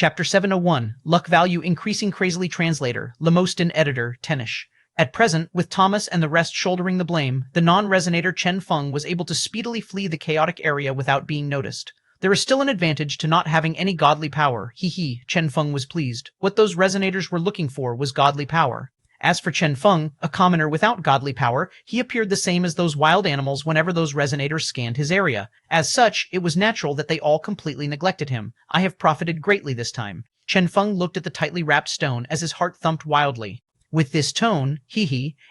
Chapter 701, Luck Value Increasing Crazily Translator, Lemostin Editor, Tenish. At present, with Thomas and the rest shouldering the blame, the non-resonator Chen Feng was able to speedily flee the chaotic area without being noticed. There is still an advantage to not having any godly power, Chen Feng was pleased. What those resonators were looking for was godly power. As for Chen Feng, a commoner without godly power, he appeared the same as those wild animals whenever those resonators scanned his area. As such, it was natural that they all completely neglected him. I have profited greatly this time. Chen Feng looked at the tightly wrapped stone as his heart thumped wildly. With this tone,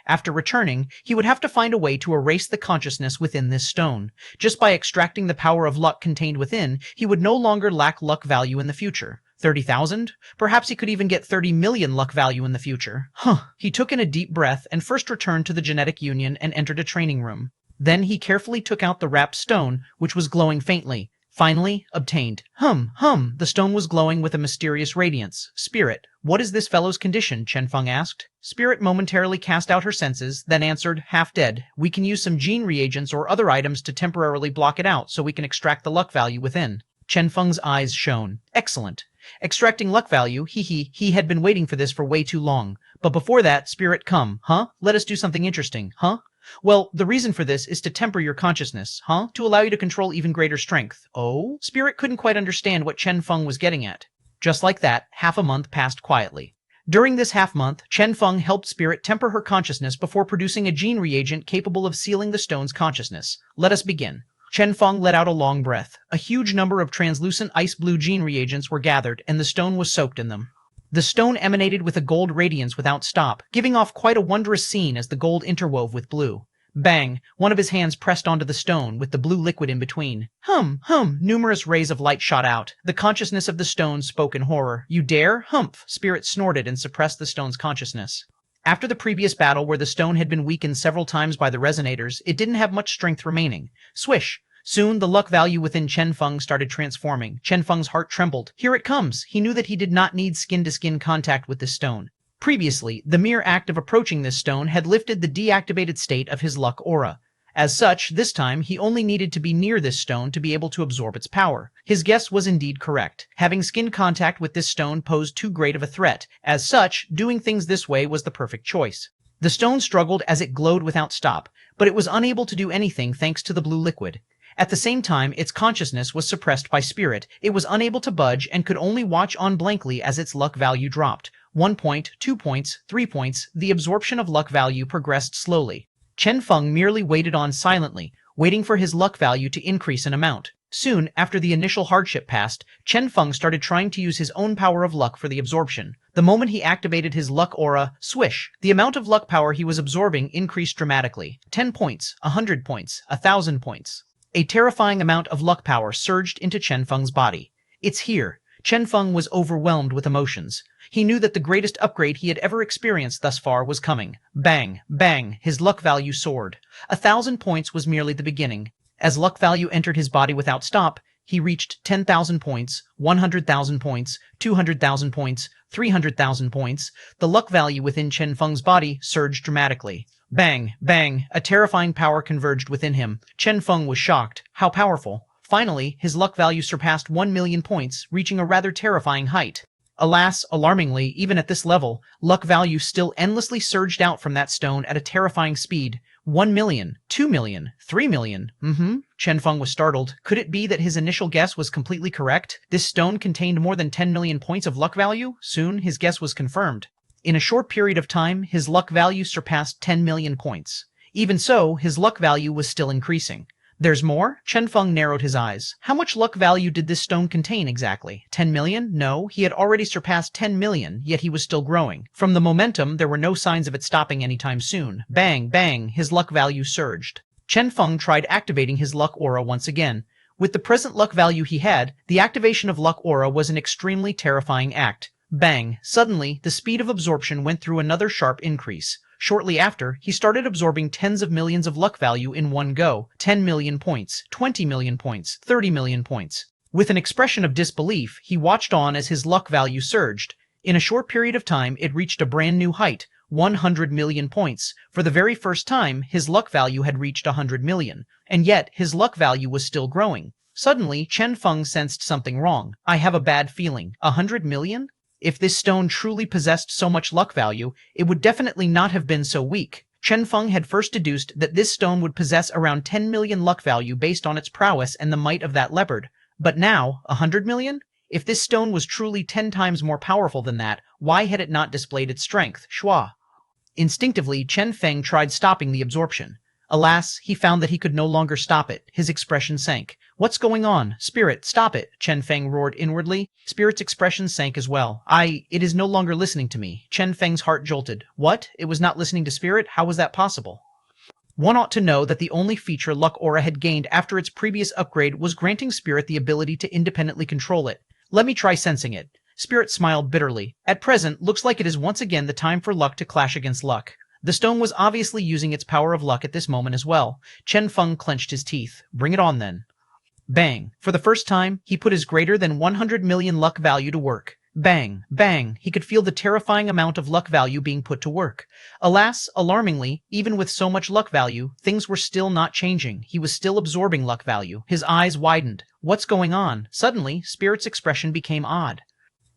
after returning, he would have to find a way to erase the consciousness within this stone. Just by extracting the power of luck contained within, he would no longer lack luck value in the future. 30,000? Perhaps he could even get 30 million luck value in the future. He took in a deep breath and first returned to the genetic union and entered a training room. Then he carefully took out the wrapped stone, which was glowing faintly. Finally, obtained. The stone was glowing with a mysterious radiance. Spirit, what is this fellow's condition? Chen Feng asked. Spirit momentarily cast out her senses, then answered, half dead. We can use some gene reagents or other items to temporarily block it out so we can extract the luck value within. Chen Feng's eyes shone. Excellent. Extracting luck value, he had been waiting for this for way too long. But before that, Spirit, come, let us do something interesting, Well, the reason for this is to temper your consciousness, to allow you to control even greater strength. Oh? Spirit couldn't quite understand what Chen Feng was getting at. Just like that, half a month passed quietly. During this half-month, Chen Feng helped Spirit temper her consciousness before producing a gene reagent capable of sealing the stone's consciousness. Let us begin. Chen Feng let out a long breath. A huge number of translucent ice-blue gene reagents were gathered, and the stone was soaked in them. The stone emanated with a gold radiance without stop, giving off quite a wondrous scene as the gold interwove with blue. Bang! One of his hands pressed onto the stone, with the blue liquid in between. Numerous rays of light shot out. The consciousness of the stone spoke in horror. You dare? Humph! Spirit snorted and suppressed the stone's consciousness. After the previous battle where the stone had been weakened several times by the resonators, it didn't have much strength remaining. Swish! Soon, the luck value within Chen Feng started transforming. Chen Feng's heart trembled. Here it comes! He knew that he did not need skin-to-skin contact with this stone. Previously, the mere act of approaching this stone had lifted the deactivated state of his luck aura. As such, this time, he only needed to be near this stone to be able to absorb its power. His guess was indeed correct. Having skin contact with this stone posed too great of a threat. As such, doing things this way was the perfect choice. The stone struggled as it glowed without stop, but it was unable to do anything thanks to the blue liquid. At the same time, its consciousness was suppressed by Spirit. It was unable to budge and could only watch on blankly as its luck value dropped. 1 point, 2 points, 3 points, the absorption of luck value progressed slowly. Chen Feng merely waited on silently, waiting for his luck value to increase in amount. Soon, after the initial hardship passed, Chen Feng started trying to use his own power of luck for the absorption. The moment he activated his luck aura, swish, the amount of luck power he was absorbing increased dramatically. 10 points, 100 points, 1,000 points. A terrifying amount of luck power surged into Chen Feng's body. It's here. Chen Feng was overwhelmed with emotions. He knew that the greatest upgrade he had ever experienced thus far was coming. Bang, bang, his luck value soared. 1,000 points was merely the beginning. As luck value entered his body without stop, he reached 10,000 points, 100,000 points, 200,000 points, 300,000 points. The luck value within Chen Feng's body surged dramatically. Bang, bang, a terrifying power converged within him. Chen Feng was shocked. How powerful. Finally, his luck value surpassed 1 million points, reaching a rather terrifying height. Alas, alarmingly, even at this level, luck value still endlessly surged out from that stone at a terrifying speed. 1 million, 2 million, 3 million. Chen Feng was startled. Could it be that his initial guess was completely correct? This stone contained more than 10 million points of luck value? Soon, his guess was confirmed. In a short period of time, his luck value surpassed 10 million points. Even so, his luck value was still increasing. There's more? Chen Feng narrowed his eyes. How much luck value did this stone contain exactly? 10 million? No, he had already surpassed 10 million, yet he was still growing. From the momentum, there were no signs of it stopping anytime soon. Bang, bang, his luck value surged. Chen Feng tried activating his luck aura once again. With the present luck value he had, the activation of luck aura was an extremely terrifying act. Bang! Suddenly, the speed of absorption went through another sharp increase. Shortly after, he started absorbing tens of millions of luck value in one go. 10 million points, 20 million points, 30 million points. With an expression of disbelief, he watched on as his luck value surged. In a short period of time, it reached a brand new height, 100 million points. For the very first time, his luck value had reached 100 million. And yet, his luck value was still growing. Suddenly, Chen Feng sensed something wrong. I have a bad feeling. 100 million? If this stone truly possessed so much luck value, it would definitely not have been so weak. Chen Feng had first deduced that this stone would possess around 10 million luck value based on its prowess and the might of that leopard. But now, 100 million? If this stone was truly 10 times more powerful than that, why had it not displayed its strength? Shua. Instinctively, Chen Feng tried stopping the absorption. Alas, he found that he could no longer stop it. His expression sank. What's going on? Spirit, stop it, Chen Feng roared inwardly. Spirit's expression sank as well. It is no longer listening to me. Chen Feng's heart jolted. What? It was not listening to Spirit? How was that possible? One ought to know that the only feature Luck Aura had gained after its previous upgrade was granting Spirit the ability to independently control it. Let me try sensing it. Spirit smiled bitterly. At present, looks like it is once again the time for luck to clash against luck. The stone was obviously using its power of luck at this moment as well. Chen Feng clenched his teeth. Bring it on then. Bang. For the first time, he put his greater than 100 million luck value to work. Bang, bang, he could feel the terrifying amount of luck value being put to work. Alas, alarmingly, even with so much luck value, things were still not changing. He was still absorbing luck value. His eyes widened. What's going on? Suddenly, Spirit's expression became odd.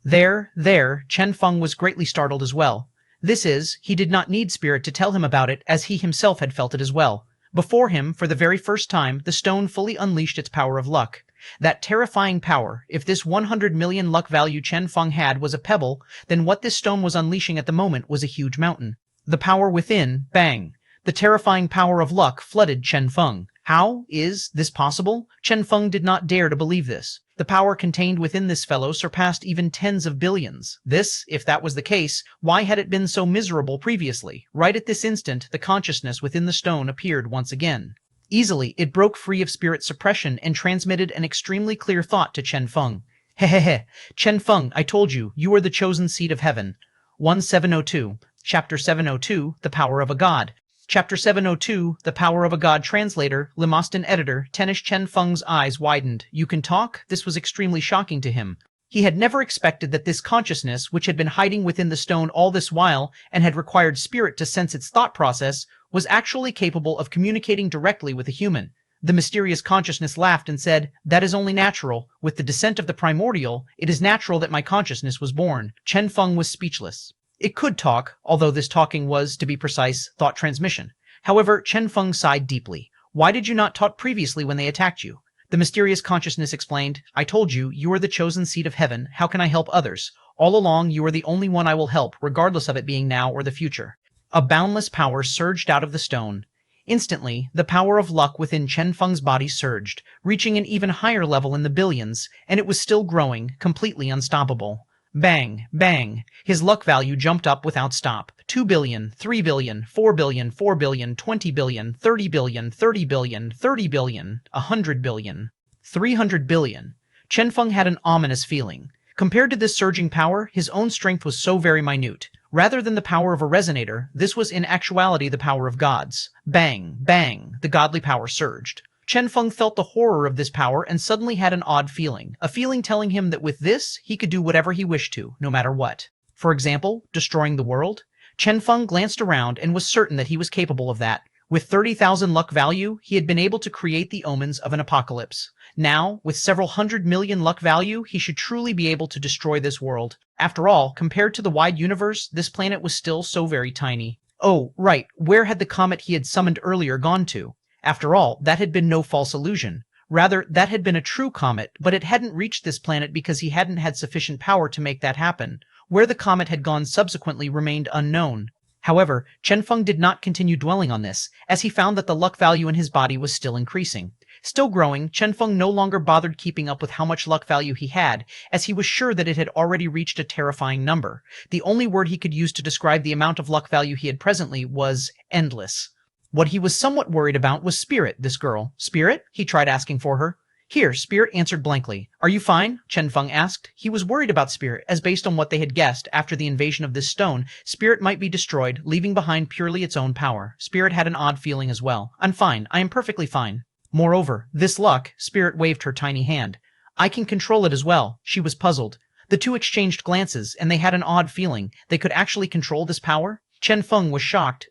There, Chen Feng was greatly startled as well. He did not need Spirit to tell him about it, as he himself had felt it as well. Before him, for the very first time, the stone fully unleashed its power of luck. That terrifying power, if this 100 million luck value Chen Feng had was a pebble, then what this stone was unleashing at the moment was a huge mountain. The power within, bang. The terrifying power of luck flooded Chen Feng. How is this possible? Chen Feng did not dare to believe this. The power contained within this fellow surpassed even tens of billions. If that was the case, why had it been so miserable previously? Right at this instant, the consciousness within the stone appeared once again. Easily, it broke free of spirit suppression and transmitted an extremely clear thought to Chen Feng. Hehehe, Chen Feng, I told you, you are the chosen seed of heaven. 1702, Chapter 702, The Power of a God. Chapter 702, The Power of a God. Translator, Limostan Editor. Tenish Chen Feng's eyes widened. You can talk? This was extremely shocking to him. He had never expected that this consciousness, which had been hiding within the stone all this while and had required spirit to sense its thought process, was actually capable of communicating directly with a human. The mysterious consciousness laughed and said, That is only natural. With the descent of the primordial, it is natural that my consciousness was born. Chen Feng was speechless. It could talk, although this talking was, to be precise, thought transmission. However, Chen Feng sighed deeply. Why did you not talk previously when they attacked you? The mysterious consciousness explained, I told you, you are the chosen seed of heaven. How can I help others? All along, you are the only one I will help, regardless of it being now or the future. A boundless power surged out of the stone. Instantly, the power of luck within Chen Feng's body surged, reaching an even higher level in the billions, and it was still growing, completely unstoppable. Bang, bang. His luck value jumped up without stop. 2 billion, 3 billion, 4 billion, 4 billion, 20 billion, 30 billion, 30 billion, 30 billion, 100 billion, 300 billion. Chen Feng had an ominous feeling. Compared to this surging power, his own strength was so very minute. Rather than the power of a resonator, this was in actuality the power of gods. Bang, bang, the godly power surged. Chen Feng felt the horror of this power and suddenly had an odd feeling. A feeling telling him that with this, he could do whatever he wished to, no matter what. For example, destroying the world? Chen Feng glanced around and was certain that he was capable of that. With 30,000 luck value, he had been able to create the omens of an apocalypse. Now, with several 100 million luck value, he should truly be able to destroy this world. After all, compared to the wide universe, this planet was still so very tiny. Oh, right, where had the comet he had summoned earlier gone to? After all, that had been no false illusion. Rather, that had been a true comet, but it hadn't reached this planet because he hadn't had sufficient power to make that happen. Where the comet had gone subsequently remained unknown. However, Chen Feng did not continue dwelling on this, as he found that the luck value in his body was still increasing. Still growing, Chen Feng no longer bothered keeping up with how much luck value he had, as he was sure that it had already reached a terrifying number. The only word he could use to describe the amount of luck value he had presently was endless. What he was somewhat worried about was Spirit, this girl. Spirit? He tried asking for her. Here, Spirit answered blankly. Are you fine? Chen Feng asked. He was worried about Spirit, as based on what they had guessed, after the invasion of this stone, Spirit might be destroyed, leaving behind purely its own power. Spirit had an odd feeling as well. I'm fine. I am perfectly fine. Moreover, this luck, Spirit waved her tiny hand. I can control it as well. She was puzzled. The two exchanged glances, and they had an odd feeling. They could actually control this power? Chen Feng was shocked.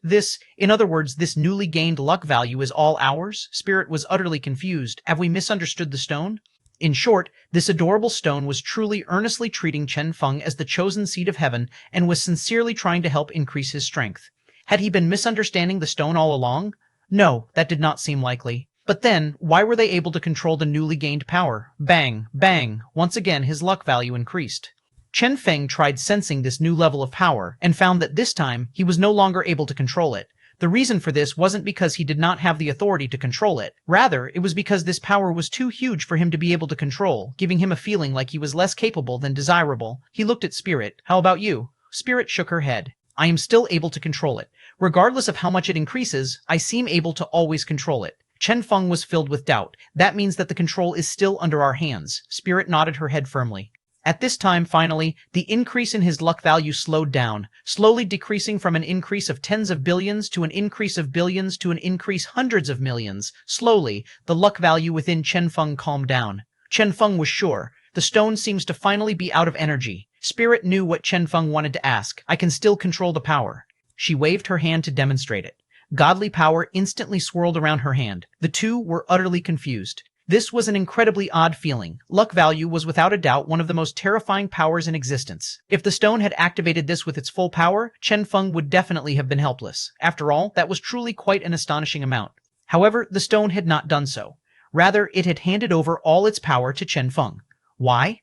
In other words, this newly gained luck value is all ours? Spirit was utterly confused. Have we misunderstood the stone? In short, this adorable stone was truly earnestly treating Chen Feng as the chosen seed of heaven and was sincerely trying to help increase his strength. Had he been misunderstanding the stone all along? No, that did not seem likely. But then, why were they able to control the newly gained power? Bang, bang, once again his luck value increased. Chen Feng tried sensing this new level of power and found that this time he was no longer able to control it. The reason for this wasn't because he did not have the authority to control it. Rather, it was because this power was too huge for him to be able to control, giving him a feeling like he was less capable than desirable. He looked at Spirit. How about you? Spirit shook her head. I am still able to control it. Regardless of how much it increases, I seem able to always control it. Chen Feng was filled with doubt. That means that the control is still under our hands. Spirit nodded her head firmly. At this time, finally, the increase in his luck value slowed down, slowly decreasing from an increase of tens of billions to an increase of billions to an increase hundreds of millions. Slowly, the luck value within Chen Feng calmed down. Chen Feng was sure. The stone seems to finally be out of energy. Spirit knew what Chen Feng wanted to ask. I can still control the power. She waved her hand to demonstrate it. Godly power instantly swirled around her hand. The two were utterly confused. This was an incredibly odd feeling. Luck value was without a doubt one of the most terrifying powers in existence. If the stone had activated this with its full power, Chen Feng would definitely have been helpless. After all, that was truly quite an astonishing amount. However, the stone had not done so. Rather, it had handed over all its power to Chen Feng. Why?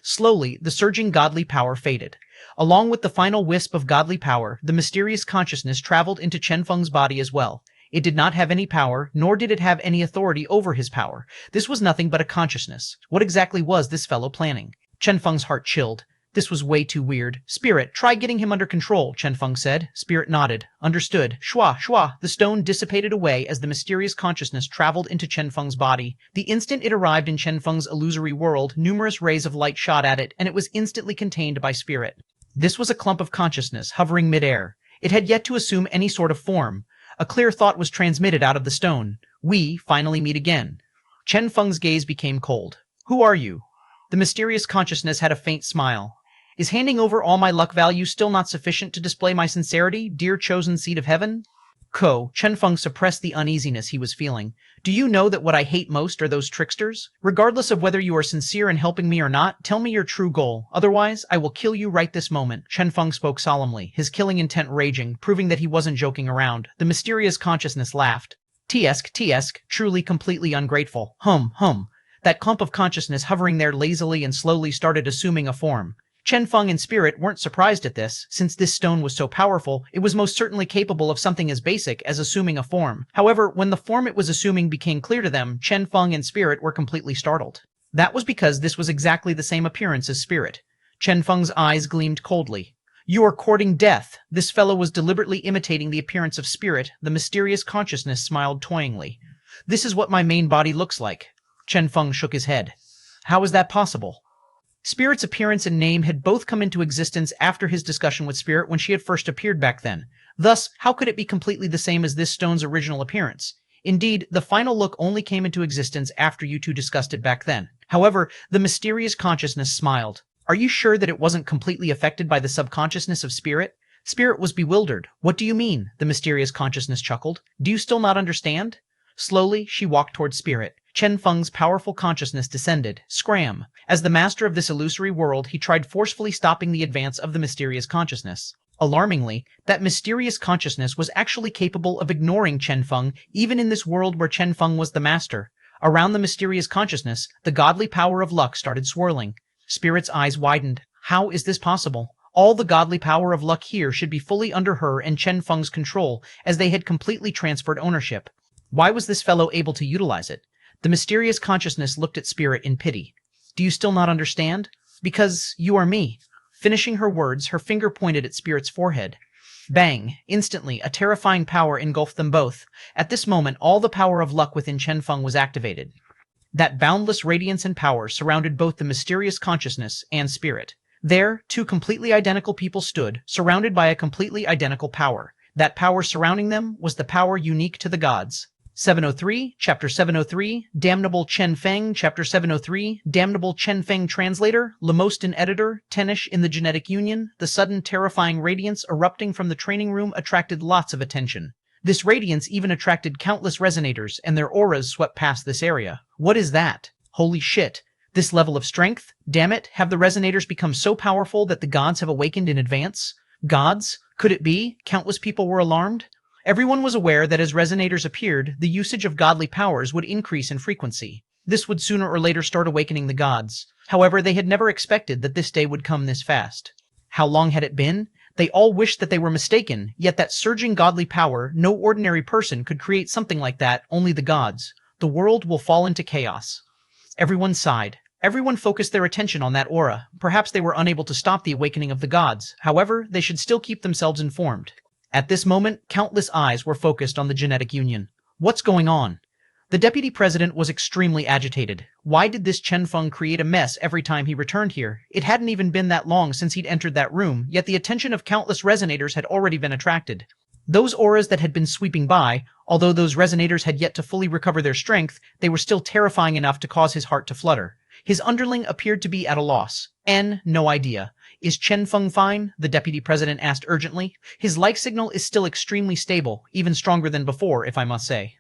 Slowly, the surging godly power faded. Along with the final wisp of godly power, the mysterious consciousness traveled into Chen Feng's body as well. It did not have any power, nor did it have any authority over his power. This was nothing but a consciousness. What exactly was this fellow planning? Chen Feng's heart chilled. This was way too weird. Spirit, try getting him under control, Chen Feng said. Spirit nodded. Understood. Shua. The stone dissipated away as the mysterious consciousness traveled into Chen Feng's body. The instant it arrived in Chen Feng's illusory world, numerous rays of light shot at it, and it was instantly contained by Spirit. This was a clump of consciousness hovering midair. It had yet to assume any sort of form. A clear thought was transmitted out of the stone. We finally meet again. Chen Feng's gaze became cold. Who are you? The mysterious consciousness had a faint smile. Is handing over all my luck value still not sufficient to display my sincerity, dear chosen seed of heaven? Chen Feng suppressed the uneasiness he was feeling. Do you know that what I hate most are those tricksters? Regardless of whether you are sincere in helping me or not, tell me your true goal. Otherwise, I will kill you right this moment. Chen Feng spoke solemnly, his killing intent raging, proving that he wasn't joking around. The mysterious consciousness laughed. Tsk, truly completely ungrateful. That clump of consciousness hovering there lazily and slowly started assuming a form. Chen Feng and Spirit weren't surprised at this. Since this stone was so powerful, it was most certainly capable of something as basic as assuming a form. However, when the form it was assuming became clear to them, Chen Feng and Spirit were completely startled. That was because this was exactly the same appearance as Spirit. Chen Feng's eyes gleamed coldly. You are courting death. This fellow was deliberately imitating the appearance of Spirit. The mysterious consciousness smiled toyingly. This is what my main body looks like. Chen Feng shook his head. How is that possible? Spirit's appearance and name had both come into existence after his discussion with Spirit when she had first appeared back then. Thus, how could it be completely the same as this stone's original appearance? Indeed, the final look only came into existence after you two discussed it back then. However, the mysterious consciousness smiled. Are you sure that it wasn't completely affected by the subconsciousness of Spirit? Spirit was bewildered. What do you mean? The mysterious consciousness chuckled. Do you still not understand? Slowly, she walked towards Spirit. Chen Feng's powerful consciousness descended. Scram! As the master of this illusory world, he tried forcefully stopping the advance of the mysterious consciousness. Alarmingly, that mysterious consciousness was actually capable of ignoring Chen Feng, even in this world where Chen Feng was the master. Around the mysterious consciousness, the godly power of luck started swirling. Spirit's eyes widened. How is this possible? All the godly power of luck here should be fully under her and Chen Feng's control, as they had completely transferred ownership. Why was this fellow able to utilize it? The mysterious consciousness looked at Spirit in pity. Do you still not understand? Because you are me. Finishing her words, her finger pointed at Spirit's forehead. Bang! Instantly, a terrifying power engulfed them both. At this moment, all the power of luck within Chen Feng was activated. That boundless radiance and power surrounded both the mysterious consciousness and Spirit. There, two completely identical people stood, surrounded by a completely identical power. That power surrounding them was the power unique to the gods. 703, Chapter 703, Damnable Chen Feng, Chapter 703, Damnable Chen Feng Translator, Lemostin Editor, Tenish in the Genetic Union. The sudden terrifying radiance erupting from the training room attracted lots of attention. This radiance even attracted countless resonators, and their auras swept past this area. What is that? Holy shit. This level of strength? Damn it, have the resonators become so powerful that the gods have awakened in advance? Gods? Could it be? Countless people were alarmed. Everyone was aware that as resonators appeared, the usage of godly powers would increase in frequency. This would sooner or later start awakening the gods. However, they had never expected that this day would come this fast. How long had it been? They all wished that they were mistaken, yet that surging godly power, no ordinary person could create something like that, only the gods. The world will fall into chaos. Everyone sighed. Everyone focused their attention on that aura. Perhaps they were unable to stop the awakening of the gods. However, they should still keep themselves informed. At this moment, countless eyes were focused on the genetic union. What's going on? The deputy president was extremely agitated. Why did this Chen Feng create a mess every time he returned here? It hadn't even been that long since he'd entered that room, yet the attention of countless resonators had already been attracted. Those auras that had been sweeping by, although those resonators had yet to fully recover their strength, they were still terrifying enough to cause his heart to flutter. His underling appeared to be at a loss. No idea. Is Chen Feng fine? The deputy president asked urgently. His life signal is still extremely stable, even stronger than before, if I must say.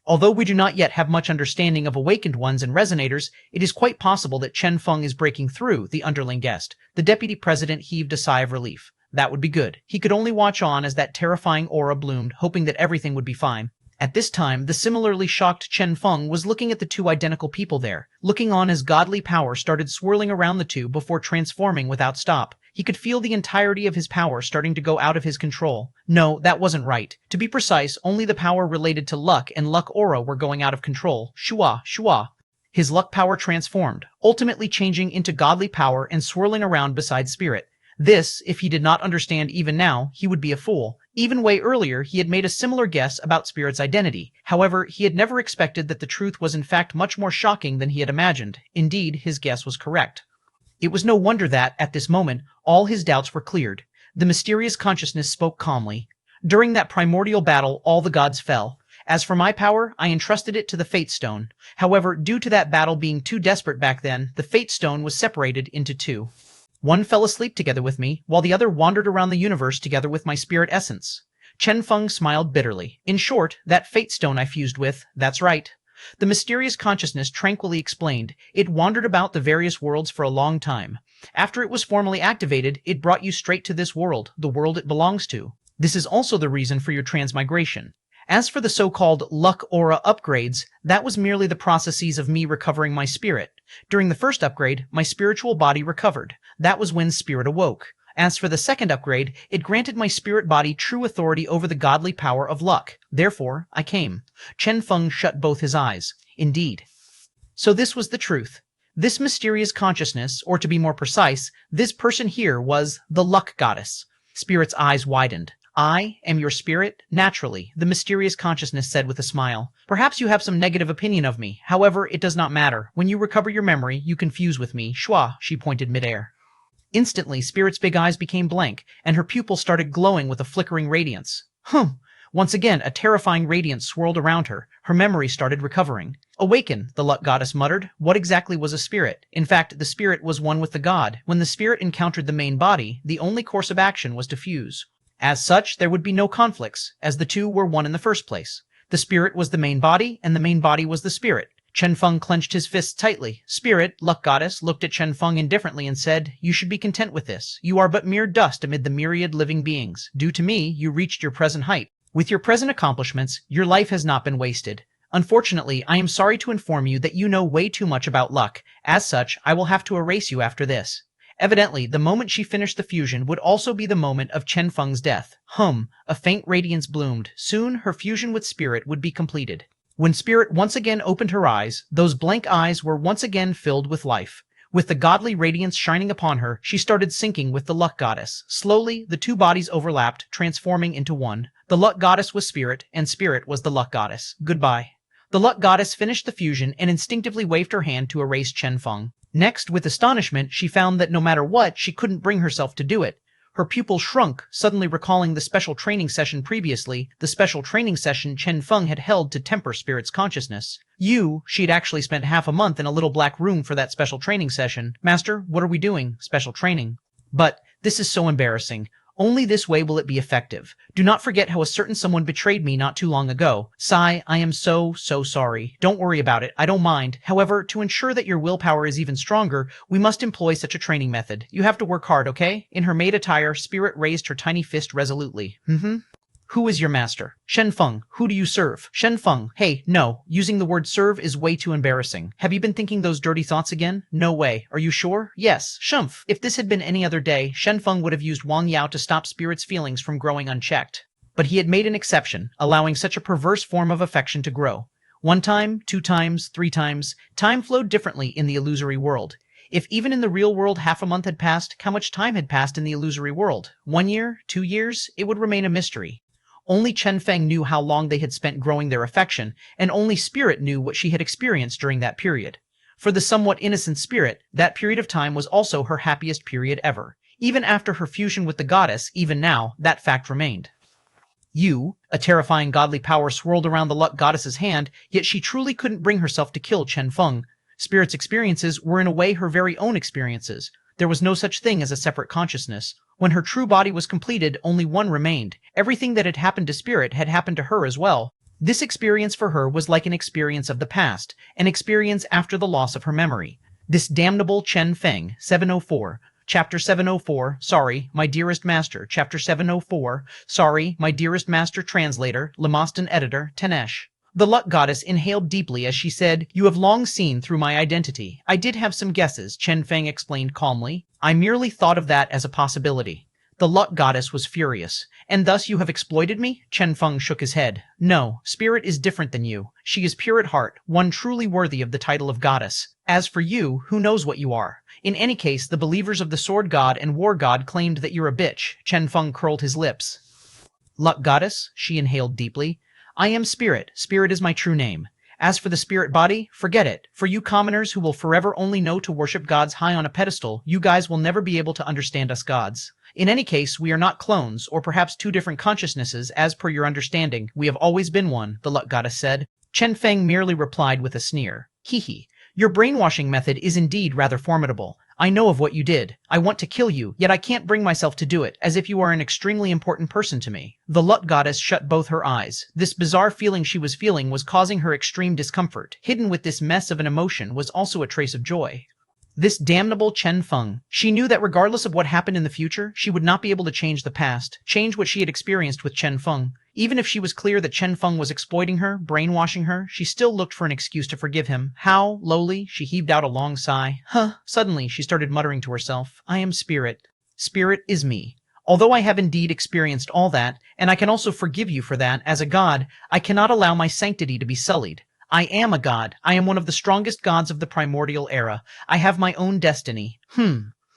Although we do not yet have much understanding of awakened ones and resonators, it is quite possible that Chen Feng is breaking through, the underling guessed. The deputy president heaved a sigh of relief. That would be good. He could only watch on as that terrifying aura bloomed, hoping that everything would be fine. At this time, the similarly shocked Chen Feng was looking at the two identical people there, looking on as godly power started swirling around the two before transforming without stop. He could feel the entirety of his power starting to go out of his control. No, that wasn't right. To be precise, only the power related to luck and luck aura were going out of control. Shua. His luck power transformed, ultimately changing into godly power and swirling around beside spirit. This, if he did not understand even now, he would be a fool. Even way earlier, he had made a similar guess about Spirit's identity. However, he had never expected that the truth was in fact much more shocking than he had imagined. Indeed, his guess was correct. It was no wonder that, at this moment, all his doubts were cleared. The mysterious consciousness spoke calmly. During that primordial battle, all the gods fell. As for my power, I entrusted it to the Fate Stone. However, due to that battle being too desperate back then, the Fate Stone was separated into two. One fell asleep together with me, while the other wandered around the universe together with my spirit essence. Chen Feng smiled bitterly. In short, that Fate Stone I fused with, that's right. The mysterious consciousness tranquilly explained. It wandered about the various worlds for a long time. After it was formally activated, it brought you straight to this world, the world it belongs to. This is also the reason for your transmigration. As for the so-called luck aura upgrades, that was merely the processes of me recovering my spirit. During the first upgrade, my spiritual body recovered. That was when spirit awoke. As for the second upgrade, it granted my spirit body true authority over the godly power of luck. Therefore, I came. Chen Feng shut both his eyes. Indeed. So this was the truth. This mysterious consciousness, or to be more precise, this person here was the luck goddess. Spirit's eyes widened. I am your spirit? Naturally, the mysterious consciousness said with a smile. Perhaps you have some negative opinion of me. However, it does not matter. When you recover your memory, you can fuse with me. Shua, she pointed midair. Instantly, Spirit's big eyes became blank, and her pupils started glowing with a flickering radiance. Once again, a terrifying radiance swirled around her. Her memory started recovering. Awaken, the luck goddess muttered. What exactly was a spirit? In fact, the spirit was one with the god. When the spirit encountered the main body, the only course of action was to fuse. As such, there would be no conflicts, as the two were one in the first place. The spirit was the main body, and the main body was the spirit. Chen Feng clenched his fists tightly. Spirit, luck goddess, looked at Chen Feng indifferently and said, "You should be content with this. You are but mere dust amid the myriad living beings. Due to me, you reached your present height. With your present accomplishments, your life has not been wasted. Unfortunately, I am sorry to inform you that you know way too much about luck. As such, I will have to erase you after this." Evidently, the moment she finished the fusion would also be the moment of Chen Feng's death. A faint radiance bloomed. Soon, her fusion with Spirit would be completed. When Spirit once again opened her eyes, those blank eyes were once again filled with life. With the godly radiance shining upon her, she started syncing with the luck goddess. Slowly, the two bodies overlapped, transforming into one. The luck goddess was Spirit, and Spirit was the luck goddess. Goodbye. The luck goddess finished the fusion and instinctively waved her hand to erase Chen Feng. Next, with astonishment, she found that no matter what, she couldn't bring herself to do it. Her pupil shrunk, suddenly recalling the special training session previously, the special training session Chen Feng had held to temper Spirit's consciousness. She'd actually spent half a month in a little black room for that special training session. Master, what are we doing? Special training. But this is so embarrassing. Only this way will it be effective. Do not forget how a certain someone betrayed me not too long ago. Sai, I am so sorry. Don't worry about it. I don't mind. However, to ensure that your willpower is even stronger, we must employ such a training method. You have to work hard, okay? In her maid attire, Spirit raised her tiny fist resolutely. Who is your master? Chen Feng. Who do you serve? Chen Feng. Hey, no. Using the word serve is way too embarrassing. Have you been thinking those dirty thoughts again? No way. Are you sure? Yes. Shumph. If this had been any other day, Chen Feng would have used Wang Yao to stop Spirit's feelings from growing unchecked. But he had made an exception, allowing such a perverse form of affection to grow. 1 time, 2 times, 3 times. Time flowed differently in the illusory world. If even in the real world half a month had passed, how much time had passed in the illusory world? 1 year? 2 years? It would remain a mystery. Only Chen Feng knew how long they had spent growing their affection, and only Spirit knew what she had experienced during that period. For the somewhat innocent Spirit, that period of time was also her happiest period ever. Even after her fusion with the goddess, even now, that fact remained. A terrifying godly power swirled around the luck goddess's hand, yet she truly couldn't bring herself to kill Chen Feng. Spirit's experiences were in a way her very own experiences. There was no such thing as a separate consciousness. When her true body was completed, only one remained. Everything that had happened to Spirit had happened to her as well. This experience for her was like an experience of the past, an experience after the loss of her memory. This damnable Chen Feng, 704, Chapter 704, sorry, my dearest master, Chapter 704, sorry, my dearest master translator, Lemostan editor, Tenesh. The luck goddess inhaled deeply as she said, You have long seen through my identity. I did have some guesses, Chen Feng explained calmly. I merely thought of that as a possibility. The luck goddess was furious. And thus you have exploited me? Chen Feng shook his head. No, Spirit is different than you. She is pure at heart, one truly worthy of the title of goddess. As for you, who knows what you are? In any case, the believers of the Sword God and War God claimed that you're a bitch. Chen Feng curled his lips. Luck goddess, she inhaled deeply. I am Spirit. Spirit is my true name. As for the spirit body, forget it. For you commoners who will forever only know to worship gods high on a pedestal, you guys will never be able to understand us gods. In any case, we are not clones, or perhaps 2 different consciousnesses, as per your understanding. We have always been one, the luck goddess said. Chen Feng merely replied with a sneer. Hee. Your brainwashing method is indeed rather formidable. I know of what you did. I want to kill you, yet I can't bring myself to do it, as if you are an extremely important person to me. The luck goddess shut both her eyes. This bizarre feeling she was feeling was causing her extreme discomfort. Hidden with this mess of an emotion was also a trace of joy. This damnable Chen Feng. She knew that regardless of what happened in the future, she would not be able to change the past, change what she had experienced with Chen Feng. Even if she was clear that Chen Feng was exploiting her, brainwashing her, she still looked for an excuse to forgive him. How, lowly, she heaved out a long sigh. Suddenly, she started muttering to herself, I am Spirit. Spirit is me. Although I have indeed experienced all that, and I can also forgive you for that, as a god, I cannot allow my sanctity to be sullied. I am a god. I am one of the strongest gods of the primordial era. I have my own destiny.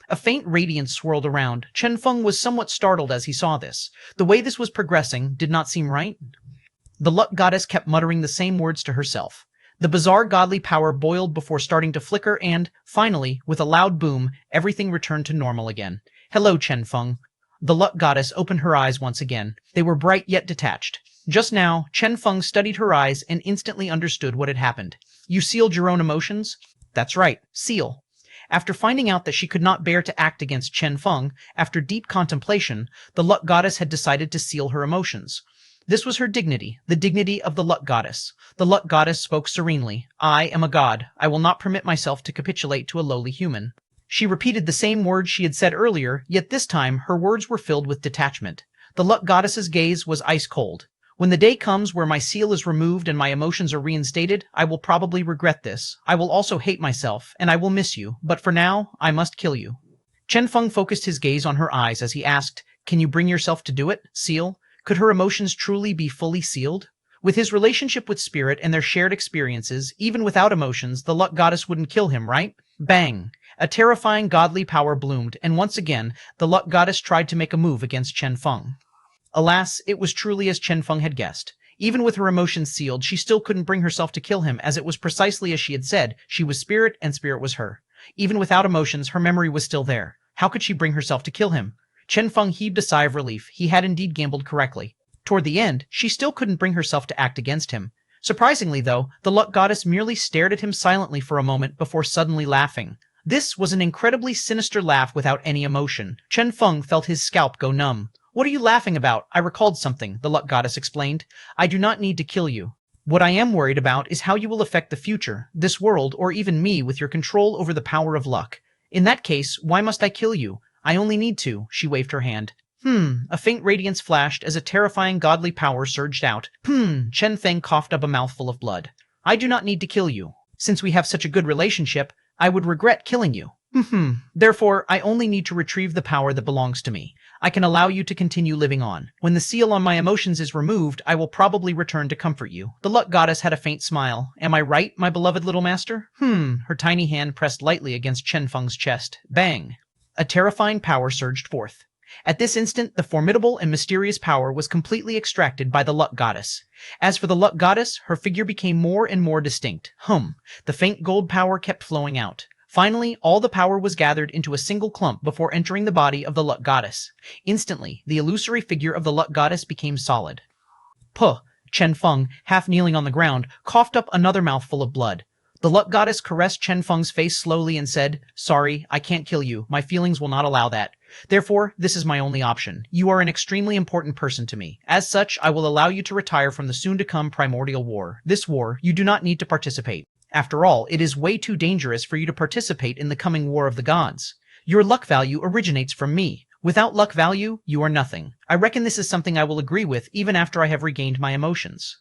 A faint radiance swirled around. Chen Feng was somewhat startled as he saw this. The way this was progressing did not seem right. The luck goddess kept muttering the same words to herself. The bizarre godly power boiled before starting to flicker and, finally, with a loud boom, everything returned to normal again. Hello, Chen Feng. The luck goddess opened her eyes once again. They were bright yet detached. Just now, Chen Feng studied her eyes and instantly understood what had happened. You sealed your own emotions? That's right, seal. After finding out that she could not bear to act against Chen Feng, after deep contemplation, the luck goddess had decided to seal her emotions. This was her dignity, the dignity of the luck goddess. The luck goddess spoke serenely. I am a god. I will not permit myself to capitulate to a lowly human. She repeated the same words she had said earlier, yet this time her words were filled with detachment. The luck goddess's gaze was ice cold. When the day comes where my seal is removed and my emotions are reinstated, I will probably regret this. I will also hate myself, and I will miss you, but for now, I must kill you. Chen Feng focused his gaze on her eyes as he asked, Can you bring yourself to do it, seal? Could her emotions truly be fully sealed? With his relationship with Spirit and their shared experiences, even without emotions, the luck goddess wouldn't kill him, right? Bang! A terrifying godly power bloomed, and once again, the luck goddess tried to make a move against Chen Feng. Alas, it was truly as Chen Feng had guessed. Even with her emotions sealed, she still couldn't bring herself to kill him, as it was precisely as she had said. She was Spirit, and Spirit was her. Even without emotions, her memory was still there. How could she bring herself to kill him? Chen Feng heaved a sigh of relief. He had indeed gambled correctly. Toward the end, she still couldn't bring herself to act against him. Surprisingly, though, the luck goddess merely stared at him silently for a moment before suddenly laughing. This was an incredibly sinister laugh without any emotion. Chen Feng felt his scalp go numb. "What are you laughing about? I recalled something," the luck goddess explained. "I do not need to kill you. What I am worried about is how you will affect the future, this world, or even me with your control over the power of luck. In that case, why must I kill you? I only need to," she waved her hand. A faint radiance flashed as a terrifying godly power surged out. Chen Feng coughed up a mouthful of blood. "I do not need to kill you. Since we have such a good relationship, I would regret killing you. Therefore, I only need to retrieve the power that belongs to me. I can allow you to continue living on. When the seal on my emotions is removed, I will probably return to comfort you." The luck goddess had a faint smile. "Am I right, my beloved little master?" Her tiny hand pressed lightly against Chen Feng's chest. Bang! A terrifying power surged forth. At this instant, the formidable and mysterious power was completely extracted by the luck goddess. As for the luck goddess, her figure became more and more distinct. The faint gold power kept flowing out. Finally, all the power was gathered into a single clump before entering the body of the luck goddess. Instantly, the illusory figure of the luck goddess became solid. Puh! Chen Feng, half kneeling on the ground, coughed up another mouthful of blood. The luck goddess caressed Chen Feng's face slowly and said, "Sorry, I can't kill you. My feelings will not allow that. Therefore, this is my only option. You are an extremely important person to me. As such, I will allow you to retire from the soon-to-come primordial war. This war, you do not need to participate. After all, it is way too dangerous for you to participate in the coming war of the gods. Your luck value originates from me. Without luck value, you are nothing. I reckon this is something I will agree with even after I have regained my emotions."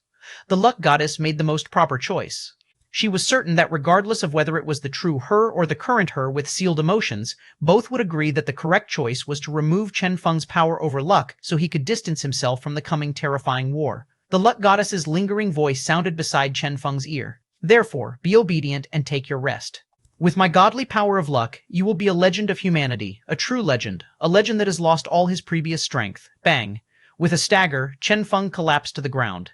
The luck goddess made the most proper choice. She was certain that regardless of whether it was the true her or the current her with sealed emotions, both would agree that the correct choice was to remove Chen Feng's power over luck so he could distance himself from the coming terrifying war. The luck goddess's lingering voice sounded beside Chen Feng's ear. "Therefore, be obedient and take your rest. With my godly power of luck, you will be a legend of humanity, a true legend, a legend that has lost all his previous strength." Bang! With a stagger, Chen Feng collapsed to the ground.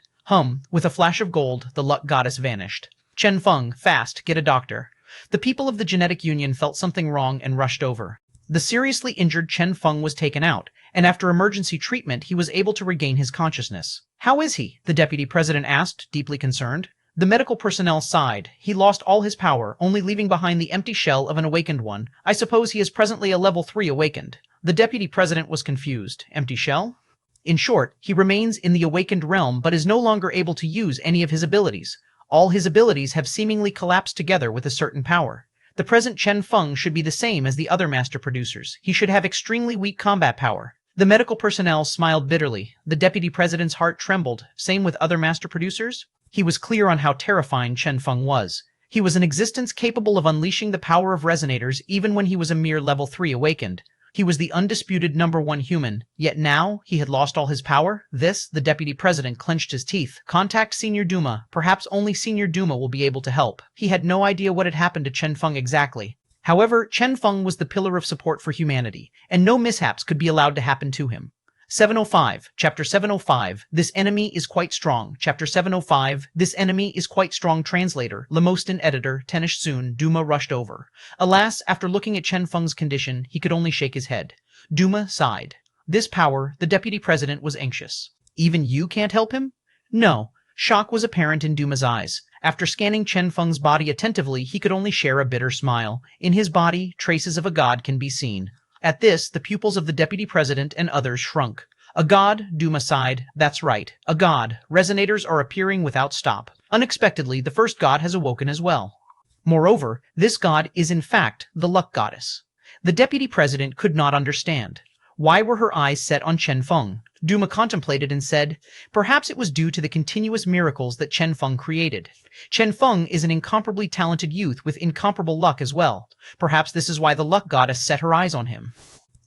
With a flash of gold, the luck goddess vanished. "Chen Feng, fast, get a doctor." The people of the Genetic Union felt something wrong and rushed over. The seriously injured Chen Feng was taken out, and after emergency treatment, he was able to regain his consciousness. "How is he?" the deputy president asked, deeply concerned. The medical personnel sighed. "He lost all his power, only leaving behind the empty shell of an awakened one. I suppose he is presently a level 3 awakened." The deputy president was confused. Empty shell? In short, he remains in the awakened realm but is no longer able to use any of his abilities. All his abilities have seemingly collapsed together with a certain power. The present Chen Feng should be the same as the other master producers. He should have extremely weak combat power. The medical personnel smiled bitterly. The deputy president's heart trembled. Same with other master producers? He was clear on how terrifying Chen Feng was. He was an existence capable of unleashing the power of resonators even when he was a mere level 3 awakened. He was the undisputed #1 human, yet now he had lost all his power? The deputy president clenched his teeth. Contact Senior Duma. Perhaps only Senior Duma will be able to help. He had no idea what had happened to Chen Feng exactly. However, Chen Feng was the pillar of support for humanity, and no mishaps could be allowed to happen to him. 705, Chapter 705, This enemy is quite strong. Chapter 705, This enemy is quite strong. Translator, Lemostan editor, Tenish soon, Duma rushed over. Alas, after looking at Chen Feng's condition, he could only shake his head. Duma sighed. This power, the deputy president was anxious. "Even you can't help him?" "No." Shock was apparent in Duma's eyes. After scanning Chen Feng's body attentively, he could only share a bitter smile. In his body, traces of a god can be seen. At this, the pupils of the deputy president and others shrunk. "A god," Duma sighed. "That's right. A god. Resonators are appearing without stop. Unexpectedly, the first god has awoken as well. Moreover, this god is in fact the luck goddess." The deputy president could not understand. Why were her eyes set on Chen Feng? Duma contemplated and said, "Perhaps it was due to the continuous miracles that Chen Feng created. Chen Feng is an incomparably talented youth with incomparable luck as well. Perhaps this is why the luck goddess set her eyes on him."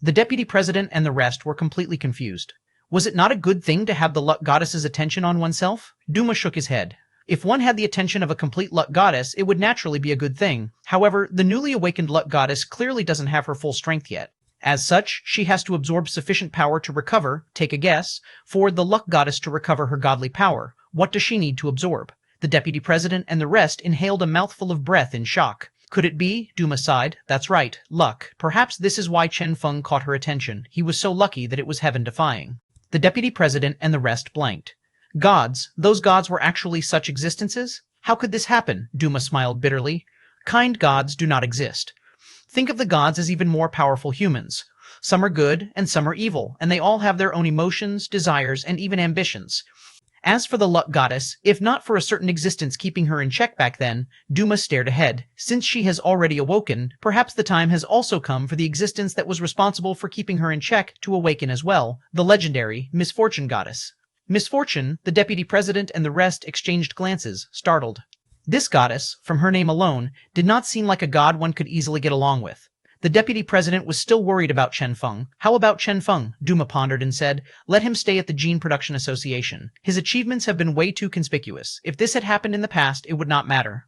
The deputy president and the rest were completely confused. Was it not a good thing to have the luck goddess's attention on oneself? Duma shook his head. If one had the attention of a complete luck goddess, it would naturally be a good thing. However, the newly awakened luck goddess clearly doesn't have her full strength yet. As such, she has to absorb sufficient power to recover, take a guess, for the luck goddess to recover her godly power. What does she need to absorb? The deputy president and the rest inhaled a mouthful of breath in shock. Could it be? Duma sighed. That's right, luck. Perhaps this is why Chen Feng caught her attention. He was so lucky that it was heaven-defying. The deputy president and the rest blanked. Gods? Those gods were actually such existences? How could this happen? Duma smiled bitterly. Kind gods do not exist. Think of the gods as even more powerful humans. Some are good and some are evil, and they all have their own emotions, desires, and even ambitions. As for the luck goddess, if not for a certain existence keeping her in check back then, Duma stared ahead. Since she has already awoken, perhaps the time has also come for the existence that was responsible for keeping her in check to awaken as well, the legendary Misfortune goddess. Misfortune, the deputy president and the rest exchanged glances, startled. This goddess, from her name alone, did not seem like a god one could easily get along with. The deputy president was still worried about Chen Feng. How about Chen Feng? Duma pondered and said, let him stay at the Gene Production Association. His achievements have been way too conspicuous. If this had happened in the past, it would not matter.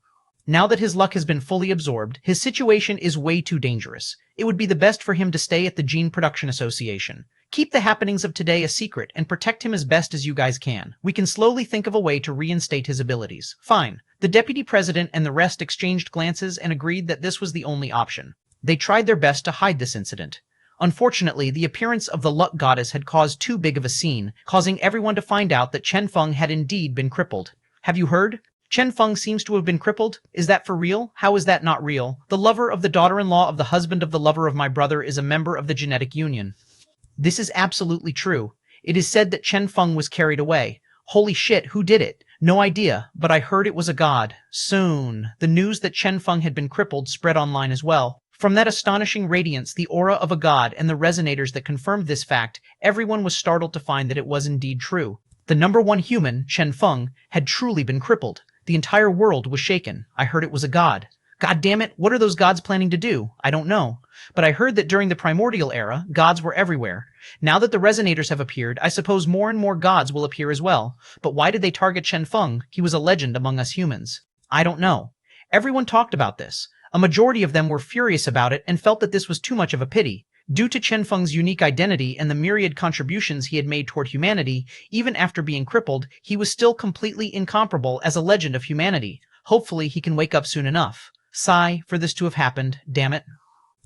Now that his luck has been fully absorbed, his situation is way too dangerous. It would be the best for him to stay at the Gene Production Association. Keep the happenings of today a secret and protect him as best as you guys can. We can slowly think of a way to reinstate his abilities. Fine. The deputy president and the rest exchanged glances and agreed that this was the only option. They tried their best to hide this incident. Unfortunately, the appearance of the luck goddess had caused too big of a scene, causing everyone to find out that Chen Feng had indeed been crippled. Have you heard? Chen Feng seems to have been crippled. Is that for real? How is that not real? The lover of the daughter-in-law of the husband of the lover of my brother is a member of the genetic union. This is absolutely true. It is said that Chen Feng was carried away. Holy shit, who did it? No idea, but I heard it was a god. Soon, the news that Chen Feng had been crippled spread online as well. From that astonishing radiance, the aura of a god, and the resonators that confirmed this fact, everyone was startled to find that it was indeed true. The number one human, Chen Feng, had truly been crippled. The entire world was shaken. I heard it was a god. God damn it, what are those gods planning to do? I don't know. But I heard that during the primordial era, gods were everywhere. Now that the resonators have appeared, I suppose more and more gods will appear as well. But why did they target Chen Feng? He was a legend among us humans. I don't know. Everyone talked about this. A majority of them were furious about it and felt that this was too much of a pity. Due to Chen Feng's unique identity and the myriad contributions he had made toward humanity, even after being crippled, he was still completely incomparable as a legend of humanity. Hopefully he can wake up soon enough. Sigh, for this to have happened, damn it.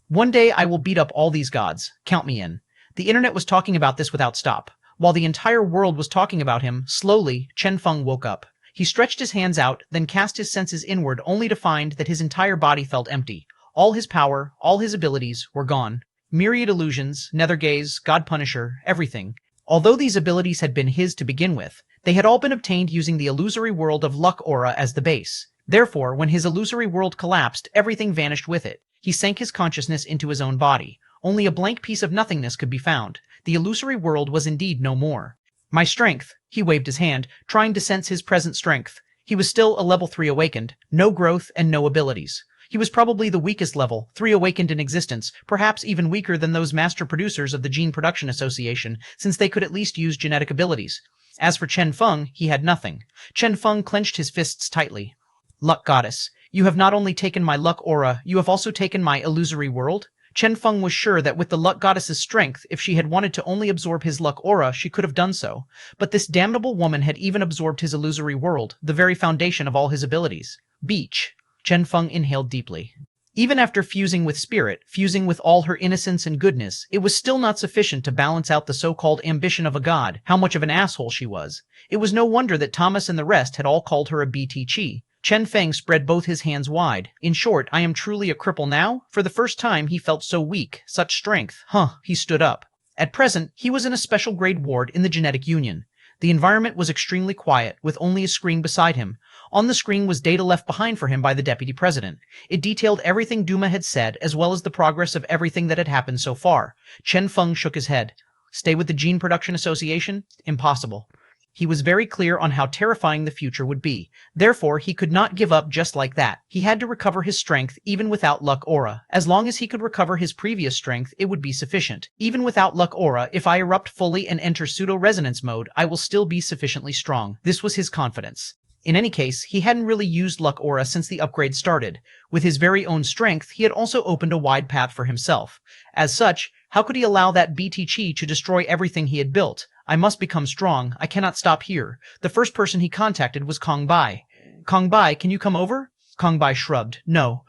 One day I will beat up all these gods. Count me in. The internet was talking about this without stop. While the entire world was talking about him, slowly, Chen Feng woke up. He stretched his hands out, then cast his senses inward only to find that his entire body felt empty. All his power, all his abilities, were gone. Myriad illusions, nether gaze, god punisher, everything. Although these abilities had been his to begin with, they had all been obtained using the illusory world of luck aura as the base. Therefore, when his illusory world collapsed, everything vanished with it. He sank his consciousness into his own body. Only a blank piece of nothingness could be found. The illusory world was indeed no more. My strength, he waved his hand, trying to sense his present strength. He was still a level 3 awakened, no growth and no abilities. He was probably the weakest level 3 awakened in existence, perhaps even weaker than those master producers of the Gene Production Association, since they could at least use genetic abilities. As for Chen Feng, he had nothing. Chen Feng clenched his fists tightly. Luck goddess, you have not only taken my luck aura, you have also taken my illusory world? Chen Feng was sure that with the luck goddess's strength, if she had wanted to only absorb his luck aura, she could have done so. But this damnable woman had even absorbed his illusory world, the very foundation of all his abilities. Beach. Chen Feng inhaled deeply. Even after fusing with spirit, fusing with all her innocence and goodness, it was still not sufficient to balance out the so-called ambition of a god, how much of an asshole she was. It was no wonder that Thomas and the rest had all called her a BT Chi. Chen Feng spread both his hands wide. In short, I am truly a cripple now? For the first time he felt so weak, such strength. He stood up. At present, he was in a special grade ward in the genetic union. The environment was extremely quiet, with only a screen beside him. On the screen was data left behind for him by the deputy president. It detailed everything Duma had said, as well as the progress of everything that had happened so far. Chen Feng shook his head. Stay with the Gene Production Association? Impossible. He was very clear on how terrifying the future would be. Therefore, he could not give up just like that. He had to recover his strength even without luck aura. As long as he could recover his previous strength, it would be sufficient. Even without luck aura, if I erupt fully and enter pseudo-resonance mode, I will still be sufficiently strong. This was his confidence. In any case, he hadn't really used luck aura since the upgrade started. With his very own strength, he had also opened a wide path for himself. As such, how could he allow that BT Chi to destroy everything he had built? I must become strong. I cannot stop here. The first person he contacted was Kong Bai. Kong Bai, can you come over? Kong Bai shrugged. No.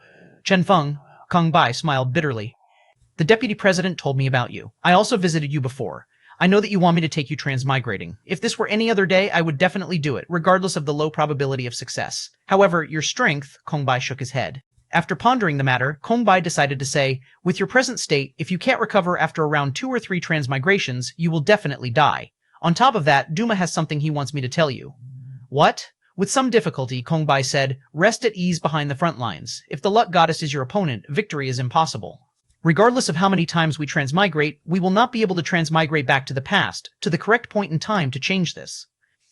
Chen Feng, Kong Bai smiled bitterly. The deputy president told me about you. I also visited you before. I know that you want me to take you transmigrating. If this were any other day, I would definitely do it, regardless of the low probability of success. However, your strength, Kong Bai shook his head. After pondering the matter, Kong Bai decided to say, with your present state, if you can't recover after around 2 or 3 transmigrations, you will definitely die. On top of that, Duma has something he wants me to tell you. What? With some difficulty, Kong Bai said, rest at ease behind the front lines. If the luck goddess is your opponent, victory is impossible. Regardless of how many times we transmigrate, we will not be able to transmigrate back to the past, to the correct point in time to change this.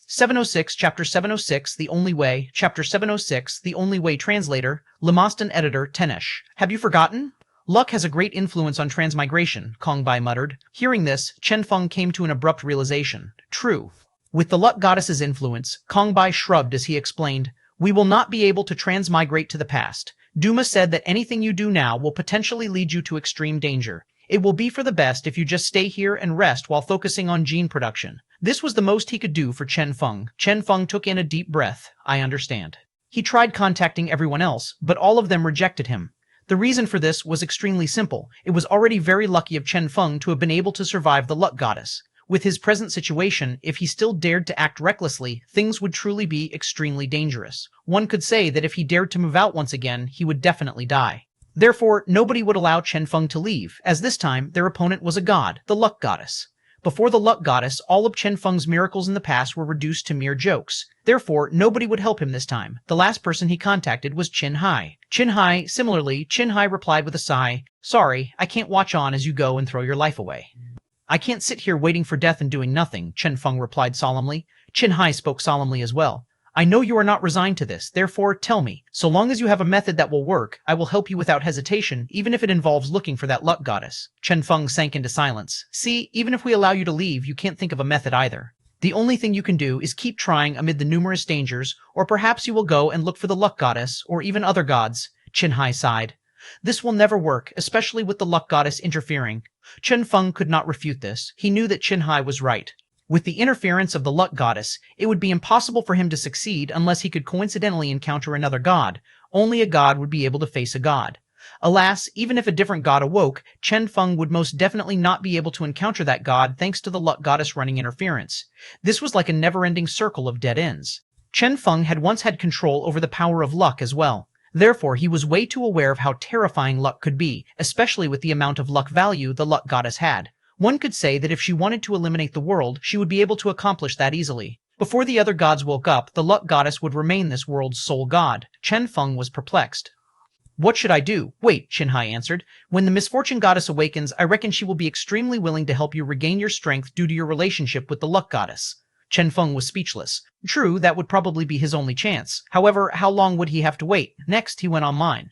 706, Chapter 706, The Only Way, Chapter 706, The Only Way Translator, Lemaston Editor, Tenesh. Have you forgotten? Luck has a great influence on transmigration, Kong Bai muttered. Hearing this, Chen Feng came to an abrupt realization. True. With the luck goddess's influence, Kong Bai shrugged as he explained, we will not be able to transmigrate to the past. Duma said that anything you do now will potentially lead you to extreme danger. It will be for the best if you just stay here and rest while focusing on gene production. This was the most he could do for Chen Feng. Chen Feng took in a deep breath. I understand. He tried contacting everyone else, but all of them rejected him. The reason for this was extremely simple. It was already very lucky of Chen Feng to have been able to survive the luck goddess. With his present situation, if he still dared to act recklessly, things would truly be extremely dangerous. One could say that if he dared to move out once again, he would definitely die. Therefore, nobody would allow Chen Feng to leave, as this time their opponent was a god, the luck goddess. Before the luck goddess, all of Chen Feng's miracles in the past were reduced to mere jokes. Therefore, nobody would help him this time. The last person he contacted was Qin Hai. Similarly, Qin Hai replied with a sigh, sorry, I can't watch on as you go and throw your life away. I can't sit here waiting for death and doing nothing, Chen Feng replied solemnly. Qin Hai spoke solemnly as well. I know you are not resigned to this, therefore tell me, so long as you have a method that will work, I will help you without hesitation, even if it involves looking for that luck goddess. Chen Feng sank into silence. See, even if we allow you to leave, you can't think of a method either. The only thing you can do is keep trying amid the numerous dangers, or perhaps you will go and look for the luck goddess, or even other gods. Qin Hai sighed. This will never work, especially with the luck goddess interfering. Chen Feng could not refute this. He knew that Qin Hai was right. With the interference of the luck goddess, it would be impossible for him to succeed unless he could coincidentally encounter another god. Only a god would be able to face a god. Alas, even if a different god awoke, Chen Feng would most definitely not be able to encounter that god thanks to the luck goddess running interference. This was like a never-ending circle of dead ends. Chen Feng had once had control over the power of luck as well. Therefore, he was way too aware of how terrifying luck could be, especially with the amount of luck value the luck goddess had. One could say that if she wanted to eliminate the world, she would be able to accomplish that easily. Before the other gods woke up, the luck goddess would remain this world's sole god. Chen Feng was perplexed. What should I do? Wait, Qin Hai answered. When the misfortune goddess awakens, I reckon she will be extremely willing to help you regain your strength due to your relationship with the luck goddess. Chen Feng was speechless. True, that would probably be his only chance. However, how long would he have to wait? Next, he went online.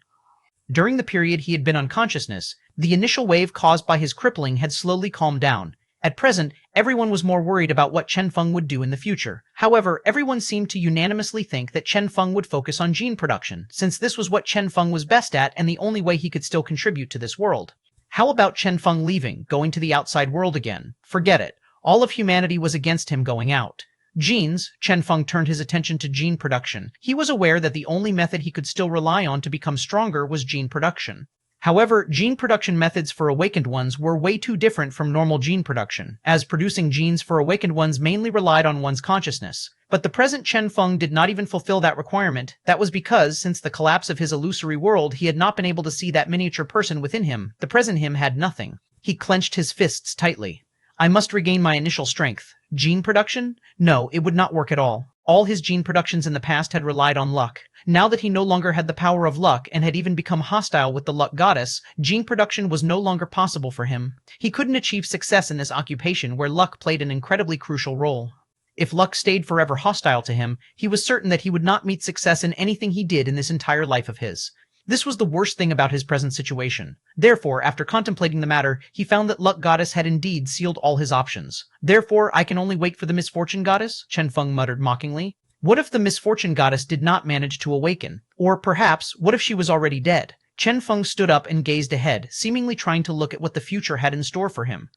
During the period he had been unconsciousness, the initial wave caused by his crippling had slowly calmed down. At present, everyone was more worried about what Chen Feng would do in the future. However, everyone seemed to unanimously think that Chen Feng would focus on gene production, since this was what Chen Feng was best at and the only way he could still contribute to this world. How about Chen Feng leaving, going to the outside world again? Forget it. All of humanity was against him going out. Genes, Chen Feng turned his attention to gene production. He was aware that the only method he could still rely on to become stronger was gene production. However, gene production methods for awakened ones were way too different from normal gene production, as producing genes for awakened ones mainly relied on one's consciousness. But the present Chen Feng did not even fulfill that requirement. That was because, since the collapse of his illusory world, he had not been able to see that miniature person within him. The present him had nothing. He clenched his fists tightly. I must regain my initial strength. Gene production? No, it would not work at all. All his gene productions in the past had relied on luck. Now that he no longer had the power of luck and had even become hostile with the luck goddess, gene production was no longer possible for him. He couldn't achieve success in this occupation where luck played an incredibly crucial role. If luck stayed forever hostile to him, he was certain that he would not meet success in anything he did in this entire life of his. This was the worst thing about his present situation. Therefore, after contemplating the matter, he found that Luck Goddess had indeed sealed all his options. Therefore, I can only wait for the Misfortune Goddess? Chen Feng muttered mockingly. What if the Misfortune Goddess did not manage to awaken? Or perhaps, what if she was already dead? Chen Feng stood up and gazed ahead, seemingly trying to look at what the future had in store for him.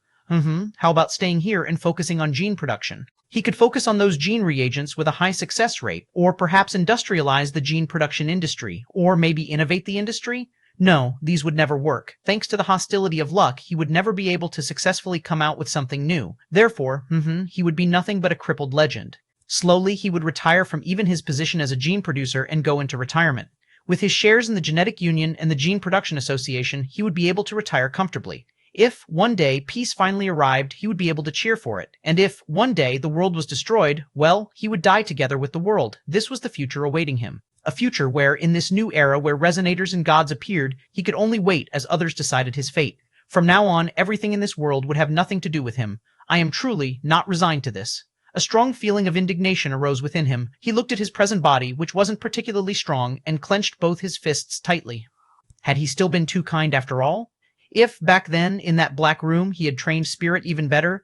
How about staying here and focusing on gene production? He could focus on those gene reagents with a high success rate, or perhaps industrialize the gene production industry, or maybe innovate the industry? No, these would never work. Thanks to the hostility of luck, he would never be able to successfully come out with something new. Therefore, he would be nothing but a crippled legend. Slowly, he would retire from even his position as a gene producer and go into retirement. With his shares in the Genetic Union and the Gene Production Association, he would be able to retire comfortably. If, one day, peace finally arrived, he would be able to cheer for it. And if, one day, the world was destroyed, well, he would die together with the world. This was the future awaiting him. A future where, in this new era where resonators and gods appeared, he could only wait as others decided his fate. From now on, everything in this world would have nothing to do with him. I am truly not resigned to this. A strong feeling of indignation arose within him. He looked at his present body, which wasn't particularly strong, and clenched both his fists tightly. Had he still been too kind after all? If, back then, in that black room, he had trained Spirit even better,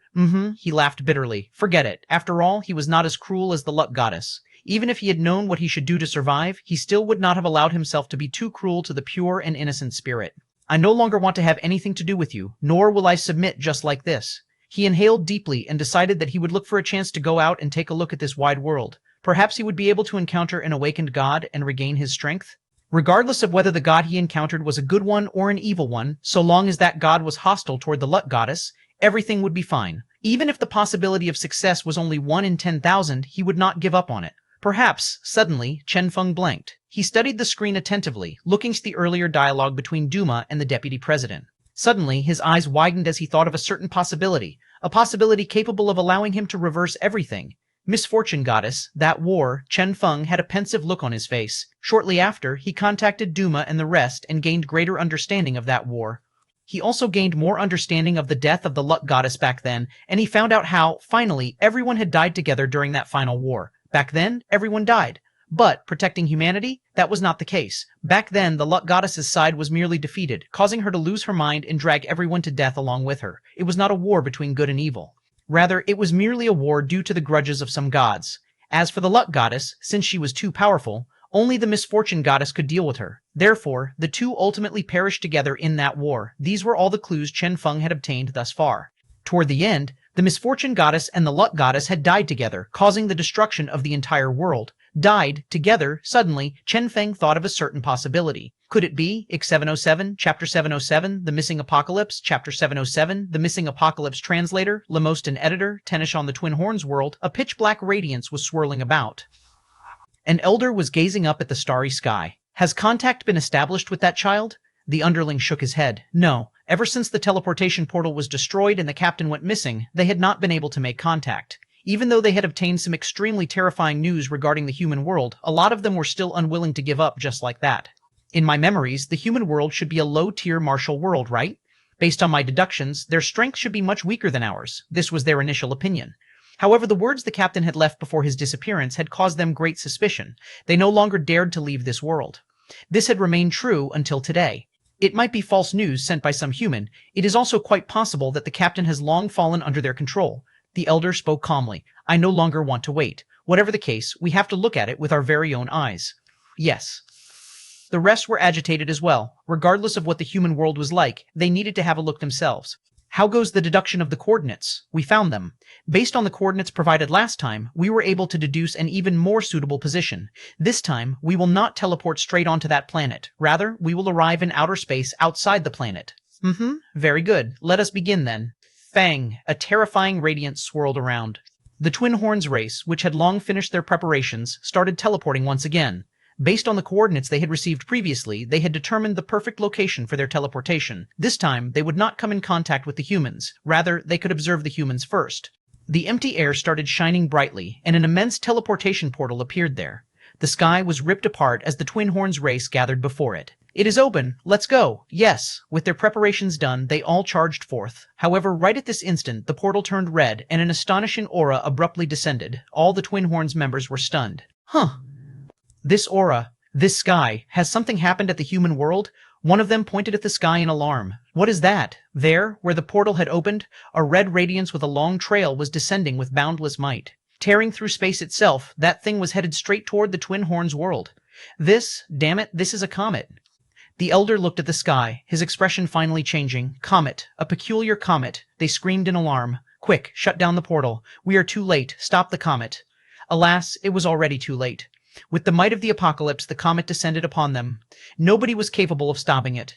he laughed bitterly. Forget it. After all, he was not as cruel as the luck goddess. Even if he had known what he should do to survive, he still would not have allowed himself to be too cruel to the pure and innocent Spirit. I no longer want to have anything to do with you, nor will I submit just like this. He inhaled deeply and decided that he would look for a chance to go out and take a look at this wide world. Perhaps he would be able to encounter an awakened god and regain his strength? Regardless of whether the god he encountered was a good one or an evil one, so long as that god was hostile toward the luck goddess, everything would be fine. Even if the possibility of success was only 1 in 10,000, he would not give up on it. Perhaps, suddenly, Chen Feng blanked. He studied the screen attentively, looking to the earlier dialogue between Duma and the deputy president. Suddenly, his eyes widened as he thought of a certain possibility, a possibility capable of allowing him to reverse everything. Misfortune goddess, that war, Chen Feng had a pensive look on his face. Shortly after, he contacted Duma and the rest and gained greater understanding of that war. He also gained more understanding of the death of the luck goddess back then, and he found out how, finally, everyone had died together during that final war. Back then, everyone died. But, protecting humanity? That was not the case. Back then, the luck goddess's side was merely defeated, causing her to lose her mind and drag everyone to death along with her. It was not a war between good and evil. Rather, it was merely a war due to the grudges of some gods. As for the luck goddess, since she was too powerful, only the misfortune goddess could deal with her. Therefore, the two ultimately perished together in that war. These were all the clues Chen Feng had obtained thus far. Toward the end, the misfortune goddess and the luck goddess had died together, causing the destruction of the entire world. Died together, suddenly, Chen Feng thought of a certain possibility. Could it be X707, Chapter 707, The Missing Apocalypse, Chapter 707, The Missing Apocalypse Translator, Lamost and Editor, Tenish on the Twin Horns world? A pitch-black radiance was swirling about. An elder was gazing up at the starry sky. Has contact been established with that child? The underling shook his head. No. Ever since the teleportation portal was destroyed and the captain went missing, they had not been able to make contact. Even though they had obtained some extremely terrifying news regarding the human world, a lot of them were still unwilling to give up just like that. In my memories, the human world should be a low-tier martial world, right? Based on my deductions, their strength should be much weaker than ours. This was their initial opinion. However, the words the captain had left before his disappearance had caused them great suspicion. They no longer dared to leave this world. This had remained true until today. It might be false news sent by some human. It is also quite possible that the captain has long fallen under their control. The elder spoke calmly. I no longer want to wait. Whatever the case, we have to look at it with our very own eyes. Yes. The rest were agitated as well. Regardless of what the human world was like, they needed to have a look themselves. How goes the deduction of the coordinates? We found them. Based on the coordinates provided last time, we were able to deduce an even more suitable position. This time, we will not teleport straight onto that planet. Rather, we will arrive in outer space outside the planet. Very good. Let us begin then. Fang, a terrifying radiance swirled around. The Twin Horns race, which had long finished their preparations, started teleporting once again. Based on the coordinates they had received previously, they had determined the perfect location for their teleportation. This time, they would not come in contact with the humans. Rather, they could observe the humans first. The empty air started shining brightly, and an immense teleportation portal appeared there. The sky was ripped apart as the Twin Horns race gathered before it. It is open. Let's go. Yes. With their preparations done, they all charged forth. However, right at this instant, the portal turned red, and an astonishing aura abruptly descended. All the Twin Horns members were stunned. This aura, this sky, has something happened at the human world? One of them pointed at the sky in alarm. What is that? There, where the portal had opened, a red radiance with a long trail was descending with boundless might. Tearing through space itself, that thing was headed straight toward the Twin Horns world. Damn it, this is a comet. The elder looked at the sky, his expression finally changing. Comet, a peculiar comet. They screamed in alarm. Quick, shut down the portal. We are too late. Stop the comet. Alas, it was already too late. With the might of the apocalypse, the comet descended upon them. Nobody was capable of stopping it.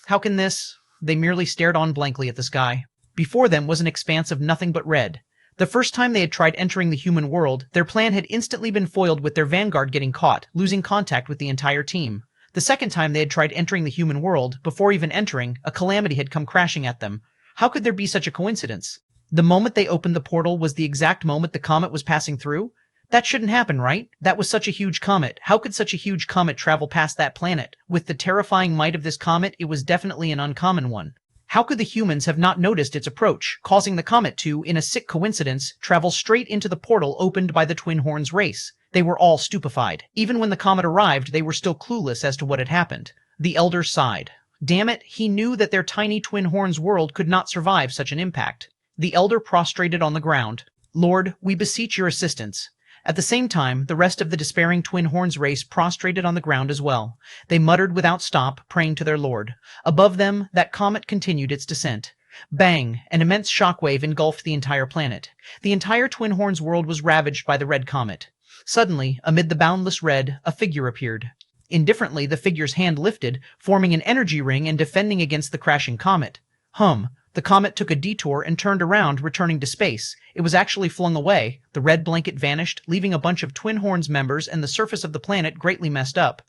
How can this? They merely stared on blankly at the sky. Before them was an expanse of nothing but red. The first time they had tried entering the human world, their plan had instantly been foiled with their vanguard getting caught, losing contact with the entire team. The second time they had tried entering the human world, before even entering, a calamity had come crashing at them. How could there be such a coincidence? The moment they opened the portal was the exact moment the comet was passing through? That shouldn't happen, right? That was such a huge comet. How could such a huge comet travel past that planet? With the terrifying might of this comet, it was definitely an uncommon one. How could the humans have not noticed its approach, causing the comet to, in a sick coincidence, travel straight into the portal opened by the Twin Horns race? They were all stupefied. Even when the comet arrived, they were still clueless as to what had happened. The elder sighed. Damn it, he knew that their tiny Twin Horns world could not survive such an impact. The elder prostrated on the ground. Lord, we beseech your assistance. At the same time, the rest of the despairing Twin Horns race prostrated on the ground as well. They muttered without stop, praying to their lord. Above them, that comet continued its descent. Bang! An immense shockwave engulfed the entire planet. The entire Twin Horns world was ravaged by the red comet. Suddenly, amid the boundless red, a figure appeared. Indifferently, the figure's hand lifted, forming an energy ring and defending against the crashing comet. The comet took a detour and turned around, returning to space. It was actually flung away. The red blanket vanished, leaving a bunch of Twin Horns members and the surface of the planet greatly messed up.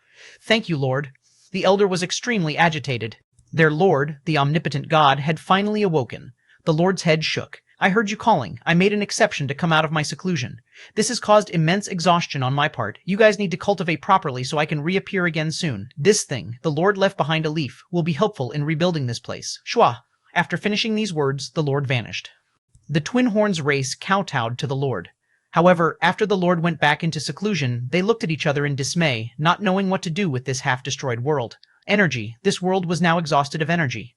Thank you, Lord. The elder was extremely agitated. Their lord, the omnipotent god, had finally awoken. The lord's head shook. I heard you calling. I made an exception to come out of my seclusion. This has caused immense exhaustion on my part. You guys need to cultivate properly so I can reappear again soon. This thing, the lord left behind a leaf, will be helpful in rebuilding this place. Shua. After finishing these words, the lord vanished. The Twin Horns race kowtowed to the lord. However, after the lord went back into seclusion, they looked at each other in dismay, not knowing what to do with this half-destroyed world. Energy. This world was now exhausted of energy.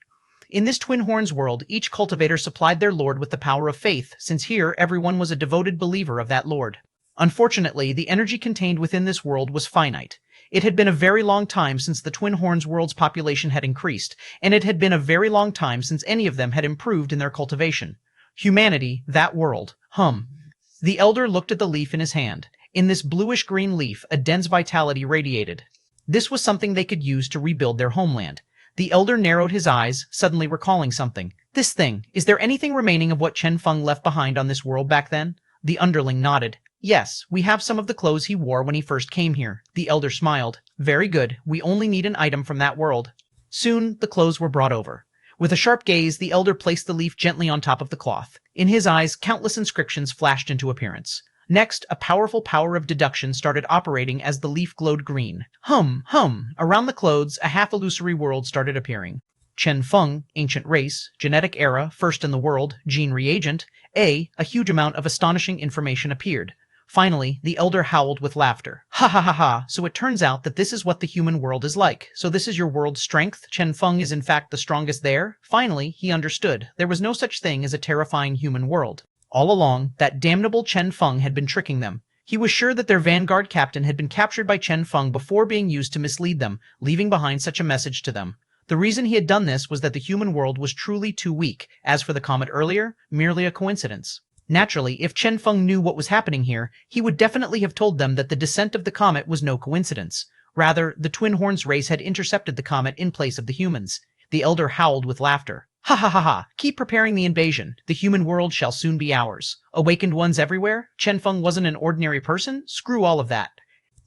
In this Twin Horns world, each cultivator supplied their lord with the power of faith, since here everyone was a devoted believer of that lord. Unfortunately, the energy contained within this world was finite. It had been a very long time since the Twin Horns world's population had increased, and it had been a very long time since any of them had improved in their cultivation. Humanity, that world. The elder looked at the leaf in his hand. In this bluish-green leaf, a dense vitality radiated. This was something they could use to rebuild their homeland. The elder narrowed his eyes, suddenly recalling something. This thing, is there anything remaining of what Chen Feng left behind on this world back then? The underling nodded. Yes, we have some of the clothes he wore when he first came here. The elder smiled. Very good, we only need an item from that world. Soon, the clothes were brought over. With a sharp gaze, the elder placed the leaf gently on top of the cloth. In his eyes, countless inscriptions flashed into appearance. Next, a powerful power of deduction started operating as the leaf glowed green. Around the clothes, a half-illusory world started appearing. Chen Feng, ancient race, genetic era, first in the world, gene reagent. A huge amount of astonishing information appeared. Finally, the elder howled with laughter. Ha ha ha ha, so it turns out that this is what the human world is like. So this is your world's strength? Chen Feng is in fact the strongest there? Finally, he understood. There was no such thing as a terrifying human world. All along, that damnable Chen Feng had been tricking them. He was sure that their vanguard captain had been captured by Chen Feng before being used to mislead them, leaving behind such a message to them. The reason he had done this was that the human world was truly too weak. As for the comet earlier, merely a coincidence. Naturally, if Chen Feng knew what was happening here, he would definitely have told them that the descent of the comet was no coincidence. Rather, the Twin Horns race had intercepted the comet in place of the humans. The elder howled with laughter. Ha ha ha ha, keep preparing the invasion. The human world shall soon be ours. Awakened ones everywhere? Chen Feng wasn't an ordinary person? Screw all of that.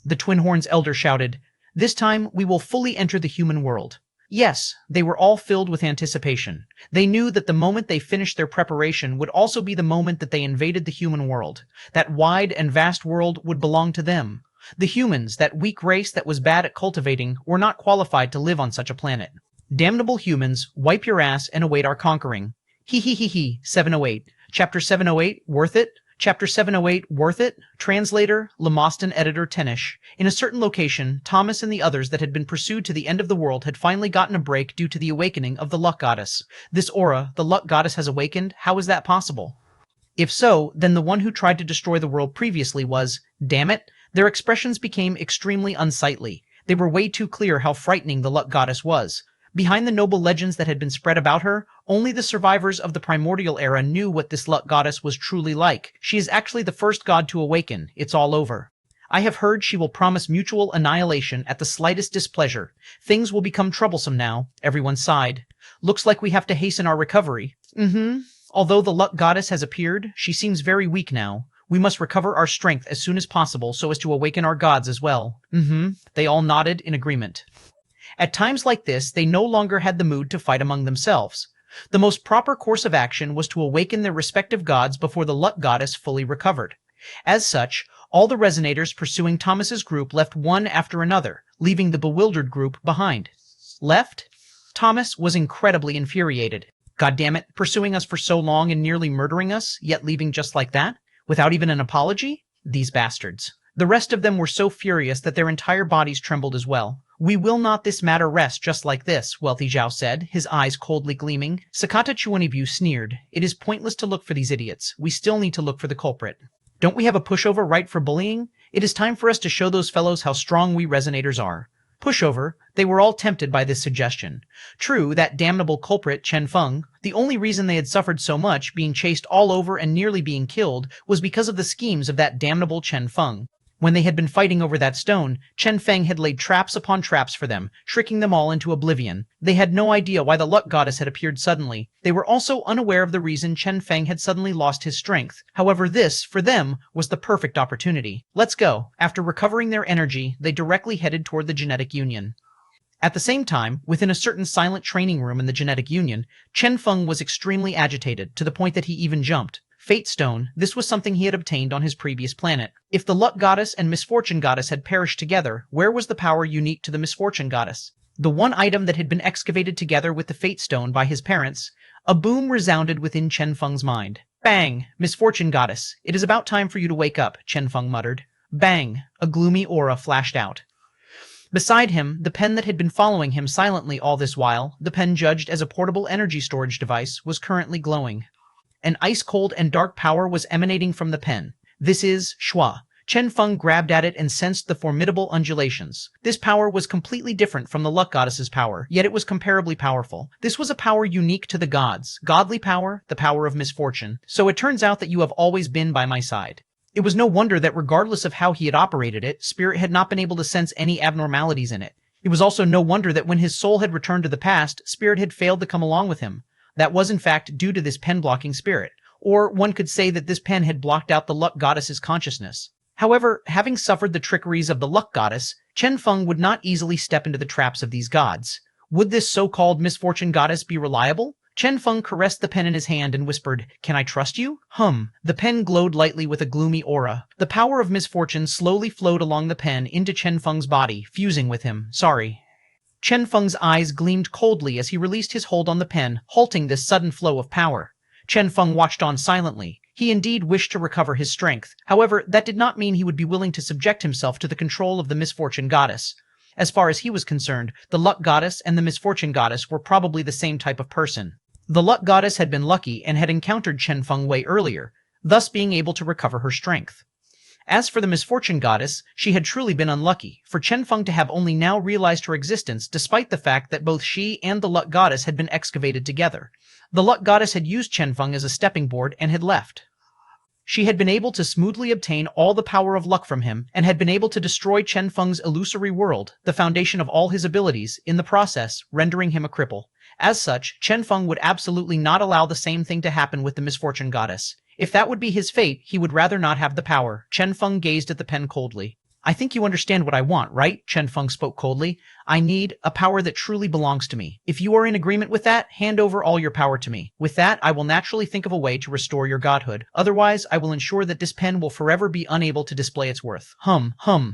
The Twin Horns elder shouted, This time we will fully enter the human world. Yes, they were all filled with anticipation. They knew that the moment they finished their preparation would also be the moment that they invaded the human world. That wide and vast world would belong to them. The humans, that weak race that was bad at cultivating, were not qualified to live on such a planet. Damnable humans, wipe your ass and await our conquering. 708. Chapter 708, worth it? Chapter 708, worth it? Translator, Lamostan editor Tenish. In a certain location, Thomas and the others that had been pursued to the end of the world had finally gotten a break due to the awakening of the luck goddess. This aura, the luck goddess has awakened? How is that possible? If so, then the one who tried to destroy the world previously was, damn it, their expressions became extremely unsightly. They were way too clear how frightening the luck goddess was. Behind the noble legends that had been spread about her, only the survivors of the primordial era knew what this luck goddess was truly like. She is actually the first god to awaken. It's all over. I have heard she will promise mutual annihilation at the slightest displeasure. Things will become troublesome now, everyone sighed. Looks like we have to hasten our recovery. Although the luck goddess has appeared, she seems very weak now. We must recover our strength as soon as possible so as to awaken our gods as well. They all nodded in agreement. At times like this, they no longer had the mood to fight among themselves. The most proper course of action was to awaken their respective gods before the luck goddess fully recovered. As such, all the resonators pursuing Thomas's group left one after another, leaving the bewildered group behind. Left? Thomas was incredibly infuriated. God damn it, pursuing us for so long and nearly murdering us, yet leaving just like that? Without even an apology? These bastards. The rest of them were so furious that their entire bodies trembled as well. We will not this matter rest just like this, Wealthy Zhao said, his eyes coldly gleaming. Sakata Chuanibu sneered. It is pointless to look for these idiots. We still need to look for the culprit. Don't we have a pushover right for bullying? It is time for us to show those fellows how strong we resonators are. Pushover? They were all tempted by this suggestion. True, that damnable culprit, Chen Feng, the only reason they had suffered so much, being chased all over and nearly being killed, was because of the schemes of that damnable Chen Feng. When they had been fighting over that stone, Chen Feng had laid traps upon traps for them, tricking them all into oblivion. They had no idea why the luck goddess had appeared suddenly. They were also unaware of the reason Chen Feng had suddenly lost his strength. However, this, for them, was the perfect opportunity. Let's go. After recovering their energy, they directly headed toward the genetic union. At the same time, within a certain silent training room in the genetic union, Chen Feng was extremely agitated, to the point that he even jumped. Fate Stone, this was something he had obtained on his previous planet. If the Luck Goddess and Misfortune Goddess had perished together, where was the power unique to the Misfortune Goddess? The one item that had been excavated together with the Fate Stone by his parents. A boom resounded within Chen Feng's mind. Bang! Misfortune Goddess, it is about time for you to wake up, Chen Feng muttered. Bang! A gloomy aura flashed out. Beside him, the pen that had been following him silently all this while, the pen judged as a portable energy storage device, was currently glowing. An ice-cold and dark power was emanating from the pen. This is Shua. Chen Feng grabbed at it and sensed the formidable undulations. This power was completely different from the Luck Goddess's power, yet it was comparably powerful. This was a power unique to the gods. Godly power, the power of misfortune. So it turns out that you have always been by my side. It was no wonder that regardless of how he had operated it, Spirit had not been able to sense any abnormalities in it. It was also no wonder that when his soul had returned to the past, Spirit had failed to come along with him. That was in fact due to this pen-blocking spirit, or one could say that this pen had blocked out the Luck Goddess's consciousness. However, having suffered the trickeries of the Luck Goddess, Chen Feng would not easily step into the traps of these gods. Would this so-called Misfortune Goddess be reliable? Chen Feng caressed the pen in his hand and whispered, "Can I trust you?" The pen glowed lightly with a gloomy aura. The power of misfortune slowly flowed along the pen into Chen Feng's body, fusing with him. Sorry. Chen Feng's eyes gleamed coldly as he released his hold on the pen, halting this sudden flow of power. Chen Feng watched on silently. He indeed wished to recover his strength. However, that did not mean he would be willing to subject himself to the control of the Misfortune Goddess. As far as he was concerned, the Luck Goddess and the Misfortune Goddess were probably the same type of person. The Luck Goddess had been lucky and had encountered Chen Feng way earlier, thus being able to recover her strength. As for the Misfortune Goddess, she had truly been unlucky, for Chen Feng to have only now realized her existence despite the fact that both she and the Luck Goddess had been excavated together. The Luck Goddess had used Chen Feng as a stepping board and had left. She had been able to smoothly obtain all the power of luck from him, and had been able to destroy Chen Feng's illusory world, the foundation of all his abilities, in the process, rendering him a cripple. As such, Chen Feng would absolutely not allow the same thing to happen with the Misfortune Goddess. If that would be his fate, he would rather not have the power. Chen Feng gazed at the pen coldly. I think you understand what I want, right? Chen Feng spoke coldly. I need a power that truly belongs to me. If you are in agreement with that, hand over all your power to me. With that, I will naturally think of a way to restore your godhood. Otherwise, I will ensure that this pen will forever be unable to display its worth.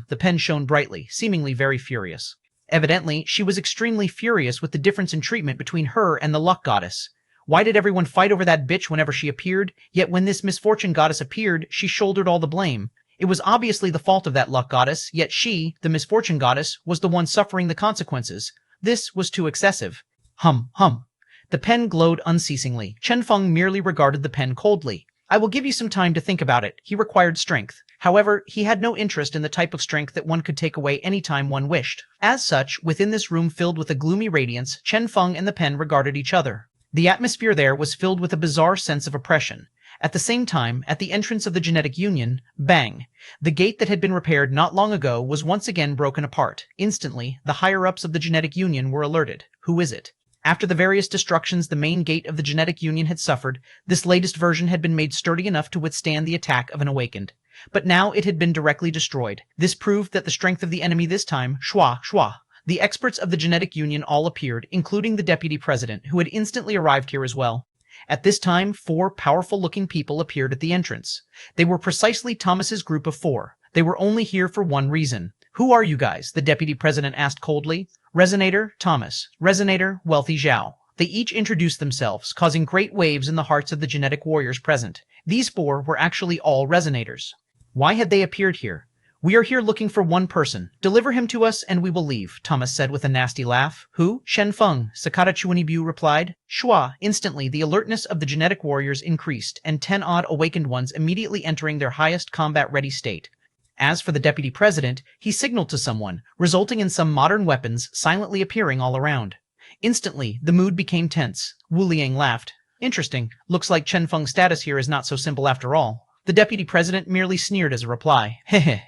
The pen shone brightly, seemingly very furious. Evidently, she was extremely furious with the difference in treatment between her and the Luck Goddess. Why did everyone fight over that bitch whenever she appeared? Yet when this Misfortune Goddess appeared, she shouldered all the blame. It was obviously the fault of that Luck Goddess, yet she, the Misfortune Goddess, was the one suffering the consequences. This was too excessive. The pen glowed unceasingly. Chen Feng merely regarded the pen coldly. I will give you some time to think about it. He required strength. However, he had no interest in the type of strength that one could take away any time one wished. As such, within this room filled with a gloomy radiance, Chen Feng and the pen regarded each other. The atmosphere there was filled with a bizarre sense of oppression. At the same time, at the entrance of the genetic union, bang! The gate that had been repaired not long ago was once again broken apart. Instantly, the higher-ups of the genetic union were alerted. Who is it? After the various destructions the main gate of the genetic union had suffered, this latest version had been made sturdy enough to withstand the attack of an awakened. But now it had been directly destroyed. This proved that the strength of the enemy this time, Xuanhuan. The experts of the genetic union all appeared, including the deputy president, who had instantly arrived here as well. At this time, 4 powerful-looking people appeared at the entrance. They were precisely Thomas's group of 4. They were only here for one reason. Who are you guys? The deputy president asked coldly. Resonator, Thomas. Resonator, Wealthy Zhao. They each introduced themselves, causing great waves in the hearts of the genetic warriors present. These 4 were actually all resonators. Why had they appeared here? We are here looking for one person. Deliver him to us and we will leave, Thomas said with a nasty laugh. Who? Chen Feng, Sakata Chuanibu replied. Shua. Instantly, the alertness of the genetic warriors increased, and 10-odd awakened ones immediately entering their highest combat-ready state. As for the deputy president, he signaled to someone, resulting in some modern weapons silently appearing all around. Instantly, the mood became tense. Wu Liang laughed. Interesting. Looks like Chen Feng's status here is not so simple after all. The deputy president merely sneered as a reply. Hehe.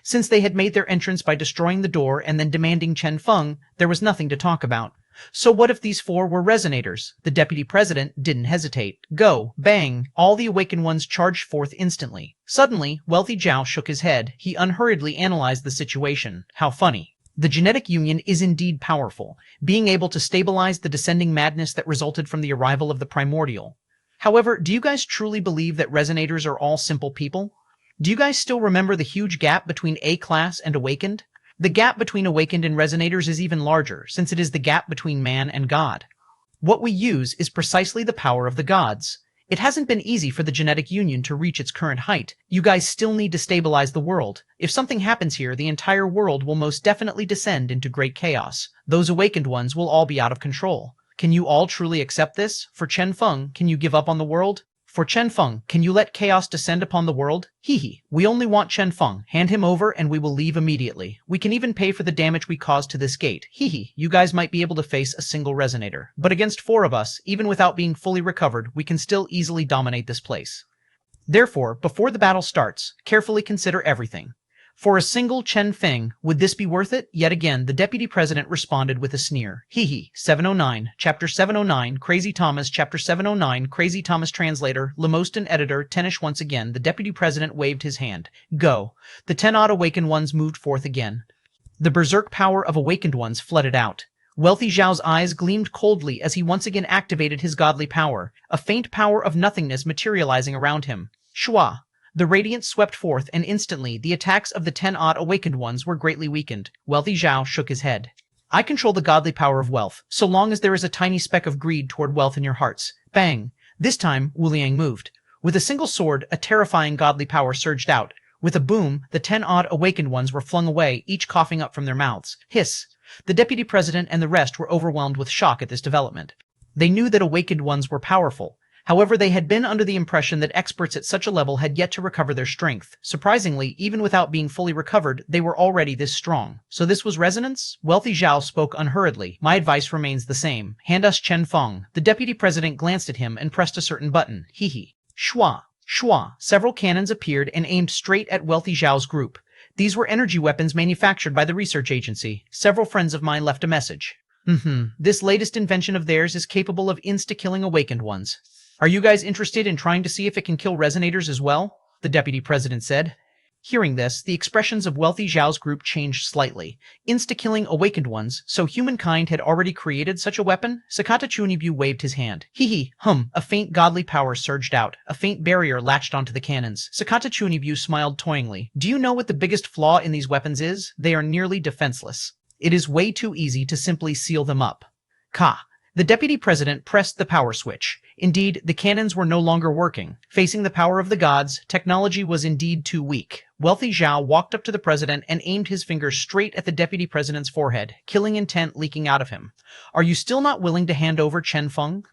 Since they had made their entrance by destroying the door and then demanding Chen Feng, there was nothing to talk about. So what if these 4 were resonators? The deputy president didn't hesitate. Go, bang! All the awakened ones charged forth instantly. Suddenly, Wealthy Zhao shook his head. He unhurriedly analyzed the situation. How funny. The genetic union is indeed powerful, being able to stabilize the descending madness that resulted from the arrival of the primordial. However, do you guys truly believe that resonators are all simple people? Do you guys still remember the huge gap between A-class and awakened? The gap between awakened and resonators is even larger, since it is the gap between man and God. What we use is precisely the power of the gods. It hasn't been easy for the genetic union to reach its current height. You guys still need to stabilize the world. If something happens here, the entire world will most definitely descend into great chaos. Those awakened ones will all be out of control. Can you all truly accept this? For Chen Feng, can you give up on the world? For Chen Feng, can you let chaos descend upon the world? Hee. We only want Chen Feng. Hand him over and we will leave immediately. We can even pay for the damage we caused to this gate. Hee. You guys might be able to face a single resonator. But against 4 of us, even without being fully recovered, we can still easily dominate this place. Therefore, before the battle starts, carefully consider everything. For a single Chen Feng, would this be worth it? Yet again, the deputy president responded with a sneer. 709, Chapter 709, Crazy Thomas, Chapter 709, Crazy Thomas translator, Lemoston editor, Tenish once again, the deputy president waved his hand. Go. The 10-odd awakened ones moved forth again. The berserk power of awakened ones flooded out. Wealthy Zhao's eyes gleamed coldly as he once again activated his godly power, a faint power of nothingness materializing around him. Shua. The radiance swept forth, and instantly the attacks of the 10-odd awakened ones were greatly weakened. Wealthy Zhao shook his head. I control the godly power of wealth, so long as there is a tiny speck of greed toward wealth in your hearts. Bang! This time, Wu Liang moved. With a single sword, a terrifying godly power surged out. With a boom, the 10-odd awakened ones were flung away, each coughing up from their mouths. Hiss! The deputy president and the rest were overwhelmed with shock at this development. They knew that awakened ones were powerful. However, they had been under the impression that experts at such a level had yet to recover their strength. Surprisingly, even without being fully recovered, they were already this strong. So this was resonance? Wealthy Zhao spoke unhurriedly. My advice remains the same. Hand us Chen Feng. The deputy president glanced at him and pressed a certain button. Shua. Several cannons appeared and aimed straight at Wealthy Zhao's group. These were energy weapons manufactured by the research agency. Several friends of mine left a message. This latest invention of theirs is capable of insta-killing awakened ones. Are you guys interested in trying to see if it can kill resonators as well? The deputy president said. Hearing this, the expressions of Wealthy Zhao's group changed slightly. Insta-killing awakened ones, so humankind had already created such a weapon? Sakata Chunibu waved his hand. A faint godly power surged out. A faint barrier latched onto the cannons. Sakata Chunibu smiled toyingly. Do you know what the biggest flaw in these weapons is? They are nearly defenseless. It is way too easy to simply seal them up. The deputy president pressed the power switch. Indeed, the cannons were no longer working. Facing the power of the gods, technology was indeed too weak. Wealthy Zhao walked up to the president and aimed his finger straight at the deputy president's forehead, killing intent leaking out of him. Are you still not willing to hand over Chen Feng?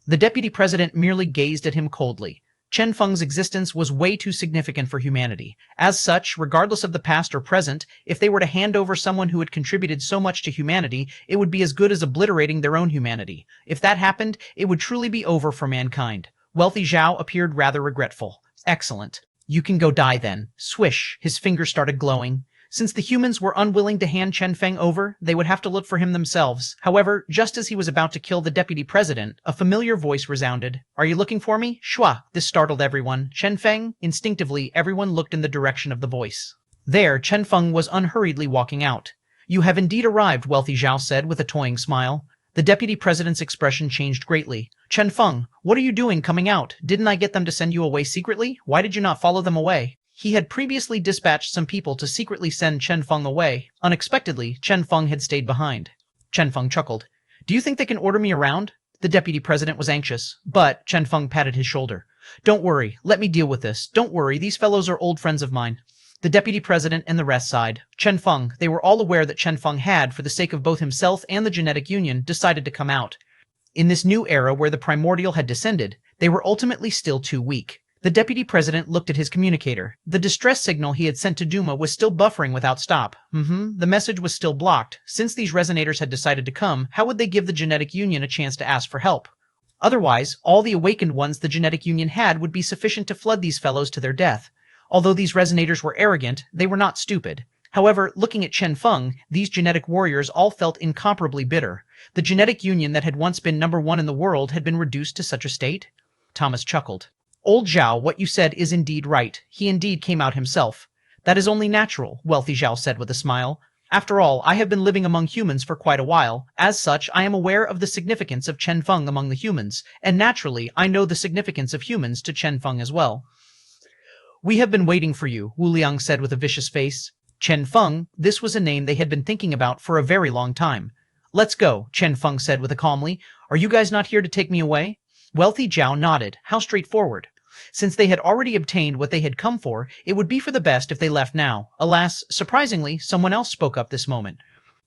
The deputy president merely gazed at him coldly. Chen Feng's existence was way too significant for humanity. As such, regardless of the past or present, if they were to hand over someone who had contributed so much to humanity, it would be as good as obliterating their own humanity. If that happened, it would truly be over for mankind. Wealthy Zhao appeared rather regretful. Excellent. You can go die then. Swish, his fingers started glowing. Since the humans were unwilling to hand Chen Feng over, they would have to look for him themselves. However, just as he was about to kill the deputy president, a familiar voice resounded. Are you looking for me? Shua! This startled everyone. Chen Feng? Instinctively, everyone looked in the direction of the voice. There, Chen Feng was unhurriedly walking out. You have indeed arrived, Wealthy Zhao said with a toying smile. The deputy president's expression changed greatly. Chen Feng, what are you doing coming out? Didn't I get them to send you away secretly? Why did you not follow them away? He had previously dispatched some people to secretly send Chen Feng away. Unexpectedly, Chen Feng had stayed behind. Chen Feng chuckled. Do you think they can order me around? The deputy president was anxious, but Chen Feng patted his shoulder. Don't worry, let me deal with this. Don't worry, these fellows are old friends of mine. The deputy president and the rest sighed. Chen Feng, they were all aware that Chen Feng had, for the sake of both himself and the genetic union, decided to come out. In this new era where the primordial had descended, they were ultimately still too weak. The deputy president looked at his communicator. The distress signal he had sent to Duma was still buffering without stop. The message was still blocked. Since these resonators had decided to come, how would they give the genetic union a chance to ask for help? Otherwise, all the awakened ones the genetic union had would be sufficient to flood these fellows to their death. Although these resonators were arrogant, they were not stupid. However, looking at Chen Feng, these genetic warriors all felt incomparably bitter. The genetic union that had once been #1 in the world had been reduced to such a state? Thomas chuckled. Old Zhao, what you said is indeed right. He indeed came out himself. That is only natural, Wealthy Zhao said with a smile. After all, I have been living among humans for quite a while. As such, I am aware of the significance of Chen Feng among the humans, and naturally, I know the significance of humans to Chen Feng as well. We have been waiting for you, Wu Liang said with a vicious face. Chen Feng, this was a name they had been thinking about for a very long time. Let's go, Chen Feng said with a calmly. Are you guys not here to take me away? Wealthy Zhao nodded. How straightforward. Since they had already obtained what they had come for, it would be for the best if they left now. Alas, surprisingly, someone else spoke up this moment.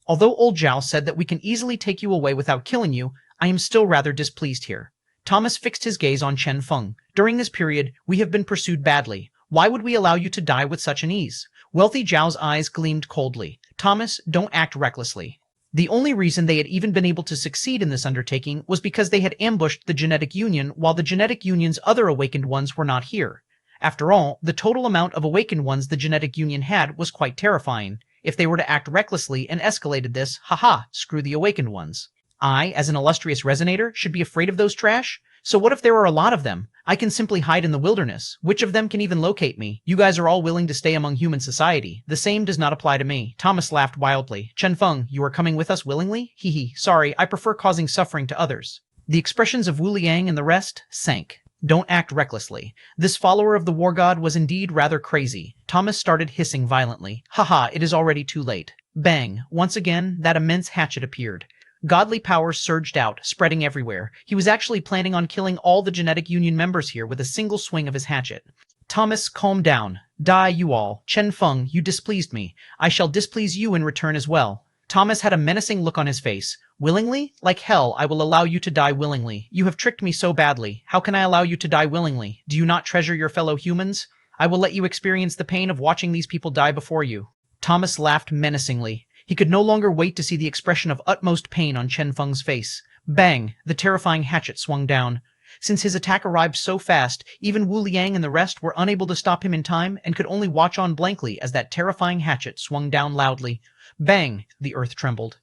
Although old Zhao said that we can easily take you away without killing you, I am still rather displeased here. Thomas fixed his gaze on Chen Feng. During this period, we have been pursued badly. Why would we allow you to die with such an ease? Wealthy Zhao's eyes gleamed coldly. Thomas, don't act recklessly. The only reason they had even been able to succeed in this undertaking was because they had ambushed the genetic union while the genetic union's other awakened ones were not here. After all, the total amount of awakened ones the genetic union had was quite terrifying. If they were to act recklessly and escalated this, haha, screw the awakened ones. I, as an illustrious resonator, should be afraid of those trash? So what if there are a lot of them? I can simply hide in the wilderness. Which of them can even locate me? You guys are all willing to stay among human society. The same does not apply to me. Thomas laughed wildly. Chen Feng, you are coming with us willingly? Hee, sorry, I prefer causing suffering to others. The expressions of Wu Liang and the rest sank. Don't act recklessly. This follower of the war god was indeed rather crazy. Thomas started hissing violently. Haha, it is already too late. Bang! Once again, that immense hatchet appeared. Godly power surged out, spreading everywhere. He was actually planning on killing all the genetic union members here with a single swing of his hatchet. Thomas, calm down. Die, you all. Chen Feng, you displeased me. I shall displease you in return as well. Thomas had a menacing look on his face. Willingly? Like hell, I will allow you to die willingly. You have tricked me so badly. How can I allow you to die willingly? Do you not treasure your fellow humans? I will let you experience the pain of watching these people die before you. Thomas laughed menacingly. He could no longer wait to see the expression of utmost pain on Chen Feng's face. Bang! The terrifying hatchet swung down. Since his attack arrived so fast, even Wu Liang and the rest were unable to stop him in time and could only watch on blankly as that terrifying hatchet swung down loudly. Bang! The earth trembled.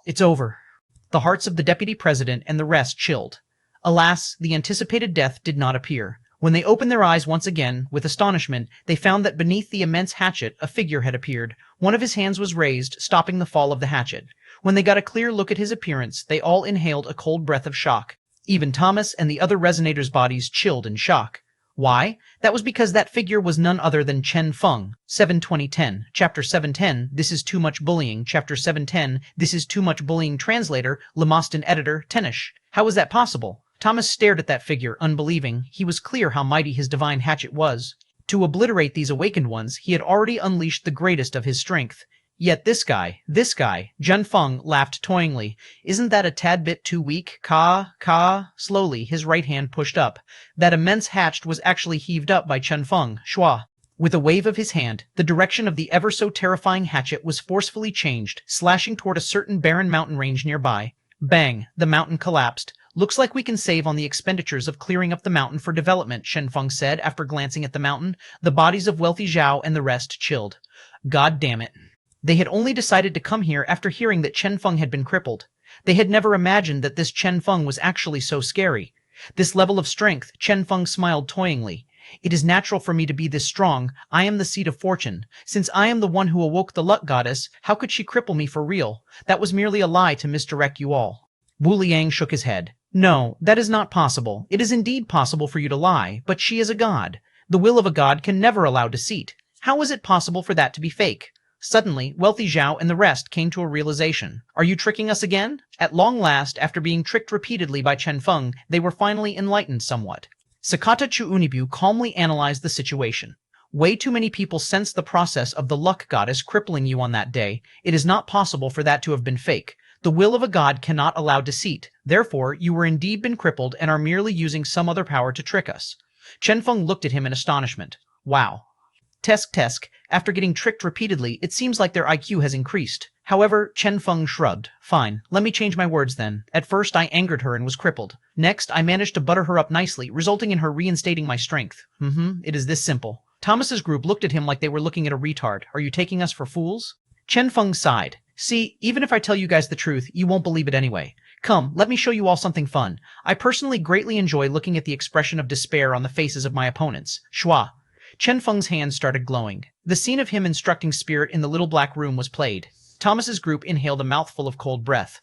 It's over. The hearts of the deputy president and the rest chilled. Alas, the anticipated death did not appear. When they opened their eyes once again, with astonishment, they found that beneath the immense hatchet a figure had appeared. One of his hands was raised, stopping the fall of the hatchet. When they got a clear look at his appearance, they all inhaled a cold breath of shock. Even Thomas and the other resonators' bodies chilled in shock. Why? That was because that figure was none other than Chen Feng. 7-2010, Chapter 710, This is Too Much Bullying, Chapter 710, This is Too Much Bullying Translator, Lemostin Editor, Tenish. How was that possible? Thomas stared at that figure, unbelieving. He was clear how mighty his divine hatchet was. To obliterate these awakened ones, he had already unleashed the greatest of his strength. Yet this guy, Chen Feng laughed toyingly. Isn't that a tad bit too weak? Slowly, his right hand pushed up. That immense hatchet was actually heaved up by Chen Feng. Shua. With a wave of his hand, the direction of the ever so terrifying hatchet was forcefully changed, slashing toward a certain barren mountain range nearby. Bang! The mountain collapsed. Looks like we can save on the expenditures of clearing up the mountain for development, Chen Feng said after glancing at the mountain. The bodies of wealthy Zhao and the rest chilled. God damn it. They had only decided to come here after hearing that Chen Feng had been crippled. They had never imagined that this Chen Feng was actually so scary. This level of strength, Chen Feng smiled toyingly. It is natural for me to be this strong. I am the seed of fortune. Since I am the one who awoke the luck goddess, how could she cripple me for real? That was merely a lie to misdirect you all. Wu Liang shook his head. No, that is not possible. It is indeed possible for you to lie, but she is a god. The will of a god can never allow deceit. How is it possible for that to be fake? Suddenly, wealthy Zhao and the rest came to a realization. Are you tricking us again? At long last, after being tricked repeatedly by Chen Feng, they were finally enlightened somewhat. Sakata Chuunibu calmly analyzed the situation. Way too many people sensed the process of the luck goddess crippling you on that day. It is not possible for that to have been fake. The will of a god cannot allow deceit. Therefore, you were indeed been crippled and are merely using some other power to trick us. Chen Feng looked at him in astonishment. Wow. Tesk. After getting tricked repeatedly, it seems like their IQ has increased. However, Chen Feng shrugged. Fine, let me change my words then. At first, I angered her and was crippled. Next, I managed to butter her up nicely, resulting in her reinstating my strength. It is this simple. Thomas's group looked at him like they were looking at a retard. Are you taking us for fools? Chen Feng sighed. See, even if I tell you guys the truth, you won't believe it anyway. Come, let me show you all something fun. I personally greatly enjoy looking at the expression of despair on the faces of my opponents. Shua. Chen Feng's hands started glowing. The scene of him instructing Spirit in the little black room was played. Thomas's group inhaled a mouthful of cold breath.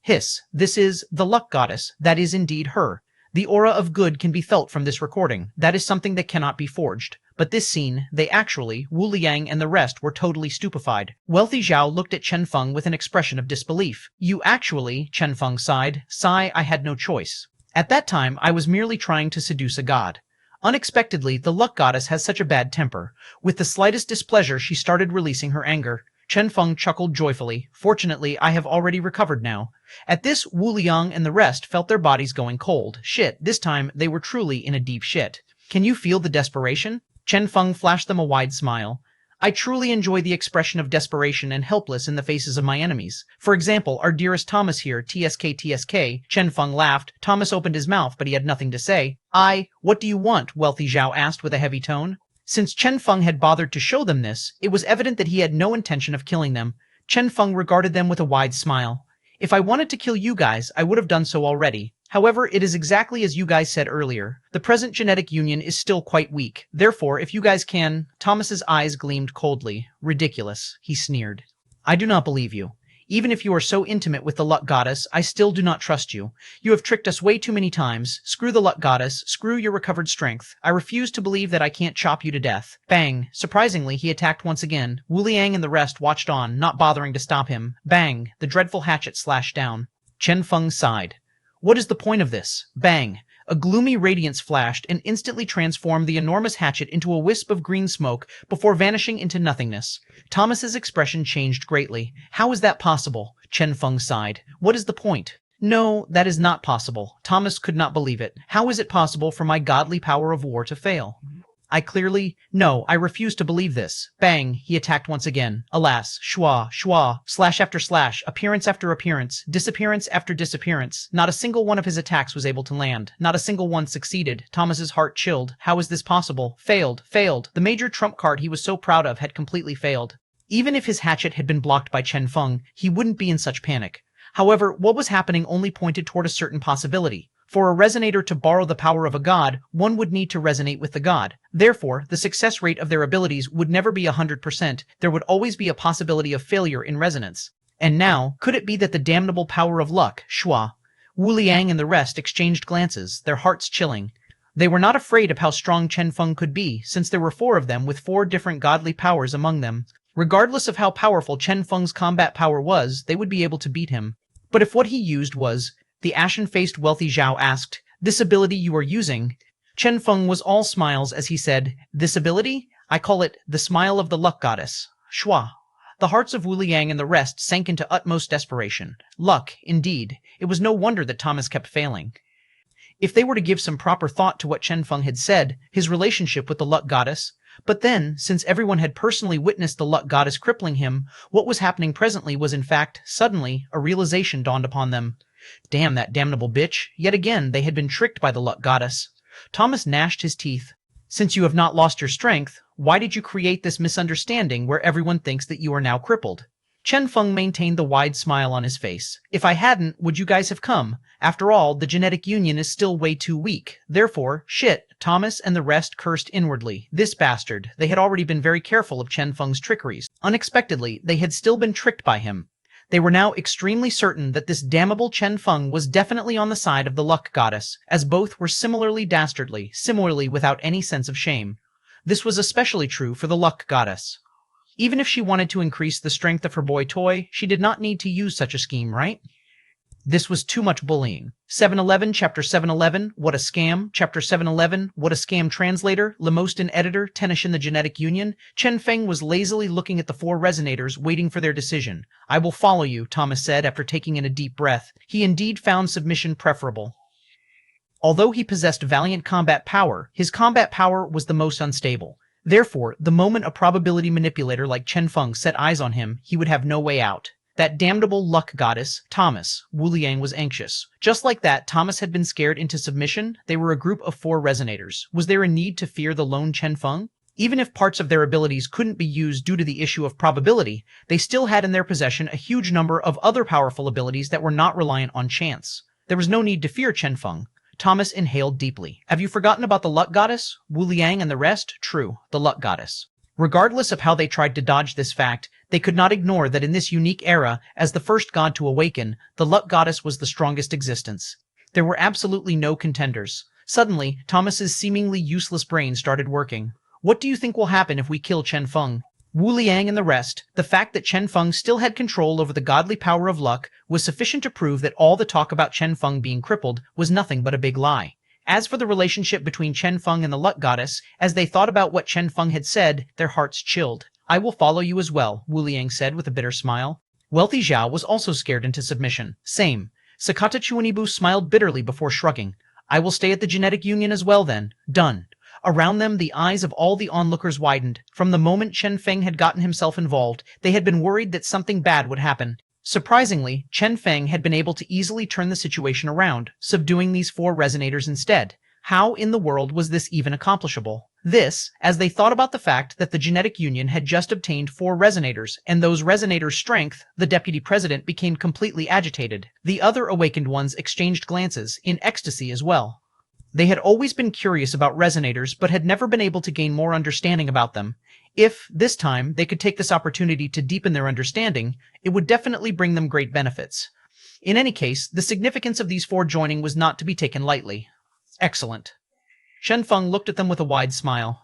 Hiss. This is the luck goddess. That is indeed her. The aura of good can be felt from this recording. That is something that cannot be forged. But this scene, they actually, Wu Liang and the rest were totally stupefied. Wealthy Zhao looked at Chen Feng with an expression of disbelief. You actually, Chen Feng sighed. Sigh, I had no choice. At that time, I was merely trying to seduce a god. Unexpectedly, the luck goddess has such a bad temper. With the slightest displeasure, she started releasing her anger. Chen Feng chuckled joyfully. Fortunately, I have already recovered now. At this, Wu Liang and the rest felt their bodies going cold. Shit, this time they were truly in a deep shit. Can you feel the desperation? Chen Feng flashed them a wide smile. I truly enjoy the expression of desperation and helpless in the faces of my enemies. For example, our dearest Thomas here, TSK. Chen Feng laughed. Thomas opened his mouth, but he had nothing to say. What do you want? Wealthy Zhao asked with a heavy tone. Since Chen Feng had bothered to show them this, it was evident that he had no intention of killing them. Chen Feng regarded them with a wide smile. If I wanted to kill you guys, I would have done so already. However, it is exactly as you guys said earlier. The present genetic union is still quite weak. Therefore, if you guys can... Thomas's eyes gleamed coldly. Ridiculous, he sneered. I do not believe you. Even if you are so intimate with the luck goddess, I still do not trust you. You have tricked us way too many times. Screw the luck goddess. Screw your recovered strength. I refuse to believe that I can't chop you to death. Bang. Surprisingly, he attacked once again. Wu Liang and the rest watched on, not bothering to stop him. Bang. The dreadful hatchet slashed down. Chen Feng sighed. What is the point of this? Bang. A gloomy radiance flashed and instantly transformed the enormous hatchet into a wisp of green smoke before vanishing into nothingness. Thomas's expression changed greatly. How is that possible? Chen Feng sighed. What is the point? No, that is not possible. Thomas could not believe it. How is it possible for my godly power of war to fail? No, I refuse to believe this. Bang, he attacked once again. Alas, schwa, slash after slash, appearance after appearance, disappearance after disappearance. Not a single one of his attacks was able to land. Not a single one succeeded. Thomas's heart chilled. How is this possible? Failed. The major trump card he was so proud of had completely failed. Even if his hatchet had been blocked by Chen Feng, he wouldn't be in such panic. However, what was happening only pointed toward a certain possibility. For a resonator to borrow the power of a god, one would need to resonate with the god. Therefore, the success rate of their abilities would never be 100%. There would always be a possibility of failure in resonance. And now, could it be that the damnable power of luck, schwa? Wu Liang and the rest exchanged glances, their hearts chilling. They were not afraid of how strong Chen Feng could be, since there were 4 of them with 4 different godly powers among them. Regardless of how powerful Chen Feng's combat power was, they would be able to beat him. But if what he used was... The ashen-faced wealthy Zhao asked, this ability you are using? Chen Feng was all smiles as he said, this ability? I call it the smile of the luck goddess. Shua. The hearts of Wu Liang and the rest sank into utmost desperation. Luck, indeed. It was no wonder that Thomas kept failing. If they were to give some proper thought to what Chen Feng had said, his relationship with the luck goddess... But then, since everyone had personally witnessed the luck goddess crippling him, what was happening presently was in fact, suddenly, a realization dawned upon them. Damn that damnable bitch. Yet again, they had been tricked by the luck goddess. Thomas gnashed his teeth. Since you have not lost your strength, why did you create this misunderstanding where everyone thinks that you are now crippled? Chen Feng maintained the wide smile on his face. If I hadn't, would you guys have come? After all, the genetic union is still way too weak. Therefore, shit, Thomas and the rest cursed inwardly. This bastard. They had already been very careful of Chen Feng's trickeries. Unexpectedly, they had still been tricked by him. They were now extremely certain that this damnable Chen Feng was definitely on the side of the luck goddess, as both were similarly dastardly, similarly without any sense of shame. This was especially true for the luck goddess. Even if she wanted to increase the strength of her boy toy, she did not need to use such a scheme, right? This was too much bullying. 711, Chapter 711, What a Scam, Chapter 711, What a Scam Translator, Lemostin Editor, Tennis in the Genetic Union. Chen Feng was lazily looking at the four resonators, waiting for their decision. I will follow you, Thomas said after taking in a deep breath. He indeed found submission preferable. Although he possessed valiant combat power, his combat power was the most unstable. Therefore, the moment a probability manipulator like Chen Feng set eyes on him, he would have no way out. That damnable luck goddess, Thomas. Wu Liang was anxious. Just like that, Thomas had been scared into submission. They were a group of four resonators. Was there a need to fear the lone Chen Feng? Even if parts of their abilities couldn't be used due to the issue of probability, they still had in their possession a huge number of other powerful abilities that were not reliant on chance. There was no need to fear Chen Feng. Thomas inhaled deeply. Have you forgotten about the luck goddess? Wu Liang and the rest? True, the luck goddess. Regardless of how they tried to dodge this fact, they could not ignore that in this unique era, as the first god to awaken, the luck goddess was the strongest existence. There were absolutely no contenders. Suddenly, Thomas's seemingly useless brain started working. What do you think will happen if we kill Chen Feng? Wu Liang and the rest, the fact that Chen Feng still had control over the godly power of luck was sufficient to prove that all the talk about Chen Feng being crippled was nothing but a big lie. As for the relationship between Chen Feng and the luck goddess, as they thought about what Chen Feng had said, their hearts chilled. I will follow you as well, Wu Liang said with a bitter smile. Wealthy Zhao was also scared into submission. Same. Sakata Chuanibu smiled bitterly before shrugging. I will stay at the genetic union as well then. Done. Around them, the eyes of all the onlookers widened. From the moment Chen Feng had gotten himself involved, they had been worried that something bad would happen. Surprisingly, Chen Feng had been able to easily turn the situation around, subduing these four resonators instead. How in the world was this even accomplishable? This, as they thought about the fact that the genetic union had just obtained four resonators, and those resonators' strength, the deputy president became completely agitated. The other awakened ones exchanged glances, in ecstasy as well. They had always been curious about resonators, but had never been able to gain more understanding about them. If, this time, they could take this opportunity to deepen their understanding, it would definitely bring them great benefits. In any case, the significance of these four joining was not to be taken lightly. Excellent. Chen Feng looked at them with a wide smile.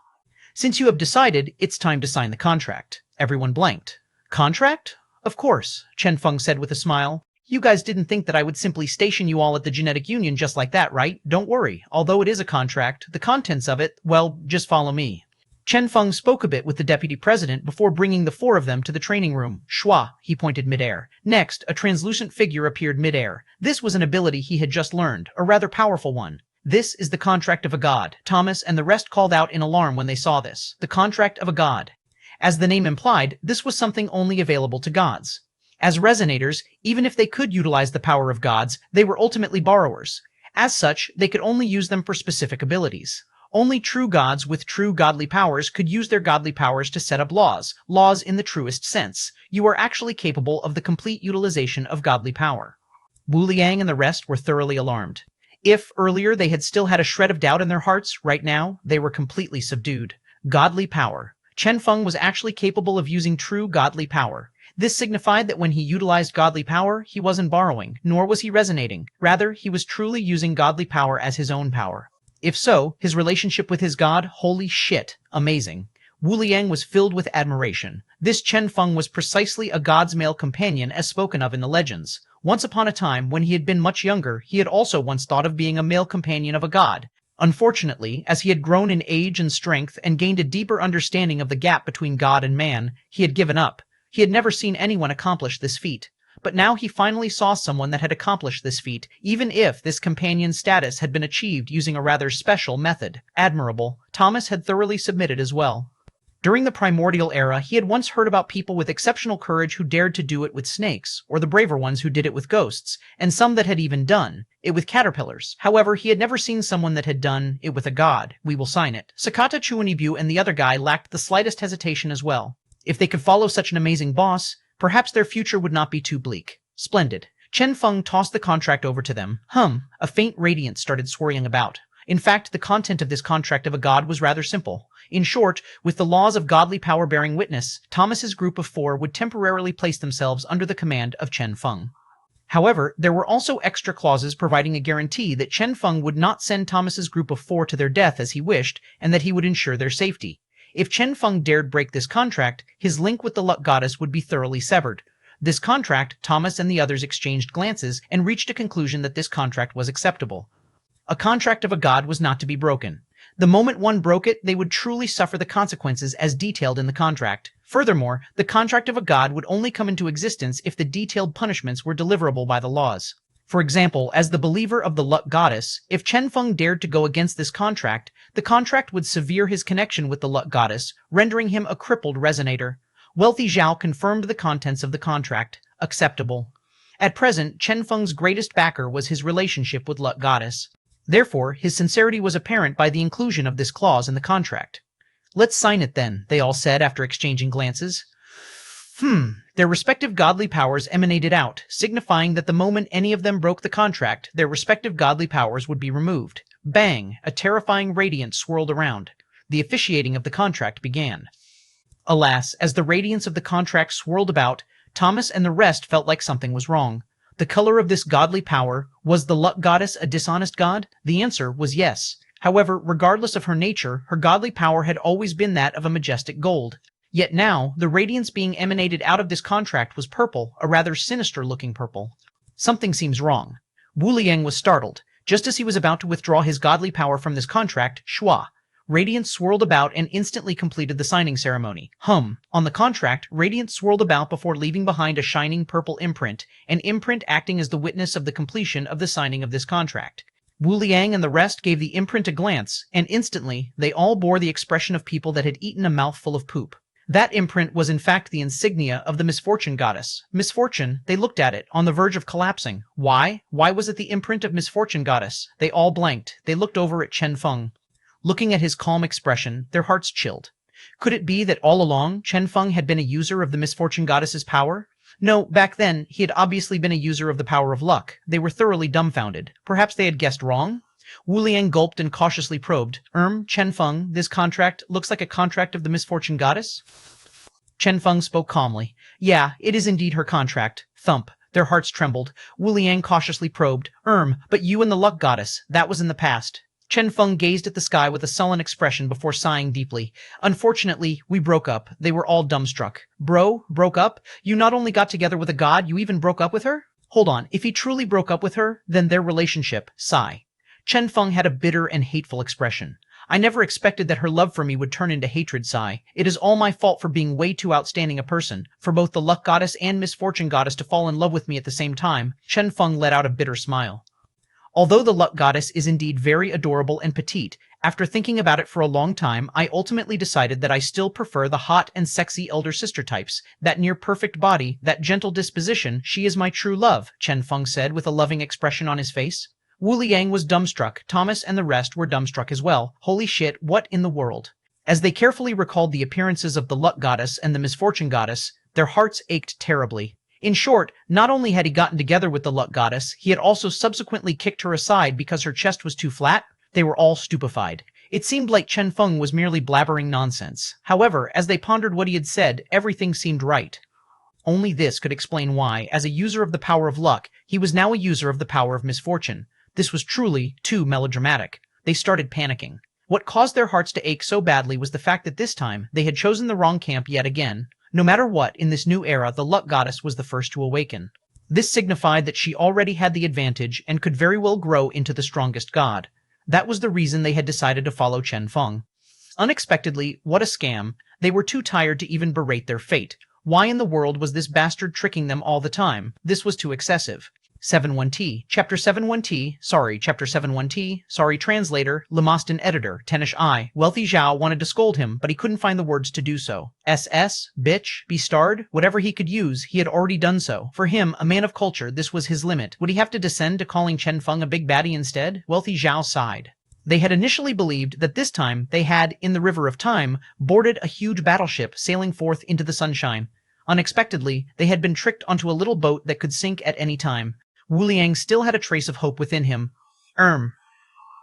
Since you have decided, it's time to sign the contract. Everyone blanked. Contract? Of course, Chen Feng said with a smile. You guys didn't think that I would simply station you all at the genetic union just like that, right? Don't worry. Although it is a contract, the contents of it, well, just follow me. Chen Feng spoke a bit with the deputy president before bringing the four of them to the training room. Shua, he pointed midair. Next, a translucent figure appeared midair. This was an ability he had just learned, a rather powerful one. This is the contract of a god. Thomas and the rest called out in alarm when they saw this. The contract of a god. As the name implied, this was something only available to gods. As resonators, even if they could utilize the power of gods, they were ultimately borrowers. As such, they could only use them for specific abilities. Only true gods with true godly powers could use their godly powers to set up laws in the truest sense. You are actually capable of the complete utilization of godly power. Wu Liang and the rest were thoroughly alarmed. If, earlier, they had still had a shred of doubt in their hearts, right now, they were completely subdued. Godly power. Chen Feng was actually capable of using true godly power. This signified that when he utilized godly power, he wasn't borrowing, nor was he resonating. Rather, he was truly using godly power as his own power. If so, his relationship with his god, holy shit, amazing. Wu Liang was filled with admiration. This Chen Feng was precisely a god's male companion as spoken of in the legends. Once upon a time, when he had been much younger, he had also once thought of being a male companion of a god. Unfortunately, as he had grown in age and strength and gained a deeper understanding of the gap between god and man, he had given up. He had never seen anyone accomplish this feat. But now he finally saw someone that had accomplished this feat, even if this companion status had been achieved using a rather special method. Admirable. Thomas had thoroughly submitted as well. During the primordial era, he had once heard about people with exceptional courage who dared to do it with snakes, or the braver ones who did it with ghosts, and some that had even done it with caterpillars. However, he had never seen someone that had done it with a god. We will sign it. Sakata Chuanibu and the other guy lacked the slightest hesitation as well. If they could follow such an amazing boss, perhaps their future would not be too bleak. Splendid. Chen Feng tossed the contract over to them. A faint radiance started swirling about. In fact, the content of this contract of a god was rather simple. In short, with the laws of godly power bearing witness, Thomas's group of 4 would temporarily place themselves under the command of Chen Feng. However, there were also extra clauses providing a guarantee that Chen Feng would not send Thomas's group of 4 to their death as he wished, and that he would ensure their safety. If Chen Feng dared break this contract, his link with the luck goddess would be thoroughly severed. This contract, Thomas and the others exchanged glances and reached a conclusion that this contract was acceptable. A contract of a god was not to be broken. The moment one broke it, they would truly suffer the consequences as detailed in the contract. Furthermore, the contract of a god would only come into existence if the detailed punishments were deliverable by the laws. For example, as the believer of the luck goddess, if Chen Feng dared to go against this contract, the contract would sever his connection with the luck goddess, rendering him a crippled resonator. Wealthy Zhao confirmed the contents of the contract. Acceptable. At present, Chen Feng's greatest backer was his relationship with luck goddess. Therefore, his sincerity was apparent by the inclusion of this clause in the contract. Let's sign it then, they all said after exchanging glances. Their respective godly powers emanated out, signifying that the moment any of them broke the contract, their respective godly powers would be removed. Bang! A terrifying radiance swirled around. The officiating of the contract began. Alas, as the radiance of the contract swirled about, Thomas and the rest felt like something was wrong. The color of this godly power, was the luck goddess a dishonest god? The answer was yes. However, regardless of her nature, her godly power had always been that of a majestic gold. Yet now, the radiance being emanated out of this contract was purple, a rather sinister-looking purple. Something seems wrong. Wu Liang was startled. Just as he was about to withdraw his godly power from this contract, shua! Radiance swirled about and instantly completed the signing ceremony. On the contract, radiance swirled about before leaving behind a shining purple imprint, an imprint acting as the witness of the completion of the signing of this contract. Wu Liang and the rest gave the imprint a glance, and instantly, they all bore the expression of people that had eaten a mouthful of poop. That imprint was in fact the insignia of the misfortune goddess. Misfortune, they looked at it, on the verge of collapsing. Why? Why was it the imprint of misfortune goddess? They all blanked. They looked over at Chen Feng. Looking at his calm expression, their hearts chilled. Could it be that all along, Chen Feng had been a user of the misfortune goddess's power? No, back then, he had obviously been a user of the power of luck. They were thoroughly dumbfounded. Perhaps they had guessed wrong? Wu Liang gulped and cautiously probed. Chen Feng, this contract looks like a contract of the misfortune goddess? Chen Feng spoke calmly. Yeah, it is indeed her contract. Thump. Their hearts trembled. Wu Liang cautiously probed. But you and the luck goddess, that was in the past. Chen Feng gazed at the sky with a sullen expression before sighing deeply. Unfortunately, we broke up. They were all dumbstruck. Broke up? You not only got together with a god, you even broke up with her? Hold on, if he truly broke up with her, then their relationship, sigh. Chen Feng had a bitter and hateful expression. I never expected that her love for me would turn into hatred, sigh. It is all my fault for being way too outstanding a person, for both the luck goddess and misfortune goddess to fall in love with me at the same time. Chen Feng let out a bitter smile. Although the luck goddess is indeed very adorable and petite, after thinking about it for a long time, I ultimately decided that I still prefer the hot and sexy elder sister types, that near-perfect body, that gentle disposition. She is my true love, Chen Feng said with a loving expression on his face. Wu Liang was dumbstruck. Thomas and the rest were dumbstruck as well. Holy shit, what in the world? As they carefully recalled the appearances of the luck goddess and the misfortune goddess, their hearts ached terribly. In short, not only had he gotten together with the luck goddess, he had also subsequently kicked her aside because her chest was too flat. They were all stupefied. It seemed like Chen Feng was merely blabbering nonsense. However, as they pondered what he had said, everything seemed right. Only this could explain why, as a user of the power of luck, he was now a user of the power of misfortune. This was truly too melodramatic. They started panicking. What caused their hearts to ache so badly was the fact that this time they had chosen the wrong camp yet again. No matter what, in this new era, the luck goddess was the first to awaken. This signified that she already had the advantage and could very well grow into the strongest god. That was the reason they had decided to follow Chen Feng. Unexpectedly, what a scam. They were too tired to even berate their fate. Why in the world was this bastard tricking them all the time? This was too excessive. 71T, Chapter 71T, Chapter 71T, translator, Lemostin editor, Tenish I. Wealthy Zhao wanted to scold him, but he couldn't find the words to do so. Bitch, be starred, whatever he could use, he had already done so. For him, a man of culture, this was his limit. Would he have to descend to calling Chen Feng a big baddie instead? Wealthy Zhao sighed. They had initially believed that this time they had, in the River of Time, boarded a huge battleship sailing forth into the sunshine. Unexpectedly, they had been tricked onto a little boat that could sink at any time. Wu Liang still had a trace of hope within him.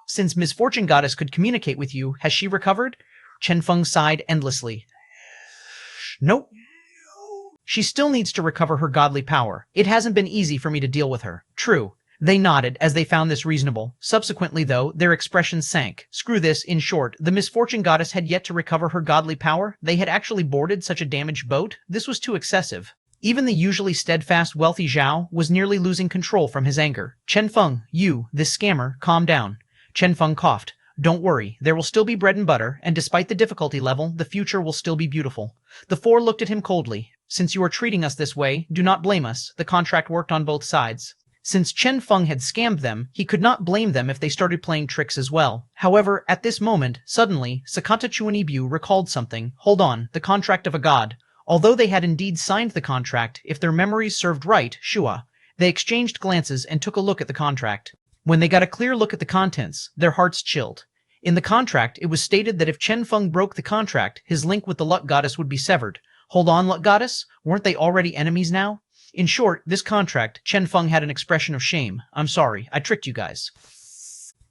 Since Misfortune Goddess could communicate with you, has she recovered? Chen Feng sighed endlessly. Nope. She still needs to recover her godly power. It hasn't been easy for me to deal with her. True. They nodded as they found this reasonable. Subsequently, though, their expressions sank. Screw this, in short, the Misfortune Goddess had yet to recover her godly power? They had actually boarded such a damaged boat? This was too excessive. Even the usually steadfast wealthy Zhao was nearly losing control from his anger. Chen Feng, you, this scammer, calm down. Chen Feng coughed. Don't worry, there will still be bread and butter, and despite the difficulty level, the future will still be beautiful. The four looked at him coldly. Since you are treating us this way, do not blame us. The contract worked on both sides. Since Chen Feng had scammed them, he could not blame them if they started playing tricks as well. However, at this moment, suddenly, Sakata Chuanibu recalled something. Hold on, the contract of a god. Although they had indeed signed the contract, if their memories served right, Shua, they exchanged glances and took a look at the contract. When they got a clear look at the contents, their hearts chilled. In the contract, it was stated that if Chen Feng broke the contract, his link with the Luck Goddess would be severed. Hold on, Luck Goddess? Weren't they already enemies now? In short, this contract, Chen Feng had an expression of shame. I'm sorry, I tricked you guys.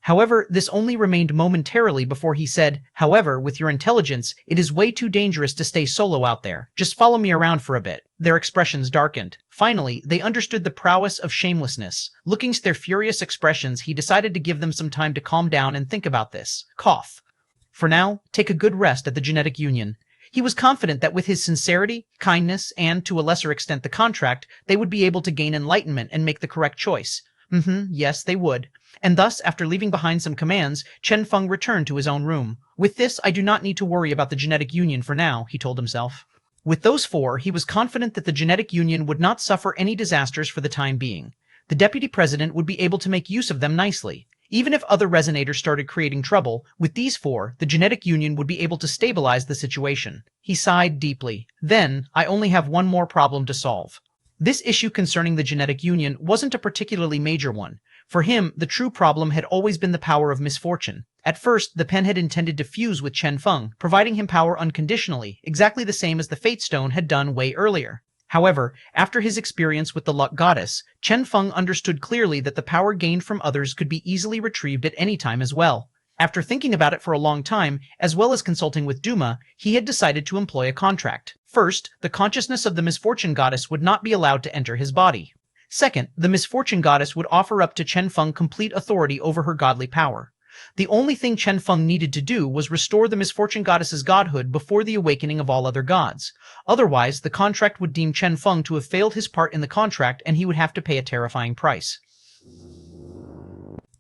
However, this only remained momentarily before he said, however, with your intelligence, it is way too dangerous to stay solo out there. Just follow me around for a bit. Their expressions darkened. Finally, they understood the prowess of shamelessness. Looking at their furious expressions, he decided to give them some time to calm down and think about this. Cough. For now, take a good rest at the Genetic Union. He was confident that with his sincerity, kindness, and, to a lesser extent, the contract, they would be able to gain enlightenment and make the correct choice. Yes, they would. And thus, after leaving behind some commands, Chen Feng returned to his own room. With this, I do not need to worry about the Genetic Union for now, he told himself. With those four, he was confident that the Genetic Union would not suffer any disasters for the time being. The Deputy President would be able to make use of them nicely. Even if other resonators started creating trouble, with these four, the Genetic Union would be able to stabilize the situation. He sighed deeply. Then, I only have one more problem to solve. This issue concerning the Genetic Union wasn't a particularly major one. For him, the true problem had always been the power of misfortune. At first, the pen had intended to fuse with Chen Feng, providing him power unconditionally, exactly the same as the Fate Stone had done way earlier. However, after his experience with the Luck Goddess, Chen Feng understood clearly that the power gained from others could be easily retrieved at any time as well. After thinking about it for a long time, as well as consulting with Duma, he had decided to employ a contract. First, the consciousness of the Misfortune Goddess would not be allowed to enter his body. Second, the Misfortune Goddess would offer up to Chen Feng complete authority over her godly power. The only thing Chen Feng needed to do was restore the Misfortune Goddess's godhood before the awakening of all other gods. Otherwise, the contract would deem Chen Feng to have failed his part in the contract and he would have to pay a terrifying price.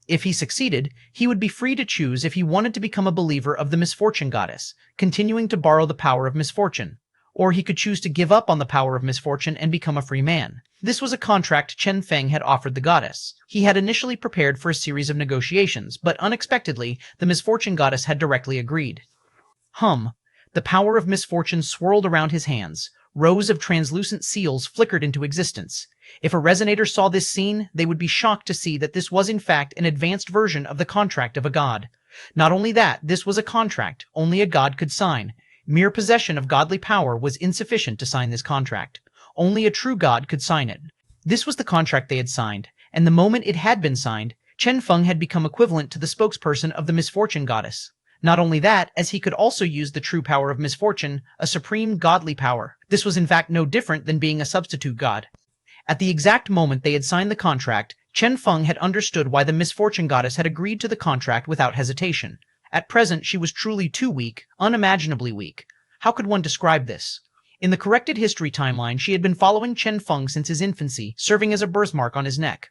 If he succeeded, he would be free to choose if he wanted to become a believer of the Misfortune Goddess, continuing to borrow the power of misfortune. Or he could choose to give up on the power of misfortune and become a free man. This was a contract Chen Feng had offered the goddess. He had initially prepared for a series of negotiations, but unexpectedly, the Misfortune Goddess had directly agreed. The power of misfortune swirled around his hands. Rows of translucent seals flickered into existence. If a resonator saw this scene, they would be shocked to see that this was in fact an advanced version of the contract of a god. Not only that, this was a contract only a god could sign. Mere possession of godly power was insufficient to sign this contract. Only a true god could sign it. This was the contract they had signed, and the moment it had been signed, Chen Feng had become equivalent to the spokesperson of the Misfortune Goddess. Not only that, as he could also use the true power of misfortune, a supreme godly power. This was in fact no different than being a substitute god. At the exact moment they had signed the contract, Chen Feng had understood why the Misfortune Goddess had agreed to the contract without hesitation. At present, she was truly too weak, unimaginably weak. How could one describe this? In the corrected history timeline, she had been following Chen Feng since his infancy, serving as a birthmark on his neck.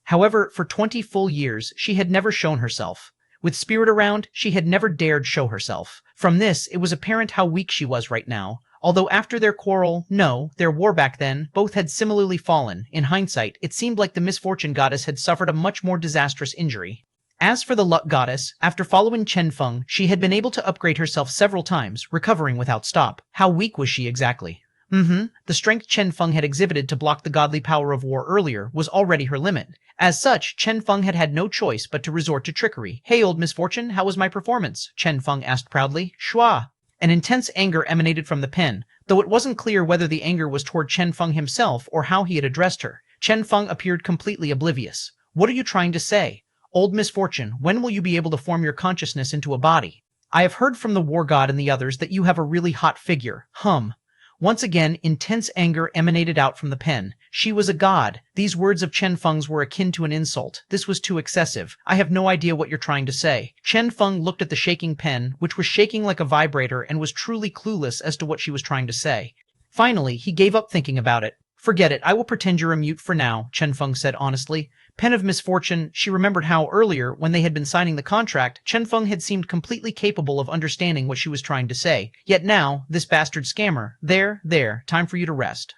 However, for 20 full years, she had never shown herself. With Spirit around, she had never dared show herself. From this, it was apparent how weak she was right now. Although after their quarrel, no, their war back then, both had similarly fallen. In hindsight, it seemed like the misfortune goddess had suffered a much more disastrous injury. As for the luck goddess, after following Chen Feng, she had been able to upgrade herself several times, recovering without stop. How weak was she exactly? The strength Chen Feng had exhibited to block the godly power of war earlier was already her limit. As such, Chen Feng had had no choice but to resort to trickery. "Hey, old misfortune, how was my performance?" Chen Feng asked proudly. "Shua." An intense anger emanated from the pen, though it wasn't clear whether the anger was toward Chen Feng himself or how he had addressed her. Chen Feng appeared completely oblivious. "What are you trying to say? Old misfortune, when will you be able to form your consciousness into a body? I have heard from the war god and the others that you have a really hot figure. Once again, intense anger emanated out from the pen. She was a god. These words of Chen Feng's were akin to an insult. This was too excessive. I have no idea what you're trying to say. Chen Feng looked at the shaking pen, which was shaking like a vibrator and was truly clueless as to what she was trying to say. Finally, he gave up thinking about it. "Forget it, I will pretend you're a mute for now," Chen Feng said honestly. Pen of misfortune, she remembered how earlier, when they had been signing the contract, Chen Feng had seemed completely capable of understanding what she was trying to say. Yet now, this bastard scammer. There, time for you to rest.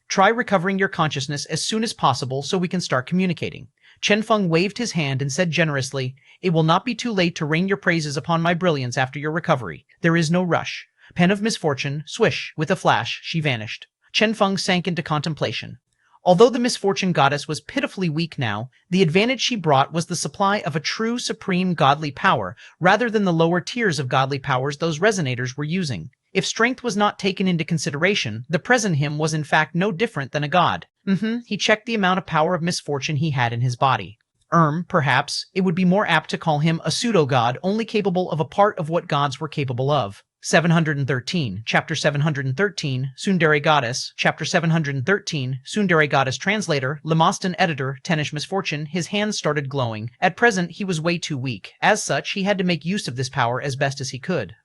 Try recovering your consciousness as soon as possible so we can start communicating. Chen Feng waved his hand and said generously, "It will not be too late to rain your praises upon my brilliance after your recovery. There is no rush." Pen of misfortune, swish, with a flash, she vanished. Chen Feng sank into contemplation. Although the misfortune goddess was pitifully weak now, the advantage she brought was the supply of a true supreme godly power, rather than the lower tiers of godly powers those resonators were using. If strength was not taken into consideration, the present him was in fact no different than a god. He checked the amount of power of misfortune he had in his body. Perhaps, it would be more apt to call him a pseudo-god only capable of a part of what gods were capable of. 713, Chapter 713, Tsundere Goddess, Chapter 713, Tsundere Goddess Translator, Lemostan Editor, Tenish Misfortune. His hands started glowing. At present, he was way too weak. As such, he had to make use of this power as best as he could.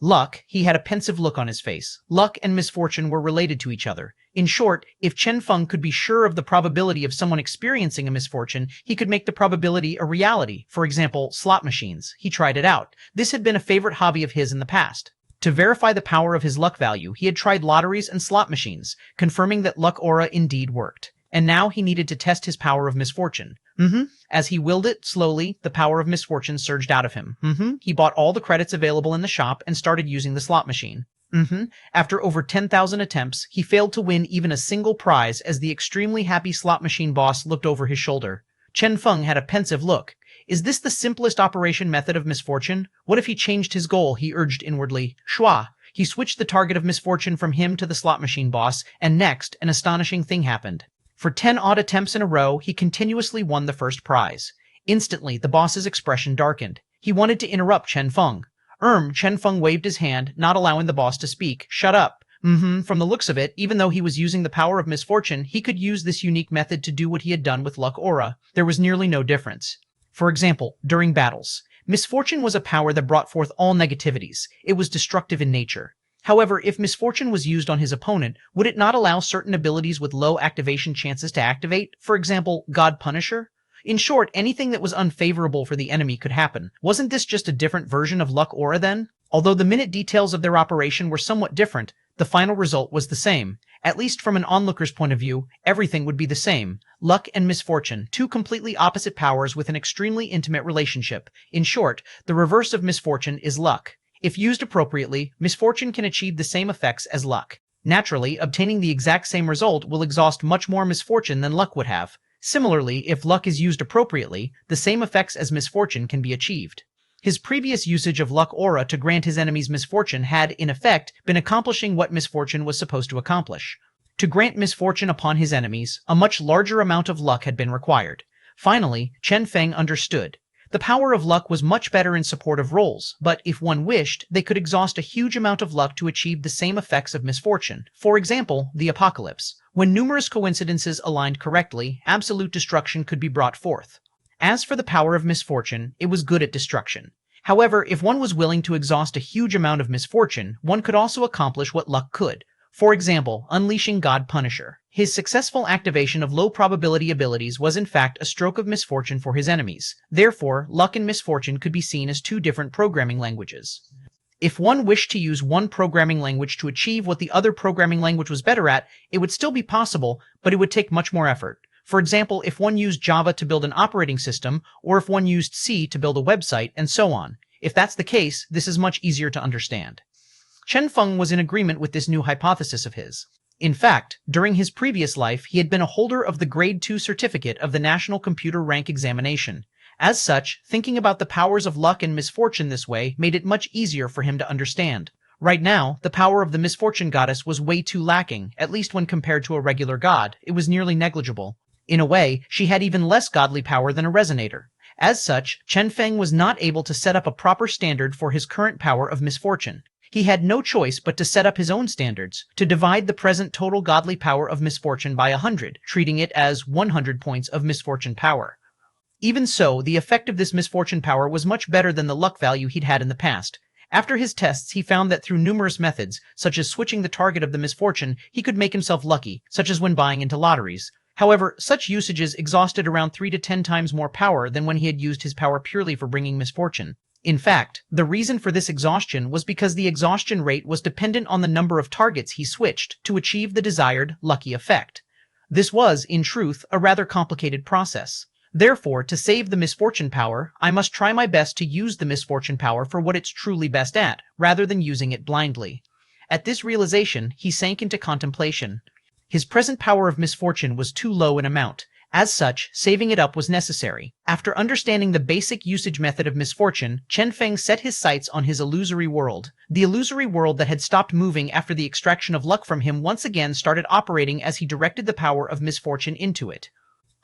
Luck, he had a pensive look on his face. Luck and misfortune were related to each other. In short, if Chen Feng could be sure of the probability of someone experiencing a misfortune, he could make the probability a reality. For example, slot machines. He tried it out. This had been a favorite hobby of his in the past. To verify the power of his luck value, he had tried lotteries and slot machines, confirming that luck aura indeed worked. And now he needed to test his power of misfortune. As he willed it, slowly, the power of misfortune surged out of him. He bought all the credits available in the shop and started using the slot machine. After over 10,000 attempts, he failed to win even a single prize as the extremely happy slot machine boss looked over his shoulder. Chen Feng had a pensive look. Is this the simplest operation method of misfortune? What if he changed his goal, he urged inwardly. Shua! He switched the target of misfortune from him to the slot machine boss, and next, an astonishing thing happened. For 10 odd attempts in a row, he continuously won the first prize. Instantly, the boss's expression darkened. He wanted to interrupt Chen Feng. Chen Feng waved his hand, not allowing the boss to speak. Shut up. From the looks of it, even though he was using the power of misfortune, he could use this unique method to do what he had done with luck aura. There was nearly no difference. For example, during battles, misfortune was a power that brought forth all negativities. It was destructive in nature. However, if misfortune was used on his opponent, would it not allow certain abilities with low activation chances to activate? For example, God Punisher? In short, anything that was unfavorable for the enemy could happen. Wasn't this just a different version of luck aura then? Although the minute details of their operation were somewhat different, the final result was the same. At least from an onlooker's point of view, everything would be the same. Luck and misfortune, two completely opposite powers with an extremely intimate relationship. In short, the reverse of misfortune is luck. If used appropriately, misfortune can achieve the same effects as luck. Naturally, obtaining the exact same result will exhaust much more misfortune than luck would have. Similarly, if luck is used appropriately, the same effects as misfortune can be achieved. His previous usage of luck aura to grant his enemies misfortune had, in effect, been accomplishing what misfortune was supposed to accomplish. To grant misfortune upon his enemies, a much larger amount of luck had been required. Finally, Chen Feng understood. The power of luck was much better in support of roles, but if one wished, they could exhaust a huge amount of luck to achieve the same effects of misfortune. For example, the apocalypse. When numerous coincidences aligned correctly, absolute destruction could be brought forth. As for the power of misfortune, it was good at destruction. However, if one was willing to exhaust a huge amount of misfortune, one could also accomplish what luck could. For example, unleashing God Punisher. His successful activation of low-probability abilities was in fact a stroke of misfortune for his enemies. Therefore, luck and misfortune could be seen as two different programming languages. If one wished to use one programming language to achieve what the other programming language was better at, it would still be possible, but it would take much more effort. For example, if one used Java to build an operating system, or if one used C to build a website, and so on. If that's the case, this is much easier to understand. Chen Feng was in agreement with this new hypothesis of his. In fact, during his previous life, he had been a holder of the Grade 2 certificate of the National Computer Rank Examination. As such, thinking about the powers of luck and misfortune this way made it much easier for him to understand. Right now, the power of the misfortune goddess was way too lacking, at least when compared to a regular god. It was nearly negligible. In a way, she had even less godly power than a resonator. As such, Chen Feng was not able to set up a proper standard for his current power of misfortune. He had no choice but to set up his own standards, to divide the present total godly power of misfortune by 100, treating it as 100 points of misfortune power. Even so, the effect of this misfortune power was much better than the luck value he'd had in the past. After his tests, he found that through numerous methods, such as switching the target of the misfortune, he could make himself lucky, such as when buying into lotteries. However, such usages exhausted around 3 to 10 times more power than when he had used his power purely for bringing misfortune. In fact, the reason for this exhaustion was because the exhaustion rate was dependent on the number of targets he switched to achieve the desired lucky effect. This was, in truth, a rather complicated process. Therefore, to save the misfortune power, I must try my best to use the misfortune power for what it's truly best at, rather than using it blindly. At this realization, he sank into contemplation. His present power of misfortune was too low in amount. As such, saving it up was necessary. After understanding the basic usage method of misfortune, Chen Feng set his sights on his illusory world. The illusory world that had stopped moving after the extraction of luck from him once again started operating as he directed the power of misfortune into it.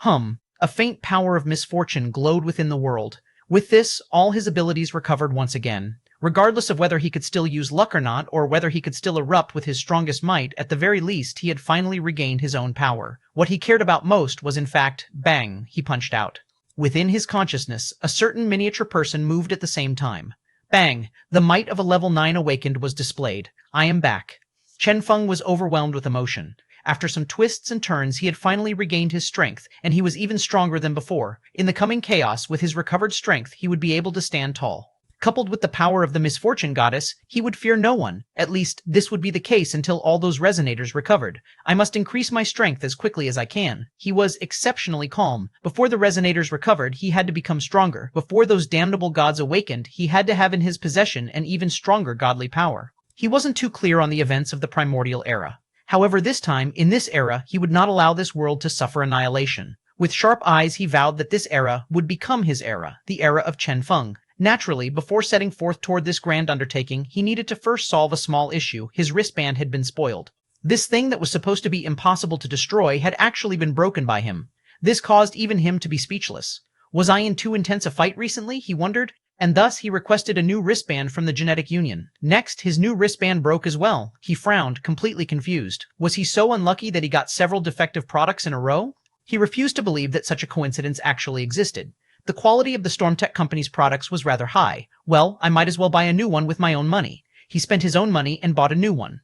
A faint power of misfortune glowed within the world. With this, all his abilities recovered once again. Regardless of whether he could still use luck or not, or whether he could still erupt with his strongest might, at the very least he had finally regained his own power. What he cared about most was in fact, bang, he punched out. Within his consciousness, a certain miniature person moved at the same time. Bang, the might of a level 9 awakened was displayed. I am back. Chen Feng was overwhelmed with emotion. After some twists and turns, he had finally regained his strength, and he was even stronger than before. In the coming chaos, with his recovered strength, he would be able to stand tall. Coupled with the power of the misfortune goddess, he would fear no one. At least, this would be the case until all those resonators recovered. I must increase my strength as quickly as I can. He was exceptionally calm. Before the resonators recovered, he had to become stronger. Before those damnable gods awakened, he had to have in his possession an even stronger godly power. He wasn't too clear on the events of the primordial era. However, this time, in this era, he would not allow this world to suffer annihilation. With sharp eyes, he vowed that this era would become his era, the era of Chen Feng. Naturally, before setting forth toward this grand undertaking, he needed to first solve a small issue. His wristband had been spoiled. This thing that was supposed to be impossible to destroy had actually been broken by him. This caused even him to be speechless. Was I in too intense a fight recently? He wondered, and thus he requested a new wristband from the genetic union. Next, his new wristband broke as well. He frowned, completely confused. Was he so unlucky that he got several defective products in a row? He refused to believe that such a coincidence actually existed. The quality of the Stormtech company's products was rather high. Well, I might as well buy a new one with my own money. He spent his own money and bought a new one.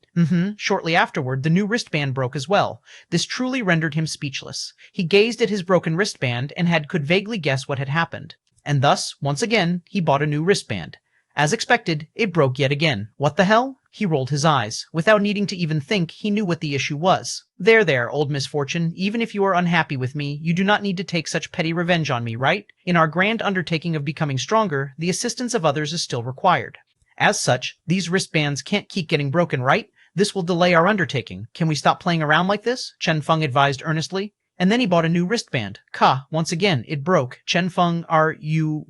Shortly afterward, the new wristband broke as well. This truly rendered him speechless. He gazed at his broken wristband and could vaguely guess what had happened. And thus, once again, he bought a new wristband. As expected, it broke yet again. What the hell? He rolled his eyes. Without needing to even think, he knew what the issue was. There, old misfortune. Even if you are unhappy with me, you do not need to take such petty revenge on me, right? In our grand undertaking of becoming stronger, the assistance of others is still required. As such, these wristbands can't keep getting broken, right? This will delay our undertaking. Can we stop playing around like this? Chen Feng advised earnestly. And then he bought a new wristband. Once again, it broke. Chen Feng, are you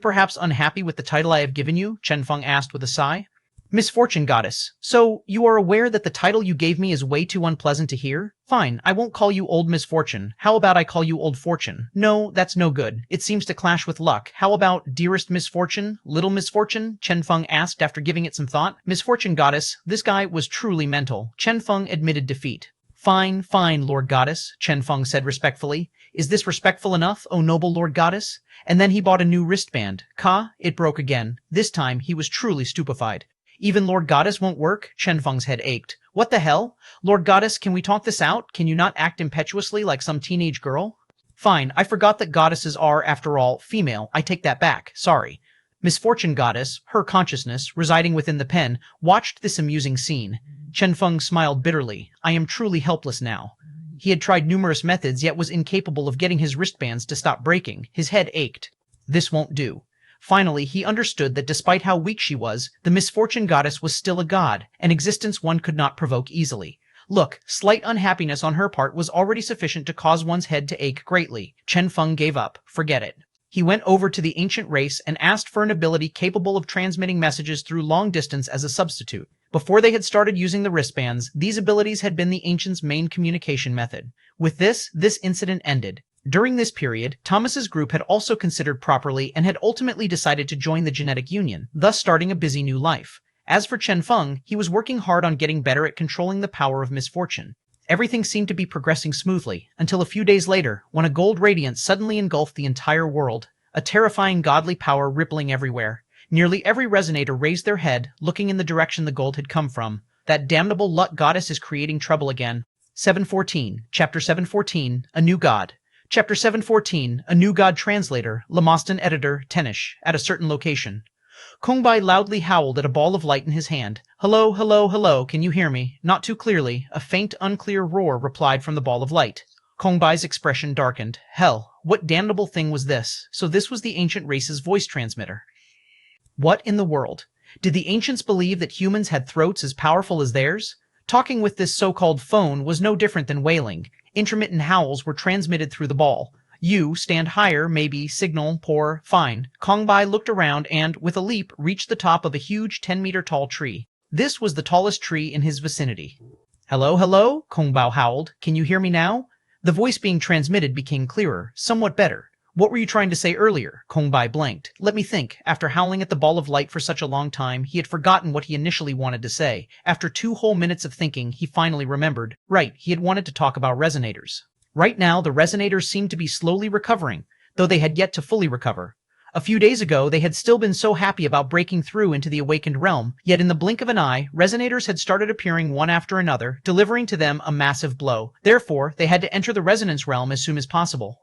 perhaps unhappy with the title I have given you? Chen Feng asked with a sigh. Misfortune Goddess. So, you are aware that the title you gave me is way too unpleasant to hear? Fine, I won't call you Old Misfortune. How about I call you Old Fortune? No, that's no good. It seems to clash with luck. How about Dearest Misfortune? Little Misfortune? Chen Feng asked after giving it some thought. Misfortune Goddess, this guy was truly mental. Chen Feng admitted defeat. Fine, Lord Goddess, Chen Feng said respectfully. Is this respectful enough, O noble Lord Goddess? And then he bought a new wristband. It broke again. This time, he was truly stupefied. Even Lord Goddess won't work? Chen Feng's head ached. What the hell? Lord Goddess, can we talk this out? Can you not act impetuously like some teenage girl? Fine, I forgot that goddesses are, after all, female. I take that back. Sorry. Misfortune Goddess, her consciousness, residing within the pen, watched this amusing scene. Chen Feng smiled bitterly. I am truly helpless now. He had tried numerous methods, yet was incapable of getting his wristbands to stop breaking. His head ached. This won't do. Finally, he understood that despite how weak she was, the Misfortune Goddess was still a god, an existence one could not provoke easily. Look, slight unhappiness on her part was already sufficient to cause one's head to ache greatly. Chen Feng gave up. Forget it. He went over to the ancient race and asked for an ability capable of transmitting messages through long distance as a substitute. Before they had started using the wristbands, these abilities had been the ancients' main communication method. With this incident ended. During this period, Thomas's group had also considered properly and had ultimately decided to join the genetic union, thus starting a busy new life. As for Chen Feng, he was working hard on getting better at controlling the power of misfortune. Everything seemed to be progressing smoothly, until a few days later, when a gold radiance suddenly engulfed the entire world, a terrifying godly power rippling everywhere. Nearly every resonator raised their head, looking in the direction the gold had come from. That damnable luck goddess is creating trouble again. 714, Chapter 714, A New God. Chapter 714, A New God Translator, Lamostan Editor, Tenish, at a certain location. Kongbai loudly howled at a ball of light in his hand. Hello, hello, hello, can you hear me? Not too clearly. A faint, unclear roar replied from the ball of light. Kongbai's expression darkened. Hell, what damnable thing was this? So this was the ancient race's voice transmitter. What in the world? Did the ancients believe that humans had throats as powerful as theirs? Talking with this so-called phone was no different than wailing. Intermittent howls were transmitted through the ball. You, stand higher, maybe, signal, poor, fine. Kongbai looked around and, with a leap, reached the top of a huge 10-meter tall tree. This was the tallest tree in his vicinity. Hello, hello, Kongbao howled. Can you hear me now? The voice being transmitted became clearer, somewhat better. What were you trying to say earlier? Kongbai blanked. Let me think. After howling at the ball of light for such a long time, he had forgotten what he initially wanted to say. After 2 whole minutes of thinking, he finally remembered. Right, he had wanted to talk about resonators. Right now, the resonators seemed to be slowly recovering, though they had yet to fully recover. A few days ago, they had still been so happy about breaking through into the awakened realm, yet in the blink of an eye, resonators had started appearing one after another, delivering to them a massive blow. Therefore, they had to enter the resonance realm as soon as possible.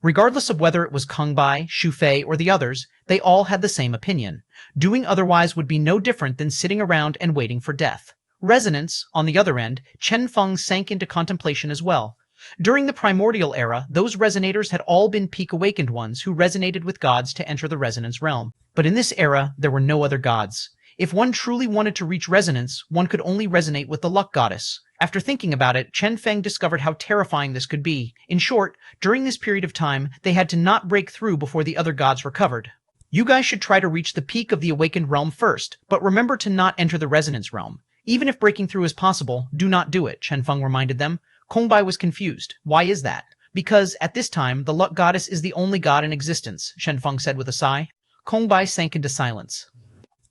Regardless of whether it was Kongbai, Xufei, or the others, they all had the same opinion. Doing otherwise would be no different than sitting around and waiting for death. Resonance, on the other end, Chen Feng sank into contemplation as well. During the primordial era, those resonators had all been peak awakened ones who resonated with gods to enter the resonance realm. But in this era, there were no other gods. If one truly wanted to reach resonance, one could only resonate with the luck goddess. After thinking about it, Chen Feng discovered how terrifying this could be. In short, during this period of time, they had to not break through before the other gods recovered. You guys should try to reach the peak of the awakened realm first, but remember to not enter the resonance realm. Even if breaking through is possible, do not do it, Chen Feng reminded them. Kongbai was confused. Why is that? Because, at this time, the luck goddess is the only god in existence, Chen Feng said with a sigh. Kongbai sank into silence.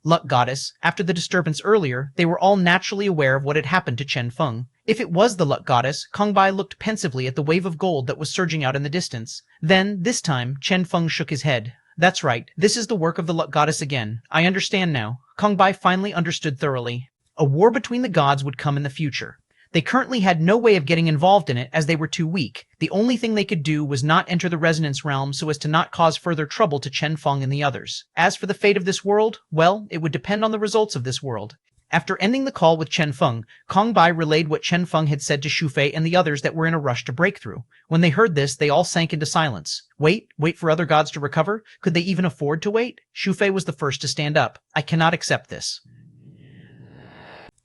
Luck goddess, after the disturbance earlier, they were all naturally aware of what had happened to Chen Feng. If it was the luck goddess, Kongbai looked pensively at the wave of gold that was surging out in the distance. Then, this time, Chen Feng shook his head. That's right, this is the work of the luck goddess again. I understand now. Kongbai finally understood thoroughly. A war between the gods would come in the future. They currently had no way of getting involved in it as they were too weak. The only thing they could do was not enter the resonance realm so as to not cause further trouble to Chen Feng and the others. As for the fate of this world, well, it would depend on the results of this world. After ending the call with Chen Feng, Kongbai relayed what Chen Feng had said to Xufei and the others that were in a rush to break through. When they heard this, they all sank into silence. Wait for other gods to recover? Could they even afford to wait? Xufei was the first to stand up. I cannot accept this.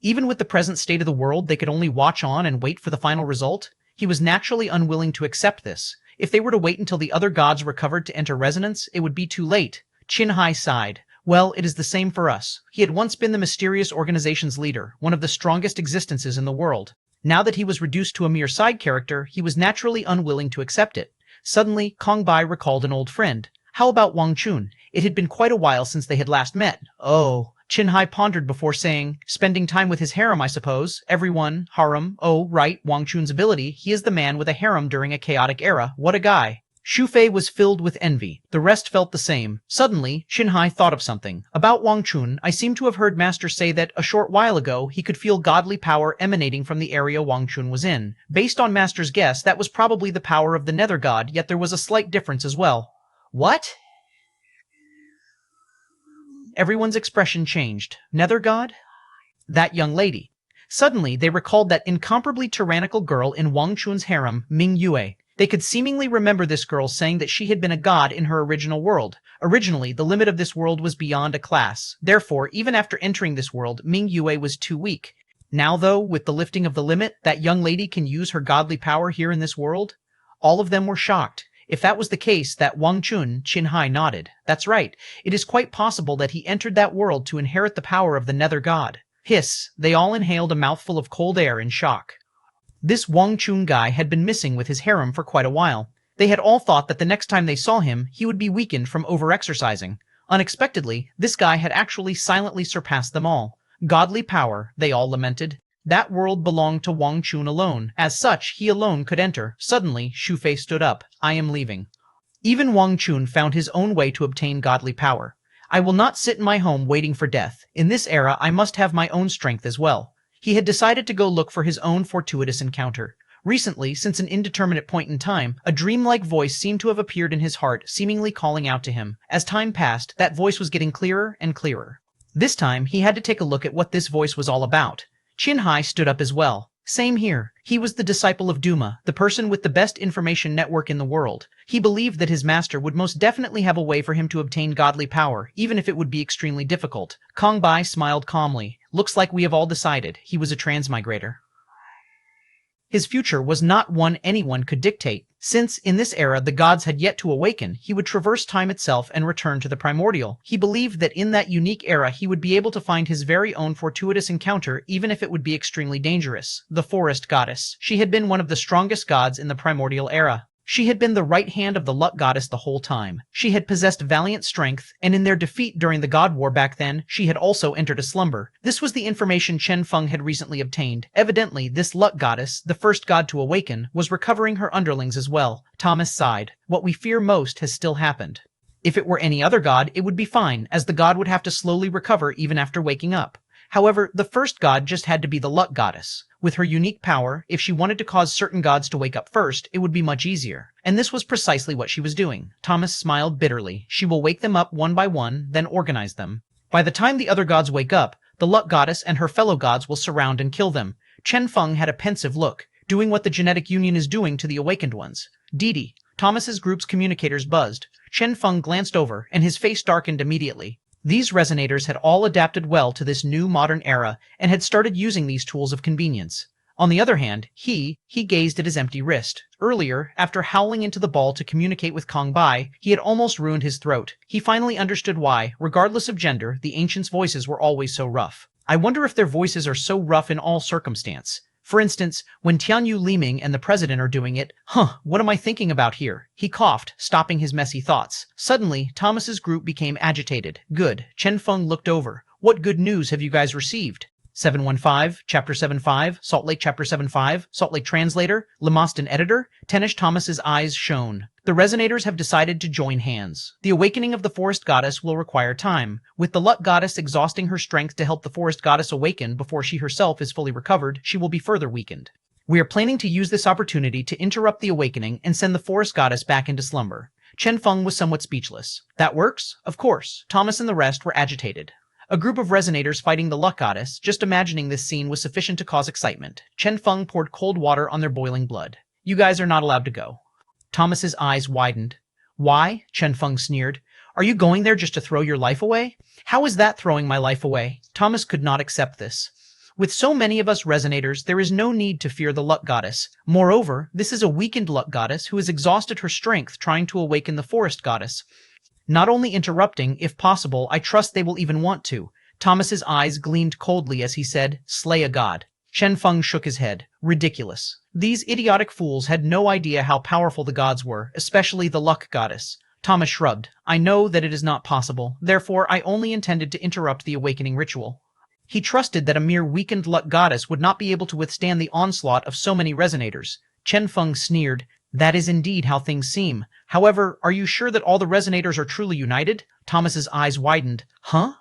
Even with the present state of the world, they could only watch on and wait for the final result. He was naturally unwilling to accept this. If they were to wait until the other gods recovered to enter resonance, it would be too late. Qin Hai sighed. Well, it is the same for us. He had once been the mysterious organization's leader, one of the strongest existences in the world. Now that he was reduced to a mere side character, he was naturally unwilling to accept it. Suddenly, Kongbai recalled an old friend. How about Wang Chun? It had been quite a while since they had last met. Oh. Qin Hai pondered before saying, spending time with his harem, I suppose. Everyone, harem. Oh, right, Wang Chun's ability. He is the man with a harem during a chaotic era. What a guy. Xufei was filled with envy. The rest felt the same. Suddenly, Qin Hai thought of something. About Wang Chun, I seem to have heard Master say that, a short while ago, he could feel godly power emanating from the area Wang Chun was in. Based on Master's guess, that was probably the power of the Nether God, yet there was a slight difference as well. What? everyone's expression changed. Nether God? That young lady. Suddenly, they recalled that incomparably tyrannical girl in Wang Chun's harem, Ming Yue. They could seemingly remember this girl saying that she had been a god in her original world. Originally, the limit of this world was beyond a class. Therefore, even after entering this world, Ming Yue was too weak. Now, though, with the lifting of the limit, that young lady can use her godly power here in this world? All of them were shocked. If that was the case, that Wang Chun, Qinhai nodded. That's right. It is quite possible that he entered that world to inherit the power of the Nether God. Hiss, they all inhaled a mouthful of cold air in shock. This Wang Chun guy had been missing with his harem for quite a while. They had all thought that the next time they saw him, he would be weakened from overexercising. Unexpectedly, this guy had actually silently surpassed them all. Godly power, they all lamented. That world belonged to Wang Chun alone. As such, he alone could enter. Suddenly, Shufei stood up. I am leaving. Even Wang Chun found his own way to obtain godly power. I will not sit in my home waiting for death. In this era, I must have my own strength as well. He had decided to go look for his own fortuitous encounter. Recently, since an indeterminate point in time, a dreamlike voice seemed to have appeared in his heart, seemingly calling out to him. As time passed, that voice was getting clearer and clearer. This time, he had to take a look at what this voice was all about. Qinhai stood up as well. Same here. He was the disciple of Duma, the person with the best information network in the world. He believed that his master would most definitely have a way for him to obtain godly power, even if it would be extremely difficult. Kong Bai smiled calmly. Looks like we have all decided. He was a transmigrator. His future was not one anyone could dictate. Since, in this era, the gods had yet to awaken, he would traverse time itself and return to the primordial. He believed that in that unique era he would be able to find his very own fortuitous encounter, even if it would be extremely dangerous. The forest goddess. She had been one of the strongest gods in the primordial era. She had been the right hand of the luck goddess the whole time. She had possessed valiant strength, and in their defeat during the God War back then, she had also entered a slumber. This was the information Chen Feng had recently obtained. Evidently, this luck goddess, the first god to awaken, was recovering her underlings as well. Thomas sighed. What we fear most has still happened. If it were any other god, it would be fine, as the god would have to slowly recover even after waking up. However, the first god just had to be the luck goddess. With her unique power, if she wanted to cause certain gods to wake up first, it would be much easier. And this was precisely what she was doing. Thomas smiled bitterly. She will wake them up one by one, then organize them. By the time the other gods wake up, the luck goddess and her fellow gods will surround and kill them. Chen Feng had a pensive look, doing what the genetic union is doing to the awakened ones. Didi. Thomas's group's communicators buzzed. Chen Feng glanced over, and his face darkened immediately. These resonators had all adapted well to this new modern era and had started using these tools of convenience. On the other hand, he gazed at his empty wrist. Earlier, after howling into the ball to communicate with Kong Bai, he had almost ruined his throat. He finally understood why, regardless of gender, the ancients' voices were always so rough. I wonder if their voices are so rough in all circumstance. For instance, when Tianyu Liming and the president are doing it, what am I thinking about here? He coughed, stopping his messy thoughts. Suddenly, Thomas's group became agitated. Good. Chen Feng looked over. What good news have you guys received? 715, Chapter 75, Salt Lake Chapter 75, Salt Lake Translator, Lemoston Editor. Tenish Thomas's eyes shone. The resonators have decided to join hands. The awakening of the forest goddess will require time. With the luck goddess exhausting her strength to help the forest goddess awaken before she herself is fully recovered, she will be further weakened. We are planning to use this opportunity to interrupt the awakening and send the forest goddess back into slumber. Chen Feng was somewhat speechless. That works? Of course. Thomas and the rest were agitated. A group of resonators fighting the luck goddess, just imagining this scene was sufficient to cause excitement. Chen Feng poured cold water on their boiling blood. You guys are not allowed to go. Thomas's eyes widened. Why? Chen Feng sneered. Are you going there just to throw your life away? How is that throwing my life away? Thomas could not accept this. With so many of us resonators, there is no need to fear the luck goddess. Moreover, this is a weakened luck goddess who has exhausted her strength trying to awaken the forest goddess. Not only interrupting, if possible, I trust they will even want to. Thomas's eyes gleamed coldly as he said, slay a god. Chen Feng shook his head. Ridiculous. These idiotic fools had no idea how powerful the gods were, especially the luck goddess. Thomas shrugged. I know that it is not possible. Therefore, I only intended to interrupt the awakening ritual. He trusted that a mere weakened luck goddess would not be able to withstand the onslaught of so many resonators. Chen Feng sneered. That is indeed how things seem. However, are you sure that all the resonators are truly united? Thomas's eyes widened.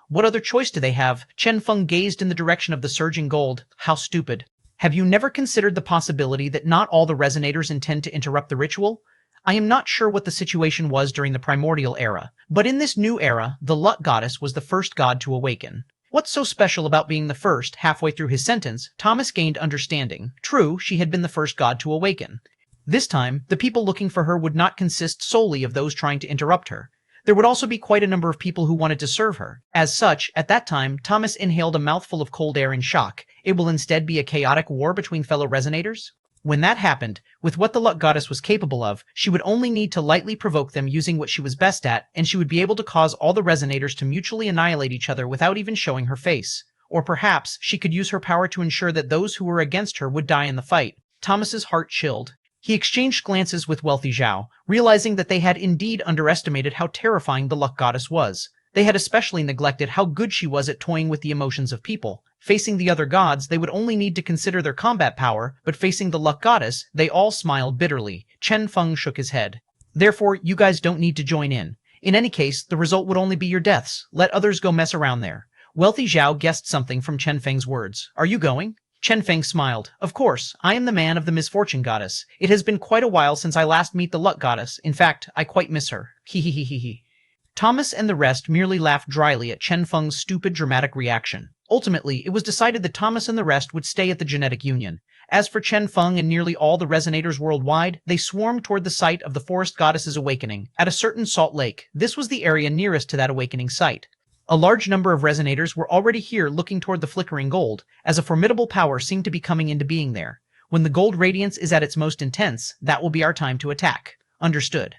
What other choice do they have? Chen Feng gazed in the direction of the surging gold. How stupid. Have you never considered the possibility that not all the resonators intend to interrupt the ritual? I am not sure what the situation was during the primordial era, but in this new era, the luck goddess was the first god to awaken. What's so special about being the first? Halfway through his sentence, Thomas gained understanding. True, she had been the first god to awaken. This time, the people looking for her would not consist solely of those trying to interrupt her. There would also be quite a number of people who wanted to serve her. As such, at that time, Thomas inhaled a mouthful of cold air in shock. It will instead be a chaotic war between fellow resonators? When that happened, with what the luck goddess was capable of, she would only need to lightly provoke them using what she was best at, and she would be able to cause all the resonators to mutually annihilate each other without even showing her face. Or perhaps, she could use her power to ensure that those who were against her would die in the fight. Thomas's heart chilled. He exchanged glances with wealthy Zhao, realizing that they had indeed underestimated how terrifying the luck goddess was. They had especially neglected how good she was at toying with the emotions of people. Facing the other gods, they would only need to consider their combat power, but facing the luck goddess, they all smiled bitterly. Chen Feng shook his head. Therefore, you guys don't need to join in. In any case, the result would only be your deaths. Let others go mess around there. Wealthy Zhao guessed something from Chen Feng's words. Are you going? Chen Feng smiled. Of course, I am the man of the misfortune goddess. It has been quite a while since I last met the luck goddess. In fact, I quite miss her. He. Thomas and the rest merely laughed dryly at Chen Feng's stupid dramatic reaction. Ultimately, it was decided that Thomas and the rest would stay at the Genetic Union. As for Chen Feng and nearly all the resonators worldwide, they swarmed toward the site of the forest goddess's awakening, at a certain salt lake. This was the area nearest to that awakening site. A large number of resonators were already here looking toward the flickering gold, as a formidable power seemed to be coming into being there. When the gold radiance is at its most intense, that will be our time to attack. Understood.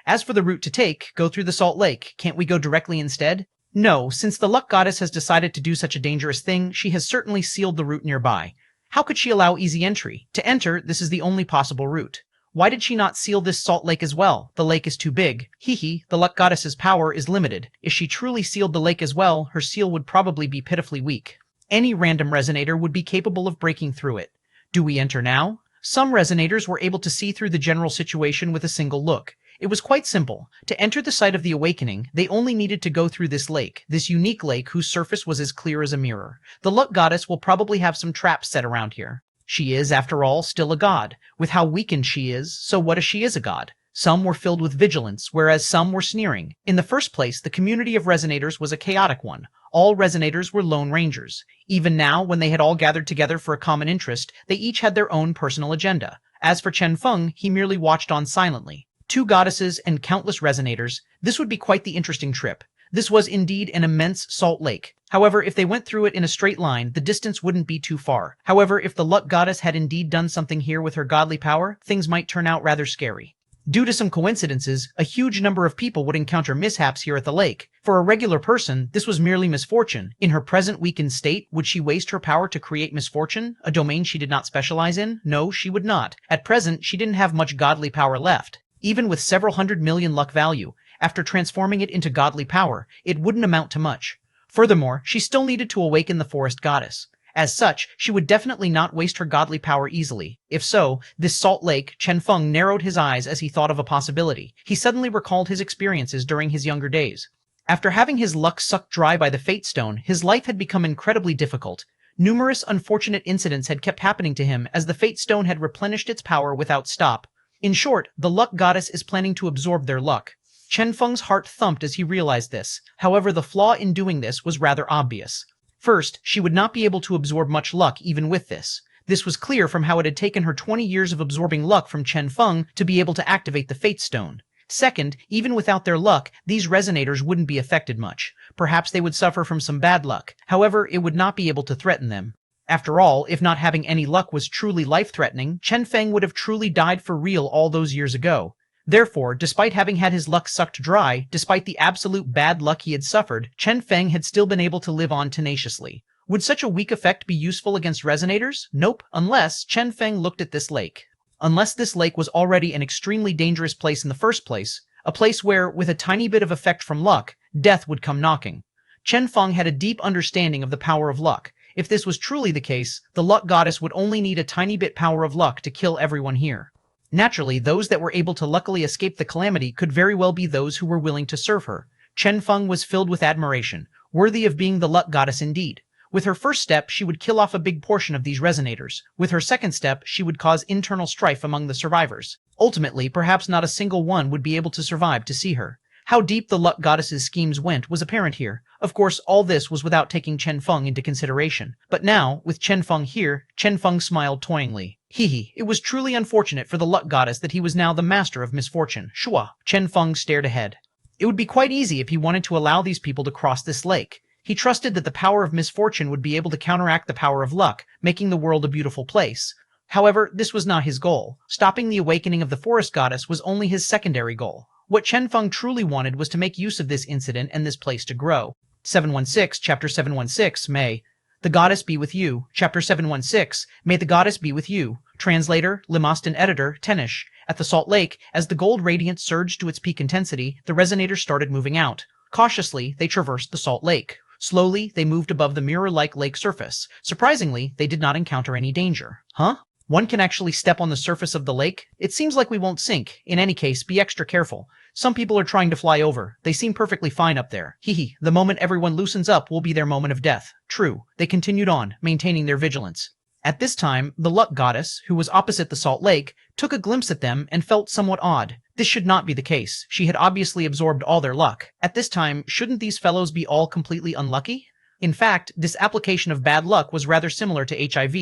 As for the route to take, go through the salt lake. Can't we go directly instead? No, since the luck goddess has decided to do such a dangerous thing, she has certainly sealed the route nearby. How could she allow easy entry? To enter, this is the only possible route. Why did she not seal this salt lake as well? The lake is too big. The luck goddess's power is limited. If she truly sealed the lake as well, her seal would probably be pitifully weak. Any random resonator would be capable of breaking through it. Do we enter now? Some resonators were able to see through the general situation with a single look. It was quite simple. To enter the site of the awakening, they only needed to go through this lake, this unique lake whose surface was as clear as a mirror. The luck goddess will probably have some traps set around here. She is, after all, still a god. With how weakened she is, so what if she is a god? Some were filled with vigilance, whereas some were sneering. In the first place, the community of resonators was a chaotic one. All resonators were lone rangers. Even now, when they had all gathered together for a common interest, they each had their own personal agenda. As for Chen Feng, he merely watched on silently. 2 goddesses and countless resonators, this would be quite the interesting trip. This was indeed an immense salt lake. However, if they went through it in a straight line, the distance wouldn't be too far. However, if the luck goddess had indeed done something here with her godly power, things might turn out rather scary. Due to some coincidences, a huge number of people would encounter mishaps here at the lake. For a regular person, this was merely misfortune. In her present weakened state, would she waste her power to create misfortune, a domain she did not specialize in? No, she would not. At present, she didn't have much godly power left. Even with several 100 million luck value, after transforming it into godly power, it wouldn't amount to much. Furthermore, she still needed to awaken the forest goddess. As such, she would definitely not waste her godly power easily. If so, this salt lake, Chen Feng narrowed his eyes as he thought of a possibility. He suddenly recalled his experiences during his younger days. After having his luck sucked dry by the Fate Stone, his life had become incredibly difficult. Numerous unfortunate incidents had kept happening to him as the Fate Stone had replenished its power without stop. In short, the luck goddess is planning to absorb their luck. Chen Feng's heart thumped as he realized this. However, the flaw in doing this was rather obvious. First, she would not be able to absorb much luck even with this. This was clear from how it had taken her 20 years of absorbing luck from Chen Feng to be able to activate the Fate Stone. Second, even without their luck, these resonators wouldn't be affected much. Perhaps they would suffer from some bad luck. However, it would not be able to threaten them. After all, if not having any luck was truly life-threatening, Chen Feng would have truly died for real all those years ago. Therefore, despite having had his luck sucked dry, despite the absolute bad luck he had suffered, Chen Feng had still been able to live on tenaciously. Would such a weak effect be useful against resonators? Nope, unless Chen Feng looked at this lake. Unless this lake was already an extremely dangerous place in the first place, a place where, with a tiny bit of effect from luck, death would come knocking. Chen Feng had a deep understanding of the power of luck. If this was truly the case, the luck goddess would only need a tiny bit power of luck to kill everyone here. Naturally, those that were able to luckily escape the calamity could very well be those who were willing to serve her. Chen Feng was filled with admiration, worthy of being the luck goddess indeed. With her first step, she would kill off a big portion of these resonators. With her second step, she would cause internal strife among the survivors. Ultimately, perhaps not a single one would be able to survive to see her. How deep the luck goddess's schemes went was apparent here. Of course, all this was without taking Chen Feng into consideration. But now, with Chen Feng here, Chen Feng smiled toyingly. Hee. It was truly unfortunate for the luck goddess that he was now the master of misfortune. Shua. Chen Feng stared ahead. It would be quite easy if he wanted to allow these people to cross this lake. He trusted that the power of misfortune would be able to counteract the power of luck, making the world a beautiful place. However, this was not his goal. Stopping the awakening of the forest goddess was only his secondary goal. What Chen Feng truly wanted was to make use of this incident and this place to grow. 716, Chapter 716, May. The goddess be with you. Chapter 716, May the goddess be with you. Translator, Limast and editor, Tenish. At the Salt Lake, as the gold radiance surged to its peak intensity, the resonators started moving out. Cautiously, they traversed the Salt Lake. Slowly, they moved above the mirror-like lake surface. Surprisingly, they did not encounter any danger. Huh? One can actually step on the surface of the lake? It seems like we won't sink. In any case, be extra careful. Some people are trying to fly over. They seem perfectly fine up there. Hee. The moment everyone loosens up will be their moment of death. True. They continued on, maintaining their vigilance. At this time, the luck goddess, who was opposite the Salt Lake, took a glimpse at them and felt somewhat odd. This should not be the case. She had obviously absorbed all their luck. At this time, shouldn't these fellows be all completely unlucky? In fact, this application of bad luck was rather similar to HIV.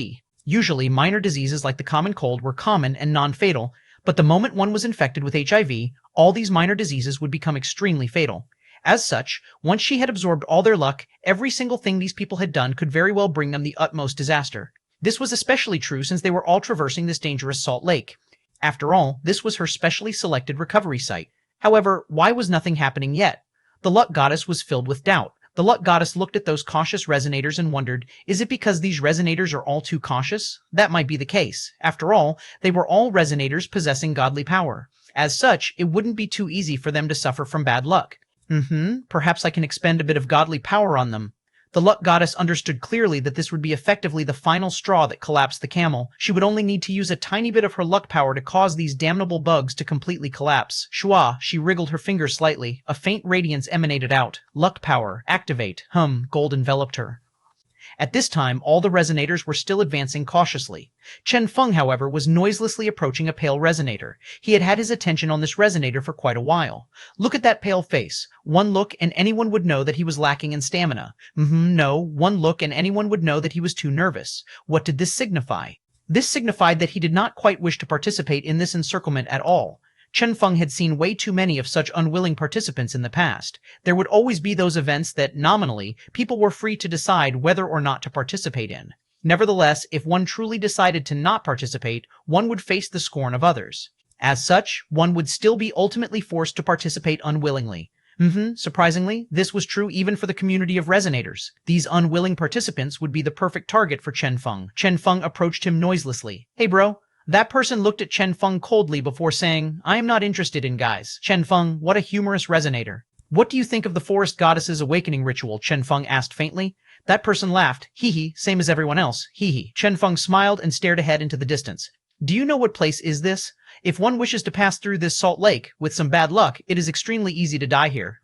Usually, minor diseases like the common cold were common and non-fatal, but the moment one was infected with HIV, all these minor diseases would become extremely fatal. As such, once she had absorbed all their luck, every single thing these people had done could very well bring them the utmost disaster. This was especially true since they were all traversing this dangerous Salt Lake. After all, this was her specially selected recovery site. However, why was nothing happening yet? The luck goddess was filled with doubt. The luck goddess looked at those cautious resonators and wondered, is it because these resonators are all too cautious? That might be the case. After all, they were all resonators possessing godly power. As such, it wouldn't be too easy for them to suffer from bad luck. Perhaps I can expend a bit of godly power on them. The luck goddess understood clearly that this would be effectively the final straw that collapsed the camel. She would only need to use a tiny bit of her luck power to cause these damnable bugs to completely collapse. Shua, she wriggled her finger slightly. A faint radiance emanated out. Luck power. Activate. Gold enveloped her. At this time, all the resonators were still advancing cautiously. Chen Feng, however, was noiselessly approaching a pale resonator. He had had his attention on this resonator for quite a while. Look at that pale face. One look and anyone would know that he was lacking in stamina. No, one look and anyone would know that he was too nervous. What did this signify? This signified that he did not quite wish to participate in this encirclement at all. Chen Feng had seen way too many of such unwilling participants in the past. There would always be those events that, nominally, people were free to decide whether or not to participate in. Nevertheless, if one truly decided to not participate, one would face the scorn of others. As such, one would still be ultimately forced to participate unwillingly. Surprisingly, this was true even for the community of resonators. These unwilling participants would be the perfect target for Chen Feng. Chen Feng approached him noiselessly. Hey bro. That person looked at Chen Feng coldly before saying, I am not interested in guys. Chen Feng, what a humorous resonator. What do you think of the forest goddess's awakening ritual? Chen Feng asked faintly. That person laughed. Hee, same as everyone else. Hee. Chen Feng smiled and stared ahead into the distance. Do you know what place is this? If one wishes to pass through this Salt Lake, with some bad luck, it is extremely easy to die here.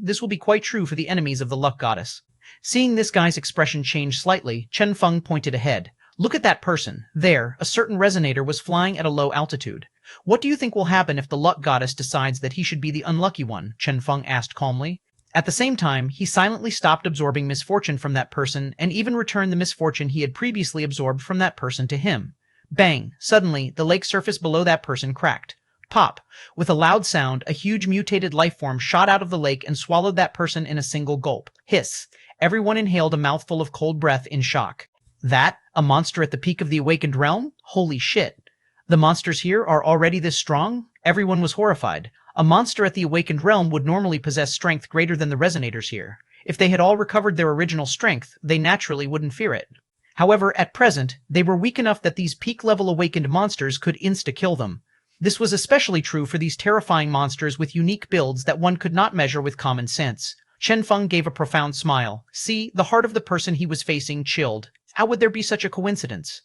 This will be quite true for the enemies of the luck goddess. Seeing this guy's expression change slightly, Chen Feng pointed ahead. Look at that person. There, a certain resonator was flying at a low altitude. What do you think will happen if the luck goddess decides that he should be the unlucky one? Chen Feng asked calmly. At the same time, he silently stopped absorbing misfortune from that person and even returned the misfortune he had previously absorbed from that person to him. Bang! Suddenly, the lake surface below that person cracked. Pop! With a loud sound, a huge mutated life form shot out of the lake and swallowed that person in a single gulp. Hiss! Everyone inhaled a mouthful of cold breath in shock. That? A monster at the peak of the awakened realm? Holy shit. The monsters here are already this strong? Everyone was horrified. A monster at the awakened realm would normally possess strength greater than the resonators here. If they had all recovered their original strength, they naturally wouldn't fear it. However, at present, they were weak enough that these peak-level awakened monsters could insta-kill them. This was especially true for these terrifying monsters with unique builds that one could not measure with common sense. Chen Feng gave a profound smile. See, the heart of the person he was facing chilled. How would there be such a coincidence?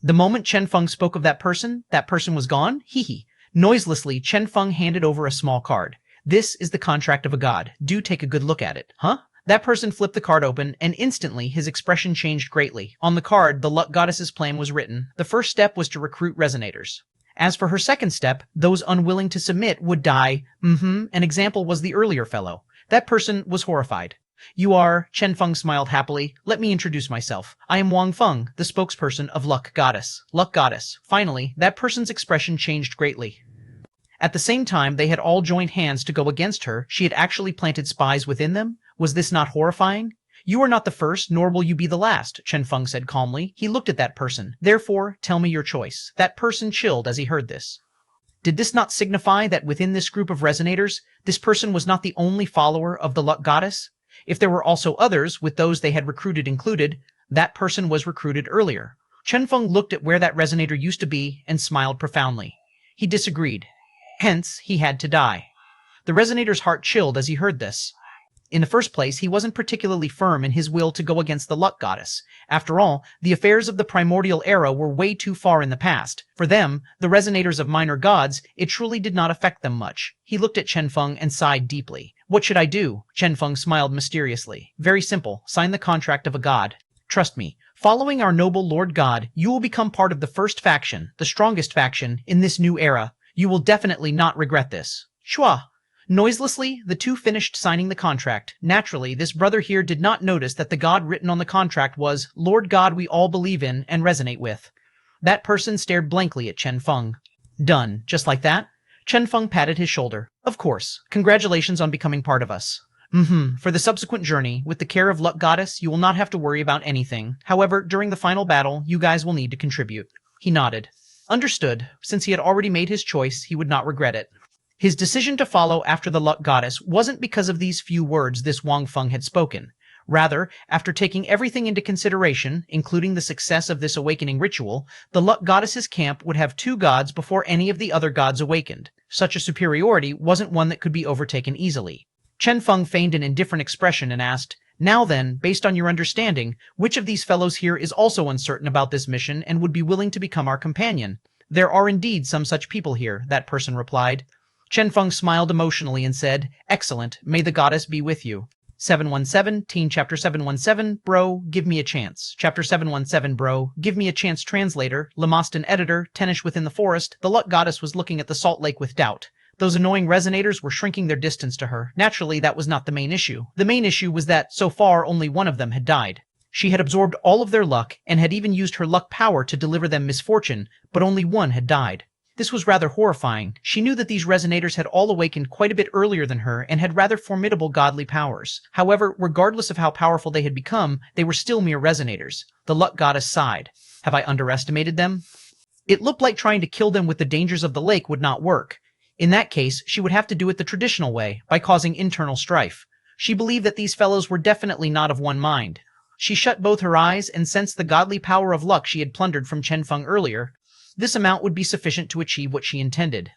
The moment Chen Feng spoke of that person was gone? Hee. Noiselessly, Chen Feng handed over a small card. This is the contract of a god. Do take a good look at it. Huh? That person flipped the card open, and instantly his expression changed greatly. On the card, the luck goddess's plan was written. The first step was to recruit resonators. As for her second step, those unwilling to submit would die. An example was the earlier fellow. That person was horrified. You are, Chen Feng smiled happily. Let me introduce myself. I am Wang Feng, the spokesperson of Luck Goddess. Luck Goddess. Finally, that person's expression changed greatly. At the same time they had all joined hands to go against her, she had actually planted spies within them? Was this not horrifying? You are not the first, nor will you be the last, Chen Feng said calmly. He looked at that person. Therefore, tell me your choice. That person chilled as he heard this. Did this not signify that within this group of resonators, this person was not the only follower of the Luck Goddess? If there were also others, with those they had recruited included, that person was recruited earlier. Chen Feng looked at where that resonator used to be and smiled profoundly. He disagreed. Hence, he had to die. The resonator's heart chilled as he heard this. In the first place, he wasn't particularly firm in his will to go against the Luck Goddess. After all, the affairs of the primordial era were way too far in the past. For them, the resonators of minor gods, it truly did not affect them much. He looked at Chen Feng and sighed deeply. What should I do? Chen Feng smiled mysteriously. Very simple. Sign the contract of a god. Trust me. Following our noble Lord God, you will become part of the first faction, the strongest faction, in this new era. You will definitely not regret this. Shua. Noiselessly, the two finished signing the contract. Naturally, this brother here did not notice that the god written on the contract was, Lord God we all believe in and resonate with. That person stared blankly at Chen Feng. Done. Just like that? Chen Feng patted his shoulder. Of course. Congratulations on becoming part of us. For the subsequent journey, with the care of Luck Goddess, you will not have to worry about anything. However, during the final battle, you guys will need to contribute. He nodded. Understood. Since he had already made his choice, he would not regret it. His decision to follow after the Luck Goddess wasn't because of these few words this Wang Feng had spoken. Rather, after taking everything into consideration, including the success of this awakening ritual, the Luck Goddess's camp would have two gods before any of the other gods awakened. Such a superiority wasn't one that could be overtaken easily. Chen Feng feigned an indifferent expression and asked, Now then, based on your understanding, which of these fellows here is also uncertain about this mission and would be willing to become our companion? There are indeed some such people here, that person replied. Chen Feng smiled emotionally and said, Excellent, may the goddess be with you. 717, Teen Chapter 717, Bro, give me a chance. Chapter 717, Bro, give me a chance. Translator, Lamostan editor, Tenish within the forest, the Luck Goddess was looking at the salt lake with doubt. Those annoying resonators were shrinking their distance to her. Naturally, that was not the main issue. The main issue was that, so far, only one of them had died. She had absorbed all of their luck and had even used her luck power to deliver them misfortune, but only one had died. This was rather horrifying. She knew that these resonators had all awakened quite a bit earlier than her and had rather formidable godly powers. However, regardless of how powerful they had become, they were still mere resonators. The Luck Goddess sighed. Have I underestimated them? It looked like trying to kill them with the dangers of the lake would not work. In that case, she would have to do it the traditional way, by causing internal strife. She believed that these fellows were definitely not of one mind. She shut both her eyes and sensed the godly power of luck she had plundered from Chen Feng earlier. This amount would be sufficient to achieve what she intended.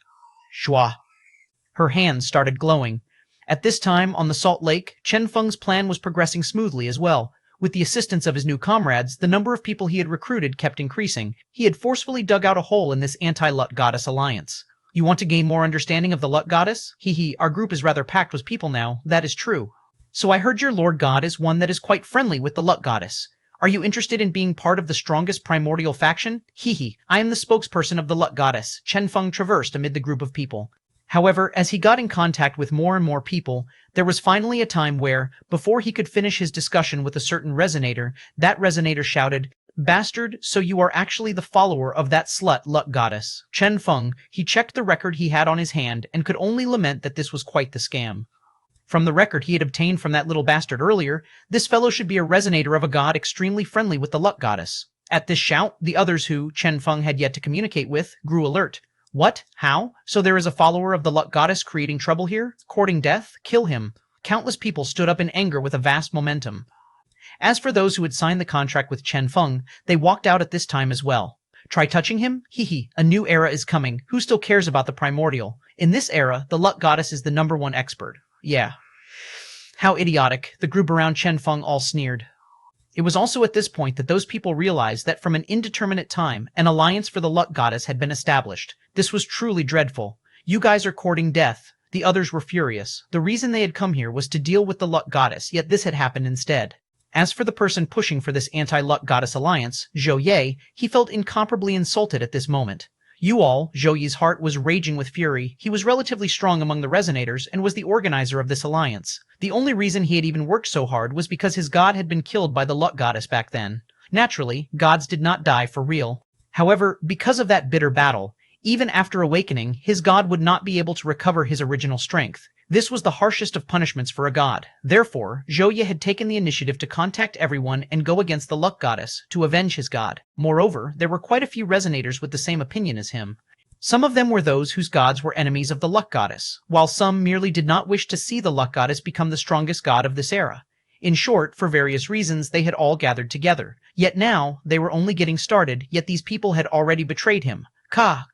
Shua. Her hands started glowing. At this time, on the Salt Lake, Chen Feng's plan was progressing smoothly as well. With the assistance of his new comrades, the number of people he had recruited kept increasing. He had forcefully dug out a hole in this anti-Luck Goddess alliance. You want to gain more understanding of the Luck Goddess? Our group is rather packed with people now. That is true. So I heard your Lord God is one that is quite friendly with the Luck Goddess. Are you interested in being part of the strongest primordial faction? I am the spokesperson of the Luck Goddess. Chen Feng traversed amid the group of people. However, as he got in contact with more and more people, there was finally a time where, before he could finish his discussion with a certain resonator, that resonator shouted, Bastard, so you are actually the follower of that slut Luck Goddess. Chen Feng, he checked the record he had on his hand and could only lament that this was quite the scam. From the record he had obtained from that little bastard earlier, this fellow should be a resonator of a god extremely friendly with the Luck Goddess. At this shout, the others who Chen Feng had yet to communicate with grew alert. What? How? So there is a follower of the Luck Goddess creating trouble here? Courting death? Kill him. Countless people stood up in anger with a vast momentum. As for those who had signed the contract with Chen Feng, they walked out at this time as well. Try touching him? A new era is coming. Who still cares about the primordial? In this era, the Luck Goddess is the #1 expert. Yeah. How idiotic. The group around Chen Feng all sneered. It was also at this point that those people realized that from an indeterminate time, an alliance for the Luck Goddess had been established. This was truly dreadful. You guys are courting death. The others were furious. The reason they had come here was to deal with the luck goddess, yet this had happened instead. As for the person pushing for this anti-luck goddess alliance, Zhou Ye, he felt incomparably insulted at this moment. Zhou Yi's heart was raging with fury. He was relatively strong among the resonators and was the organizer of this alliance. The only reason he had even worked so hard was because his god had been killed by the luck goddess back then. Naturally, gods did not die for real. However, because of that bitter battle, even after awakening, his god would not be able to recover his original strength. This was the harshest of punishments for a god. Therefore, Zhou Ye had taken the initiative to contact everyone and go against the luck goddess, to avenge his god. Moreover, there were quite a few resonators with the same opinion as him. Some of them were those whose gods were enemies of the luck goddess, while some merely did not wish to see the luck goddess become the strongest god of this era. In short, for various reasons, they had all gathered together. Yet now, they were only getting started, yet these people had already betrayed him. Ka!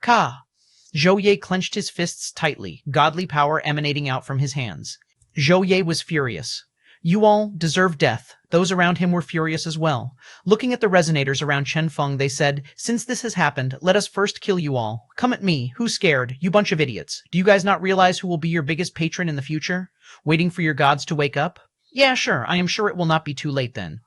Zhou Ye clenched his fists tightly, godly power emanating out from his hands. Zhou Ye was furious. You all deserve death. Those around him were furious as well. Looking at the resonators around Chen Feng, they said, since this has happened, let us first kill you all. Come at me. Who's scared? You bunch of idiots. Do you guys not realize who will be your biggest patron in the future? Waiting for your gods to wake up? Yeah, sure. I am sure it will not be too late then.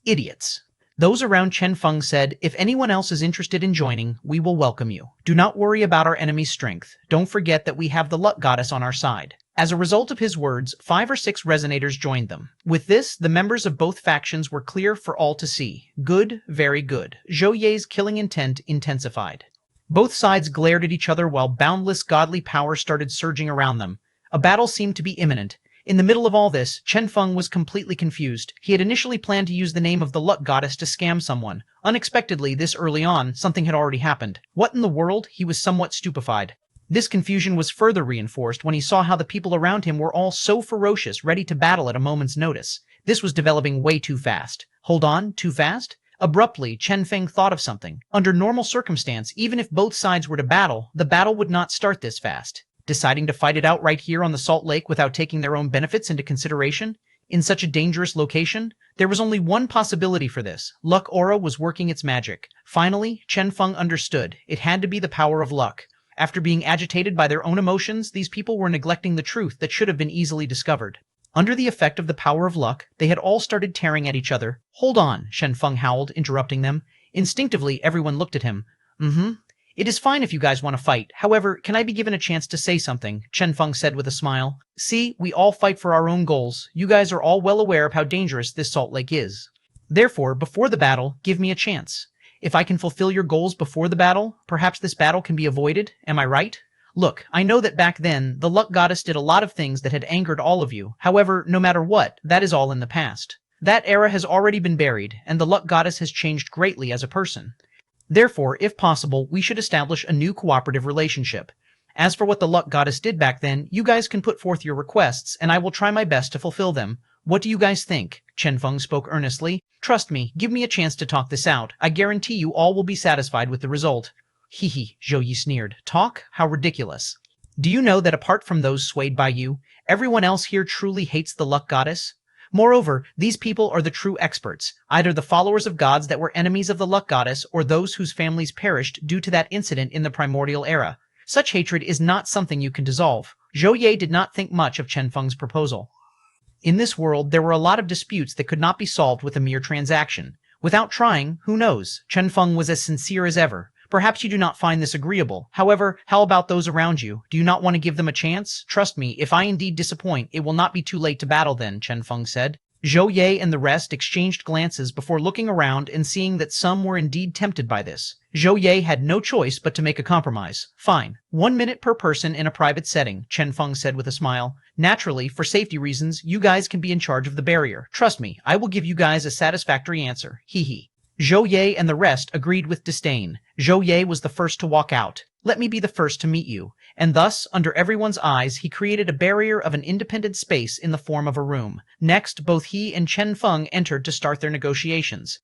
Idiots. Those around Chen Feng said, if anyone else is interested in joining, we will welcome you. Do not worry about our enemy's strength. Don't forget that we have the luck goddess on our side. As a result of his words, 5 or 6 resonators joined them. With this, the members of both factions were clear for all to see. Good, very good. Zhou Ye's killing intent intensified. Both sides glared at each other while boundless godly power started surging around them. A battle seemed to be imminent. In the middle of all this, Chen Feng was completely confused. He had initially planned to use the name of the luck goddess to scam someone. Unexpectedly, this early on, something had already happened. What in the world? He was somewhat stupefied. This confusion was further reinforced when he saw how the people around him were all so ferocious, ready to battle at a moment's notice. This was developing way too fast. Hold on, too fast? Abruptly, Chen Feng thought of something. Under normal circumstance, even if both sides were to battle, the battle would not start this fast. Deciding to fight it out right here on the Salt Lake without taking their own benefits into consideration? In such a dangerous location? There was only one possibility for this. Luck Aura was working its magic. Finally, Chen Feng understood. It had to be the power of luck. After being agitated by their own emotions, these people were neglecting the truth that should have been easily discovered. Under the effect of the power of luck, they had all started tearing at each other. Hold on, Chen Feng howled, interrupting them. Instinctively, everyone looked at him. It is fine if you guys want to fight. However, can I be given a chance to say something? Chen Feng said with a smile. See, we all fight for our own goals. You guys are all well aware of how dangerous this Salt Lake is. Therefore, before the battle, give me a chance. If I can fulfill your goals before the battle, perhaps this battle can be avoided. Am I right? Look, I know that back then, the luck goddess did a lot of things that had angered all of you. However, no matter what, that is all in the past. That era has already been buried, and the luck goddess has changed greatly as a person. Therefore, if possible, we should establish a new cooperative relationship. As for what the luck goddess did back then, you guys can put forth your requests, and I will try my best to fulfill them. What do you guys think? Chen Feng spoke earnestly. Trust me, give me a chance to talk this out. I guarantee you all will be satisfied with the result. Hee, Zhou Yi sneered. Talk? How ridiculous. Do you know that apart from those swayed by you, everyone else here truly hates the luck goddess? Moreover, these people are the true experts, either the followers of gods that were enemies of the luck goddess or those whose families perished due to that incident in the primordial era. Such hatred is not something you can dissolve. Zhou Ye did not think much of Chen Feng's proposal. In this world, there were a lot of disputes that could not be solved with a mere transaction. Without trying, who knows? Chen Feng was as sincere as ever. Perhaps you do not find this agreeable. However, how about those around you? Do you not want to give them a chance? Trust me, if I indeed disappoint, it will not be too late to battle then, Chen Feng said. Zhou Ye and the rest exchanged glances before looking around and seeing that some were indeed tempted by this. Zhou Ye had no choice but to make a compromise. Fine. 1 minute per person in a private setting, Chen Feng said with a smile. Naturally, for safety reasons, you guys can be in charge of the barrier. Trust me, I will give you guys a satisfactory answer. Hee. Zhou Ye and the rest agreed with disdain. Zhou Ye was the first to walk out. Let me be the first to meet you. And thus, under everyone's eyes, he created a barrier of an independent space in the form of a room. Next, both he and Chen Feng entered to start their negotiations.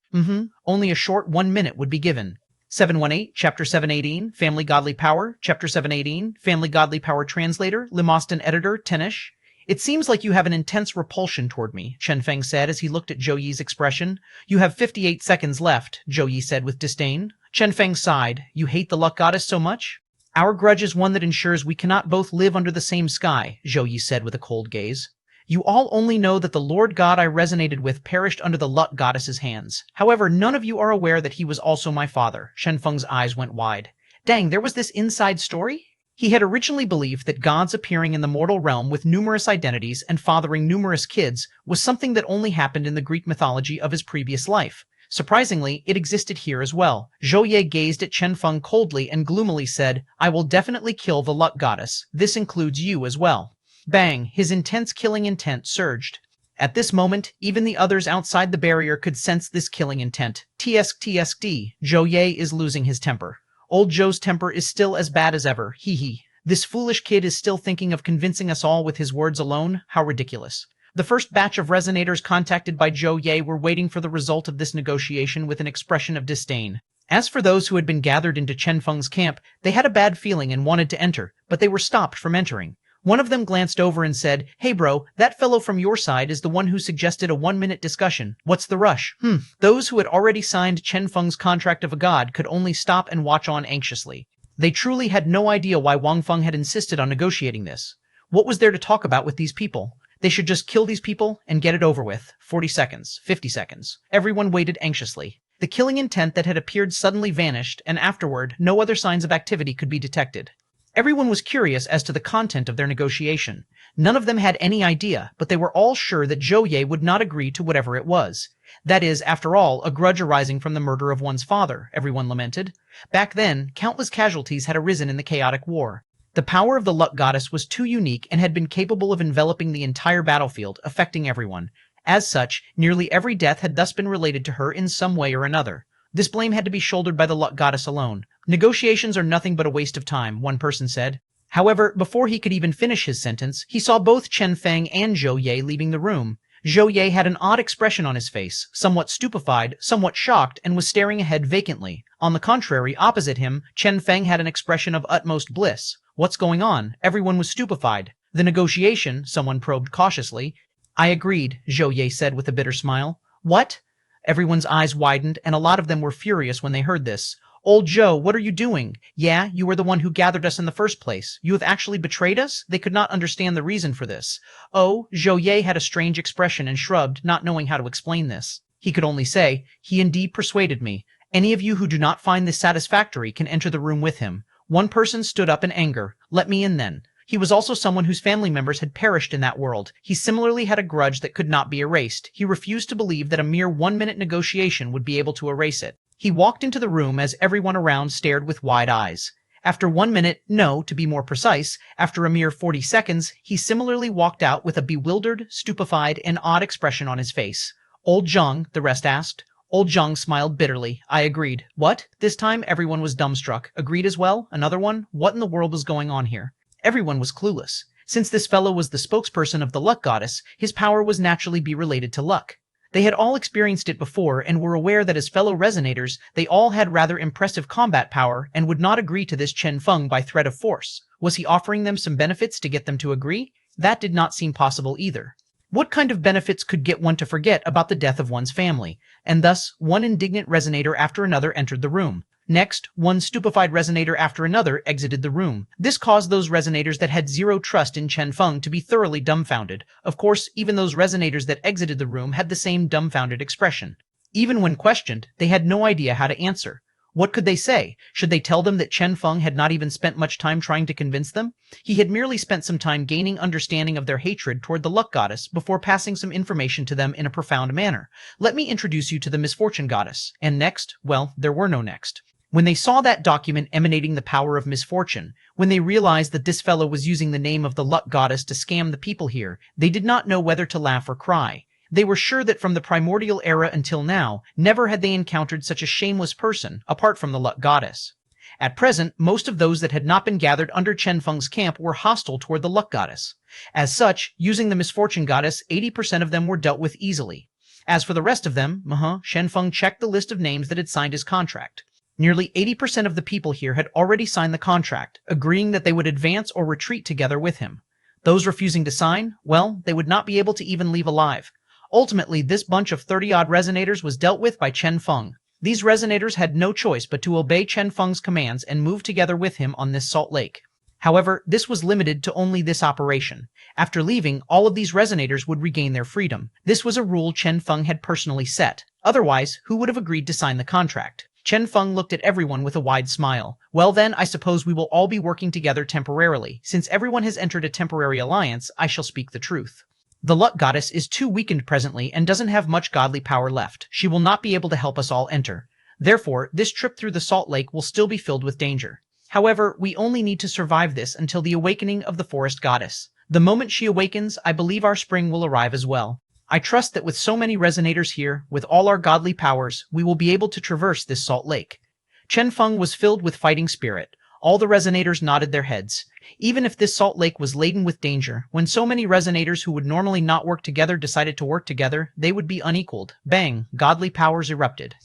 Only a short 1 minute would be given. 718, Chapter 718, Family Godly Power, Chapter 718, Family Godly Power Translator, Limostan Editor, Tenish. It seems like you have an intense repulsion toward me, Chen Feng said as he looked at Zhou Yi's expression. You have 58 seconds left, Zhou Yi said with disdain. Chen Feng sighed. You hate the luck goddess so much? Our grudge is one that ensures we cannot both live under the same sky, Zhou Yi said with a cold gaze. You all only know that the Lord God I resonated with perished under the Luck Goddess's hands. However, none of you are aware that he was also my father. Chen Feng's eyes went wide. Dang, there was this inside story? He had originally believed that gods appearing in the mortal realm with numerous identities and fathering numerous kids was something that only happened in the Greek mythology of his previous life. Surprisingly, it existed here as well. Zhou Ye gazed at Chen Feng coldly and gloomily said, I will definitely kill the Luck Goddess. This includes you as well. Bang! His intense killing intent surged. At this moment, even the others outside the barrier could sense this killing intent. TSD, Zhou Ye is losing his temper. Old Zhou's temper is still as bad as ever, hee. This foolish kid is still thinking of convincing us all with his words alone? How ridiculous. The first batch of resonators contacted by Zhou Ye were waiting for the result of this negotiation with an expression of disdain. As for those who had been gathered into Chen Feng's camp, they had a bad feeling and wanted to enter, but they were stopped from entering. One of them glanced over and said, Hey bro, that fellow from your side is the one who suggested a 1-minute discussion. What's the rush? Those who had already signed Chen Feng's contract of a god could only stop and watch on anxiously. They truly had no idea why Wang Feng had insisted on negotiating this. What was there to talk about with these people? They should just kill these people and get it over with. 40 seconds, 50 seconds. Everyone waited anxiously. The killing intent that had appeared suddenly vanished, and afterward, no other signs of activity could be detected. Everyone was curious as to the content of their negotiation. None of them had any idea, but they were all sure that Zhou Ye would not agree to whatever it was. That is, after all, a grudge arising from the murder of one's father, everyone lamented. Back then, countless casualties had arisen in the chaotic war. The power of the Luck Goddess was too unique and had been capable of enveloping the entire battlefield, affecting everyone. As such, nearly every death had thus been related to her in some way or another. This blame had to be shouldered by the Luck Goddess alone. Negotiations are nothing but a waste of time, one person said. However, before he could even finish his sentence, he saw both Chen Feng and Zhou Ye leaving the room. Zhou Ye had an odd expression on his face, somewhat stupefied, somewhat shocked, and was staring ahead vacantly. On the contrary, opposite him, Chen Feng had an expression of utmost bliss. What's going on? Everyone was stupefied. The negotiation, someone probed cautiously. I agreed, Zhou Ye said with a bitter smile. What? Everyone's eyes widened, and a lot of them were furious when they heard this. Old Zhou, what are you doing? Yeah, you were the one who gathered us in the first place. You have actually betrayed us? They could not understand the reason for this. Oh, Zhou Ye had a strange expression and shrugged, not knowing how to explain this. He could only say, he indeed persuaded me. Any of you who do not find this satisfactory can enter the room with him. One person stood up in anger. Let me in then. He was also someone whose family members had perished in that world. He similarly had a grudge that could not be erased. He refused to believe that a mere 1-minute negotiation would be able to erase it. He walked into the room as everyone around stared with wide eyes. After 1 minute, no, to be more precise, after a mere 40 seconds, he similarly walked out with a bewildered, stupefied, and odd expression on his face. Old Zhang, the rest asked. Old Zhang smiled bitterly. I agreed. What? This time everyone was dumbstruck. Agreed as well? Another one? What in the world was going on here? Everyone was clueless. Since this fellow was the spokesperson of the Luck Goddess, his power was naturally be related to luck. They had all experienced it before and were aware that as fellow resonators, they all had rather impressive combat power and would not agree to this Chen Feng by threat of force. Was he offering them some benefits to get them to agree? That did not seem possible either. What kind of benefits could get one to forget about the death of one's family? And thus, one indignant resonator after another entered the room. Next, one stupefied resonator after another exited the room. This caused those resonators that had zero trust in Chen Feng to be thoroughly dumbfounded. Of course, even those resonators that exited the room had the same dumbfounded expression. Even when questioned, they had no idea how to answer. What could they say? Should they tell them that Chen Feng had not even spent much time trying to convince them? He had merely spent some time gaining understanding of their hatred toward the Luck Goddess before passing some information to them in a profound manner. Let me introduce you to the Misfortune Goddess. And next, well, there were no next. When they saw that document emanating the power of misfortune, when they realized that this fellow was using the name of the Luck Goddess to scam the people here, they did not know whether to laugh or cry. They were sure that from the primordial era until now, never had they encountered such a shameless person, apart from the Luck Goddess. At present, most of those that had not been gathered under Chen Feng's camp were hostile toward the Luck Goddess. As such, using the Misfortune Goddess, 80% of them were dealt with easily. As for the rest of them, Chen Feng checked the list of names that had signed his contract. Nearly 80% of the people here had already signed the contract, agreeing that they would advance or retreat together with him. Those refusing to sign, well, they would not be able to even leave alive. Ultimately, this bunch of 30-odd resonators was dealt with by Chen Feng. These resonators had no choice but to obey Chen Feng's commands and move together with him on this salt lake. However, this was limited to only this operation. After leaving, all of these resonators would regain their freedom. This was a rule Chen Feng had personally set. Otherwise, who would have agreed to sign the contract? Chen Feng looked at everyone with a wide smile. Well then, I suppose we will all be working together temporarily. Since everyone has entered a temporary alliance, I shall speak the truth. The luck goddess is too weakened presently and doesn't have much godly power left. She will not be able to help us all enter. Therefore, this trip through the salt lake will still be filled with danger. However, we only need to survive this until the awakening of the forest goddess. The moment she awakens, I believe our spring will arrive as well. I trust that with so many resonators here, with all our godly powers, we will be able to traverse this salt lake. Chen Feng was filled with fighting spirit. All the resonators nodded their heads. Even if this salt lake was laden with danger, when so many resonators who would normally not work together decided to work together, they would be unequaled. Bang! Godly powers erupted.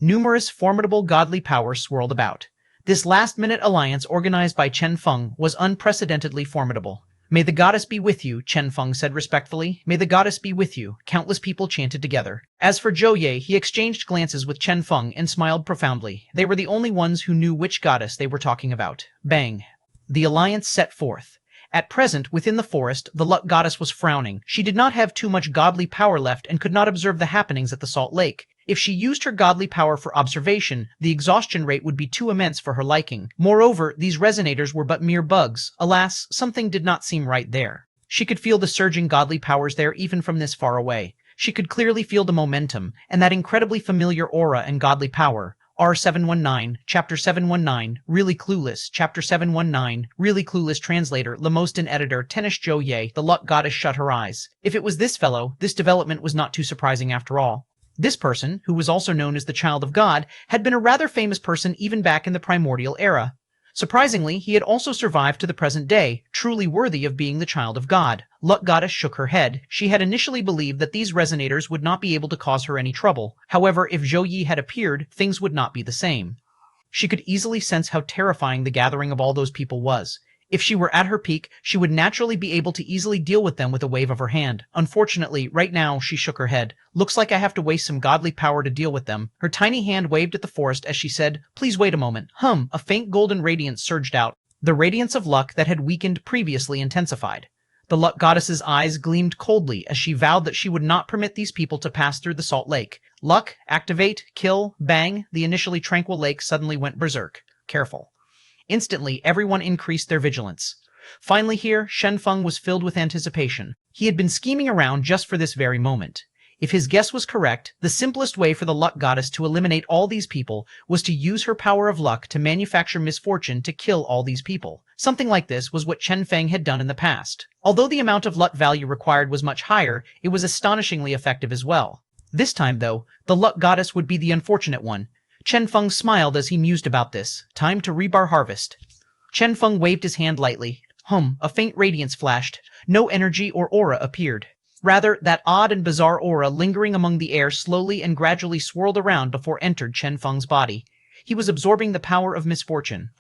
Numerous formidable godly powers swirled about. This last-minute alliance organized by Chen Feng was unprecedentedly formidable. May the goddess be with you, Chen Feng said respectfully. May the goddess be with you, countless people chanted together. As for Zhou Ye, he exchanged glances with Chen Feng and smiled profoundly. They were the only ones who knew which goddess they were talking about. Bang. The alliance set forth. At present, within the forest, the luck goddess was frowning. She did not have too much godly power left and could not observe the happenings at the salt lake. If she used her godly power for observation, the exhaustion rate would be too immense for her liking. Moreover, these resonators were but mere bugs. Alas, something did not seem right there. She could feel the surging godly powers there even from this far away. She could clearly feel the momentum, and that incredibly familiar aura and godly power. R719, Chapter 719, Really Clueless, Chapter 719, Really Clueless Translator, Lemostin Editor, Tenish Zhou Ye, the luck goddess shut her eyes. If it was this fellow, this development was not too surprising after all. This person, who was also known as the Child of God, had been a rather famous person even back in the primordial era. Surprisingly, he had also survived to the present day, truly worthy of being the Child of God. Luck Goddess shook her head. She had initially believed that these resonators would not be able to cause her any trouble. However, if Zhou Yi had appeared, things would not be the same. She could easily sense how terrifying the gathering of all those people was. If she were at her peak, she would naturally be able to easily deal with them with a wave of her hand. Unfortunately, right now, she shook her head. Looks like I have to waste some godly power to deal with them. Her tiny hand waved at the forest as she said, "Please wait a moment." A faint golden radiance surged out. The radiance of luck that had weakened previously intensified. The luck goddess's eyes gleamed coldly as she vowed that she would not permit these people to pass through the salt lake. Luck, activate, kill, bang, the initially tranquil lake suddenly went berserk. Careful. Instantly, everyone increased their vigilance. Finally here, Chen Feng was filled with anticipation. He had been scheming around just for this very moment. If his guess was correct, the simplest way for the luck goddess to eliminate all these people was to use her power of luck to manufacture misfortune to kill all these people. Something like this was what Chen Feng had done in the past. Although the amount of luck value required was much higher, it was astonishingly effective as well. This time, though, the luck goddess would be the unfortunate one. Chen Feng smiled as he mused about this. Time to reap our harvest. Chen Feng waved his hand lightly. A faint radiance flashed. No energy or aura appeared. Rather, that odd and bizarre aura lingering among the air slowly and gradually swirled around before entered Chen Feng's body. He was absorbing the power of misfortune.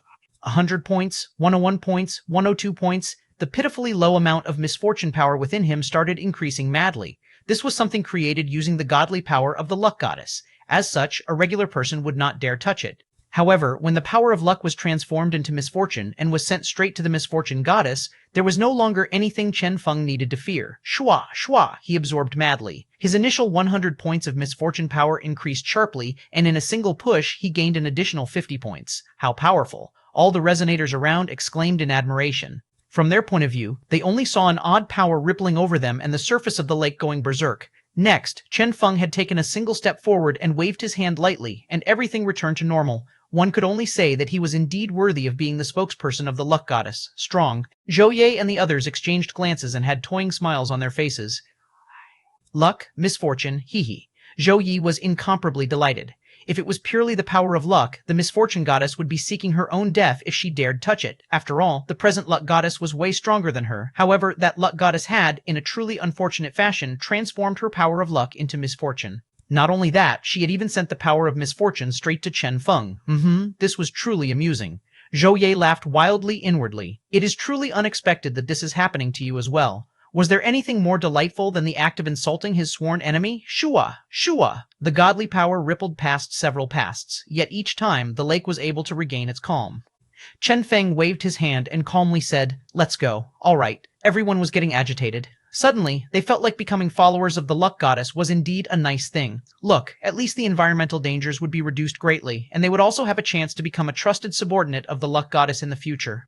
100 points, 101 points, 102 points. The pitifully low amount of misfortune power within him started increasing madly. This was something created using the godly power of the luck goddess. As such, a regular person would not dare touch it. However, when the power of luck was transformed into misfortune and was sent straight to the misfortune goddess, there was no longer anything Chen Feng needed to fear. Shua, shua, he absorbed madly. His initial 100 points of misfortune power increased sharply, and in a single push, he gained an additional 50 points. How powerful! All the resonators around exclaimed in admiration. From their point of view, they only saw an odd power rippling over them and the surface of the lake going berserk. Next, Chen Feng had taken a single step forward and waved his hand lightly, and everything returned to normal. One could only say that he was indeed worthy of being the spokesperson of the luck goddess. Strong. Zhou Ye and the others exchanged glances and had toying smiles on their faces. Luck, misfortune, hee. Zhou Yi was incomparably delighted. If it was purely the power of luck, the misfortune goddess would be seeking her own death if she dared touch it. After all, the present luck goddess was way stronger than her. However, that luck goddess had, in a truly unfortunate fashion, transformed her power of luck into misfortune. Not only that, she had even sent the power of misfortune straight to Chen Feng. This was truly amusing. Zhou Ye laughed wildly inwardly. It is truly unexpected that this is happening to you as well. Was there anything more delightful than the act of insulting his sworn enemy? Shua! Shua! The godly power rippled past several pasts, yet each time the lake was able to regain its calm. Chen Feng waved his hand and calmly said, "Let's go." All right. Everyone was getting agitated. Suddenly, they felt like becoming followers of the luck goddess was indeed a nice thing. Look, at least the environmental dangers would be reduced greatly, and they would also have a chance to become a trusted subordinate of the luck goddess in the future.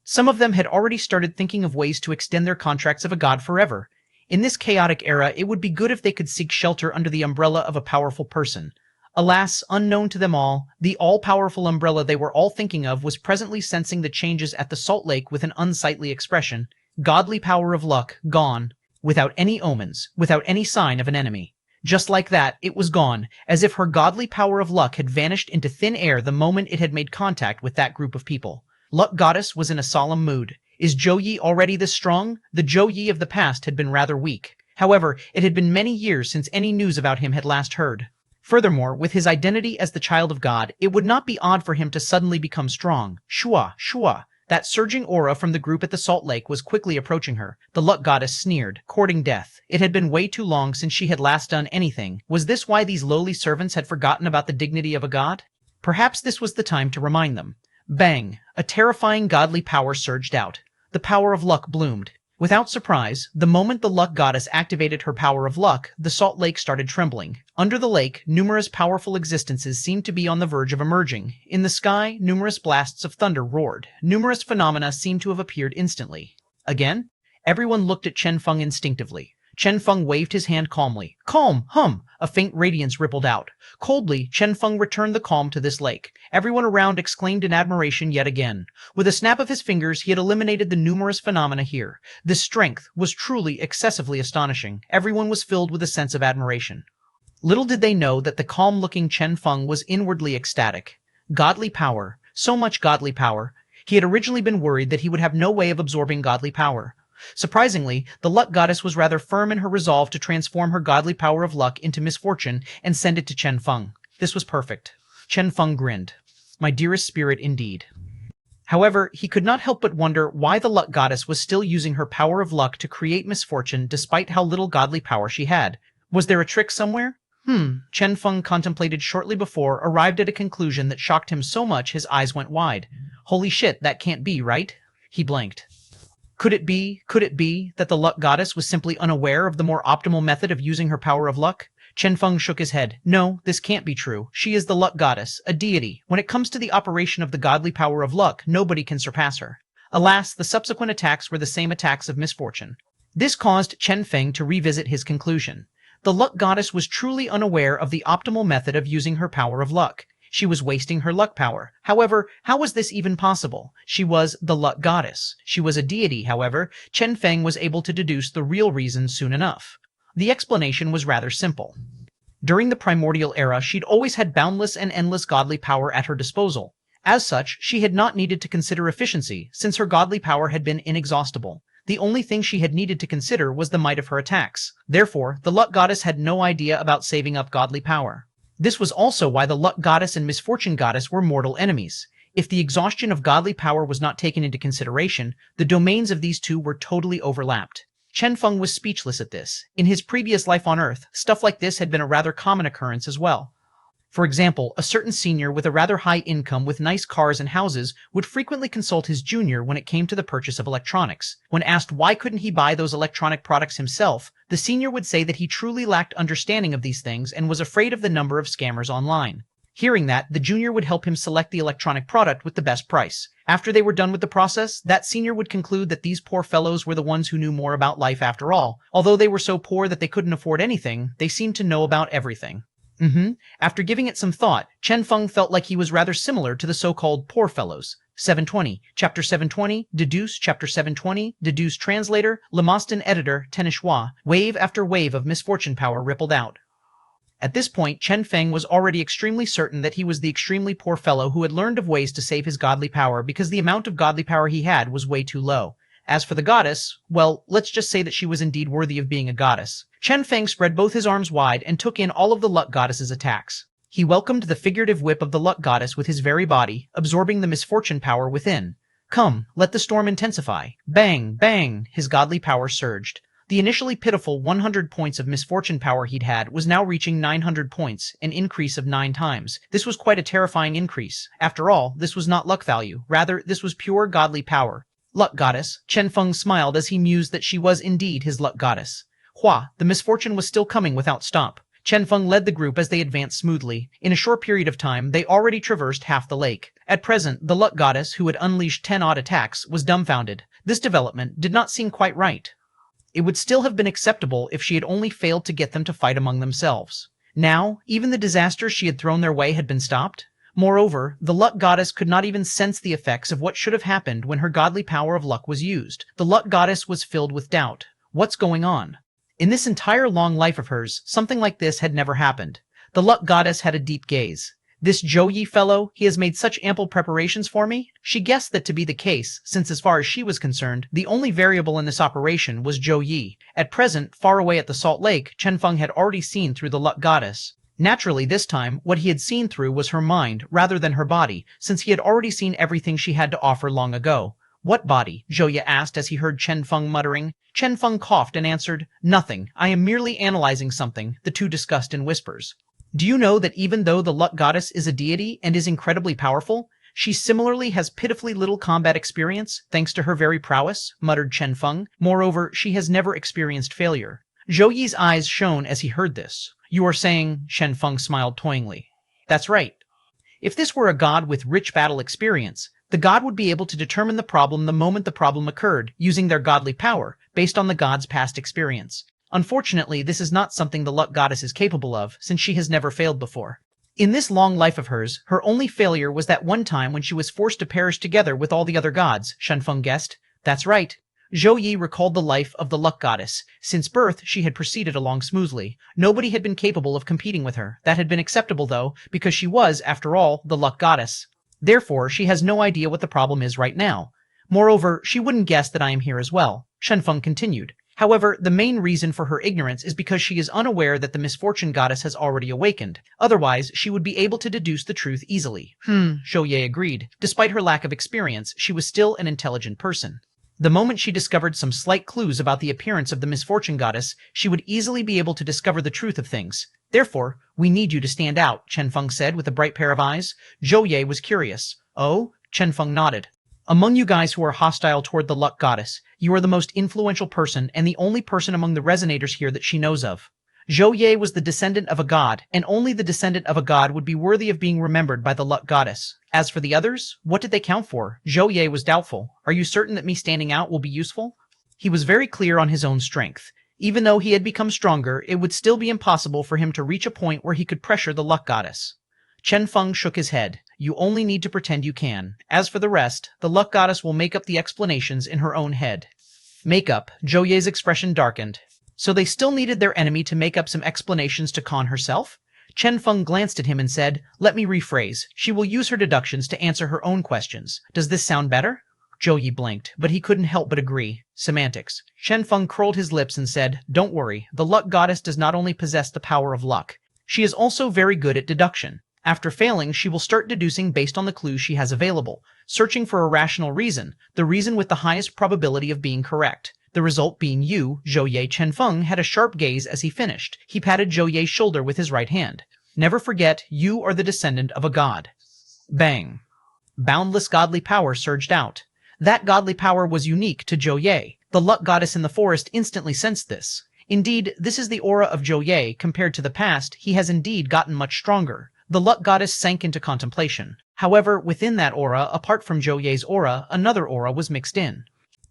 Some of them had already started thinking of ways to extend their contracts of a god forever. In this chaotic era, it would be good if they could seek shelter under the umbrella of a powerful person. Alas, unknown to them all, the all-powerful umbrella they were all thinking of was presently sensing the changes at the Salt Lake with an unsightly expression. Godly power of luck, gone. Without any omens, without any sign of an enemy. Just like that, it was gone, as if her godly power of luck had vanished into thin air the moment it had made contact with that group of people. Luck Goddess was in a solemn mood. Is Zhou Yi already this strong? The Zhou Yi of the past had been rather weak. However, it had been many years since any news about him had last heard. Furthermore, with his identity as the child of God, it would not be odd for him to suddenly become strong. Shua, Shua. That surging aura from the group at the Salt Lake was quickly approaching her. The Luck Goddess sneered, courting death. It had been way too long since she had last done anything. Was this why these lowly servants had forgotten about the dignity of a god? Perhaps this was the time to remind them. Bang! A terrifying godly power surged out. The power of luck bloomed. Without surprise, the moment the Luck Goddess activated her power of luck, the Salt Lake started trembling. Under the lake, numerous powerful existences seemed to be on the verge of emerging. In the sky, numerous blasts of thunder roared. Numerous phenomena seemed to have appeared instantly. Again? Everyone looked at Chen Feng instinctively. Chen Feng waved his hand calmly. Calm! Hum! A faint radiance rippled out. Coldly, Chen Feng returned the calm to this lake. Everyone around exclaimed in admiration yet again. With a snap of his fingers, he had eliminated the numerous phenomena here. This strength was truly excessively astonishing. Everyone was filled with a sense of admiration. Little did they know that the calm-looking Chen Feng was inwardly ecstatic. Godly power. So much godly power. He had originally been worried that he would have no way of absorbing godly power. Surprisingly, the Luck Goddess was rather firm in her resolve to transform her godly power of luck into misfortune and send it to Chen Feng. This was perfect. Chen Feng grinned. My dearest spirit indeed. However, he could not help but wonder why the Luck Goddess was still using her power of luck to create misfortune despite how little godly power she had. Was there a trick somewhere? Chen Feng contemplated shortly before, arrived at a conclusion that shocked him so much his eyes went wide. Holy shit, that can't be, right? He blanked. Could it be that the Luck Goddess was simply unaware of the more optimal method of using her power of luck? Chen Feng shook his head. No, this can't be true. She is the Luck Goddess, a deity. When it comes to the operation of the godly power of luck, nobody can surpass her. Alas, the subsequent attacks were the same attacks of misfortune. This caused Chen Feng to revisit his conclusion. The Luck Goddess was truly unaware of the optimal method of using her power of luck. She was wasting her luck power. However, how was this even possible? She was the Luck Goddess. She was a deity, however. Chen Feng was able to deduce the real reason soon enough. The explanation was rather simple. During the primordial era, she'd always had boundless and endless godly power at her disposal. As such, she had not needed to consider efficiency, since her godly power had been inexhaustible. The only thing she had needed to consider was the might of her attacks. Therefore, the Luck Goddess had no idea about saving up godly power. This was also why the Luck Goddess and Misfortune Goddess were mortal enemies. If the exhaustion of godly power was not taken into consideration, the domains of these two were totally overlapped. Chen Feng was speechless at this. In his previous life on Earth, stuff like this had been a rather common occurrence as well. For example, a certain senior with a rather high income with nice cars and houses would frequently consult his junior when it came to the purchase of electronics. When asked why couldn't he buy those electronic products himself, the senior would say that he truly lacked understanding of these things and was afraid of the number of scammers online. Hearing that, the junior would help him select the electronic product with the best price. After they were done with the process, that senior would conclude that these poor fellows were the ones who knew more about life after all. Although they were so poor that they couldn't afford anything, they seemed to know about everything. After giving it some thought, Chen Feng felt like he was rather similar to the so-called poor fellows. 720. Chapter 720, deduce. Chapter 720, deduce. Translator, Lemoston editor, Xuanhuan. Wave after wave of misfortune power rippled out. At this point, Chen Feng was already extremely certain that he was the extremely poor fellow who had learned of ways to save his godly power because the amount of godly power he had was way too low. As for the goddess, well, let's just say that she was indeed worthy of being a goddess. Chen Feng spread both his arms wide and took in all of the Luck Goddess's attacks. He welcomed the figurative whip of the Luck Goddess with his very body, absorbing the misfortune power within. Come, let the storm intensify. Bang, bang, his godly power surged. The initially pitiful 100 points of misfortune power he'd had was now reaching 900 points, an increase of 9 times. This was quite a terrifying increase. After all, this was not luck value. Rather, this was pure godly power. Luck goddess. Chen Feng smiled as he mused that she was indeed his luck goddess. Hua, the misfortune was still coming without stop. Chen Feng led the group as they advanced smoothly. In a short period of time, they already traversed half the lake. At present, the luck goddess, who had unleashed 10 odd attacks, was dumbfounded. This development did not seem quite right. It would still have been acceptable if she had only failed to get them to fight among themselves. Now, even the disasters she had thrown their way had been stopped. Moreover, the luck goddess could not even sense the effects of what should have happened when her godly power of luck was used. The luck goddess was filled with doubt. What's going on? In this entire long life of hers, something like this had never happened. The luck goddess had a deep gaze. This Zhou Yi fellow, he has made such ample preparations for me? She guessed that to be the case, since as far as she was concerned, the only variable in this operation was Zhou Yi. At present, far away at the Salt Lake, Chen Feng had already seen through the luck goddess. Naturally, this time, what he had seen through was her mind, rather than her body, since he had already seen everything she had to offer long ago. What body? Zhou Yi asked as he heard Chen Feng muttering. Chen Feng coughed and answered, Nothing. I am merely analyzing something. The two discussed in whispers. Do you know that even though the luck goddess is a deity and is incredibly powerful, she similarly has pitifully little combat experience, thanks to her very prowess, muttered Chen Feng. Moreover, she has never experienced failure. Zhou Yi's eyes shone as he heard this. You are saying, Chen Feng smiled toyingly. That's right. If this were a god with rich battle experience, the god would be able to determine the problem the moment the problem occurred, using their godly power, based on the god's past experience. Unfortunately, this is not something the luck goddess is capable of, since she has never failed before. In this long life of hers, her only failure was that one time when she was forced to perish together with all the other gods, Chen Feng guessed. That's right. Zhou Yi recalled the life of the luck goddess. Since birth, she had proceeded along smoothly. Nobody had been capable of competing with her. That had been acceptable, though, because she was, after all, the luck goddess. Therefore, she has no idea what the problem is right now. Moreover, she wouldn't guess that I am here as well. Chen Feng continued. However, the main reason for her ignorance is because she is unaware that the misfortune goddess has already awakened. Otherwise, she would be able to deduce the truth easily. Zhou Yi agreed. Despite her lack of experience, she was still an intelligent person. The moment she discovered some slight clues about the appearance of the misfortune goddess, she would easily be able to discover the truth of things. Therefore, we need you to stand out, Chen Feng said with a bright pair of eyes. Zhou Yi was curious. Oh? Chen Feng nodded. Among you guys who are hostile toward the luck goddess, you are the most influential person and the only person among the resonators here that she knows of. Zhou Yi was the descendant of a god, and only the descendant of a god would be worthy of being remembered by the luck goddess. As for the others, what did they count for? Zhou Yi was doubtful. Are you certain that me standing out will be useful? He was very clear on his own strength. Even though he had become stronger, it would still be impossible for him to reach a point where he could pressure the luck goddess. Chen Feng shook his head. You only need to pretend you can. As for the rest, the luck goddess will make up the explanations in her own head. Make up. Zhou Yi's expression darkened. So they still needed their enemy to make up some explanations to con herself? Chen Feng glanced at him and said, Let me rephrase. She will use her deductions to answer her own questions. Does this sound better? Zhou Yi blinked, but he couldn't help but agree. Semantics. Chen Feng curled his lips and said, Don't worry. The luck goddess does not only possess the power of luck. She is also very good at deduction. After failing, she will start deducing based on the clues she has available, searching for a rational reason, the reason with the highest probability of being correct. The result being you, Zhou Yi. Chen Feng had a sharp gaze as he finished. He patted Zhou Yi's shoulder with his right hand. Never forget, you are the descendant of a god. Bang. Boundless godly power surged out. That godly power was unique to Zhou Yi. The luck goddess in the forest instantly sensed this. Indeed, this is the aura of Zhou Yi. Compared to the past, he has indeed gotten much stronger. The luck goddess sank into contemplation. However, within that aura, apart from Zhou Yi's aura, another aura was mixed in.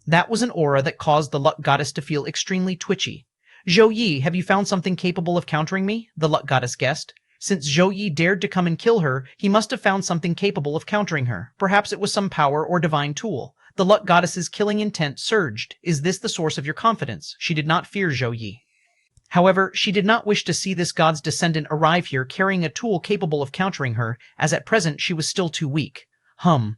That was an aura that caused the luck goddess to feel extremely twitchy. Zhou Yi, have you found something capable of countering me? The luck goddess guessed. Since Zhou Yi dared to come and kill her, he must have found something capable of countering her. Perhaps it was some power or divine tool. The luck goddess's killing intent surged. Is this the source of your confidence? She did not fear Zhou Yi. However, she did not wish to see this god's descendant arrive here carrying a tool capable of countering her, as at present she was still too weak. Hum.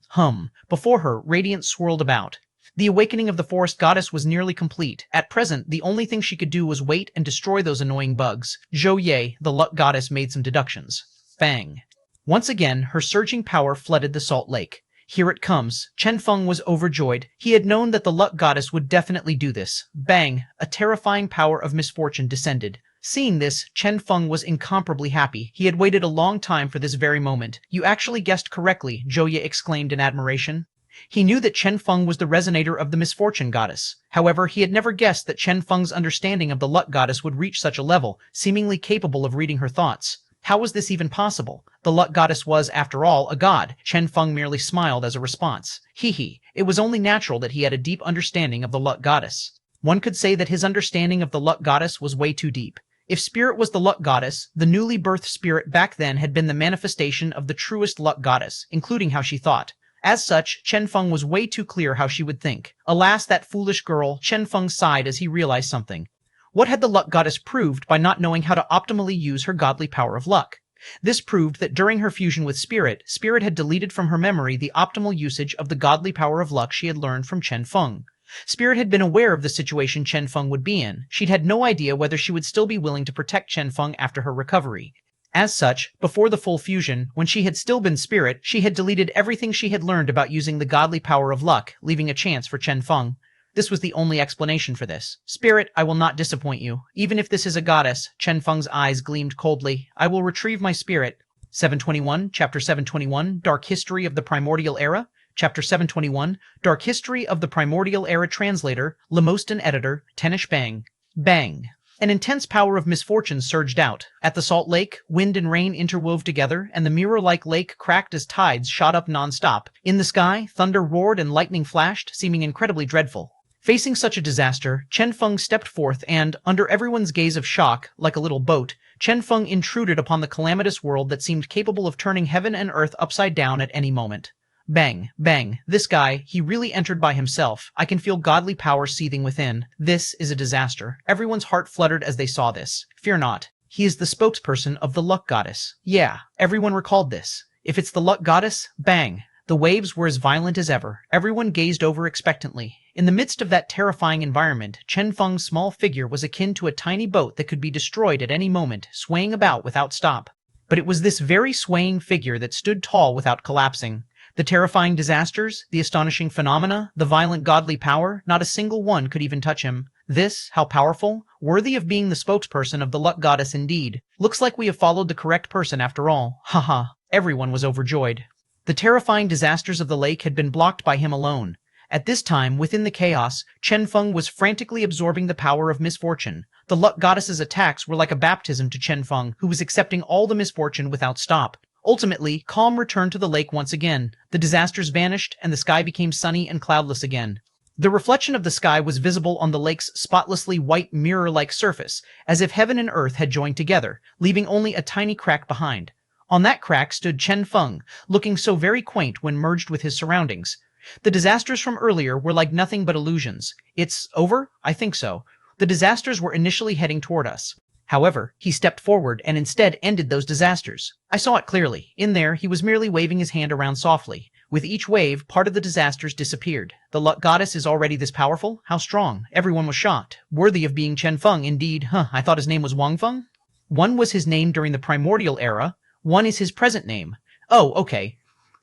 Before her, radiance swirled about. The awakening of the forest goddess was nearly complete. At present, the only thing she could do was wait and destroy those annoying bugs. Zhou Yi, the luck goddess, made some deductions. Bang. Once again, her surging power flooded the salt lake. Here it comes. Chen Feng was overjoyed. He had known that the luck goddess would definitely do this. Bang! A terrifying power of misfortune descended. Seeing this, Chen Feng was incomparably happy. He had waited a long time for this very moment. You actually guessed correctly, Zhou Ye exclaimed in admiration. He knew that Chen Feng was the resonator of the misfortune goddess. However, he had never guessed that Chen Feng's understanding of the luck goddess would reach such a level, seemingly capable of reading her thoughts. How was this even possible? The luck goddess was, after all, a god. Chen Feng merely smiled as a response. Hee. It was only natural that he had a deep understanding of the luck goddess. One could say that his understanding of the luck goddess was way too deep. If spirit was the luck goddess, the newly birthed spirit back then had been the manifestation of the truest luck goddess, including how she thought. As such, Chen Feng was way too clear how she would think. Alas, that foolish girl, Chen Feng sighed as he realized something. What had the luck goddess proved by not knowing how to optimally use her godly power of luck? This proved that during her fusion with Spirit, Spirit had deleted from her memory the optimal usage of the godly power of luck she had learned from Chen Feng. Spirit had been aware of the situation Chen Feng would be in. She'd had no idea whether she would still be willing to protect Chen Feng after her recovery. As such, before the full fusion, when she had still been Spirit, she had deleted everything she had learned about using the godly power of luck, leaving a chance for Chen Feng. This was the only explanation for this. Spirit, I will not disappoint you. Even if this is a goddess, Chen Feng's eyes gleamed coldly. I will retrieve my spirit. 721, Chapter 721, Dark History of the Primordial Era. Chapter 721, Dark History of the Primordial Era. Translator, Lemostan Editor, Tenish Bang. Bang. An intense power of misfortune surged out. At the Salt Lake, wind and rain interwove together, and the mirror-like lake cracked as tides shot up non-stop. In the sky, thunder roared and lightning flashed, seeming incredibly dreadful. Facing such a disaster, Chen Feng stepped forth and, under everyone's gaze of shock, like a little boat, Chen Feng intruded upon the calamitous world that seemed capable of turning heaven and earth upside down at any moment. Bang, bang, this guy, he really entered by himself. I can feel godly power seething within. This is a disaster. Everyone's heart fluttered as they saw this. Fear not. He is the spokesperson of the luck goddess. Yeah, everyone recalled this. If it's the luck goddess, bang. The waves were as violent as ever. Everyone gazed over expectantly. In the midst of that terrifying environment, Chen Feng's small figure was akin to a tiny boat that could be destroyed at any moment, swaying about without stop. But it was this very swaying figure that stood tall without collapsing. The terrifying disasters, the astonishing phenomena, the violent godly power, not a single one could even touch him. This, how powerful, worthy of being the spokesperson of the luck goddess indeed. Looks like we have followed the correct person after all. Haha, everyone was overjoyed. The terrifying disasters of the lake had been blocked by him alone. At this time, within the chaos, Chen Feng was frantically absorbing the power of misfortune. The luck goddess's attacks were like a baptism to Chen Feng, who was accepting all the misfortune without stop. Ultimately, calm returned to the lake once again. The disasters vanished, and the sky became sunny and cloudless again. The reflection of the sky was visible on the lake's spotlessly white mirror-like surface, as if heaven and earth had joined together, leaving only a tiny crack behind. On that crack stood Chen Feng, looking so very quaint when merged with his surroundings. The disasters from earlier were like nothing but illusions. It's over? I think so. The disasters were initially heading toward us. However, he stepped forward and instead ended those disasters. I saw it clearly. In there, he was merely waving his hand around softly. With each wave, part of the disasters disappeared. The luck goddess is already this powerful? How strong? Everyone was shocked. Worthy of being Chen Feng, indeed. I thought his name was Wang Feng? One was his name during the primordial era. One is his present name. Oh, okay.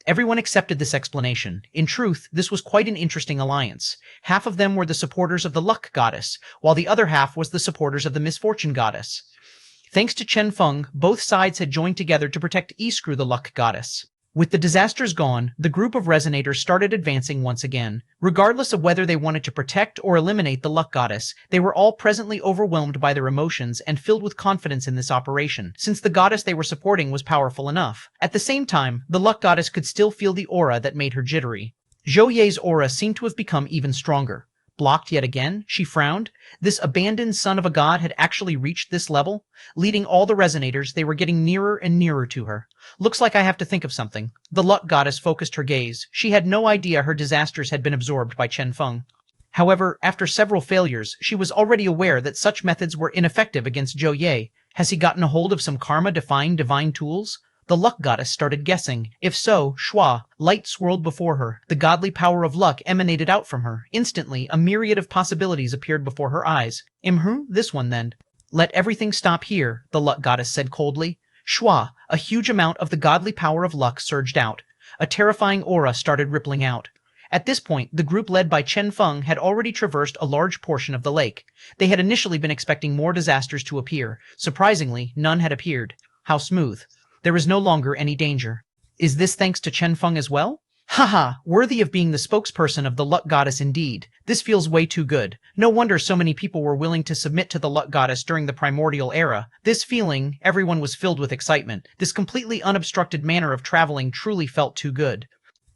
Everyone accepted this explanation. In truth, this was quite an interesting alliance. Half of them were the supporters of the luck goddess, while the other half was the supporters of the misfortune goddess. Thanks to Chen Feng, both sides had joined together to protect Iskru, the luck goddess. With the disasters gone, the group of resonators started advancing once again. Regardless of whether they wanted to protect or eliminate the luck goddess, they were all presently overwhelmed by their emotions and filled with confidence in this operation, since the goddess they were supporting was powerful enough. At the same time, the luck goddess could still feel the aura that made her jittery. Zhou Ye's aura seemed to have become even stronger. Blocked yet again, she frowned. This abandoned son of a god had actually reached this level. Leading all the resonators, they were getting nearer and nearer to her. Looks like I have to think of something. The luck goddess focused her gaze. She had no idea her disasters had been absorbed by Chen Feng. However, after several failures, she was already aware that such methods were ineffective against Zhou Ye. Has he gotten a hold of some karma-defying divine tools? The luck goddess started guessing. If so, Shua, light swirled before her. The godly power of luck emanated out from her. Instantly, a myriad of possibilities appeared before her eyes. This one then. Let everything stop here, the luck goddess said coldly. Shua, a huge amount of the godly power of luck surged out. A terrifying aura started rippling out. At this point, the group led by Chen Feng had already traversed a large portion of the lake. They had initially been expecting more disasters to appear. Surprisingly, none had appeared. How smooth. There is no longer any danger. Is this thanks to Chen Feng as well? Haha, worthy of being the spokesperson of the luck goddess indeed. This feels way too good. No wonder so many people were willing to submit to the luck goddess during the primordial era. This feeling, everyone was filled with excitement. This completely unobstructed manner of traveling truly felt too good.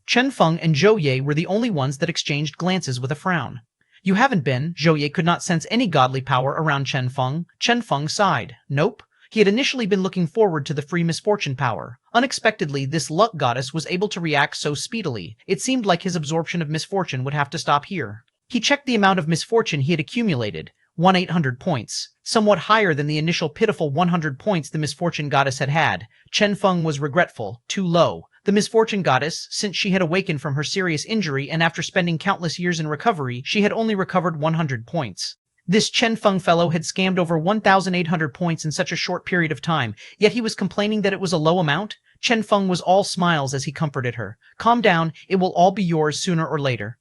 Chen Feng and Zhou Ye were the only ones that exchanged glances with a frown. You haven't been. Zhou Ye could not sense any godly power around Chen Feng. Chen Feng sighed. Nope. He had initially been looking forward to the free misfortune power. Unexpectedly, this luck goddess was able to react so speedily. It seemed like his absorption of misfortune would have to stop here. He checked the amount of misfortune he had accumulated. 1,800 points. Somewhat higher than the initial pitiful 100 points the misfortune goddess had had. Chen Feng was regretful. Too low. The misfortune goddess, since she had awakened from her serious injury and after spending countless years in recovery, she had only recovered 100 points. This Chen Feng fellow had scammed over 1,800 points in such a short period of time, yet he was complaining that it was a low amount? Chen Feng was all smiles as he comforted her. Calm down, it will all be yours sooner or later.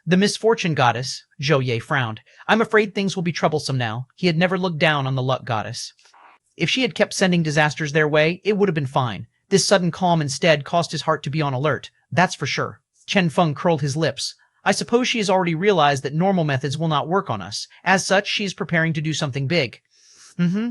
The misfortune goddess, Zhou Ye frowned. I'm afraid things will be troublesome now. He had never looked down on the luck goddess. If she had kept sending disasters their way, it would have been fine. This sudden calm instead caused his heart to be on alert. That's for sure. Chen Feng curled his lips. I suppose she has already realized that normal methods will not work on us. As such, she is preparing to do something big.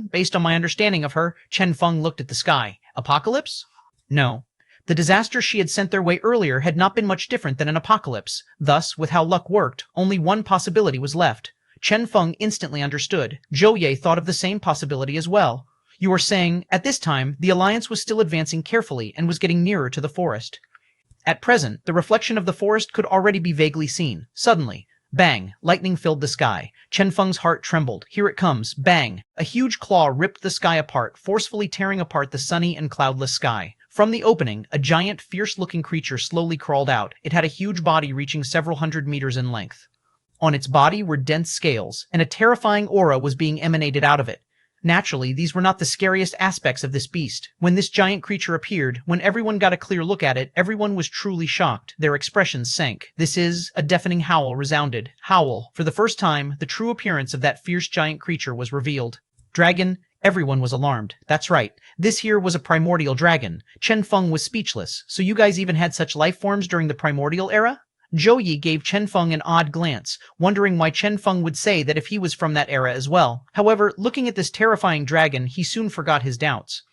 Based on my understanding of her, Chen Feng looked at the sky. Apocalypse? No. The disaster she had sent their way earlier had not been much different than an apocalypse. Thus, with how luck worked, only one possibility was left. Chen Feng instantly understood. Zhou Ye thought of the same possibility as well. You are saying, at this time, the alliance was still advancing carefully and was getting nearer to the forest. At present, the reflection of the forest could already be vaguely seen. Suddenly, bang, lightning filled the sky. Chen Feng's heart trembled. Here it comes. Bang! A huge claw ripped the sky apart, forcefully tearing apart the sunny and cloudless sky. From the opening, a giant, fierce-looking creature slowly crawled out. It had a huge body reaching several hundred meters in length. On its body were dense scales, and a terrifying aura was being emanated out of it. Naturally, these were not the scariest aspects of this beast. When this giant creature appeared, when everyone got a clear look at it, everyone was truly shocked. Their expressions sank. A deafening howl resounded. Howl. For the first time, the true appearance of that fierce giant creature was revealed. Dragon. Everyone was alarmed. That's right. This here was a primordial dragon. Chen Feng was speechless. So you guys even had such life forms during the primordial era? Zhou Yi gave Chen Feng an odd glance, wondering why Chen Feng would say that if he was from that era as well. However, looking at this terrifying dragon, he soon forgot his doubts.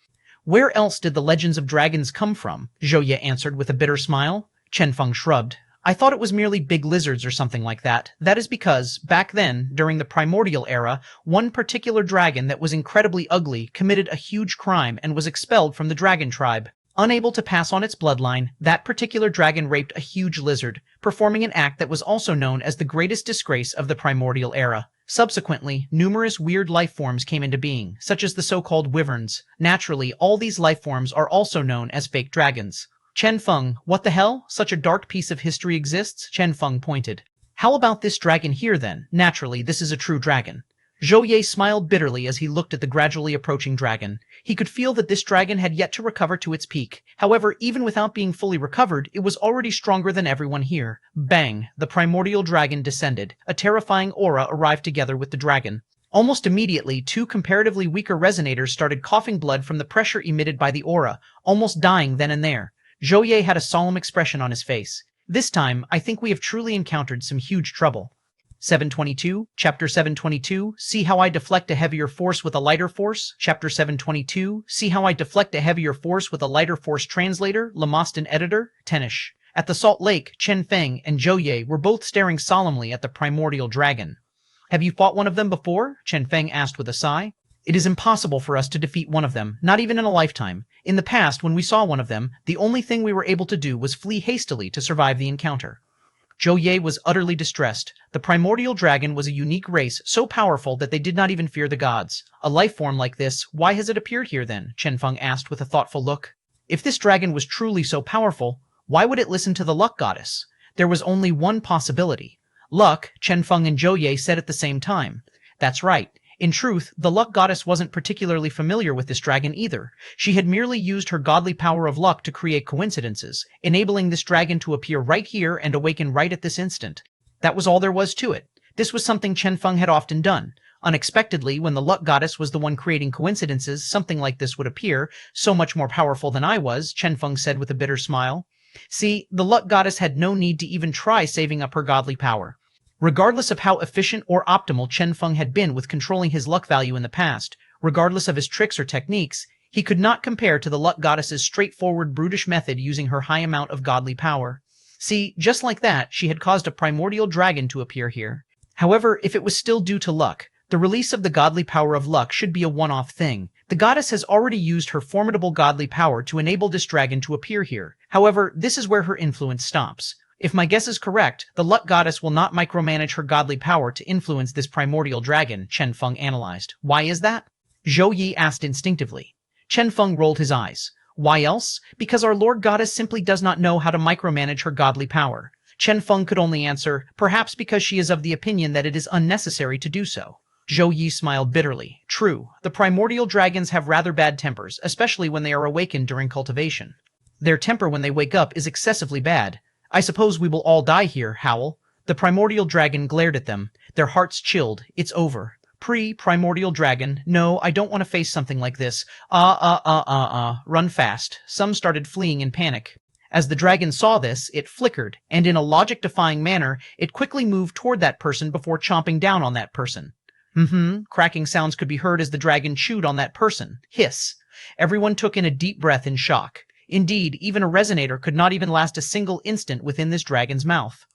Where else did the legends of dragons come from? Zhou Yi answered with a bitter smile. Chen Feng shrugged. I thought it was merely big lizards or something like that. That is because, back then, during the primordial era, one particular dragon that was incredibly ugly committed a huge crime and was expelled from the dragon tribe. Unable to pass on its bloodline, that particular dragon raped a huge lizard, performing an act that was also known as the greatest disgrace of the primordial era. Subsequently, numerous weird life forms came into being, such as the so-called wyverns. Naturally, all these life forms are also known as fake dragons. Chen Feng, what the hell? Such a dark piece of history exists? Chen Feng pointed. How about this dragon here then? Naturally, this is a true dragon. Zhou Ye smiled bitterly as he looked at the gradually approaching dragon. He could feel that this dragon had yet to recover to its peak. However, even without being fully recovered, it was already stronger than everyone here. Bang! The primordial dragon descended. A terrifying aura arrived together with the dragon. Almost immediately, two comparatively weaker resonators started coughing blood from the pressure emitted by the aura, almost dying then and there. Zhou Ye had a solemn expression on his face. This time, I think we have truly encountered some huge trouble. 722, Chapter 722, See How I Deflect a Heavier Force with a Lighter Force. Chapter 722, See How I Deflect a Heavier Force with a Lighter Force. Translator, Lamostin Editor, Tenish. At the Salt Lake, Chen Feng and Zhou Ye were both staring solemnly at the primordial dragon. Have you fought one of them before? Chen Feng asked with a sigh. It is impossible for us to defeat one of them, not even in a lifetime. In the past, when we saw one of them, the only thing we were able to do was flee hastily to survive the encounter. Zhou Ye was utterly distressed. The primordial dragon was a unique race, so powerful that they did not even fear the gods. A life form like this, why has it appeared here then? Chen Feng asked with a thoughtful look. If this dragon was truly so powerful, why would it listen to the luck goddess? There was only one possibility. Luck, Chen Feng and Zhou Ye said at the same time. That's right. In truth, the luck goddess wasn't particularly familiar with this dragon either. She had merely used her godly power of luck to create coincidences, enabling this dragon to appear right here and awaken right at this instant. That was all there was to it. This was something Chen Feng had often done. Unexpectedly, when the luck goddess was the one creating coincidences, something like this would appear, so much more powerful than I was, Chen Feng said with a bitter smile. See, the luck goddess had no need to even try saving up her godly power. Regardless of how efficient or optimal Chen Feng had been with controlling his luck value in the past, regardless of his tricks or techniques, he could not compare to the luck goddess's straightforward brutish method using her high amount of godly power. See, just like that, she had caused a primordial dragon to appear here. However, if it was still due to luck, the release of the godly power of luck should be a one-off thing. The goddess has already used her formidable godly power to enable this dragon to appear here. However, this is where her influence stops. If my guess is correct, the luck goddess will not micromanage her godly power to influence this primordial dragon, Chen Feng analyzed. Why is that? Zhou Yi asked instinctively. Chen Feng rolled his eyes. Why else? Because our Lord Goddess simply does not know how to micromanage her godly power. Chen Feng could only answer, perhaps because she is of the opinion that it is unnecessary to do so. Zhou Yi smiled bitterly. True, the primordial dragons have rather bad tempers, especially when they are awakened during cultivation. Their temper when they wake up is excessively bad. I suppose we will all die here, Howl. The primordial dragon glared at them. Their hearts chilled. It's over. Primordial dragon. No, I don't want to face something like this. Run fast. Some started fleeing in panic. As the dragon saw this, it flickered, and in a logic-defying manner, it quickly moved toward that person before chomping down on that person. Cracking sounds could be heard as the dragon chewed on that person. Hiss. Everyone took in a deep breath in shock. Indeed, even a resonator could not even last a single instant within this dragon's mouth.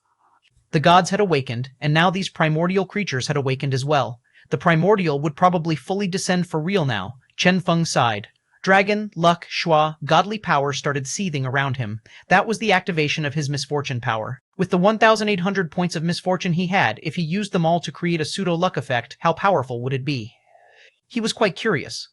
The gods had awakened, and now these primordial creatures had awakened as well. The primordial would probably fully descend for real now. Chen Feng sighed. Dragon, luck, schwa, godly power started seething around him. That was the activation of his misfortune power. With the 1,800 points of misfortune he had, if he used them all to create a pseudo-luck effect, how powerful would it be? He was quite curious.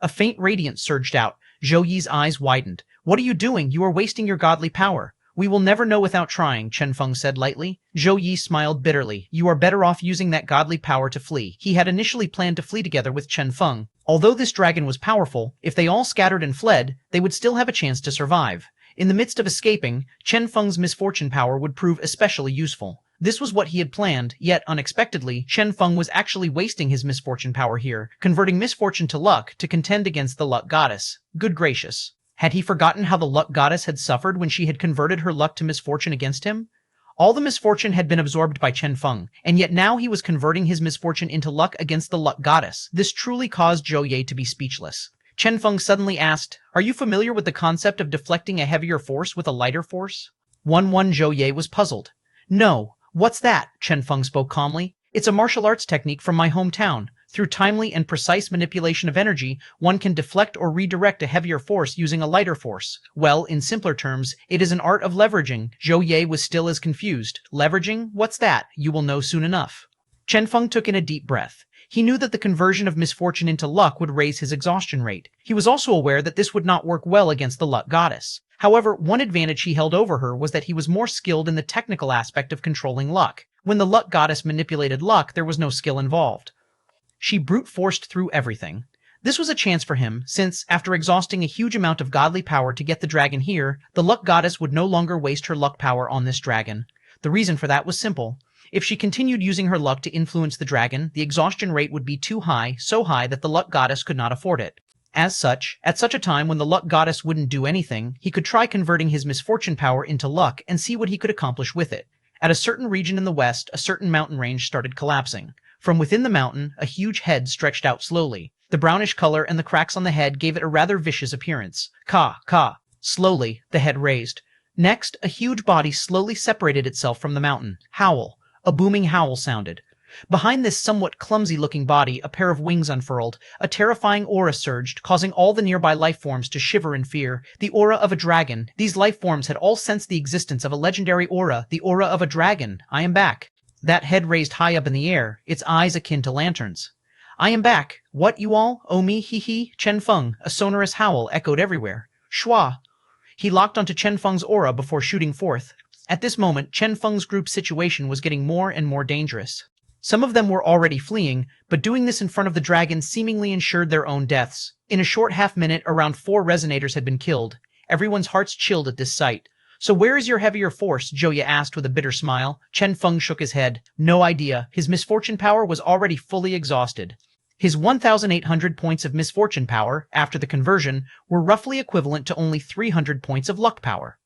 A faint radiance surged out. Zhou Yi's eyes widened. What are you doing? You are wasting your godly power. We will never know without trying, Chen Feng said lightly. Zhou Yi smiled bitterly. You are better off using that godly power to flee. He had initially planned to flee together with Chen Feng. Although this dragon was powerful, if they all scattered and fled, they would still have a chance to survive. In the midst of escaping, Chen Feng's misfortune power would prove especially useful. This was what he had planned, yet unexpectedly, Chen Feng was actually wasting his misfortune power here, converting misfortune to luck to contend against the luck goddess. Good gracious. Had he forgotten how the luck goddess had suffered when she had converted her luck to misfortune against him? All the misfortune had been absorbed by Chen Feng, and yet now he was converting his misfortune into luck against the luck goddess. This truly caused Zhou Yi to be speechless. Chen Feng suddenly asked, Are you familiar with the concept of deflecting a heavier force with a lighter force? Zhou Yi was puzzled. No. What's that? Chen Feng spoke calmly. It's a martial arts technique from my hometown. Through timely and precise manipulation of energy, one can deflect or redirect a heavier force using a lighter force. Well, in simpler terms, it is an art of leveraging. Zhou Yi was still as confused. Leveraging? What's that? You will know soon enough. Chen Feng took in a deep breath. He knew that the conversion of misfortune into luck would raise his exhaustion rate. He was also aware that this would not work well against the luck goddess. However, one advantage he held over her was that he was more skilled in the technical aspect of controlling luck. When the luck goddess manipulated luck, there was no skill involved. She brute-forced through everything. This was a chance for him, since, after exhausting a huge amount of godly power to get the dragon here, the luck goddess would no longer waste her luck power on this dragon. The reason for that was simple. If she continued using her luck to influence the dragon, the exhaustion rate would be too high, so high that the luck goddess could not afford it. As such, at such a time when the luck goddess wouldn't do anything, he could try converting his misfortune power into luck and see what he could accomplish with it. At a certain region in the west, a certain mountain range started collapsing. From within the mountain, a huge head stretched out slowly. The brownish color and the cracks on the head gave it a rather vicious appearance. Ka. Slowly, the head raised. Next, a huge body slowly separated itself from the mountain. Howl. A booming howl sounded. Behind this somewhat clumsy-looking body, a pair of wings unfurled. A terrifying aura surged, causing all the nearby life forms to shiver in fear. The aura of a dragon. These life forms had all sensed the existence of a legendary aura, the aura of a dragon. I am back. That head raised high up in the air, its eyes akin to lanterns. I am back. What, you all? Oh me, hee. Chen Feng. A sonorous howl echoed everywhere. Schwa. He locked onto Chen Feng's aura before shooting forth. At this moment, Chen Feng's group situation was getting more and more dangerous. Some of them were already fleeing, but doing this in front of the dragon seemingly ensured their own deaths. In a short half-minute, around 4 resonators had been killed. Everyone's hearts chilled at this sight. "So where is your heavier force?" Zhou Ye asked with a bitter smile. Chen Feng shook his head. No idea. His misfortune power was already fully exhausted. His 1,800 points of misfortune power, after the conversion, were roughly equivalent to only 300 points of luck power.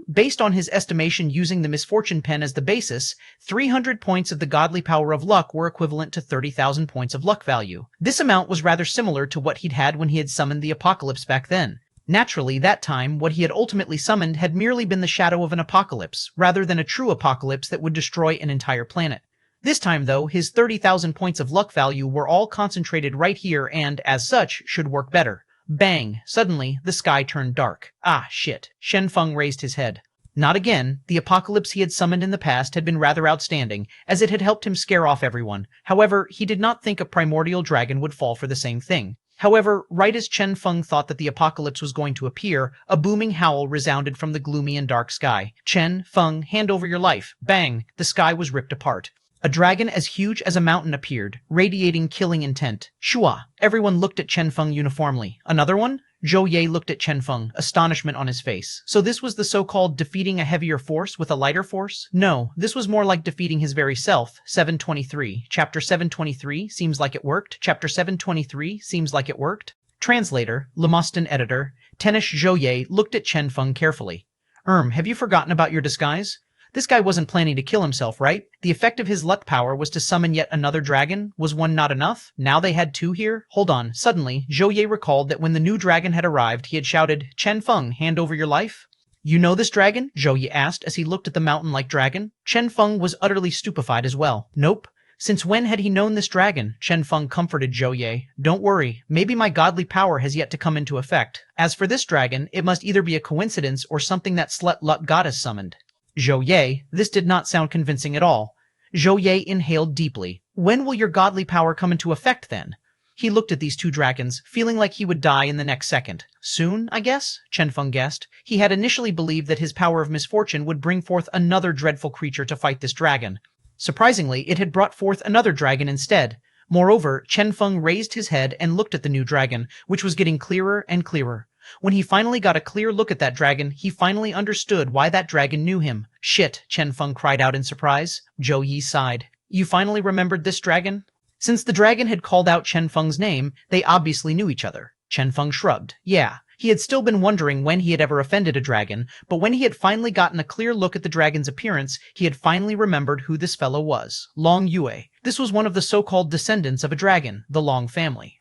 Based on his estimation using the misfortune pen as the basis, 300 points of the godly power of luck were equivalent to 30,000 points of luck value. This amount was rather similar to what he'd had when he had summoned the apocalypse back then. Naturally, that time, what he had ultimately summoned had merely been the shadow of an apocalypse, rather than a true apocalypse that would destroy an entire planet. This time, though, his 30,000 points of luck value were all concentrated right here and, as such, should work better. Bang! Suddenly, the sky turned dark. Ah, shit. Chen Feng raised his head. Not again. The apocalypse he had summoned in the past had been rather outstanding, as it had helped him scare off everyone. However, he did not think a primordial dragon would fall for the same thing. However, right as Chen Feng thought that the apocalypse was going to appear, a booming howl resounded from the gloomy and dark sky. "Chen Feng, hand over your life." Bang! The sky was ripped apart. A dragon as huge as a mountain appeared, radiating killing intent. Shua! Everyone looked at Chen Feng uniformly. Another one? Zhou Ye looked at Chen Feng, astonishment on his face. So this was the so-called defeating a heavier force with a lighter force? No, this was more like defeating his very self. 723. Chapter 723, seems like it worked. Chapter 723, seems like it worked. Translator, Lemoston editor, Tenish Zhou Ye looked at Chen Feng carefully. Have you forgotten about your disguise? This guy wasn't planning to kill himself, right? The effect of his luck power was to summon yet another dragon. Was one not enough? Now they had 2 here? Hold on. Suddenly, Zhou Ye recalled that when the new dragon had arrived, he had shouted, "Chen Feng, hand over your life." "You know this dragon?" Zhou Ye asked as he looked at the mountain-like dragon. Chen Feng was utterly stupefied as well. Nope. Since when had he known this dragon? Chen Feng comforted Zhou Ye. "Don't worry. Maybe my godly power has yet to come into effect. As for this dragon, it must either be a coincidence or something that slut luck goddess summoned." Zhou Ye, this did not sound convincing at all. Zhou Ye inhaled deeply. "When will your godly power come into effect, then?" He looked at these 2 dragons, feeling like he would die in the next second. Soon, I guess? Chen Feng guessed. He had initially believed that his power of misfortune would bring forth another dreadful creature to fight this dragon. Surprisingly, it had brought forth another dragon instead. Moreover, Chen Feng raised his head and looked at the new dragon, which was getting clearer and clearer. When he finally got a clear look at that dragon, he finally understood why that dragon knew him. "Shit," Chen Feng cried out in surprise. Zhou Ye sighed. "You finally remembered this dragon?" Since the dragon had called out Chen Feng's name, they obviously knew each other. Chen Feng shrugged. Yeah, he had still been wondering when he had ever offended a dragon, but when he had finally gotten a clear look at the dragon's appearance, he had finally remembered who this fellow was. Long Yue. This was one of the so-called descendants of a dragon, the Long family.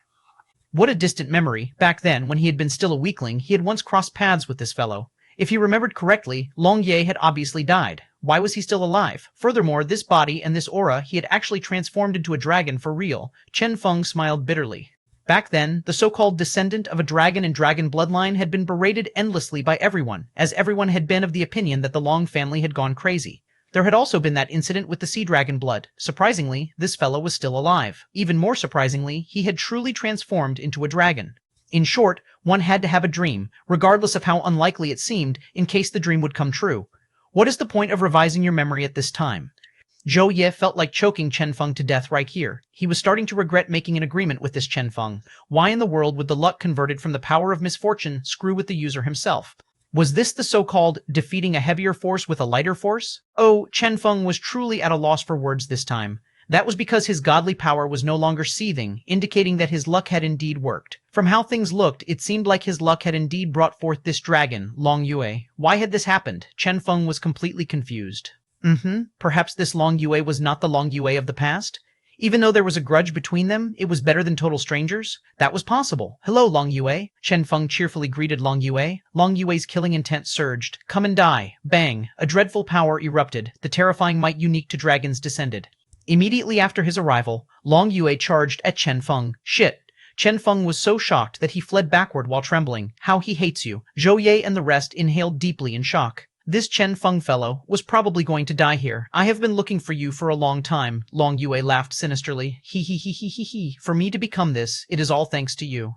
What a distant memory. Back then, when he had been still a weakling, he had once crossed paths with this fellow. If he remembered correctly, Long Ye had obviously died. Why was he still alive? Furthermore, this body and this aura, he had actually transformed into a dragon for real. Chen Feng smiled bitterly. Back then, the so-called descendant of a dragon and dragon bloodline had been berated endlessly by everyone, as everyone had been of the opinion that the Long family had gone crazy. There had also been that incident with the sea dragon blood. Surprisingly, this fellow was still alive. Even more surprisingly, he had truly transformed into a dragon. In short, one had to have a dream, regardless of how unlikely it seemed, in case the dream would come true. What is the point of revising your memory at this time? Zhou Ye felt like choking Chen Feng to death right here. He was starting to regret making an agreement with this Chen Feng. Why in the world would the luck converted from the power of misfortune screw with the user himself? Was this the so-called defeating a heavier force with a lighter force? Oh, Chen Feng was truly at a loss for words this time. That was because his godly power was no longer seething, indicating that his luck had indeed worked. From how things looked, it seemed like his luck had indeed brought forth this dragon, Long Yue. Why had this happened? Chen Feng was completely confused. Perhaps this Long Yue was not the Long Yue of the past? Even though there was a grudge between them, it was better than total strangers? That was possible. "Hello, Long Yue." Chen Feng cheerfully greeted Long Yue. Long Yue's killing intent surged. "Come and die." Bang. A dreadful power erupted. The terrifying might unique to dragons descended. Immediately after his arrival, Long Yue charged at Chen Feng. Shit. Chen Feng was so shocked that he fled backward while trembling. How he hates you. Zhou Ye and the rest inhaled deeply in shock. This Chen Feng fellow was probably going to die here. "I have been looking for you for a long time." Long Yue laughed sinisterly. He. For me to become this, it is all thanks to you."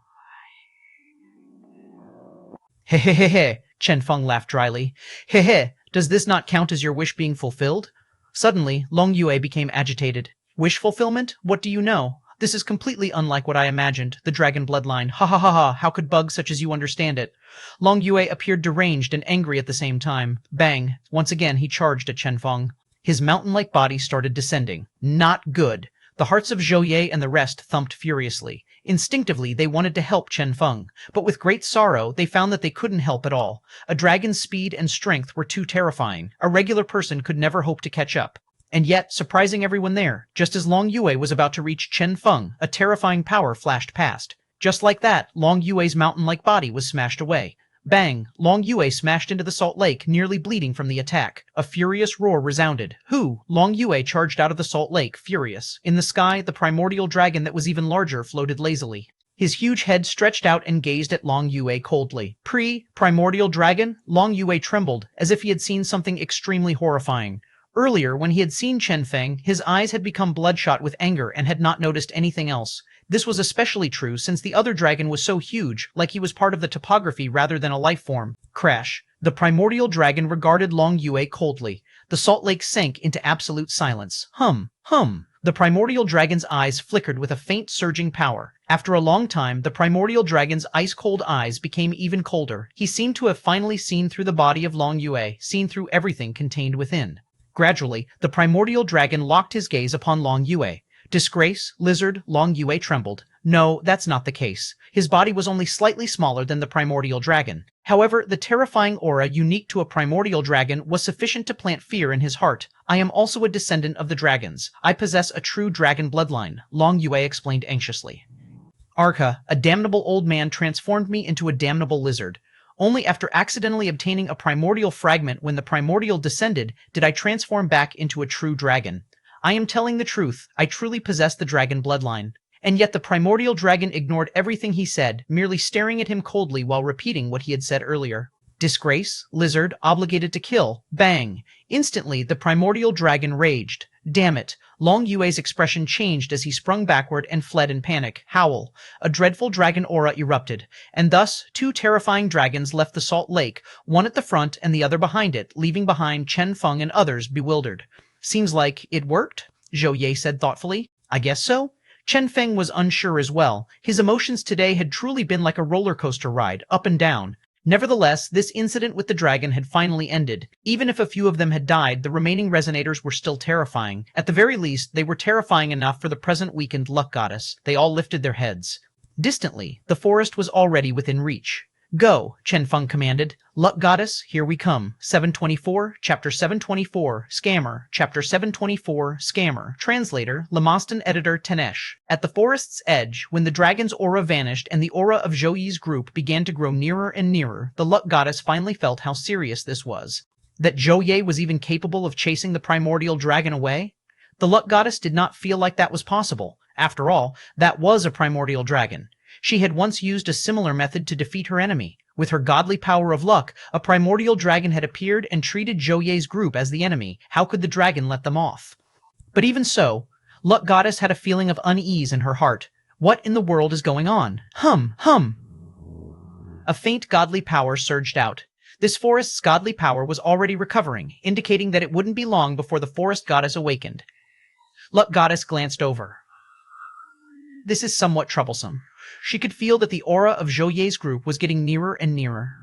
He. Chen Feng laughed dryly. He. Does this not count as your wish being fulfilled? Suddenly, Long Yue became agitated. Wish fulfillment? What do you know? This is completely unlike what I imagined. The dragon bloodline. Ha ha ha ha. How could bugs such as you understand it? Long Yue appeared deranged and angry at the same time. Bang. Once again, he charged at Chen Feng. His mountain-like body started descending. Not good. The hearts of Zhou Ye and the rest thumped furiously. Instinctively, they wanted to help Chen Feng, but with great sorrow, they found that they couldn't help at all. A dragon's speed and strength were too terrifying. A regular person could never hope to catch up. And yet, surprising everyone there, just as Long Yue was about to reach Chen Feng, a terrifying power flashed past. Just like that, Long Yue's mountain-like body was smashed away. Bang! Long Yue smashed into the salt lake, nearly bleeding from the attack. A furious roar resounded. Who? Long Yue charged out of the salt lake, furious. In the sky, the primordial dragon that was even larger floated lazily. His huge head stretched out and gazed at Long Yue coldly. Primordial dragon? Long Yue trembled, as if he had seen something extremely horrifying. Earlier, when he had seen Chen Feng, his eyes had become bloodshot with anger and had not noticed anything else. This was especially true since the other dragon was so huge, like he was part of the topography rather than a life form. Crash. The primordial dragon regarded Long Yue coldly. The salt lake sank into absolute silence. Hum. The primordial dragon's eyes flickered with a faint surging power. After a long time, the primordial dragon's ice-cold eyes became even colder. He seemed to have finally seen through the body of Long Yue, seen through everything contained within. Gradually, the primordial dragon locked his gaze upon Long Yue. Disgrace, lizard, Long Yue trembled. No, that's not the case. His body was only slightly smaller than the primordial dragon. However, the terrifying aura unique to a primordial dragon was sufficient to plant fear in his heart. I am also a descendant of the dragons. I possess a true dragon bloodline, Long Yue explained anxiously. Arca, a damnable old man, transformed me into a damnable lizard. Only after accidentally obtaining a primordial fragment when the primordial descended did I transform back into a true dragon. I am telling the truth, I truly possess the dragon bloodline. And yet the primordial dragon ignored everything he said, merely staring at him coldly while repeating what he had said earlier. Disgrace, lizard, obligated to kill, bang. Instantly, the primordial dragon raged. Damn it. Long Yue's expression changed as he sprung backward and fled in panic. Howl. A dreadful dragon aura erupted, and thus two terrifying dragons left the salt lake, one at the front and the other behind it, leaving behind Chen Feng and others bewildered. Seems like it worked, Zhou Ye said thoughtfully. I guess so. Chen Feng was unsure as well. His emotions today had truly been like a roller coaster ride, up and down. Nevertheless, this incident with the dragon had finally ended. Even if a few of them had died, the remaining resonators were still terrifying. At the very least, they were terrifying enough for the present weakened luck goddess. They all lifted their heads. Distantly, the forest was already within reach. Go, Chen Feng commanded. Luck goddess, here we come. 724, chapter 724, Scammer, chapter 724, Scammer. Translator, Lamostan editor Tenesh. At the forest's edge, when the dragon's aura vanished and the aura of Zhou Yi's group began to grow nearer and nearer, the luck goddess finally felt how serious this was. That Zhou Ye was even capable of chasing the primordial dragon away? The luck goddess did not feel like that was possible. After all, that was a primordial dragon. She had once used a similar method to defeat her enemy. With her godly power of luck, a primordial dragon had appeared and treated Zhou Ye's group as the enemy. How could the dragon let them off? But even so, Luck Goddess had a feeling of unease in her heart. What in the world is going on? Hum. A faint godly power surged out. This forest's godly power was already recovering, indicating that it wouldn't be long before the forest goddess awakened. Luck Goddess glanced over. This is somewhat troublesome. She could feel that the aura of Zhou Ye's group was getting nearer and nearer.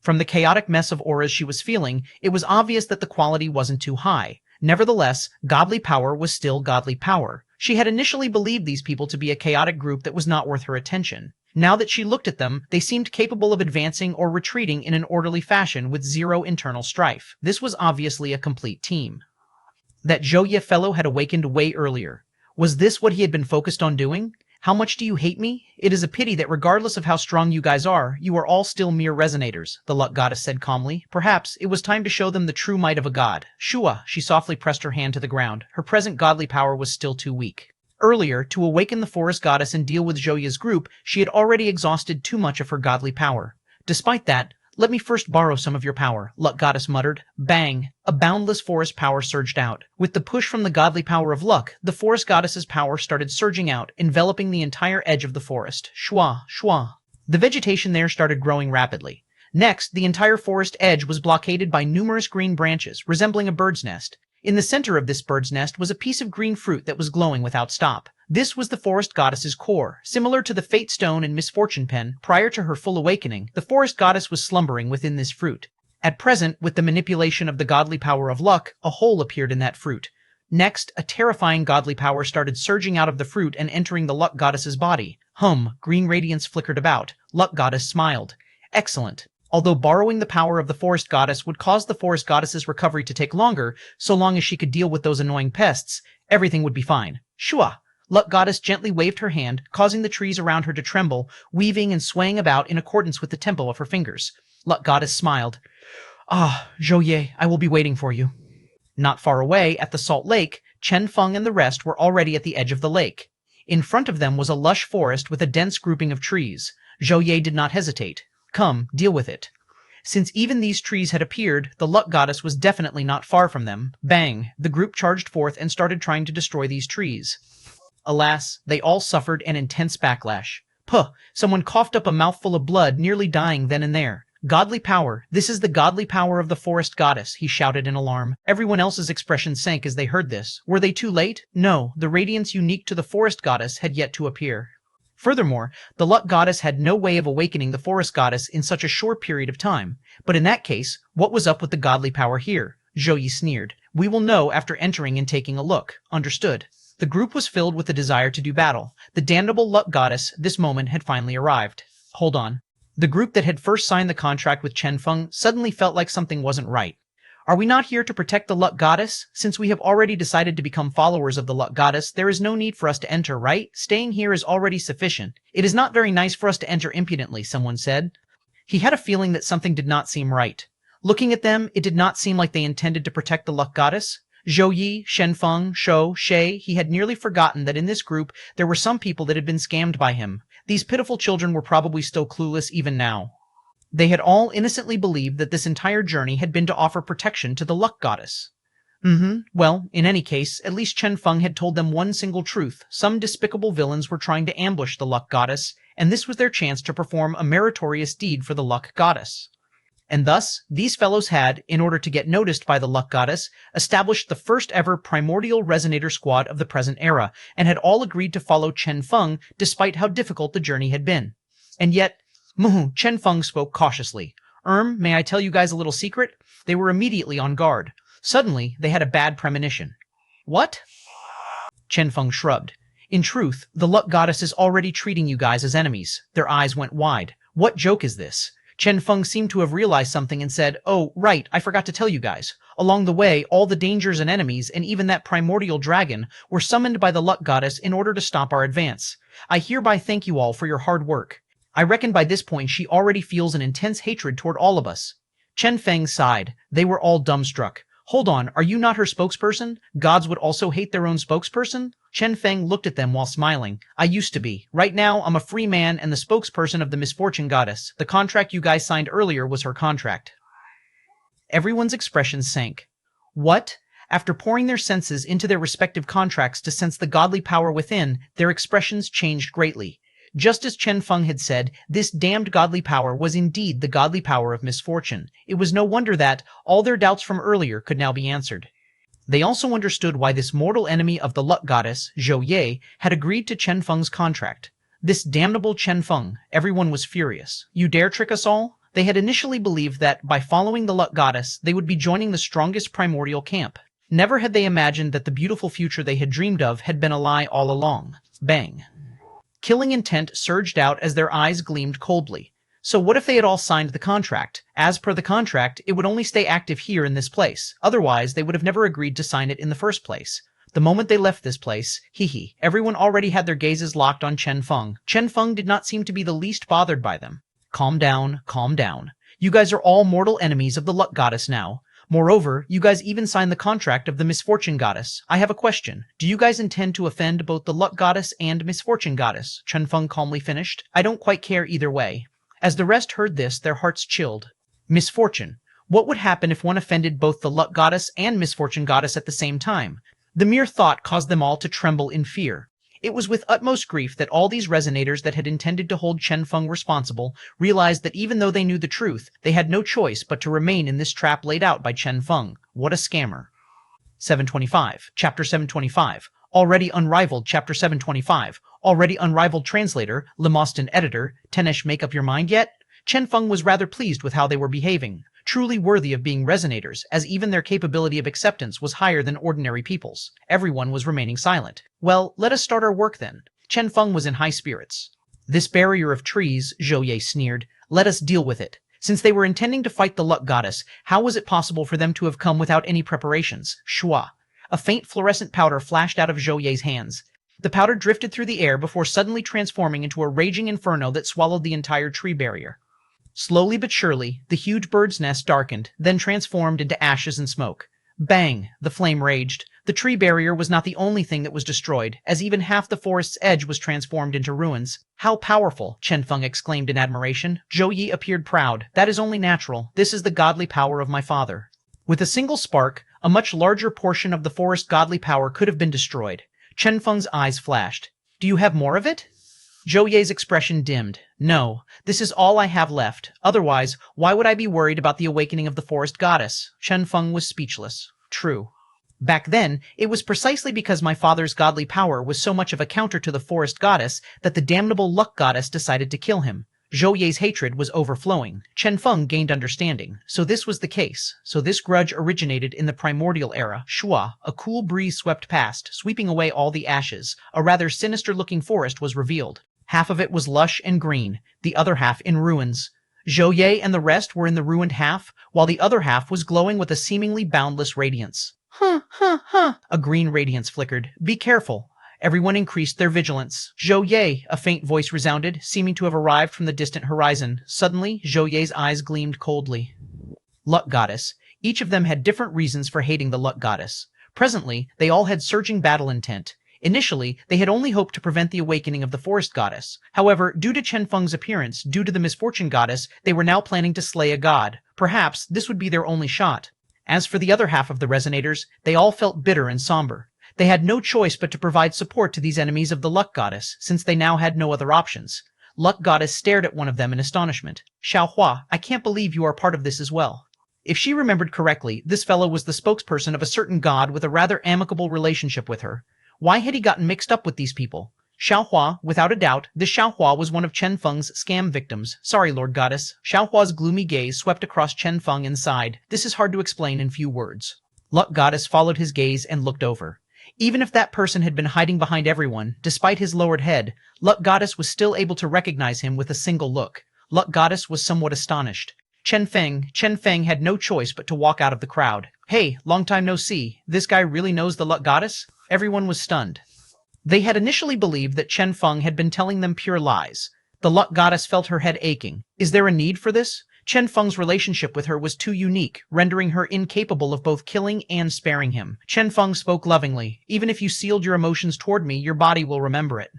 From the chaotic mess of auras she was feeling, it was obvious that the quality wasn't too high. Nevertheless, godly power was still godly power. She had initially believed these people to be a chaotic group that was not worth her attention. Now that she looked at them, they seemed capable of advancing or retreating in an orderly fashion with zero internal strife. This was obviously a complete team. That Zhou Ye fellow had awakened way earlier. Was this what he had been focused on doing? How much do you hate me? It is a pity that regardless of how strong you guys are, you are all still mere resonators, the luck goddess said calmly. Perhaps it was time to show them the true might of a god. Shua, she softly pressed her hand to the ground. Her present godly power was still too weak. Earlier, to awaken the forest goddess and deal with Zhou Ye's group, she had already exhausted too much of her godly power. Despite that, let me first borrow some of your power, Luck Goddess muttered. Bang! A boundless forest power surged out. With the push from the godly power of luck, the forest goddess's power started surging out, enveloping the entire edge of the forest. Shua. The vegetation there started growing rapidly. Next, the entire forest edge was blockaded by numerous green branches, resembling a bird's nest. In the center of this bird's nest was a piece of green fruit that was glowing without stop. This was the forest goddess's core. Similar to the fate stone and misfortune pen, prior to her full awakening, the forest goddess was slumbering within this fruit. At present, with the manipulation of the godly power of luck, a hole appeared in that fruit. Next, a terrifying godly power started surging out of the fruit and entering the luck goddess's body. Green radiance flickered about. Luck goddess smiled. Excellent. Although borrowing the power of the forest goddess would cause the forest goddess's recovery to take longer, so long as she could deal with those annoying pests, everything would be fine. Shua! Luck goddess gently waved her hand, causing the trees around her to tremble, weaving and swaying about in accordance with the tempo of her fingers. Luck goddess smiled. Ah, Zhou, I will be waiting for you. Not far away, at the salt lake, Chen Feng and the rest were already at the edge of the lake. In front of them was a lush forest with a dense grouping of trees. Zhou did not hesitate. Come, deal with it. Since even these trees had appeared, the luck goddess was definitely not far from them. Bang! The group charged forth and started trying to destroy these trees. Alas, they all suffered an intense backlash. Puh! Someone coughed up a mouthful of blood, nearly dying then and there. Godly power. This is the godly power of the forest goddess, he shouted in alarm. Everyone else's expression sank as they heard this. Were they too late? No, the radiance unique to the forest goddess had yet to appear. Furthermore, the luck goddess had no way of awakening the forest goddess in such a short period of time. But in that case, what was up with the godly power here? Zhou sneered. We will know after entering and taking a look. Understood. The group was filled with the desire to do battle. The damnable luck goddess, this moment, had finally arrived. Hold on. The group that had first signed the contract with Chen Feng suddenly felt like something wasn't right. Are we not here to protect the luck goddess? Since we have already decided to become followers of the luck goddess, there is no need for us to enter, right? Staying here is already sufficient. It is not very nice for us to enter impudently, someone said. He had a feeling that something did not seem right. Looking at them, it did not seem like they intended to protect the luck goddess. Zhou, Chen Feng, Shou, Shay, he had nearly forgotten that in this group there were some people that had been scammed by him. These pitiful children were probably still clueless even now. They had all innocently believed that this entire journey had been to offer protection to the luck goddess. Well, in any case, at least Chen Feng had told them one single truth. Some despicable villains were trying to ambush the luck goddess, and this was their chance to perform a meritorious deed for the luck goddess. And thus, these fellows had, in order to get noticed by the luck goddess, established the first ever primordial resonator squad of the present era, and had all agreed to follow Chen Feng despite how difficult the journey had been. And yet, Chen Feng spoke cautiously. May I tell you guys a little secret? They were immediately on guard. Suddenly, they had a bad premonition. What? Chen Feng shrugged. In truth, the luck goddess is already treating you guys as enemies. Their eyes went wide. What joke is this? Chen Feng seemed to have realized something and said, Oh, right, I forgot to tell you guys. Along the way, all the dangers and enemies, and even that primordial dragon, were summoned by the luck goddess in order to stop our advance. I hereby thank you all for your hard work. I reckon by this point she already feels an intense hatred toward all of us. Chen Feng sighed. They were all dumbstruck. Hold on, are you not her spokesperson? Gods would also hate their own spokesperson? Chen Feng looked at them while smiling. I used to be. Right now, I'm a free man and the spokesperson of the misfortune goddess. The contract you guys signed earlier was her contract. Everyone's expressions sank. What? After pouring their senses into their respective contracts to sense the godly power within, their expressions changed greatly. Just as Chen Feng had said, this damned godly power was indeed the godly power of misfortune. It was no wonder that all their doubts from earlier could now be answered. They also understood why this mortal enemy of the luck goddess, Zhou, had agreed to Chen Feng's contract. This damnable Chen Feng, everyone was furious. You dare trick us all? They had initially believed that, by following the luck goddess, they would be joining the strongest primordial camp. Never had they imagined that the beautiful future they had dreamed of had been a lie all along. Bang. Killing intent surged out as their eyes gleamed coldly. So what if they had all signed the contract? As per the contract, it would only stay active here in this place. Otherwise, they would have never agreed to sign it in the first place. The moment they left this place, everyone already had their gazes locked on Chen Feng. Chen Feng did not seem to be the least bothered by them. Calm down, calm down. You guys are all mortal enemies of the luck goddess now. Moreover, you guys even signed the contract of the misfortune goddess. I have a question. Do you guys intend to offend both the luck goddess and misfortune goddess? Chen Feng calmly finished. I don't quite care either way. As the rest heard this, their hearts chilled. Misfortune. What would happen if one offended both the luck goddess and misfortune goddess at the same time? The mere thought caused them all to tremble in fear. It was with utmost grief that all these resonators that had intended to hold Chen Feng responsible realized that even though they knew the truth, they had no choice but to remain in this trap laid out by Chen Feng. What a scammer. 725. Chapter 725. Already unrivaled. Chapter 725. Already unrivaled. Translator, Lemoston editor, Tenesh, make up your mind yet? Chen Feng was rather pleased with how they were behaving, truly worthy of being resonators, as even their capability of acceptance was higher than ordinary people's. Everyone was remaining silent. Well, let us start our work then. Chen Feng was in high spirits. This barrier of trees, Zhou Ye sneered. Let us deal with it. Since they were intending to fight the luck goddess, how was it possible for them to have come without any preparations? Shua. A faint fluorescent powder flashed out of Zhou Ye's hands. The powder drifted through the air before suddenly transforming into a raging inferno that swallowed the entire tree barrier. Slowly but surely, the huge bird's nest darkened, then transformed into ashes and smoke. Bang! The flame raged. The tree barrier was not the only thing that was destroyed, as even half the forest's edge was transformed into ruins. How powerful! Chen Feng exclaimed in admiration. Zhou Yi appeared proud. That is only natural. This is the godly power of my father. With a single spark, a much larger portion of the forest godly power could have been destroyed. Chen Feng's eyes flashed. Do you have more of it? Zhou Ye's expression dimmed. No, this is all I have left. Otherwise, why would I be worried about the awakening of the forest goddess? Chen Feng was speechless. True. Back then, it was precisely because my father's godly power was so much of a counter to the forest goddess that the damnable luck goddess decided to kill him. Zhou Ye's hatred was overflowing. Chen Feng gained understanding. So this was the case. So this grudge originated in the primordial era. Shua, a cool breeze swept past, sweeping away all the ashes. A rather sinister-looking forest was revealed. Half of it was lush and green, the other half in ruins. Zhou Ye and the rest were in the ruined half, while the other half was glowing with a seemingly boundless radiance. A green radiance flickered. Be careful. Everyone increased their vigilance. Zhou Ye, a faint voice resounded, seeming to have arrived from the distant horizon. Suddenly, Zhou Ye's eyes gleamed coldly. Luck goddess. Each of them had different reasons for hating the luck goddess. Presently, they all had surging battle intent. Initially, they had only hoped to prevent the awakening of the forest goddess. However, due to Chen Feng's appearance, due to the misfortune goddess, they were now planning to slay a god. Perhaps this would be their only shot. As for the other half of the resonators, they all felt bitter and somber. They had no choice but to provide support to these enemies of the luck goddess, since they now had no other options. Luck goddess stared at one of them in astonishment. Xuanhuan, I can't believe you are part of this as well. If she remembered correctly, this fellow was the spokesperson of a certain god with a rather amicable relationship with her. Why had he gotten mixed up with these people? Xuanhuan, without a doubt, this Xuanhuan was one of Chen Feng's scam victims. Sorry, Lord Goddess. Xuanhua's gloomy gaze swept across Chen Feng and sighed. This is hard to explain in few words. Luck Goddess followed his gaze and looked over. Even if that person had been hiding behind everyone, despite his lowered head, Luck Goddess was still able to recognize him with a single look. Luck Goddess was somewhat astonished. Chen Feng had no choice but to walk out of the crowd. Hey, long time no see. This guy really knows the Luck Goddess? Everyone was stunned. They had initially believed that Chen Feng had been telling them pure lies. The luck goddess felt her head aching. Is there a need for this? Chen Feng's relationship with her was too unique, rendering her incapable of both killing and sparing him. Chen Feng spoke lovingly. Even if you sealed your emotions toward me, your body will remember it.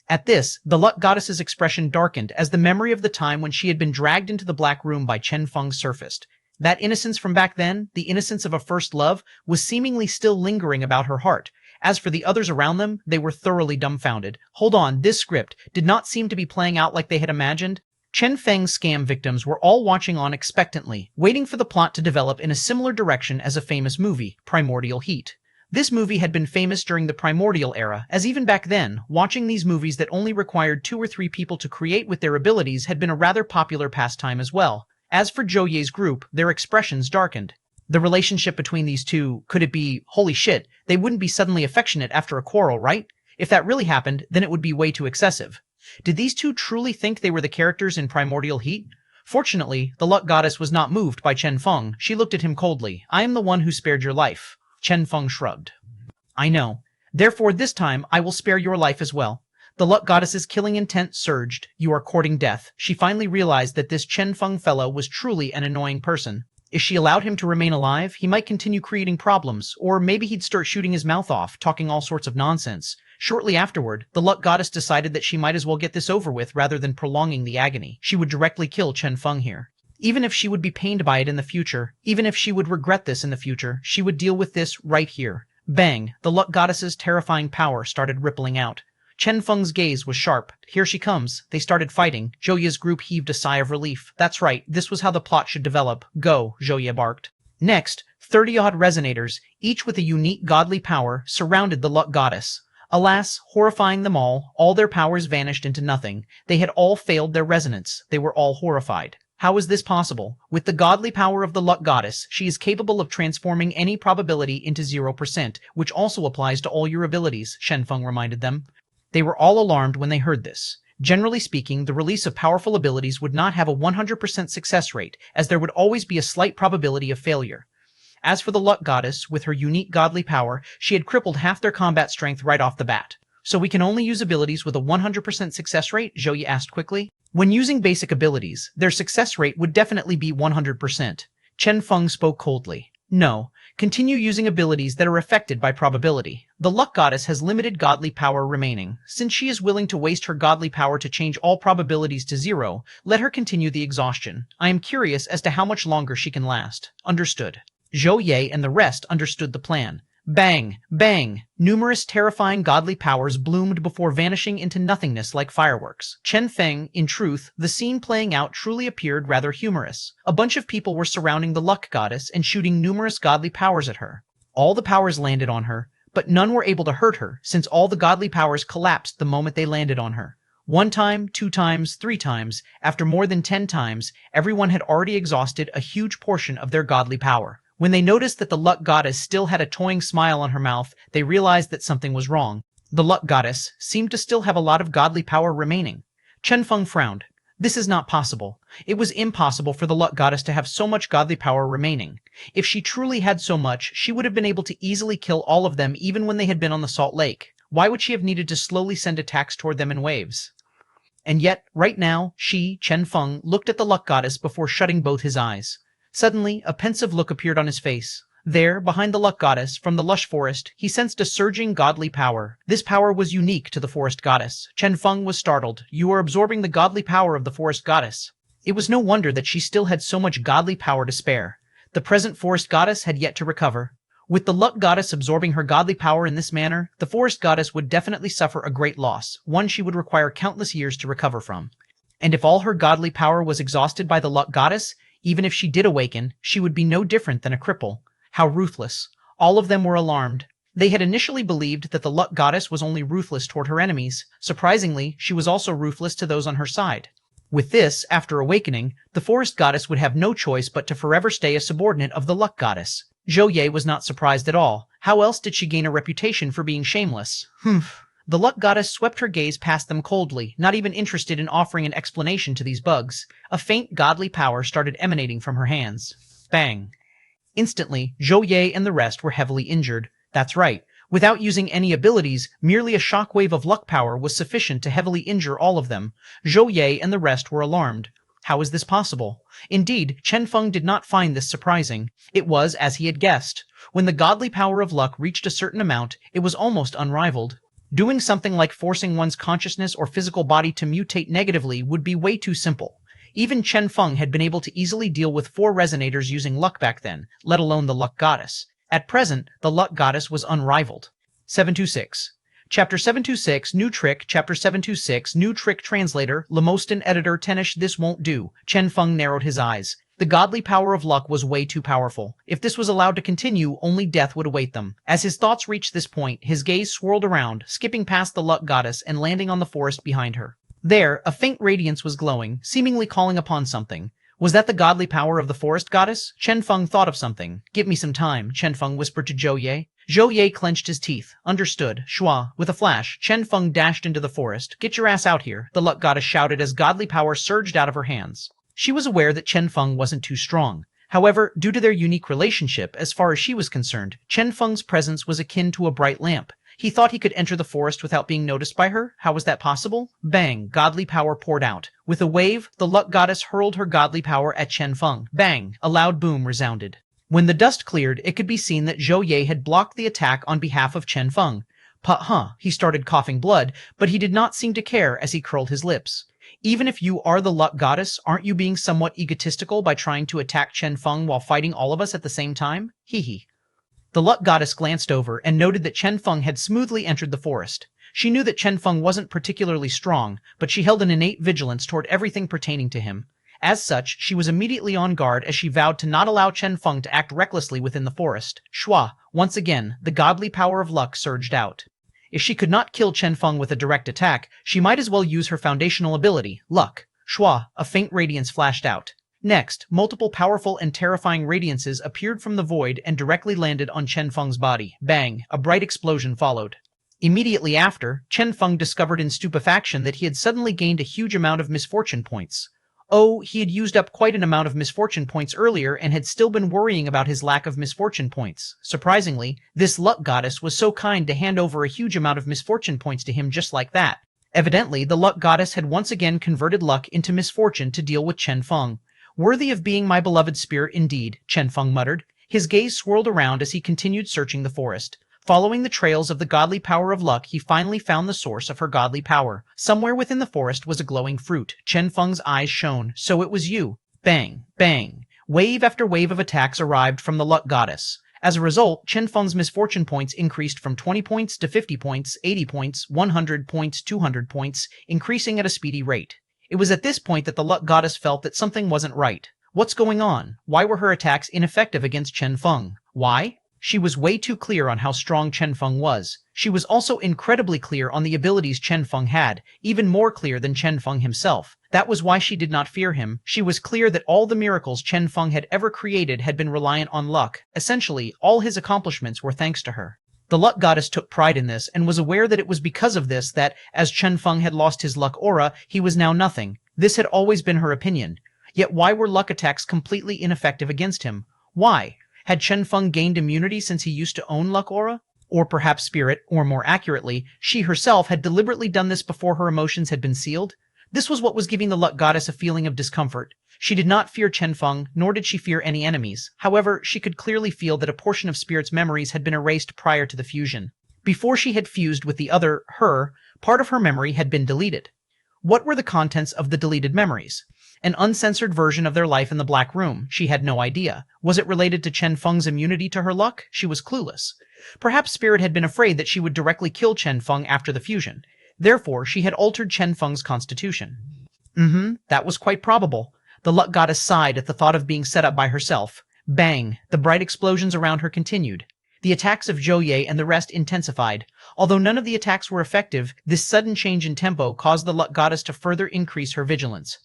At this, the luck goddess's expression darkened as the memory of the time when she had been dragged into the black room by Chen Feng surfaced. That innocence from back then, the innocence of a first love, was seemingly still lingering about her heart. As for the others around them, they were thoroughly dumbfounded. Hold on, this script did not seem to be playing out like they had imagined. Chen Feng's scam victims were all watching on expectantly, waiting for the plot to develop in a similar direction as a famous movie, Primordial Heat. This movie had been famous during the Primordial era, as even back then, watching these movies that only required 2 or 3 people to create with their abilities had been a rather popular pastime as well. As for Zhou Ye's group, their expressions darkened. The relationship between these two, could it be, holy shit, they wouldn't be suddenly affectionate after a quarrel, right? If that really happened, then it would be way too excessive. Did these two truly think they were the characters in Primordial Heat? Fortunately, the luck goddess was not moved by Chen Feng. She looked at him coldly. I am the one who spared your life. Chen Feng shrugged. I know. Therefore, this time, I will spare your life as well. The luck goddess's killing intent surged. You are courting death. She finally realized that this Chen Feng fellow was truly an annoying person. If she allowed him to remain alive, he might continue creating problems, or maybe he'd start shooting his mouth off, talking all sorts of nonsense. Shortly afterward, the luck goddess decided that she might as well get this over with rather than prolonging the agony. She would directly kill Chen Feng here. Even if she would be pained by it in the future, even if she would regret this in the future, she would deal with this right here. Bang! The luck goddess's terrifying power started rippling out. Chen Feng's gaze was sharp. Here she comes. They started fighting. Zhou Ye's group heaved a sigh of relief. That's right, this was how the plot should develop. Go, Zhou Ye barked. Next, 30-odd resonators, each with a unique godly power, surrounded the luck goddess. Alas, horrifying them all their powers vanished into nothing. They had all failed their resonance. They were all horrified. How is this possible? With the godly power of the luck goddess, she is capable of transforming any probability into 0%, which also applies to all your abilities, Chen Feng reminded them. They were all alarmed when they heard this. Generally speaking, the release of powerful abilities would not have a 100% success rate, as there would always be a slight probability of failure. As for the luck goddess, with her unique godly power, she had crippled half their combat strength right off the bat. So we can only use abilities with a 100% success rate? Zhou Yi asked quickly. When using basic abilities, their success rate would definitely be 100%. Chen Feng spoke coldly. No, continue using abilities that are affected by probability. The luck goddess has limited godly power remaining. Since she is willing to waste her godly power to change all probabilities to 0, let her continue the exhaustion. I am curious as to how much longer she can last. Understood. Zhou Ye and the rest understood the plan. Bang! Bang! Numerous terrifying godly powers bloomed before vanishing into nothingness like fireworks. Chen Feng, in truth, the scene playing out truly appeared rather humorous. A bunch of people were surrounding the luck goddess and shooting numerous godly powers at her. All the powers landed on her, but none were able to hurt her, since all the godly powers collapsed the moment they landed on her. 1 time, 2 times, 3 times, after more than 10 times, everyone had already exhausted a huge portion of their godly power. When they noticed that the luck goddess still had a toying smile on her mouth, they realized that something was wrong. The luck goddess seemed to still have a lot of godly power remaining. Chen Feng frowned. This is not possible. It was impossible for the luck goddess to have so much godly power remaining. If she truly had so much, she would have been able to easily kill all of them even when they had been on the Salt Lake. Why would she have needed to slowly send attacks toward them in waves? And yet, right now, Chen Feng, looked at the luck goddess before shutting both his eyes. Suddenly, a pensive look appeared on his face. There, behind the luck goddess, from the lush forest, he sensed a surging godly power. This power was unique to the forest goddess. Chen Feng was startled. You are absorbing the godly power of the forest goddess. It was no wonder that she still had so much godly power to spare. The present forest goddess had yet to recover. With the luck goddess absorbing her godly power in this manner, the forest goddess would definitely suffer a great loss, one she would require countless years to recover from. And if all her godly power was exhausted by the luck goddess, even if she did awaken, she would be no different than a cripple. How ruthless. All of them were alarmed. They had initially believed that the luck goddess was only ruthless toward her enemies. Surprisingly, she was also ruthless to those on her side. With this, after awakening, the forest goddess would have no choice but to forever stay a subordinate of the luck goddess. Zhou Ye was not surprised at all. How else did she gain a reputation for being shameless? The luck goddess swept her gaze past them coldly, not even interested in offering an explanation to these bugs. A faint godly power started emanating from her hands. Bang. Instantly, Zhou Ye and the rest were heavily injured. That's right. Without using any abilities, merely a shockwave of luck power was sufficient to heavily injure all of them. Zhou Ye and the rest were alarmed. How is this possible? Indeed, Chen Feng did not find this surprising. It was as he had guessed. When the godly power of luck reached a certain amount, it was almost unrivaled. Doing something like forcing one's consciousness or physical body to mutate negatively would be way too simple. Even Chen Feng had been able to easily deal with 4 resonators using luck back then, let alone the luck goddess. At present, the luck goddess was unrivaled. 726. Chapter 726, New Trick, Chapter 726, New Trick Translator, Lemostin Editor Tenish. This won't do. Chen Feng narrowed his eyes. The godly power of luck was way too powerful. If this was allowed to continue, only death would await them. As his thoughts reached this point, his gaze swirled around, skipping past the luck goddess and landing on the forest behind her. There, a faint radiance was glowing, seemingly calling upon something. Was that the godly power of the forest goddess? Chen Feng thought of something. Give me some time, Chen Feng whispered to Zhou Ye. Zhou Ye clenched his teeth. Understood. Shua. With a flash, Chen Feng dashed into the forest. Get your ass out here, the luck goddess shouted as godly power surged out of her hands. She was aware that Chen Feng wasn't too strong. However, due to their unique relationship, as far as she was concerned, Chen Feng's presence was akin to a bright lamp. He thought he could enter the forest without being noticed by her. How was that possible? Bang! Godly power poured out. With a wave, the luck goddess hurled her godly power at Chen Feng. Bang! A loud boom resounded. When the dust cleared, it could be seen that Zhou Ye had blocked the attack on behalf of Chen Feng. He started coughing blood, but he did not seem to care as he curled his lips. Even if you are the luck goddess, aren't you being somewhat egotistical by trying to attack Chen Feng while fighting all of us at the same time? Hee. The luck goddess glanced over and noted that Chen Feng had smoothly entered the forest. She knew that Chen Feng wasn't particularly strong, but she held an innate vigilance toward everything pertaining to him. As such, she was immediately on guard as she vowed to not allow Chen Feng to act recklessly within the forest. Shua, once again, the godly power of luck surged out. If she could not kill Chen Feng with a direct attack, she might as well use her foundational ability, luck. Shua, a faint radiance flashed out. Next, multiple powerful and terrifying radiances appeared from the void and directly landed on Chen Feng's body. Bang! A bright explosion followed. Immediately after, Chen Feng discovered in stupefaction that he had suddenly gained a huge amount of misfortune points. Oh, he had used up quite an amount of misfortune points earlier and had still been worrying about his lack of misfortune points. Surprisingly, this luck goddess was so kind to hand over a huge amount of misfortune points to him just like that. Evidently, the luck goddess had once again converted luck into misfortune to deal with Chen Feng. Worthy of being my beloved spirit indeed, Chen Feng muttered. His gaze swirled around as he continued searching the forest. Following the trails of the godly power of luck, he finally found the source of her godly power. Somewhere within the forest was a glowing fruit. Chen Feng's eyes shone. So it was you. Bang, bang. Wave after wave of attacks arrived from the luck goddess. As a result, Chen Feng's misfortune points increased from 20 points to 50 points, 80 points, 100 points, 200 points, increasing at a speedy rate. It was at this point that the luck goddess felt that something wasn't right. What's going on? Why were her attacks ineffective against Chen Feng? Why? She was way too clear on how strong Chen Feng was. She was also incredibly clear on the abilities Chen Feng had, even more clear than Chen Feng himself. That was why she did not fear him. She was clear that all the miracles Chen Feng had ever created had been reliant on luck. Essentially, all his accomplishments were thanks to her. The luck goddess took pride in this and was aware that it was because of this that, as Chen Feng had lost his luck aura, he was now nothing. This had always been her opinion. Yet why were luck attacks completely ineffective against him? Why? Had Chen Feng gained immunity since he used to own luck aura? Or perhaps spirit, or more accurately, she herself had deliberately done this before her emotions had been sealed? This was what was giving the luck goddess a feeling of discomfort. She did not fear Chen Feng, nor did she fear any enemies. However, she could clearly feel that a portion of spirit's memories had been erased prior to the fusion. Before she had fused with the other, her, part of her memory had been deleted. What were the contents of the deleted memories? An uncensored version of their life in the Black Room. She had no idea. Was it related to Chen Feng's immunity to her luck? She was clueless. Perhaps Spirit had been afraid that she would directly kill Chen Feng after the fusion. Therefore, she had altered Chen Feng's constitution. That was quite probable. The luck goddess sighed at the thought of being set up by herself. Bang! The bright explosions around her continued. The attacks of Zhou Ye and the rest intensified. Although none of the attacks were effective, this sudden change in tempo caused the luck goddess to further increase her vigilance.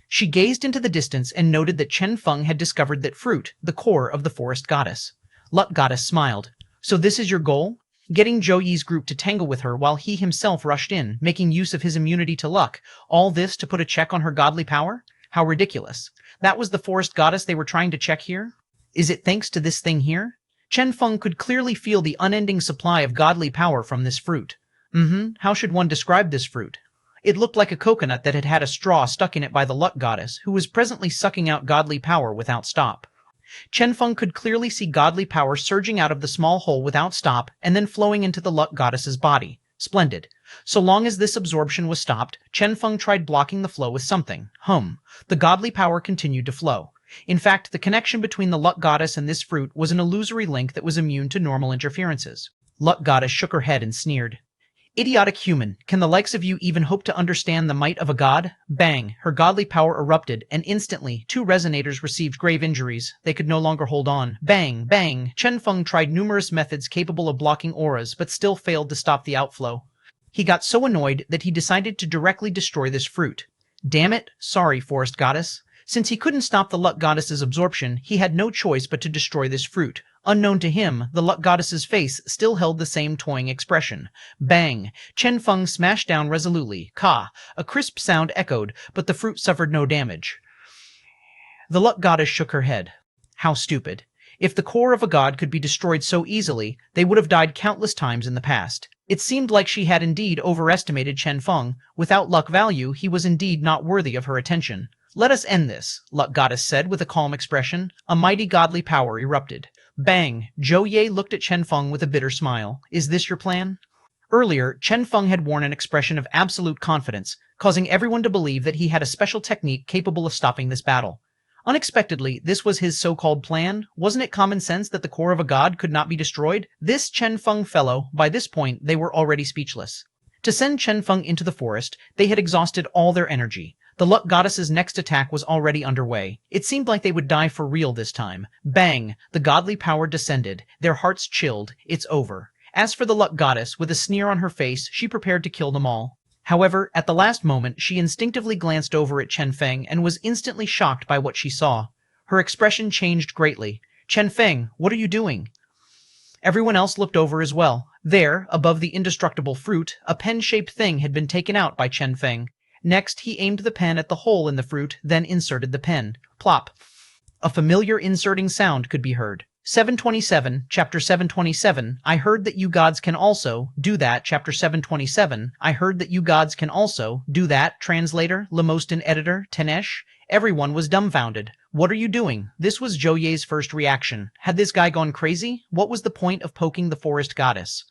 She gazed into the distance and noted that Chen Feng had discovered that fruit, the core of the forest goddess. Luck goddess smiled. So this is your goal? Getting Zhou Yi's group to tangle with her while he himself rushed in, making use of his immunity to luck. All this to put a check on her godly power? How ridiculous. That was the forest goddess they were trying to check here? Is it thanks to this thing here? Chen Feng could clearly feel the unending supply of godly power from this fruit. How should one describe this fruit? It looked like a coconut that had had a straw stuck in it by the luck goddess, who was presently sucking out godly power without stop. Chen Feng could clearly see godly power surging out of the small hole without stop and then flowing into the luck goddess's body. Splendid. So long as this absorption was stopped, Chen Feng tried blocking the flow with something. The godly power continued to flow. In fact, the connection between the luck goddess and this fruit was an illusory link that was immune to normal interferences. Luck goddess shook her head and sneered. Idiotic human, can the likes of you even hope to understand the might of a god? Bang! Her godly power erupted, and instantly, 2 resonators received grave injuries. They could no longer hold on. Bang! Bang! Chen Feng tried numerous methods capable of blocking auras, but still failed to stop the outflow. He got so annoyed that he decided to directly destroy this fruit. Damn it! Sorry, forest goddess. Since he couldn't stop the luck goddess's absorption, he had no choice but to destroy this fruit. Unknown to him, the luck goddess's face still held the same toying expression. Bang! Chen Feng smashed down resolutely. Ka! A crisp sound echoed, but the fruit suffered no damage. The luck goddess shook her head. How stupid. If the core of a god could be destroyed so easily, they would have died countless times in the past. It seemed like she had indeed overestimated Chen Feng. Without luck value, he was indeed not worthy of her attention. Let us end this, Luck Goddess said with a calm expression. A mighty godly power erupted. Bang! Zhou Ye looked at Chen Feng with a bitter smile. Is this your plan? Earlier, Chen Feng had worn an expression of absolute confidence, causing everyone to believe that he had a special technique capable of stopping this battle. Unexpectedly, this was his so-called plan. Wasn't it common sense that the core of a god could not be destroyed? This Chen Feng fellow, by this point, they were already speechless. To send Chen Feng into the forest, they had exhausted all their energy. The Luck Goddess's next attack was already underway. It seemed like they would die for real this time. Bang! The godly power descended. Their hearts chilled. It's over. As for the Luck Goddess, with a sneer on her face, she prepared to kill them all. However, at the last moment, she instinctively glanced over at Chen Feng and was instantly shocked by what she saw. Her expression changed greatly. Chen Feng, what are you doing? Everyone else looked over as well. There, above the indestructible fruit, a pen-shaped thing had been taken out by Chen Feng. Next, he aimed the pen at the hole in the fruit, then inserted the pen. Plop. A familiar inserting sound could be heard. 727, Chapter 727, I heard that you gods can also do that. Chapter 727, I heard that you gods can also do that. Translator, Lemostin editor, Tenesh. Everyone was dumbfounded. What are you doing? This was Zhou Ye's first reaction. Had this guy gone crazy? What was the point of poking the forest goddess?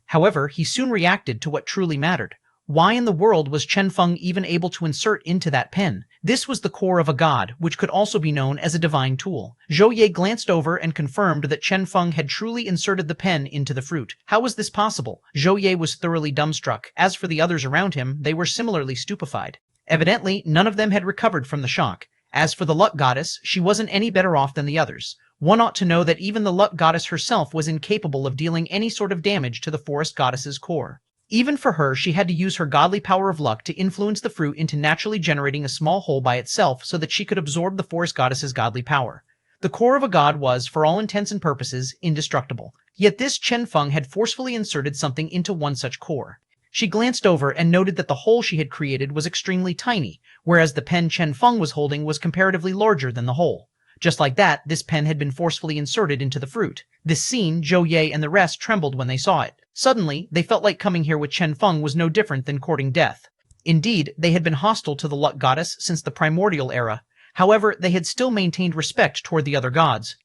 However, he soon reacted to what truly mattered. Why in the world was Chen Feng even able to insert into that pen? This was the core of a god, which could also be known as a divine tool. Zhou Ye glanced over and confirmed that Chen Feng had truly inserted the pen into the fruit. How was this possible? Zhou Ye was thoroughly dumbstruck. As for the others around him, they were similarly stupefied. Evidently, none of them had recovered from the shock. As for the Luck Goddess, she wasn't any better off than the others. One ought to know that even the Luck Goddess herself was incapable of dealing any sort of damage to the Forest Goddess's core. Even for her, she had to use her godly power of luck to influence the fruit into naturally generating a small hole by itself so that she could absorb the Forest Goddess's godly power. The core of a god was, for all intents and purposes, indestructible. Yet this Chen Feng had forcefully inserted something into one such core. She glanced over and noted that the hole she had created was extremely tiny, whereas the pen Chen Feng was holding was comparatively larger than the hole. Just like that, this pen had been forcefully inserted into the fruit. This scene, Zhou Ye and the rest trembled when they saw it. Suddenly, they felt like coming here with Chen Feng was no different than courting death. Indeed, they had been hostile to the Luck Goddess since the primordial era. However, they had still maintained respect toward the other gods.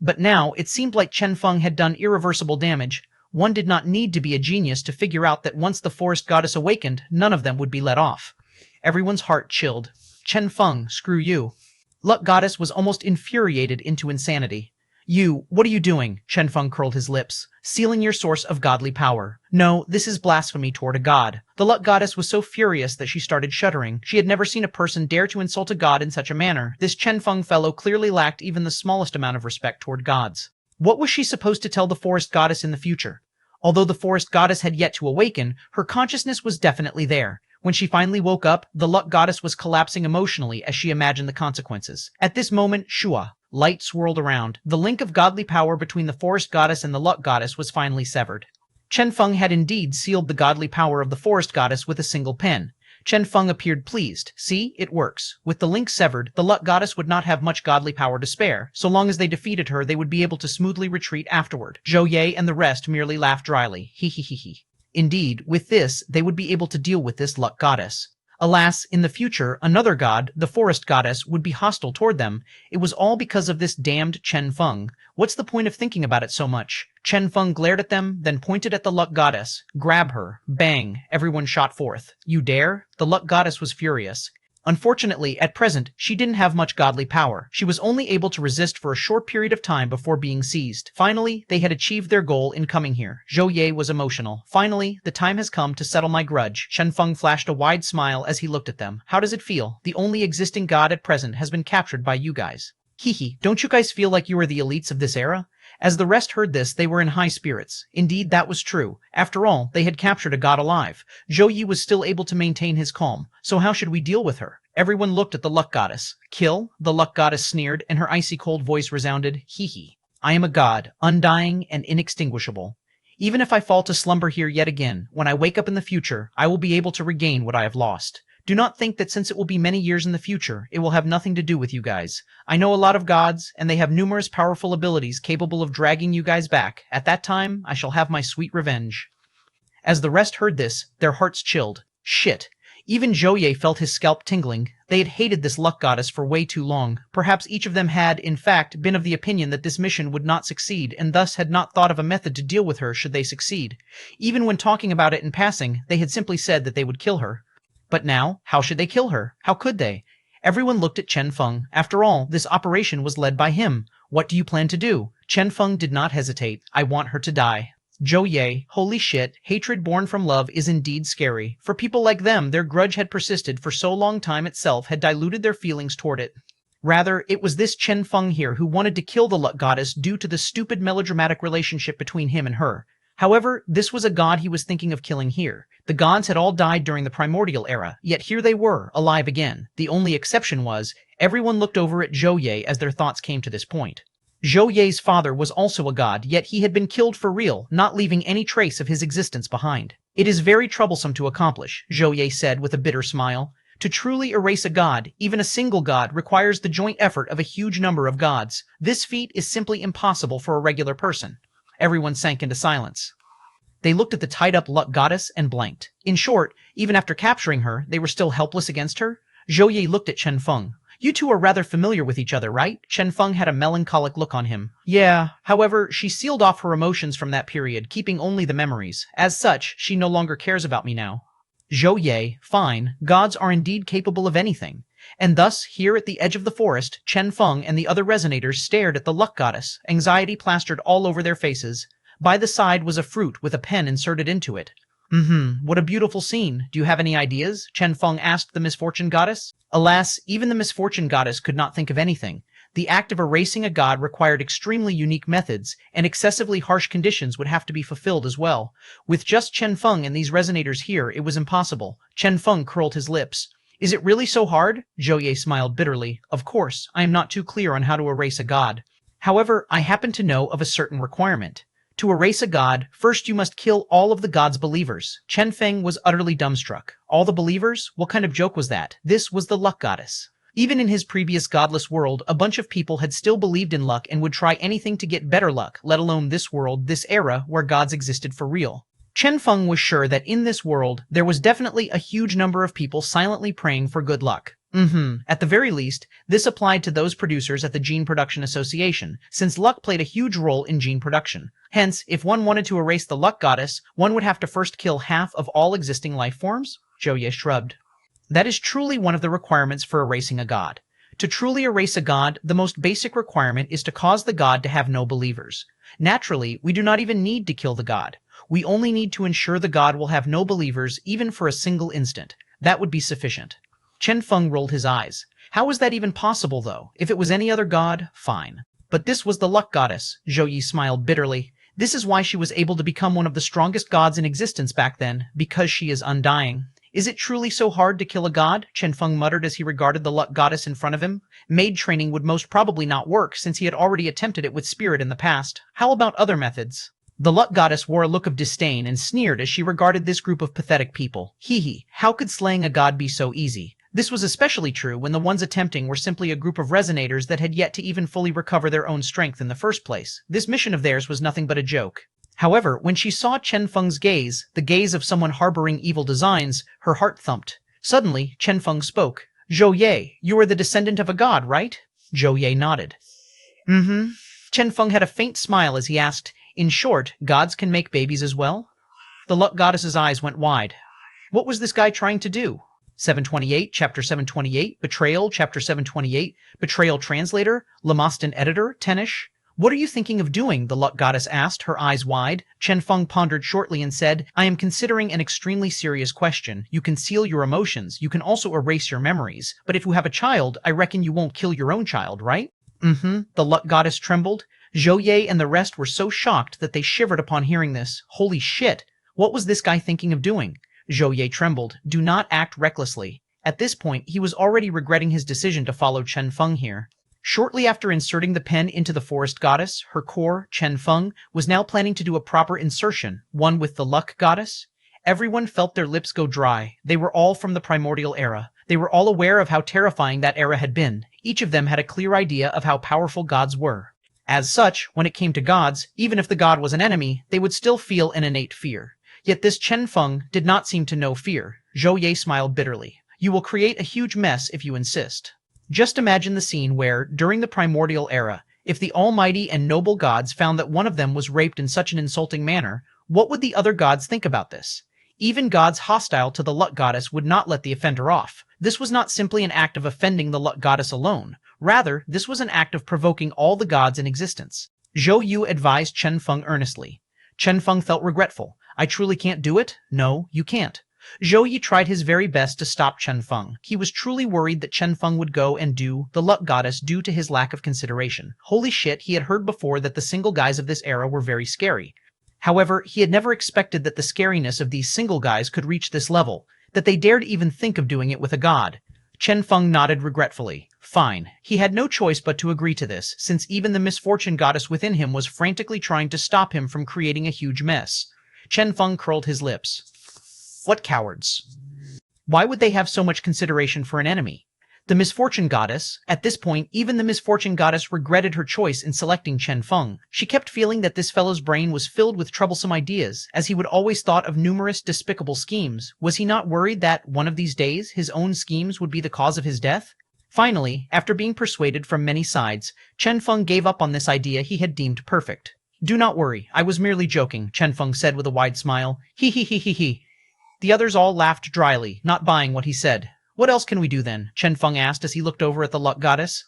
But now, it seemed like Chen Feng had done irreversible damage. One did not need to be a genius to figure out that once the Forest Goddess awakened, none of them would be let off. Everyone's heart chilled. Chen Feng, screw you. Luck Goddess was almost infuriated into insanity. You, what are you doing? Chen Feng curled his lips. Sealing your source of godly power. No, this is blasphemy toward a god. The Luck Goddess was so furious that she started shuddering. She had never seen a person dare to insult a god in such a manner. This Chen Feng fellow clearly lacked even the smallest amount of respect toward gods. What was she supposed to tell the Forest Goddess in the future? Although the Forest Goddess had yet to awaken, her consciousness was definitely there. When she finally woke up, the Luck Goddess was collapsing emotionally as she imagined the consequences. At this moment, Shua, light swirled around. The link of godly power between the Forest Goddess and the Luck Goddess was finally severed. Chen Feng had indeed sealed the godly power of the Forest Goddess with a single pen. Chen Feng appeared pleased. See, it works. With the link severed, the Luck Goddess would not have much godly power to spare. So long as they defeated her, they would be able to smoothly retreat afterward. Zhou Ye and the rest merely laughed dryly. He he he he. Indeed, with this, they would be able to deal with this Luck Goddess. Alas, in the future, another god, the Forest Goddess, would be hostile toward them. It was all because of this damned Chen Feng. What's the point of thinking about it so much? Chen Feng glared at them, then pointed at the Luck Goddess. Grab her. Bang. Everyone shot forth. You dare? The Luck Goddess was furious. Unfortunately, at present, she didn't have much godly power. She was only able to resist for a short period of time before being seized. Finally, they had achieved their goal in coming here. Zhou Ye was emotional. Finally, the time has come to settle my grudge. Chen Feng flashed a wide smile as he looked at them. How does it feel? The only existing god at present has been captured by you guys. Hee, don't you guys feel like you are the elites of this era? As the rest heard this, they were in high spirits. Indeed, that was true. After all, they had captured a god alive. Zhou Yi was still able to maintain his calm. So how should we deal with her? Everyone looked at the Luck Goddess. Kill? The Luck Goddess sneered, and her icy cold voice resounded. Hee. I am a god, undying and inextinguishable. Even if I fall to slumber here yet again, when I wake up in the future, I will be able to regain what I have lost. Do not think that since it will be many years in the future, it will have nothing to do with you guys. I know a lot of gods, and they have numerous powerful abilities capable of dragging you guys back. At that time, I shall have my sweet revenge. As the rest heard this, their hearts chilled. Shit. Even Zhou Ye felt his scalp tingling. They had hated this Luck Goddess for way too long. Perhaps each of them had, in fact, been of the opinion that this mission would not succeed, and thus had not thought of a method to deal with her should they succeed. Even when talking about it in passing, they had simply said that they would kill her. But now, how should they kill her? How could they? Everyone looked at Chen Feng. After all, this operation was led by him. What do you plan to do? Chen Feng did not hesitate. I want her to die. Zhou Ye, holy shit, hatred born from love is indeed scary. For people like them, their grudge had persisted for so long time itself had diluted their feelings toward it. Rather, it was this Chen Feng here who wanted to kill the luck goddess due to the stupid melodramatic relationship between him and her. However, this was a god he was thinking of killing here. The gods had all died during the primordial era, yet here they were, alive again. The only exception was, everyone looked over at Zhou Ye as their thoughts came to this point. Zhou Ye's father was also a god, yet he had been killed for real, not leaving any trace of his existence behind. It is very troublesome to accomplish, Zhou Ye said with a bitter smile. To truly erase a god, even a single god, requires the joint effort of a huge number of gods. This feat is simply impossible for a regular person. Everyone sank into silence. They looked at the tied-up luck goddess and blanked. In short, even after capturing her, they were still helpless against her. Zhou Ye looked at Chen Feng. You two are rather familiar with each other, right? Chen Feng had a melancholic look on him. Yeah, however, she sealed off her emotions from that period, keeping only the memories. As such, she no longer cares about me now. Zhou Ye, fine, gods are indeed capable of anything. And thus, here at the edge of the forest, Chen Feng and the other resonators stared at the luck goddess, anxiety plastered all over their faces. By the side was a fruit with a pen inserted into it. What a beautiful scene. Do you have any ideas? Chen Feng asked the misfortune goddess. Alas, even the misfortune goddess could not think of anything. The act of erasing a god required extremely unique methods, and excessively harsh conditions would have to be fulfilled as well. With just Chen Feng and these resonators here, it was impossible. Chen Feng curled his lips. Is it really so hard? Zhou Ye smiled bitterly. Of course, I am not too clear on how to erase a god. However, I happen to know of a certain requirement. To erase a god, first you must kill all of the god's believers. Chen Feng was utterly dumbstruck. All the believers? What kind of joke was that? This was the luck goddess. Even in his previous godless world, a bunch of people had still believed in luck and would try anything to get better luck, let alone this world, this era, where gods existed for real. Chen Feng was sure that in this world, there was definitely a huge number of people silently praying for good luck. At the very least, this applied to those producers at the Gene Production Association, since luck played a huge role in gene production. Hence, if one wanted to erase the luck goddess, one would have to first kill half of all existing life forms? Zhou Ye shrugged. That is truly one of the requirements for erasing a god. To truly erase a god, the most basic requirement is to cause the god to have no believers. Naturally, we do not even need to kill the god. We only need to ensure the god will have no believers even for a single instant. That would be sufficient. Chen Feng rolled his eyes. How is that even possible, though? If it was any other god, fine. But this was the luck goddess, Zhou Ye smiled bitterly. This is why she was able to become one of the strongest gods in existence back then, because she is undying. Is it truly so hard to kill a god? Chen Feng muttered as he regarded the luck goddess in front of him. Maid training would most probably not work, since he had already attempted it with spirit in the past. How about other methods? The luck goddess wore a look of disdain and sneered as she regarded this group of pathetic people. Hee, how could slaying a god be so easy? This was especially true when the ones attempting were simply a group of resonators that had yet to even fully recover their own strength in the first place. This mission of theirs was nothing but a joke. However, when she saw Chen Feng's gaze, the gaze of someone harboring evil designs, her heart thumped. Suddenly, Chen Feng spoke. Zhou Ye, you are the descendant of a god, right? Zhou Ye nodded. Chen Feng had a faint smile as he asked, in short, gods can make babies as well? The luck goddess's eyes went wide. What was this guy trying to do? 728, Chapter 728, Betrayal, Chapter 728, Betrayal Translator, Lamostin Editor, Tenish. What are you thinking of doing? The luck goddess asked, her eyes wide. Chen Feng pondered shortly and said, I am considering an extremely serious question. You can seal your emotions. You can also erase your memories. But if you have a child, I reckon you won't kill your own child, right? The luck goddess trembled. Zhou Ye and the rest were so shocked that they shivered upon hearing this. Holy shit! What was this guy thinking of doing? Zhou Ye trembled. Do not act recklessly. At this point, he was already regretting his decision to follow Chen Feng here. Shortly after inserting the pen into the forest goddess, her core, Chen Feng, was now planning to do a proper insertion, one with the luck goddess. Everyone felt their lips go dry. They were all from the primordial era. They were all aware of how terrifying that era had been. Each of them had a clear idea of how powerful gods were. As such, when it came to gods, even if the god was an enemy, they would still feel an innate fear. Yet this Chen Feng did not seem to know fear. Zhou Ye smiled bitterly. You will create a huge mess if you insist. Just imagine the scene where, during the primordial era, if the almighty and noble gods found that one of them was raped in such an insulting manner, what would the other gods think about this? Even gods hostile to the luck goddess would not let the offender off. This was not simply an act of offending the luck goddess alone. Rather, this was an act of provoking all the gods in existence. Zhou Yu advised Chen Feng earnestly. Chen Feng felt regretful. I truly can't do it? No, you can't. Zhou Yi tried his very best to stop Chen Feng. He was truly worried that Chen Feng would go and do the luck goddess due to his lack of consideration. Holy shit, he had heard before that the single guys of this era were very scary. However, he had never expected that the scariness of these single guys could reach this level, that they dared even think of doing it with a god. Chen Feng nodded regretfully. Fine. He had no choice but to agree to this, since even the misfortune goddess within him was frantically trying to stop him from creating a huge mess. Chen Feng curled his lips. What cowards! Why would they have so much consideration for an enemy? The misfortune goddess, at this point, even the misfortune goddess regretted her choice in selecting Chen Feng. She kept feeling that this fellow's brain was filled with troublesome ideas, as he would always thought of numerous despicable schemes. Was he not worried that, one of these days, his own schemes would be the cause of his death? Finally, after being persuaded from many sides, Chen Feng gave up on this idea he had deemed perfect. Do not worry, I was merely joking, Chen Feng said with a wide smile. He he he he he. The others all laughed dryly, not buying what he said. What else can we do then? Chen Feng asked as he looked over at the luck goddess.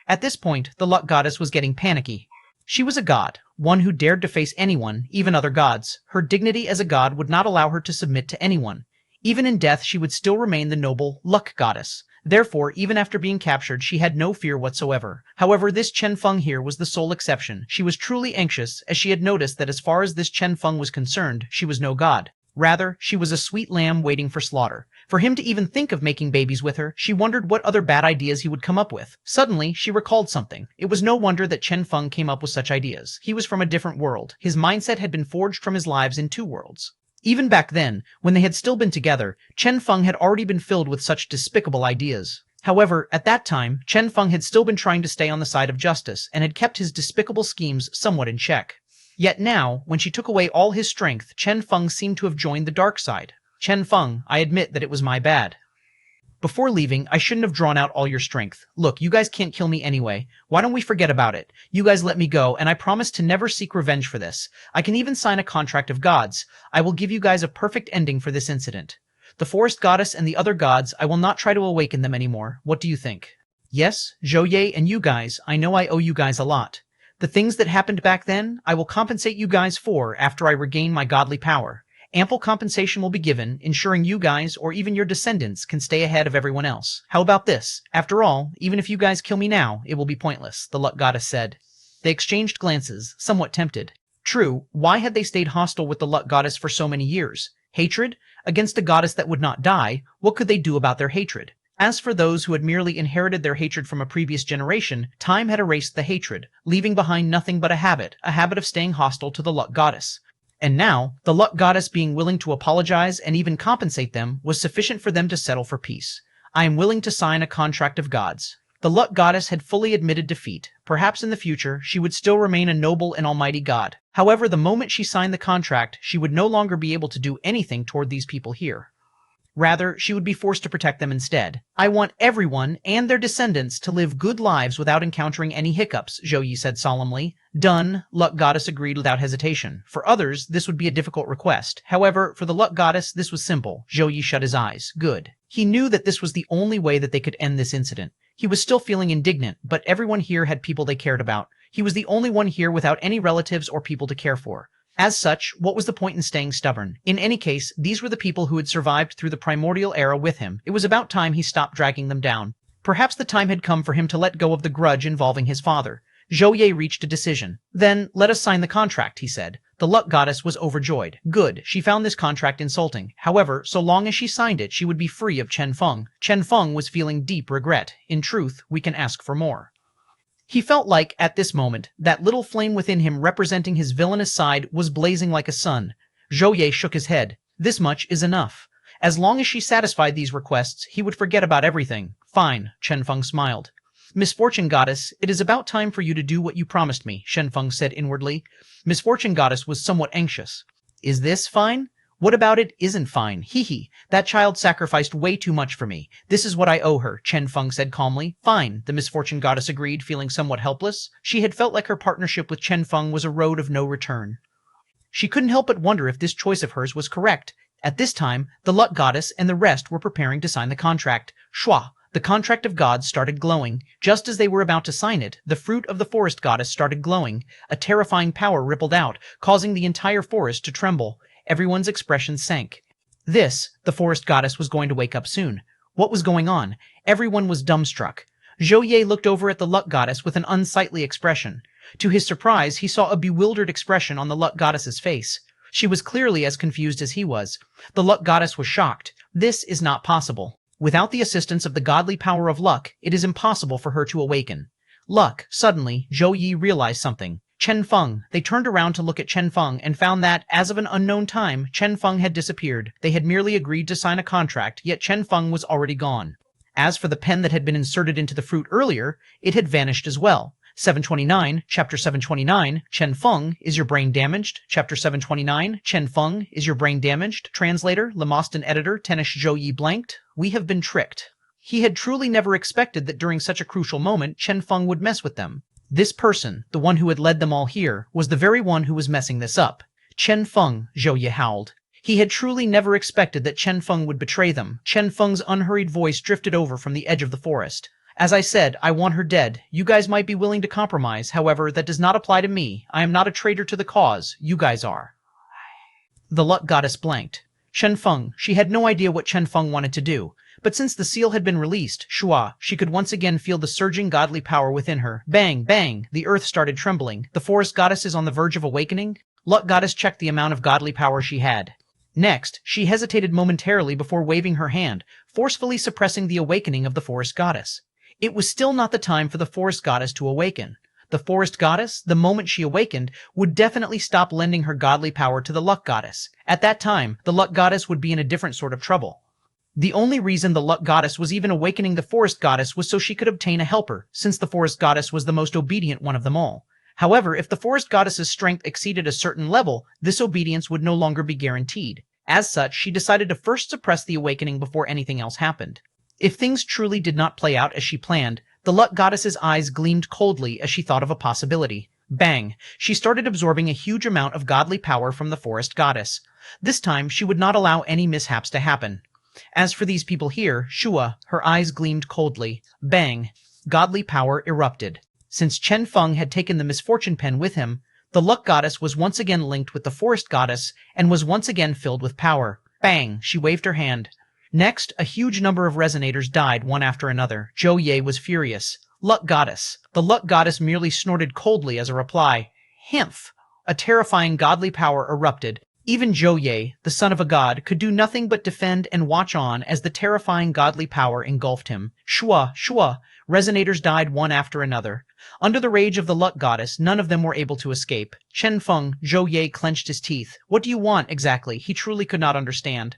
At this point, the luck goddess was getting panicky. She was a god, one who dared to face anyone, even other gods. Her dignity as a god would not allow her to submit to anyone. Even in death, she would still remain the noble luck goddess. Therefore, even after being captured, she had no fear whatsoever. However, this Chen Feng here was the sole exception. She was truly anxious, as she had noticed that as far as this Chen Feng was concerned, she was no god. Rather, she was a sweet lamb waiting for slaughter. For him to even think of making babies with her, she wondered what other bad ideas he would come up with. Suddenly, she recalled something. It was no wonder that Chen Feng came up with such ideas. He was from a different world. His mindset had been forged from his lives in two worlds. Even back then, when they had still been together, Chen Feng had already been filled with such despicable ideas. However, at that time, Chen Feng had still been trying to stay on the side of justice and had kept his despicable schemes somewhat in check. Yet now, when she took away all his strength, Chen Feng seemed to have joined the dark side. Chen Feng, I admit that it was my bad. Before leaving, I shouldn't have drawn out all your strength. Look, you guys can't kill me anyway. Why don't we forget about it? You guys let me go, and I promise to never seek revenge for this. I can even sign a contract of gods. I will give you guys a perfect ending for this incident. The forest goddess and the other gods, I will not try to awaken them anymore. What do you think? Yes, Zhou Ye and you guys, I know I owe you guys a lot. The things that happened back then, I will compensate you guys for after I regain my godly power. Ample compensation will be given, ensuring you guys or even your descendants can stay ahead of everyone else. How about this? After all, even if you guys kill me now, it will be pointless, the luck goddess said. They exchanged glances, somewhat tempted. True, why had they stayed hostile with the luck goddess for so many years? Hatred? Against a goddess that would not die, what could they do about their hatred? As for those who had merely inherited their hatred from a previous generation, time had erased the hatred, leaving behind nothing but a habit of staying hostile to the luck goddess. And now, the luck goddess being willing to apologize and even compensate them was sufficient for them to settle for peace. I am willing to sign a contract of gods. The luck goddess had fully admitted defeat. Perhaps in the future, she would still remain a noble and almighty god. However, the moment she signed the contract, she would no longer be able to do anything toward these people here. Rather, she would be forced to protect them instead. I want everyone and their descendants to live good lives without encountering any hiccups, Zhou Yi said solemnly. Done, Luck Goddess agreed without hesitation. For others, this would be a difficult request. However, for the Luck Goddess, this was simple. Zhou Yi shut his eyes. Good. He knew that this was the only way that they could end this incident. He was still feeling indignant, but everyone here had people they cared about. He was the only one here without any relatives or people to care for. As such, what was the point in staying stubborn? In any case, these were the people who had survived through the primordial era with him. It was about time he stopped dragging them down. Perhaps the time had come for him to let go of the grudge involving his father. Zhou Ye reached a decision. Then, let us sign the contract, he said. The Luck Goddess was overjoyed. Good, she found this contract insulting. However, so long as she signed it, she would be free of Chen Feng. Chen Feng was feeling deep regret. In truth, we can ask for more. He felt like, at this moment, that little flame within him representing his villainous side was blazing like a sun. Zhou Ye shook his head. This much is enough. As long as she satisfied these requests, he would forget about everything. Fine, Chen Feng smiled. Misfortune Goddess, it is about time for you to do what you promised me, Chen Feng said inwardly. Misfortune Goddess was somewhat anxious. Is this fine? What about it isn't fine? Hee. That child sacrificed way too much for me. This is what I owe her, Chen Feng said calmly. Fine, the Misfortune Goddess agreed, feeling somewhat helpless. She had felt like her partnership with Chen Feng was a road of no return. She couldn't help but wonder if this choice of hers was correct. At this time, the Luck Goddess and the rest were preparing to sign the contract. Shua, The contract of gods started glowing. Just as they were about to sign it, the fruit of the forest goddess started glowing. A terrifying power rippled out, causing the entire forest to tremble. Everyone's expression sank. The forest goddess was going to wake up soon. What was going on? Everyone was dumbstruck. Zhou Ye looked over at the luck goddess with an unsightly expression. To his surprise, he saw a bewildered expression on the luck goddess's face. She was clearly as confused as he was. The luck goddess was shocked. This is not possible. Without the assistance of the godly power of luck, it is impossible for her to awaken. Luck. Suddenly, Zhou Yi realized something. Chen Feng. They turned around to look at Chen Feng and found that, as of an unknown time, Chen Feng had disappeared. They had merely agreed to sign a contract, yet Chen Feng was already gone. As for the pen that had been inserted into the fruit earlier, it had vanished as well. 729, Chapter 729, Chen Feng, is your brain damaged? Chapter 729, Chen Feng, is your brain damaged? Translator, Lemostin editor, Tenish Zhou Yi blanked. We have been tricked. He had truly never expected that during such a crucial moment, Chen Feng would mess with them. This person, the one who had led them all here, was the very one who was messing this up. Chen Feng, Zhou Yi howled. He had truly never expected that Chen Feng would betray them. Chen Feng's unhurried voice drifted over from the edge of the forest. As I said, I want her dead. You guys might be willing to compromise. However, that does not apply to me. I am not a traitor to the cause. You guys are. The luck goddess blanked. Chen Feng. She had no idea what Chen Feng wanted to do. But since the seal had been released, she could once again feel the surging godly power within her. Bang, bang. The earth started trembling. The forest goddess is on the verge of awakening. Luck goddess checked the amount of godly power she had. Next, she hesitated momentarily before waving her hand, forcefully suppressing the awakening of the forest goddess. It was still not the time for the forest goddess to awaken. The forest goddess, the moment she awakened, would definitely stop lending her godly power to the luck goddess. At that time, the luck goddess would be in a different sort of trouble. The only reason the luck goddess was even awakening the forest goddess was so she could obtain a helper, since the forest goddess was the most obedient one of them all. However, if the forest goddess's strength exceeded a certain level, this obedience would no longer be guaranteed. As such, she decided to first suppress the awakening before anything else happened. If things truly did not play out as she planned, the luck goddess's eyes gleamed coldly as she thought of a possibility. Bang! She started absorbing a huge amount of godly power from the forest goddess. This time, she would not allow any mishaps to happen. As for these people here, her eyes gleamed coldly. Bang! Godly power erupted. Since Chen Feng had taken the misfortune pen with him, the luck goddess was once again linked with the forest goddess and was once again filled with power. Bang! She waved her hand. Next, a huge number of resonators died one after another. Zhou Ye was furious. Luck goddess. The luck goddess merely snorted coldly as a reply. Himph! A terrifying godly power erupted. Even Zhou Ye, the son of a god, could do nothing but defend and watch on as the terrifying godly power engulfed him. Shua! Resonators died one after another. Under the rage of the luck goddess, none of them were able to escape. Chen Feng, Zhou Ye clenched his teeth. What do you want, exactly? He truly could not understand.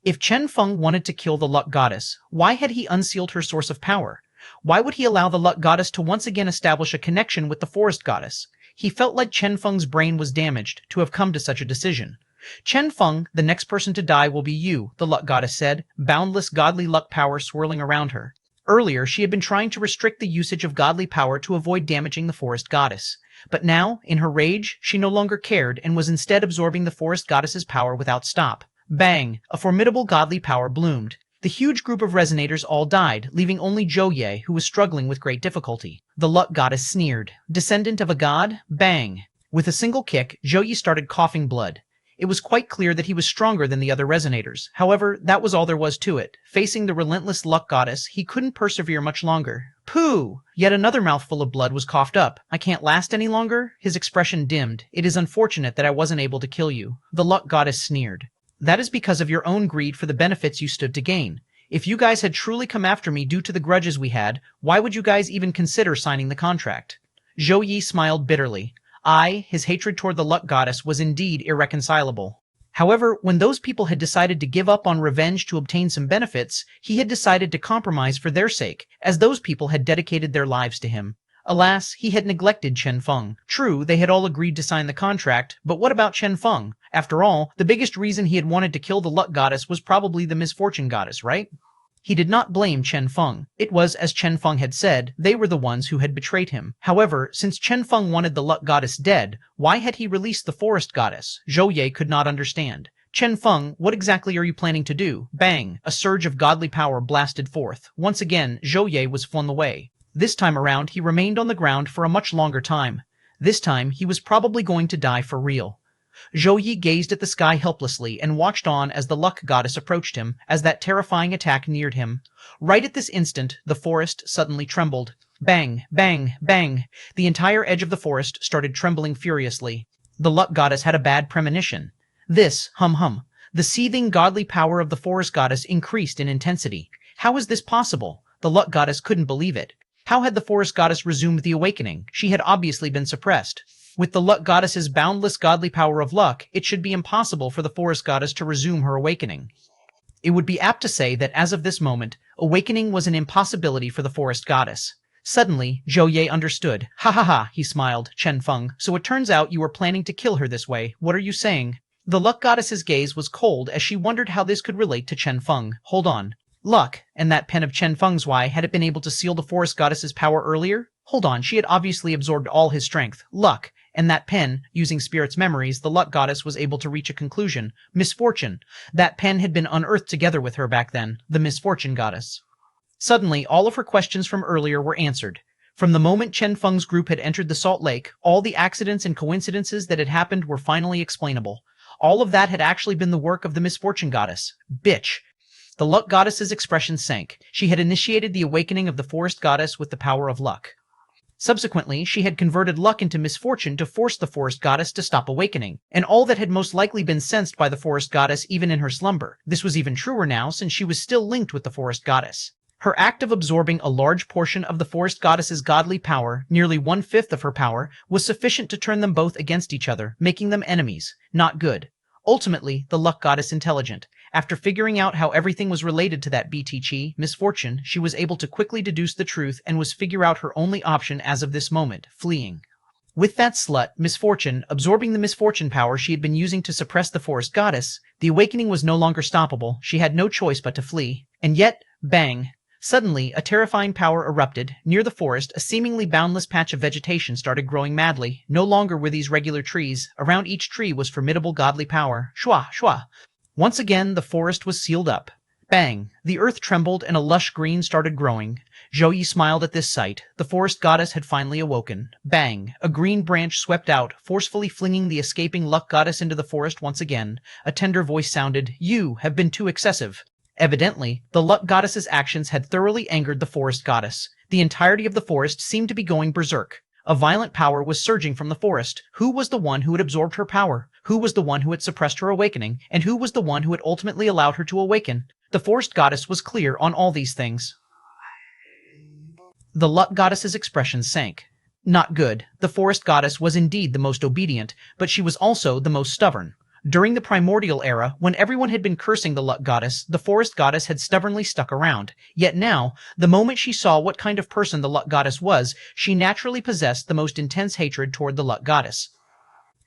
If Chen Feng wanted to kill the luck goddess, why had he unsealed her source of power? Why would he allow the luck goddess to once again establish a connection with the forest goddess? He felt like Chen Feng's brain was damaged to have come to such a decision. Chen Feng, the next person to die will be you, the luck goddess said, boundless godly luck power swirling around her. Earlier, she had been trying to restrict the usage of godly power to avoid damaging the forest goddess. But now, in her rage, she no longer cared and was instead absorbing the forest goddess's power without stop. Bang! A formidable godly power bloomed. The huge group of resonators all died, leaving only Zhou Ye, who was struggling with great difficulty. The luck goddess sneered. Descendant of a god? Bang! With a single kick, Zhou Ye started coughing blood. It was quite clear that he was stronger than the other resonators. However, that was all there was to it. Facing the relentless luck goddess, he couldn't persevere much longer. Pooh! Yet another mouthful of blood was coughed up. I can't last any longer? His expression dimmed. It is unfortunate that I wasn't able to kill you. The luck goddess sneered. That is because of your own greed for the benefits you stood to gain. If you guys had truly come after me due to the grudges we had, why would you guys even consider signing the contract? Zhou Yi smiled bitterly. His hatred toward the luck goddess was indeed irreconcilable. However, when those people had decided to give up on revenge to obtain some benefits, he had decided to compromise for their sake, as those people had dedicated their lives to him. Alas, he had neglected Chen Feng. True, they had all agreed to sign the contract, but what about Chen Feng? After all, the biggest reason he had wanted to kill the luck goddess was probably the misfortune goddess, right? He did not blame Chen Feng. It was, as Chen Feng had said, they were the ones who had betrayed him. However, since Chen Feng wanted the luck goddess dead, why had he released the forest goddess? Zhou Ye could not understand. Chen Feng, what exactly are you planning to do? Bang! A surge of godly power blasted forth. Once again, Zhou Ye was flung away. This time around, he remained on the ground for a much longer time. This time, he was probably going to die for real. Zhou Yi gazed at the sky helplessly and watched on as the luck goddess approached him, as that terrifying attack neared him. Right at this instant, the forest suddenly trembled. Bang, bang, bang. The entire edge of the forest started trembling furiously. The luck goddess had a bad premonition. This, hum. The seething godly power of the forest goddess increased in intensity. How is this possible? The luck goddess couldn't believe it. How had the forest goddess resumed the awakening? She had obviously been suppressed. With the luck goddess's boundless godly power of luck, it should be impossible for the forest goddess to resume her awakening. It would be apt to say that as of this moment, awakening was an impossibility for the forest goddess. Suddenly, Zhou Ye understood. Ha ha ha, he smiled. Chen Feng, so it turns out you were planning to kill her this way. What are you saying? The luck goddess's gaze was cold as she wondered how this could relate to Chen Feng. Hold on. Luck, and that pen of Chen Feng's, why had it been able to seal the forest goddess's power earlier? Hold on, she had obviously absorbed all his strength. Luck, and that pen, using spirit's memories, the luck goddess was able to reach a conclusion. Misfortune. That pen had been unearthed together with her back then, the misfortune goddess. Suddenly, all of her questions from earlier were answered. From the moment Chen Feng's group had entered the Salt Lake, all the accidents and coincidences that had happened were finally explainable. All of that had actually been the work of the misfortune goddess. Bitch. The luck goddess's expression sank. She had initiated the awakening of the forest goddess with the power of luck. Subsequently, she had converted luck into misfortune to force the forest goddess to stop awakening, and all that had most likely been sensed by the forest goddess even in her slumber. This was even truer now since she was still linked with the forest goddess. Her act of absorbing a large portion of the forest goddess's godly power, nearly 1/5 of her power, was sufficient to turn them both against each other, making them enemies. Not good. Ultimately, the luck goddess intelligent. After figuring out how everything was related to that BT misfortune, she was able to quickly deduce the truth and was figure out her only option as of this moment, fleeing. With that slut, misfortune, absorbing the misfortune power she had been using to suppress the forest goddess, the awakening was no longer stoppable. She had no choice but to flee. And yet, bang. Suddenly, a terrifying power erupted. Near the forest, a seemingly boundless patch of vegetation started growing madly. No longer were these regular trees. Around each tree was formidable godly power. Shwa, shwa. Once again, the forest was sealed up. Bang! The earth trembled and a lush green started growing. Zhou Yi smiled at this sight. The forest goddess had finally awoken. Bang! A green branch swept out, forcefully flinging the escaping luck goddess into the forest once again. A tender voice sounded, "You have been too excessive." Evidently, the luck goddess's actions had thoroughly angered the forest goddess. The entirety of the forest seemed to be going berserk. A violent power was surging from the forest. Who was the one who had absorbed her power? Who was the one who had suppressed her awakening? And who was the one who had ultimately allowed her to awaken? The forest goddess was clear on all these things. The luck goddess's expression sank. Not good. The forest goddess was indeed the most obedient, but she was also the most stubborn. During the primordial era, when everyone had been cursing the luck goddess, the forest goddess had stubbornly stuck around. Yet now, the moment she saw what kind of person the luck goddess was, she naturally possessed the most intense hatred toward the luck goddess.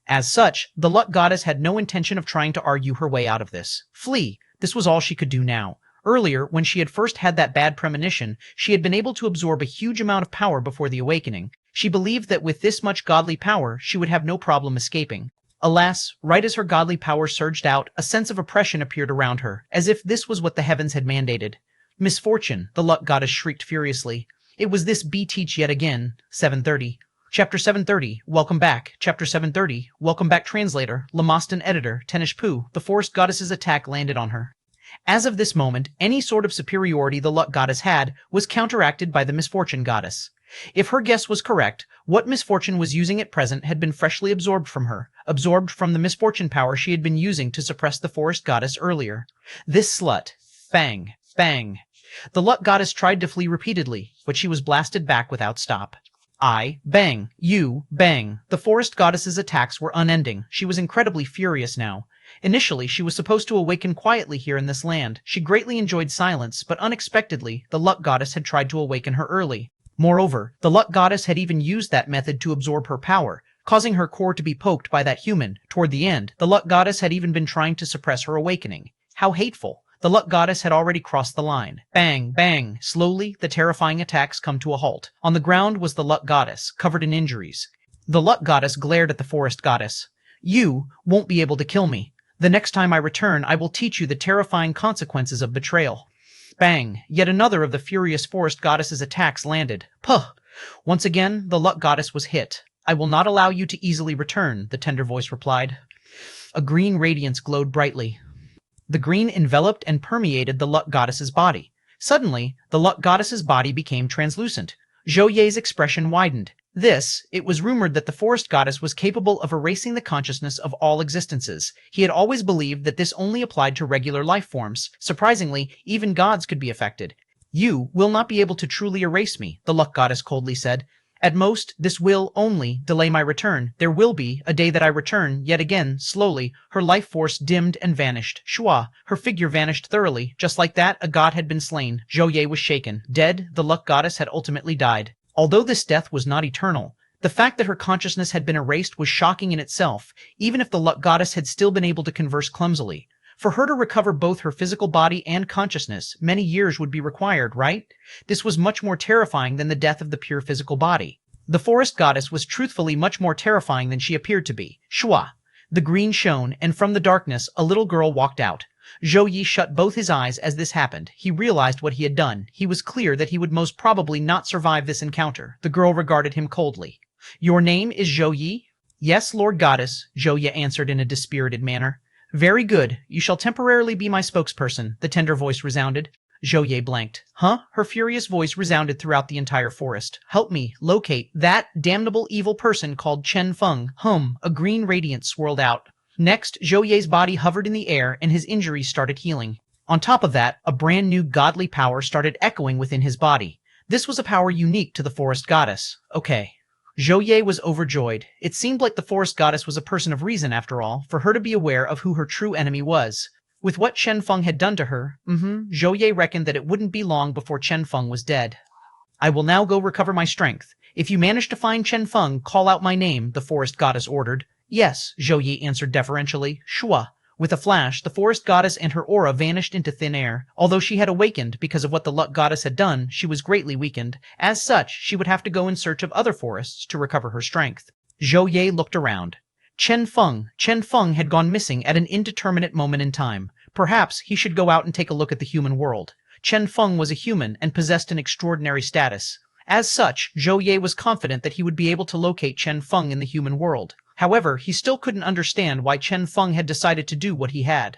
As such, the luck goddess had no intention of trying to argue her way out of this. Flee. This was all she could do now. Earlier, when she had first had that bad premonition, she had been able to absorb a huge amount of power before the awakening. She believed that with this much godly power, she would have no problem escaping. Alas, right as her godly power surged out, a sense of oppression appeared around her, as if this was what the heavens had mandated. Misfortune, the luck goddess shrieked furiously. It was this B-teach yet again. 730. Chapter 730, welcome back. Chapter 730, welcome back translator, Lamastan editor, Tenish Pu. The forest goddess's attack landed on her. As of this moment, any sort of superiority the luck goddess had was counteracted by the misfortune goddess. If her guess was correct, what misfortune was using at present had been freshly absorbed from her, absorbed from the misfortune power she had been using to suppress the forest goddess earlier. This slut. Bang. Bang. The luck goddess tried to flee repeatedly, but she was blasted back without stop. Bang. You, bang. The forest goddess's attacks were unending. She was incredibly furious now. Initially, she was supposed to awaken quietly here in this land. She greatly enjoyed silence, but unexpectedly, the luck goddess had tried to awaken her early. Moreover, the luck goddess had even used that method to absorb her power, causing her core to be poked by that human. Toward the end, the luck goddess had even been trying to suppress her awakening. How hateful. The luck goddess had already crossed the line. Bang, bang. Slowly, the terrifying attacks come to a halt. On the ground was the luck goddess, covered in injuries. The luck goddess glared at the forest goddess. You won't be able to kill me. The next time I return, I will teach you the terrifying consequences of betrayal. Bang! Yet another of the furious forest goddess's attacks landed. Puh! Once again, the luck goddess was hit. I will not allow you to easily return, the tender voice replied. A green radiance glowed brightly. The green enveloped and permeated the luck goddess's body. Suddenly, the luck goddess's body became translucent. Zhou Ye's expression widened. It was rumored that the forest goddess was capable of erasing the consciousness of all existences. He had always believed that this only applied to regular life forms. Surprisingly, even gods could be affected. You will not be able to truly erase me, the luck goddess coldly said. At most, this will only delay my return. There will be a day that I return, yet again, slowly, her life force dimmed and vanished. Shua, her figure vanished thoroughly. Just like that, a god had been slain. Zhou Ye was shaken. Dead, the luck goddess had ultimately died. Although this death was not eternal, the fact that her consciousness had been erased was shocking in itself, even if the luck goddess had still been able to converse clumsily. For her to recover both her physical body and consciousness, many years would be required, right? This was much more terrifying than the death of the pure physical body. The forest goddess was truthfully much more terrifying than she appeared to be. Shua! The green shone, and from the darkness, a little girl walked out. Zhou Yi shut both his eyes as this happened. He realized what he had done. He was clear that he would most probably not survive this encounter. The girl regarded him coldly. Your name is Zhou Yi? Yes, Lord Goddess, Zhou Yi answered in a dispirited manner. Very good. You shall temporarily be my spokesperson, the tender voice resounded. Zhou Ye blanked. Huh? Her furious voice resounded throughout the entire forest. Help me locate that damnable evil person called Chen Feng. A green radiance swirled out. Next, Zhou Ye's body hovered in the air and his injuries started healing. On top of that, a brand new godly power started echoing within his body. This was a power unique to the forest goddess. Okay. Zhou Ye was overjoyed. It seemed like the forest goddess was a person of reason after all, for her to be aware of who her true enemy was. With what Chen Feng had done to her, Zhou Ye reckoned that it wouldn't be long before Chen Feng was dead. I will now go recover my strength. If you manage to find Chen Feng, call out my name, the forest goddess ordered. Yes, Zhou Yi answered deferentially. Shua. With a flash, the forest goddess and her aura vanished into thin air. Although she had awakened because of what the luck goddess had done, she was greatly weakened. As such, she would have to go in search of other forests to recover her strength. Zhou Ye looked around. Chen Feng had gone missing at an indeterminate moment in time. Perhaps he should go out and take a look at the human world. Chen Feng was a human and possessed an extraordinary status. As such, Zhou Ye was confident that he would be able to locate Chen Feng in the human world. However, he still couldn't understand why Chen Feng had decided to do what he had.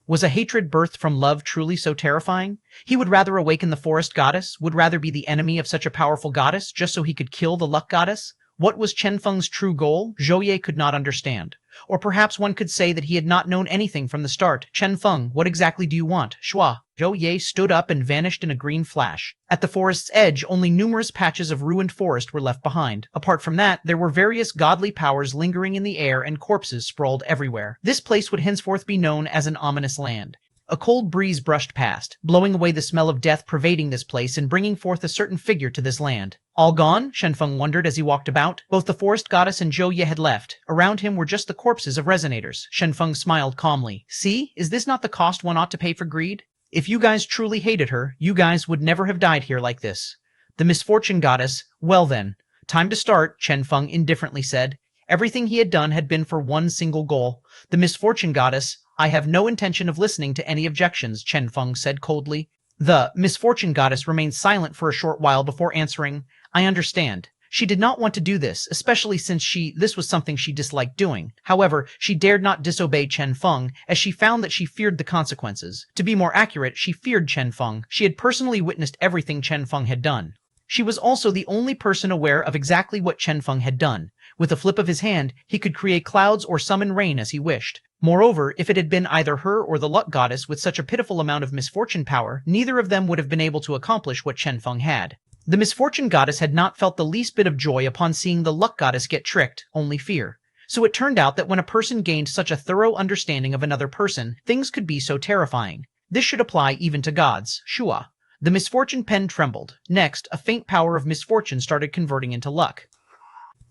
Was a hatred birthed from love truly so terrifying? He would rather awaken the forest goddess, would rather be the enemy of such a powerful goddess, just so he could kill the luck goddess? What was Chen Feng's true goal? Zhou Ye could not understand. Or perhaps one could say that he had not known anything from the start. Chen Feng, what exactly do you want? Shua. Zhou Ye stood up and vanished in a green flash. At the forest's edge, only numerous patches of ruined forest were left behind. Apart from that, there were various godly powers lingering in the air and corpses sprawled everywhere. This place would henceforth be known as an ominous land. A cold breeze brushed past, blowing away the smell of death pervading this place and bringing forth a certain figure to this land. All gone? Chen Feng wondered as he walked about. Both the forest goddess and Zhou Ye had left. Around him were just the corpses of resonators. Chen Feng smiled calmly. See, is this not the cost one ought to pay for greed? If you guys truly hated her, you guys would never have died here like this. The misfortune goddess, well then. Time to start, Chen Feng indifferently said. Everything he had done had been for one single goal. The misfortune goddess, I have no intention of listening to any objections, Chen Feng said coldly. The misfortune goddess remained silent for a short while before answering, I understand. She did not want to do this, especially since this was something she disliked doing. However, she dared not disobey Chen Feng, as she found that she feared the consequences. To be more accurate, she feared Chen Feng. She had personally witnessed everything Chen Feng had done. She was also the only person aware of exactly what Chen Feng had done. With a flip of his hand, he could create clouds or summon rain as he wished. Moreover, if it had been either her or the luck goddess with such a pitiful amount of misfortune power, neither of them would have been able to accomplish what Chen Feng had. The misfortune goddess had not felt the least bit of joy upon seeing the luck goddess get tricked, only fear. So it turned out that when a person gained such a thorough understanding of another person, things could be so terrifying. This should apply even to gods. Shua. The misfortune pen trembled. Next, a faint power of misfortune started converting into luck.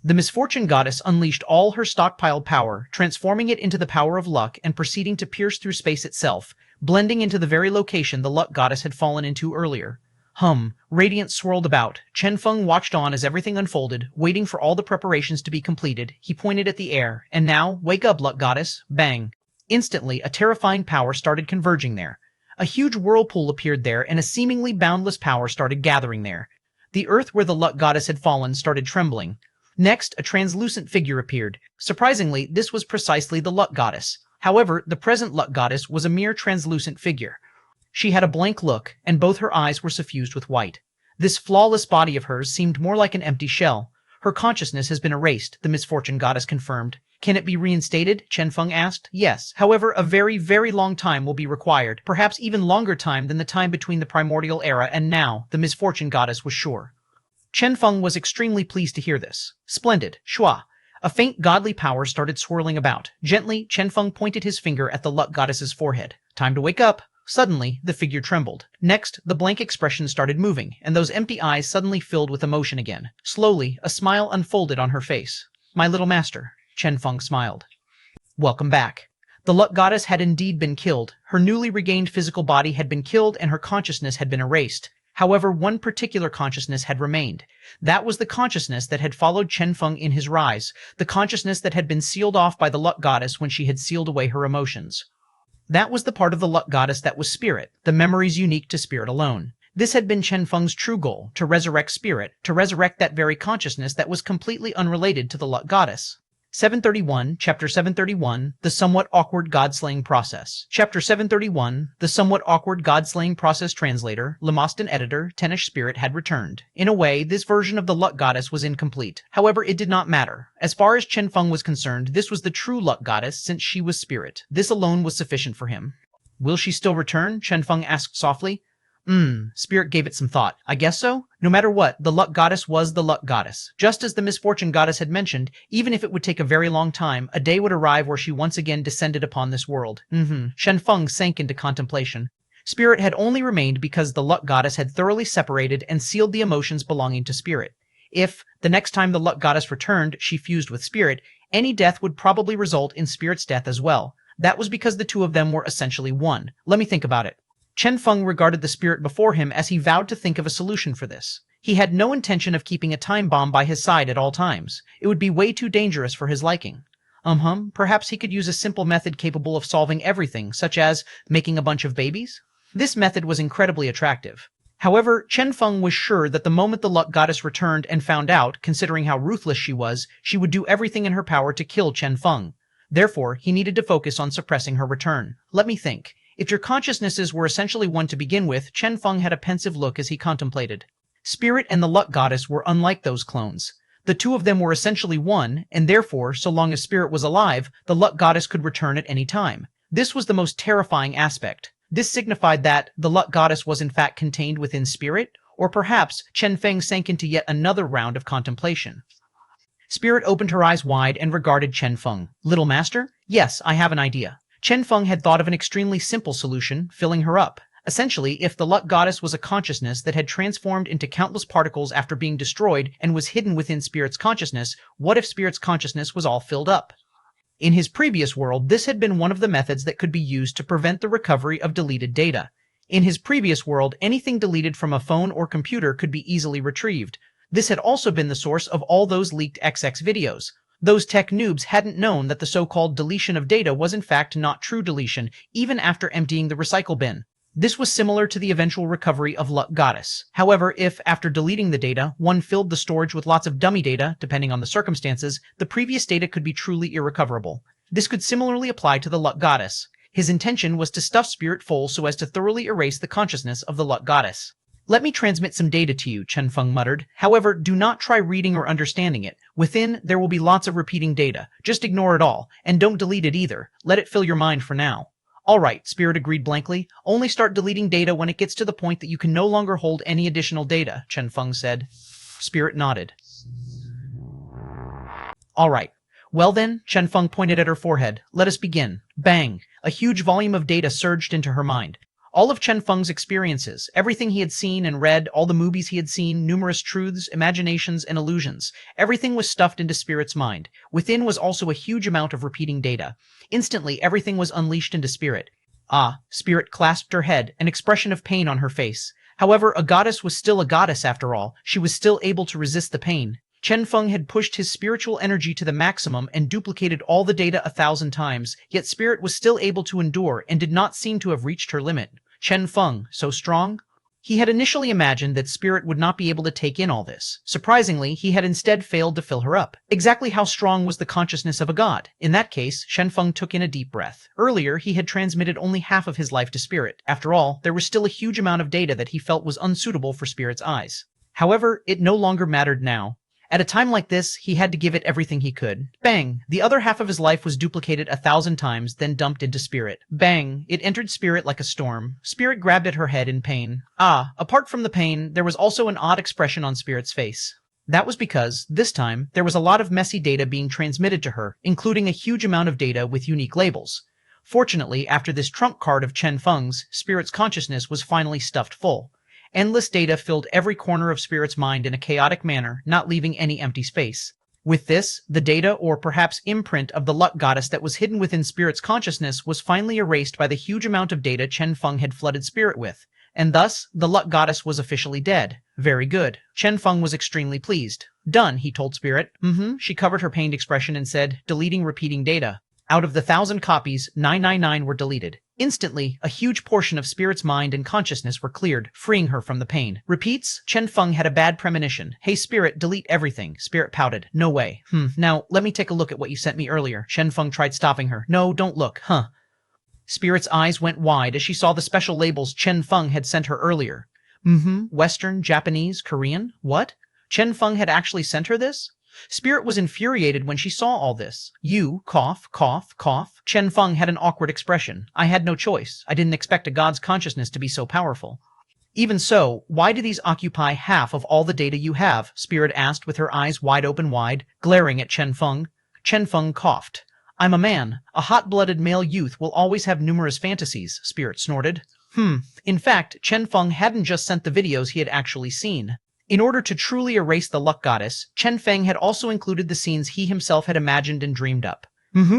The misfortune goddess unleashed all her stockpiled power, transforming it into the power of luck and proceeding to pierce through space itself, blending into the very location the luck goddess had fallen into earlier. Radiance swirled about. Chen Feng watched on as everything unfolded, waiting for all the preparations to be completed. He pointed at the air. And now, wake up, luck goddess. Bang. Instantly, a terrifying power started converging there. A huge whirlpool appeared there, and a seemingly boundless power started gathering there. The earth where the luck goddess had fallen started trembling. Next, a translucent figure appeared. Surprisingly, this was precisely the luck goddess. However, the present luck goddess was a mere translucent figure. She had a blank look, and both her eyes were suffused with white. This flawless body of hers seemed more like an empty shell. Her consciousness has been erased, the misfortune goddess confirmed. Can it be reinstated? Chen Feng asked. Yes. However, a very, very long time will be required, perhaps even longer time than the time between the primordial era and now, the misfortune goddess was sure. Chen Feng was extremely pleased to hear this. Splendid. Shua. A faint godly power started swirling about. Gently, Chen Feng pointed his finger at the luck goddess's forehead. Time to wake up. Suddenly, the figure trembled. Next, the blank expression started moving, and those empty eyes suddenly filled with emotion again. Slowly, a smile unfolded on her face. My little master, Chen Feng smiled. Welcome back. The luck goddess had indeed been killed. Her newly regained physical body had been killed, and her consciousness had been erased. However, one particular consciousness had remained. That was the consciousness that had followed Chen Feng in his rise, the consciousness that had been sealed off by the luck goddess when she had sealed away her emotions. That was the part of the luck goddess that was spirit, the memories unique to spirit alone. This had been Chen Feng's true goal, to resurrect spirit, to resurrect that very consciousness that was completely unrelated to the luck goddess. 731, Chapter 731, The Somewhat Awkward God-Slaying Process. Chapter 731, The Somewhat Awkward God-Slaying Process. Translator, Lemostan editor, Tenish spirit had returned. In a way, this version of the luck goddess was incomplete. However, it did not matter. As far as Chen Feng was concerned, this was the true luck goddess since she was spirit. This alone was sufficient for him. Will she still return? Chen Feng asked softly. Spirit gave it some thought. I guess so? No matter what, the luck goddess was the luck goddess. Just as the misfortune goddess had mentioned, even if it would take a very long time, a day would arrive where she once again descended upon this world. Chen Feng sank into contemplation. Spirit had only remained because the luck goddess had thoroughly separated and sealed the emotions belonging to spirit. If, the next time the luck goddess returned, she fused with spirit, any death would probably result in spirit's death as well. That was because the two of them were essentially one. Let me think about it. Chen Feng regarded the spirit before him as he vowed to think of a solution for this. He had no intention of keeping a time bomb by his side at all times. It would be way too dangerous for his liking. Perhaps he could use a simple method capable of solving everything, such as making a bunch of babies? This method was incredibly attractive. However, Chen Feng was sure that the moment the luck goddess returned and found out, considering how ruthless she would do everything in her power to kill Chen Feng. Therefore, he needed to focus on suppressing her return. Let me think. If your consciousnesses were essentially one to begin with, Chen Feng had a pensive look as he contemplated. Spirit and the luck goddess were unlike those clones. The two of them were essentially one, and therefore, so long as spirit was alive, the luck goddess could return at any time. This was the most terrifying aspect. This signified that the luck goddess was in fact contained within spirit, or perhaps Chen Feng sank into yet another round of contemplation. Spirit opened her eyes wide and regarded Chen Feng. Little master? Yes, I have an idea. Chen Feng had thought of an extremely simple solution, filling her up. Essentially, if the luck goddess was a consciousness that had transformed into countless particles after being destroyed and was hidden within spirit's consciousness, what if spirit's consciousness was all filled up? In his previous world, this had been one of the methods that could be used to prevent the recovery of deleted data. In his previous world, anything deleted from a phone or computer could be easily retrieved. This had also been the source of all those leaked XX videos. Those tech noobs hadn't known that the so-called deletion of data was in fact not true deletion, even after emptying the recycle bin. This was similar to the eventual recovery of Luck Goddess. However, if, after deleting the data, one filled the storage with lots of dummy data, depending on the circumstances, the previous data could be truly irrecoverable. This could similarly apply to the Luck Goddess. His intention was to stuff Spirit full so as to thoroughly erase the consciousness of the Luck Goddess. Let me transmit some data to you, Chen Feng muttered. However, do not try reading or understanding it. Within, there will be lots of repeating data. Just ignore it all, and don't delete it either. Let it fill your mind for now. All right, Spirit agreed blankly. Only start deleting data when it gets to the point that you can no longer hold any additional data, Chen Feng said. Spirit nodded. All right. Well then, Chen Feng pointed at her forehead. Let us begin. Bang! A huge volume of data surged into her mind. All of Chen Feng's experiences, everything he had seen and read, all the movies he had seen, numerous truths, imaginations, and illusions, everything was stuffed into Spirit's mind. Within was also a huge amount of repeating data. Instantly, everything was unleashed into Spirit. Spirit clasped her head, an expression of pain on her face. However, a goddess was still a goddess after all. She was still able to resist the pain. Chen Feng had pushed his spiritual energy to the maximum and duplicated all the data 1,000 times, yet Spirit was still able to endure and did not seem to have reached her limit. Chen Feng, so strong? He had initially imagined that Spirit would not be able to take in all this. Surprisingly, he had instead failed to fill her up. Exactly how strong was the consciousness of a god? In that case, Chen Feng took in a deep breath. Earlier, he had transmitted only half of his life to Spirit. After all, there was still a huge amount of data that he felt was unsuitable for Spirit's eyes. However, it no longer mattered now. At a time like this, he had to give it everything he could. Bang! The other half of his life was duplicated 1,000 times, then dumped into Spirit. Bang! It entered Spirit like a storm. Spirit grabbed at her head in pain. Apart from the pain, there was also an odd expression on Spirit's face. That was because, this time, there was a lot of messy data being transmitted to her, including a huge amount of data with unique labels. Fortunately, after this trump card of Chen Feng's, Spirit's consciousness was finally stuffed full. Endless data filled every corner of Spirit's mind in a chaotic manner, not leaving any empty space. With this, the data, or perhaps imprint, of the luck goddess that was hidden within Spirit's consciousness was finally erased by the huge amount of data Chen Feng had flooded Spirit with. And thus, the luck goddess was officially dead. Very good. Chen Feng was extremely pleased. Done, he told Spirit. She covered her pained expression and said, deleting repeating data. Out of the 1,000 copies, 999 were deleted. Instantly, a huge portion of Spirit's mind and consciousness were cleared, freeing her from the pain. Repeats, Chen Feng had a bad premonition. Hey Spirit, delete everything. Spirit pouted. No way. Now, let me take a look at what you sent me earlier. Chen Feng tried stopping her. No, don't look. Spirit's eyes went wide as she saw the special labels Chen Feng had sent her earlier. Western, Japanese, Korean? What? Chen Feng had actually sent her this? Spirit was infuriated when she saw all this. You, cough, cough, cough. Chen Feng had an awkward expression. I had no choice. I didn't expect a god's consciousness to be so powerful. Even so, why do these occupy half of all the data you have? Spirit asked with her eyes wide open wide, glaring at Chen Feng. Chen Feng coughed. I'm a man. A hot-blooded male youth will always have numerous fantasies, Spirit snorted. In fact, Chen Feng hadn't just sent the videos he had actually seen. In order to truly erase the luck goddess, Chen Feng had also included the scenes he himself had imagined and dreamed up.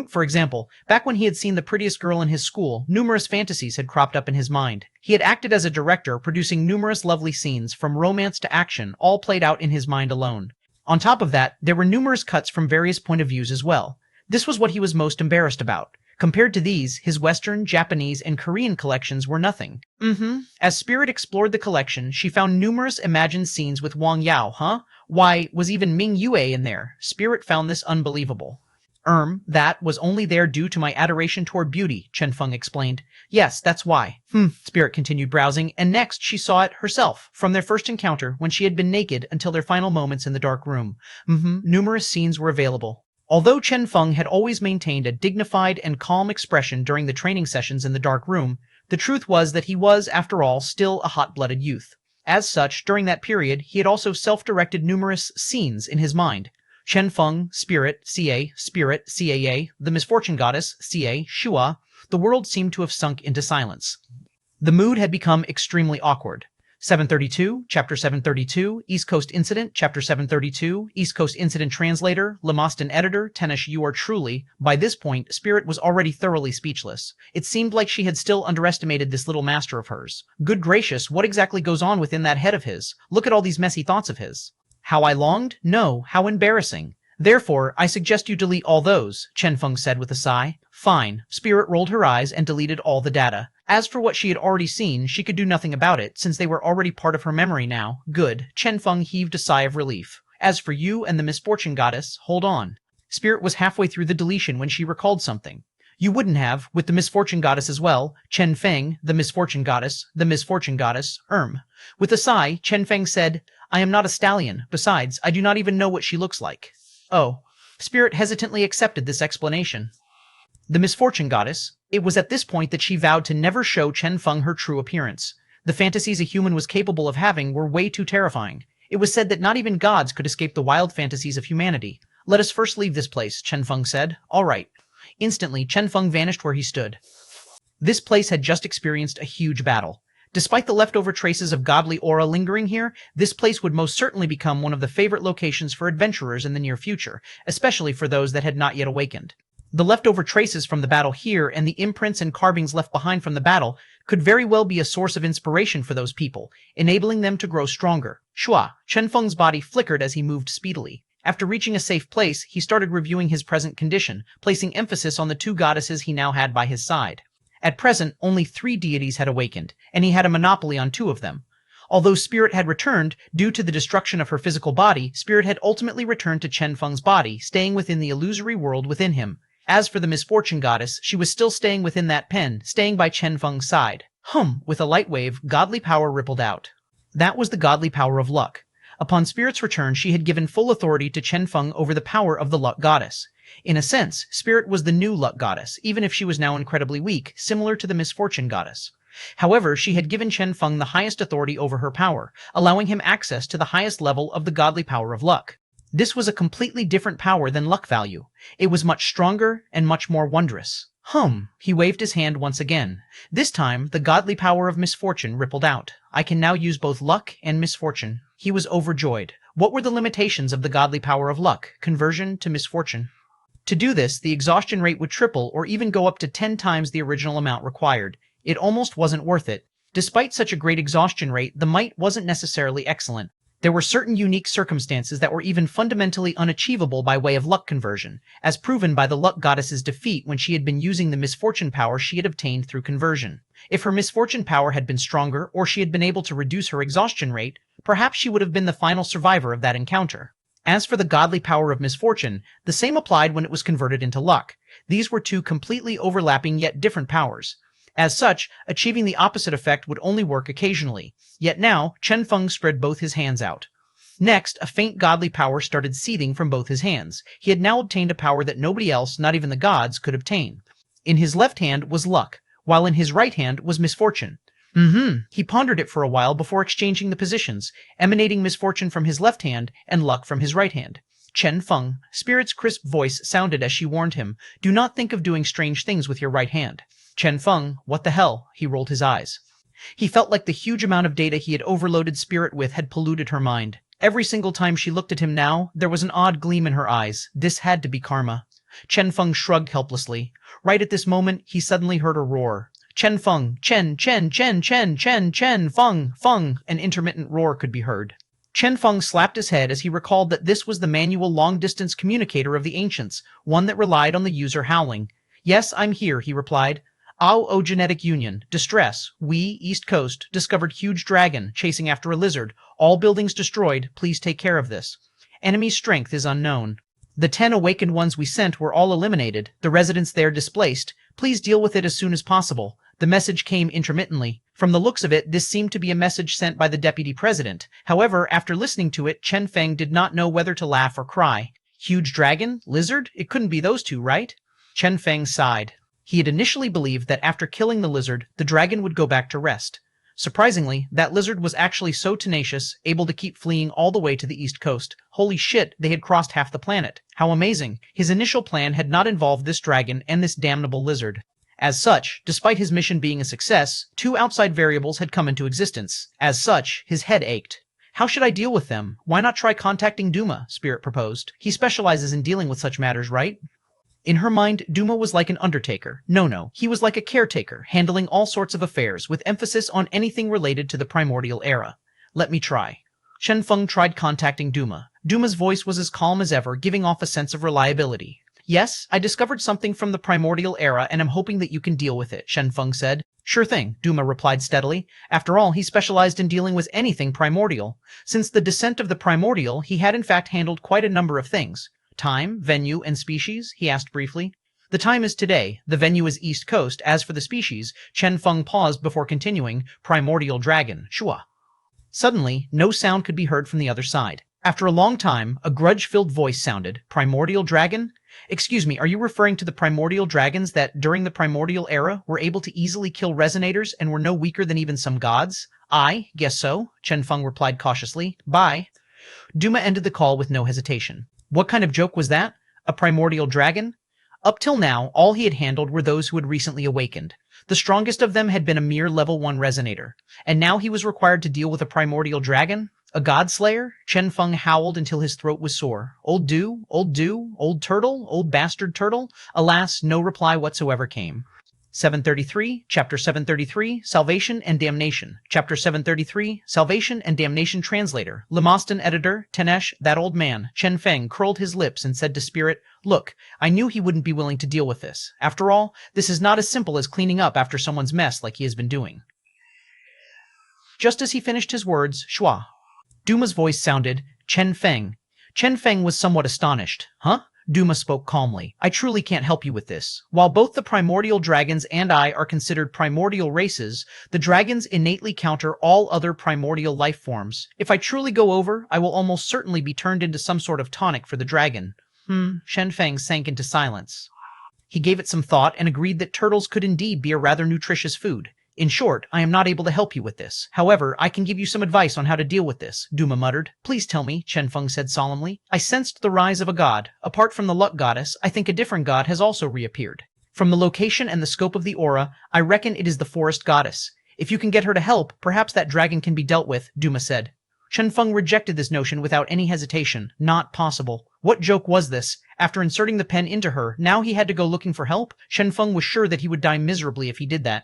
For example, back when he had seen the prettiest girl in his school, numerous fantasies had cropped up in his mind. He had acted as a director, producing numerous lovely scenes, from romance to action, all played out in his mind alone. On top of that, there were numerous cuts from various point of views as well. This was what he was most embarrassed about. Compared to these, his Western, Japanese, and Korean collections were nothing. As Spirit explored the collection, she found numerous imagined scenes with Wang Yao, Why, was even Ming Yue in there? Spirit found this unbelievable. That was only there due to my adoration toward beauty, Chen Feng explained. Yes, that's why. Spirit continued browsing, and next she saw it herself, from their first encounter, when she had been naked, until their final moments in the dark room. Numerous scenes were available. Although Chen Feng had always maintained a dignified and calm expression during the training sessions in the dark room, the truth was that he was, after all, still a hot-blooded youth. As such, during that period, he had also self-directed numerous scenes in his mind. Chen Feng, Spirit, CAA, the misfortune goddess, CA, Shua. The world seemed to have sunk into silence. The mood had become extremely awkward. 732, Chapter 732, East Coast Incident, Chapter 732, East Coast Incident Translator, Lemostin Editor, Tennish, you are truly. By this point, Spirit was already thoroughly speechless. It seemed like she had still underestimated this little master of hers. Good gracious, what exactly goes on within that head of his? Look at all these messy thoughts of his. How I longed? No, how embarrassing. Therefore, I suggest you delete all those, Chen Feng said with a sigh. Fine. Spirit rolled her eyes and deleted all the data. As for what she had already seen, she could do nothing about it, since they were already part of her memory now. Good. Chen Feng heaved a sigh of relief. As for you and the misfortune goddess, hold on. Spirit was halfway through the deletion when she recalled something. You wouldn't have, with the misfortune goddess as well. Chen Feng, the misfortune goddess, With a sigh, Chen Feng said, I am not a stallion. Besides, I do not even know what she looks like. Oh. Spirit hesitantly accepted this explanation. The misfortune goddess. It was at this point that she vowed to never show Chen Feng her true appearance. The fantasies a human was capable of having were way too terrifying. It was said that not even gods could escape the wild fantasies of humanity. Let us first leave this place, Chen Feng said. All right. Instantly, Chen Feng vanished where he stood. This place had just experienced a huge battle. Despite the leftover traces of godly aura lingering here, this place would most certainly become one of the favorite locations for adventurers in the near future, especially for those that had not yet awakened. The leftover traces from the battle here and the imprints and carvings left behind from the battle could very well be a source of inspiration for those people, enabling them to grow stronger. Shua, Chen Feng's body flickered as he moved speedily. After reaching a safe place, he started reviewing his present condition, placing emphasis on the two goddesses he now had by his side. At present, only 3 deities had awakened, and he had a monopoly on 2 of them. Although Spirit had returned, due to the destruction of her physical body, Spirit had ultimately returned to Chen Feng's body, staying within the illusory world within him. As for the misfortune goddess, she was still staying within that pen, staying by Chen Feng's side. With a light wave, godly power rippled out. That was the godly power of luck. Upon Spirit's return, she had given full authority to Chen Feng over the power of the luck goddess. In a sense, Spirit was the new luck goddess, even if she was now incredibly weak, similar to the misfortune goddess. However, she had given Chen Feng the highest authority over her power, allowing him access to the highest level of the godly power of luck. This was a completely different power than luck value. It was much stronger and much more wondrous. He waved his hand once again. This time, the godly power of misfortune rippled out. I can now use both luck and misfortune. He was overjoyed. What were the limitations of the godly power of luck? Conversion to misfortune. To do this, the exhaustion rate would triple or even go up to 10 times the original amount required. It almost wasn't worth it. Despite such a great exhaustion rate, the might wasn't necessarily excellent. There were certain unique circumstances that were even fundamentally unachievable by way of luck conversion, as proven by the luck goddess's defeat when she had been using the misfortune power she had obtained through conversion. If her misfortune power had been stronger, or she had been able to reduce her exhaustion rate, perhaps she would have been the final survivor of that encounter. As for the godly power of misfortune, the same applied when it was converted into luck. These were 2 completely overlapping yet different powers. As such, achieving the opposite effect would only work occasionally. Yet now, Chen Feng spread both his hands out. Next, a faint godly power started seething from both his hands. He had now obtained a power that nobody else, not even the gods, could obtain. In his left hand was luck, while in his right hand was misfortune. He pondered it for a while before exchanging the positions, emanating misfortune from his left hand and luck from his right hand. Chen Feng, Spirit's crisp voice sounded as she warned him, "Do not think of doing strange things with your right hand." Chen Feng, what the hell? He rolled his eyes. He felt like the huge amount of data he had overloaded Spirit with had polluted her mind. Every single time she looked at him now, there was an odd gleam in her eyes. This had to be karma. Chen Feng shrugged helplessly. Right at this moment, he suddenly heard a roar. Chen Feng, Chen Feng, Feng, an intermittent roar could be heard. Chen Feng slapped his head as he recalled that this was the manual long-distance communicator of the ancients, one that relied on the user howling. Yes, I'm here, he replied. O genetic union. Distress. We, East Coast, discovered huge dragon, chasing after a lizard. All buildings destroyed. Please take care of this. Enemy strength is unknown. The 10 awakened ones we sent were all eliminated. The residents there displaced. Please deal with it as soon as possible. The message came intermittently. From the looks of it, this seemed to be a message sent by the deputy president. However, after listening to it, Chen Feng did not know whether to laugh or cry. Huge dragon? Lizard? It couldn't be those 2, right? Chen Feng sighed. He had initially believed that after killing the lizard, the dragon would go back to rest. Surprisingly, that lizard was actually so tenacious, able to keep fleeing all the way to the East Coast. Holy shit, they had crossed half the planet. How amazing. His initial plan had not involved this dragon and this damnable lizard. As such, despite his mission being a success, 2 outside variables had come into existence. As such, his head ached. How should I deal with them? Why not try contacting Duma? Spirit proposed. He specializes in dealing with such matters, right? In her mind, Duma was like an undertaker. No, he was like a caretaker, handling all sorts of affairs, with emphasis on anything related to the primordial era. Let me try. Chen Feng tried contacting Duma. Duma's voice was as calm as ever, giving off a sense of reliability. Yes, I discovered something from the primordial era, and I'm hoping that you can deal with it, Chen Feng said. Sure thing, Duma replied steadily. After all, he specialized in dealing with anything primordial. Since the descent of the primordial, he had in fact handled quite a number of things. Time, venue, and species? He asked briefly. The time is today. The venue is East Coast. As for the species, Chen Feng paused before continuing. Primordial dragon. Shua. Suddenly, no sound could be heard from the other side. After a long time, a grudge-filled voice sounded. Primordial dragon? Excuse me, are you referring to the primordial dragons that, during the primordial era, were able to easily kill resonators and were no weaker than even some gods? I guess so, Chen Feng replied cautiously. Bye. Duma ended the call with no hesitation. What kind of joke was that? A primordial dragon? Up till now, all he had handled were those who had recently awakened. The strongest of them had been a mere level 1 resonator. And now he was required to deal with a primordial dragon? A godslayer? Chen Feng howled until his throat was sore. Old old turtle, old bastard turtle? Alas, no reply whatsoever came. 733, Chapter 733, Salvation and Damnation. Chapter 733, Salvation and Damnation. Translator. Lemaston editor, Tenesh, that old man, Chen Feng, curled his lips and said to Spirit, "Look, I knew he wouldn't be willing to deal with this. After all, this is not as simple as cleaning up after someone's mess like he has been doing." Just as he finished his words, Shua Duma's voice sounded, "Chen Feng." Chen Feng was somewhat astonished. Huh? Duma spoke calmly. "I truly can't help you with this. While both the primordial dragons and I are considered primordial races, the dragons innately counter all other primordial life forms. If I truly go over, I will almost certainly be turned into some sort of tonic for the dragon." Chen Feng sank into silence. He gave it some thought and agreed that turtles could indeed be a rather nutritious food. "In short, I am not able to help you with this. However, I can give you some advice on how to deal with this," Duma muttered. "Please tell me," Chen Feng said solemnly. "I sensed the rise of a god. Apart from the luck goddess, I think a different god has also reappeared. From the location and the scope of the aura, I reckon it is the forest goddess. If you can get her to help, perhaps that dragon can be dealt with," Duma said. Chen Feng rejected this notion without any hesitation. Not possible. What joke was this? After inserting the pen into her, now he had to go looking for help? Chen Feng was sure that he would die miserably if he did that.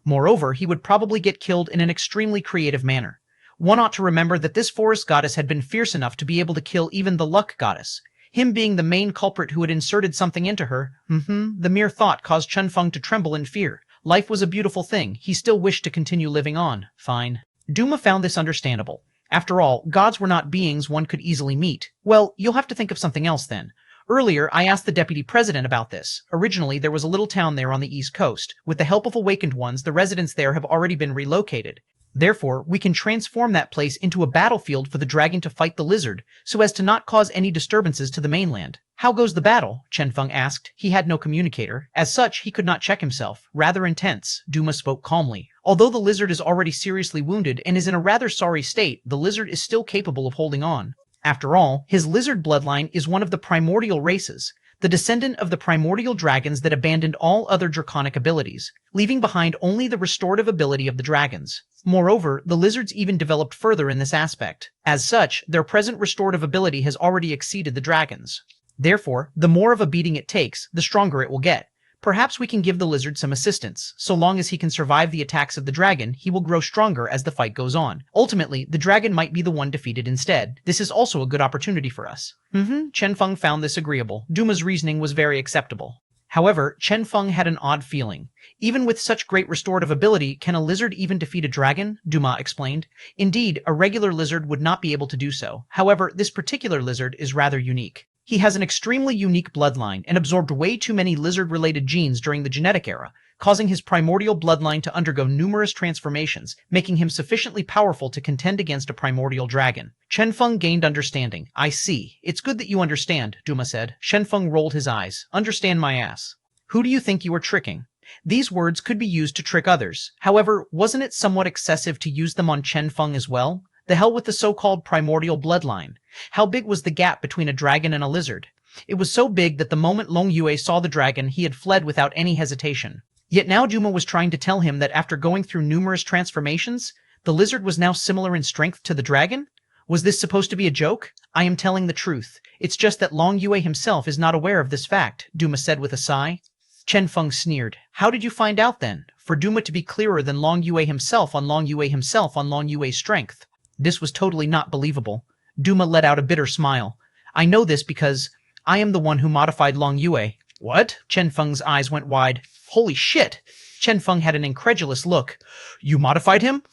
Moreover, he would probably get killed in an extremely creative manner. One ought to remember that this forest goddess had been fierce enough to be able to kill even the luck goddess. Him being the main culprit who had inserted something into her, the mere thought caused Chen Feng to tremble in fear. Life was a beautiful thing. He still wished to continue living on. Fine. Duma found this understandable. After all, gods were not beings one could easily meet. Well, you'll have to think of something else then. Earlier, I asked the deputy president about this. Originally, there was a little town there on the east coast. With the help of awakened ones, the residents there have already been relocated. Therefore, we can transform that place into a battlefield for the dragon to fight the lizard, so as to not cause any disturbances to the mainland. "How goes the battle?" Chen Feng asked. He had no communicator. As such, he could not check himself. "Rather intense," Duma spoke calmly. "Although the lizard is already seriously wounded and is in a rather sorry state, the lizard is still capable of holding on. After all, his lizard bloodline is one of the primordial races, the descendant of the primordial dragons that abandoned all other draconic abilities, leaving behind only the restorative ability of the dragons. Moreover, the lizards even developed further in this aspect. As such, their present restorative ability has already exceeded the dragons. Therefore, the more of a beating it takes, the stronger it will get. Perhaps we can give the lizard some assistance. So long as he can survive the attacks of the dragon, he will grow stronger as the fight goes on. Ultimately, the dragon might be the one defeated instead. This is also a good opportunity for us." Chen Feng found this agreeable. Duma's reasoning was very acceptable. However, Chen Feng had an odd feeling. Even with such great restorative ability, can a lizard even defeat a dragon? Duma explained. Indeed, a regular lizard would not be able to do so. However, this particular lizard is rather unique. He has an extremely unique bloodline and absorbed way too many lizard-related genes during the genetic era, causing his primordial bloodline to undergo numerous transformations, making him sufficiently powerful to contend against a primordial dragon. Chen Feng gained understanding. "I see. It's good that you understand," Duma said. Chen Feng rolled his eyes. "Understand my ass. Who do you think you are tricking?" These words could be used to trick others. However, wasn't it somewhat excessive to use them on Chen Feng as well? The hell with the so-called primordial bloodline. How big was the gap between a dragon and a lizard? It was so big that the moment Long Yue saw the dragon, he had fled without any hesitation. Yet now Duma was trying to tell him that after going through numerous transformations, the lizard was now similar in strength to the dragon? Was this supposed to be a joke? "I am telling the truth. It's just that Long Yue himself is not aware of this fact," Duma said with a sigh. Chen Feng sneered. "How did you find out then? For Duma to be clearer than Long Yue himself on Long Yue himself on Long Yue's strength." This was totally not believable. Duma let out a bitter smile. "I know this because I am the one who modified Long Yue." "What?" Chen Feng's eyes went wide. "Holy shit!" Chen Feng had an incredulous look. "You modified him?"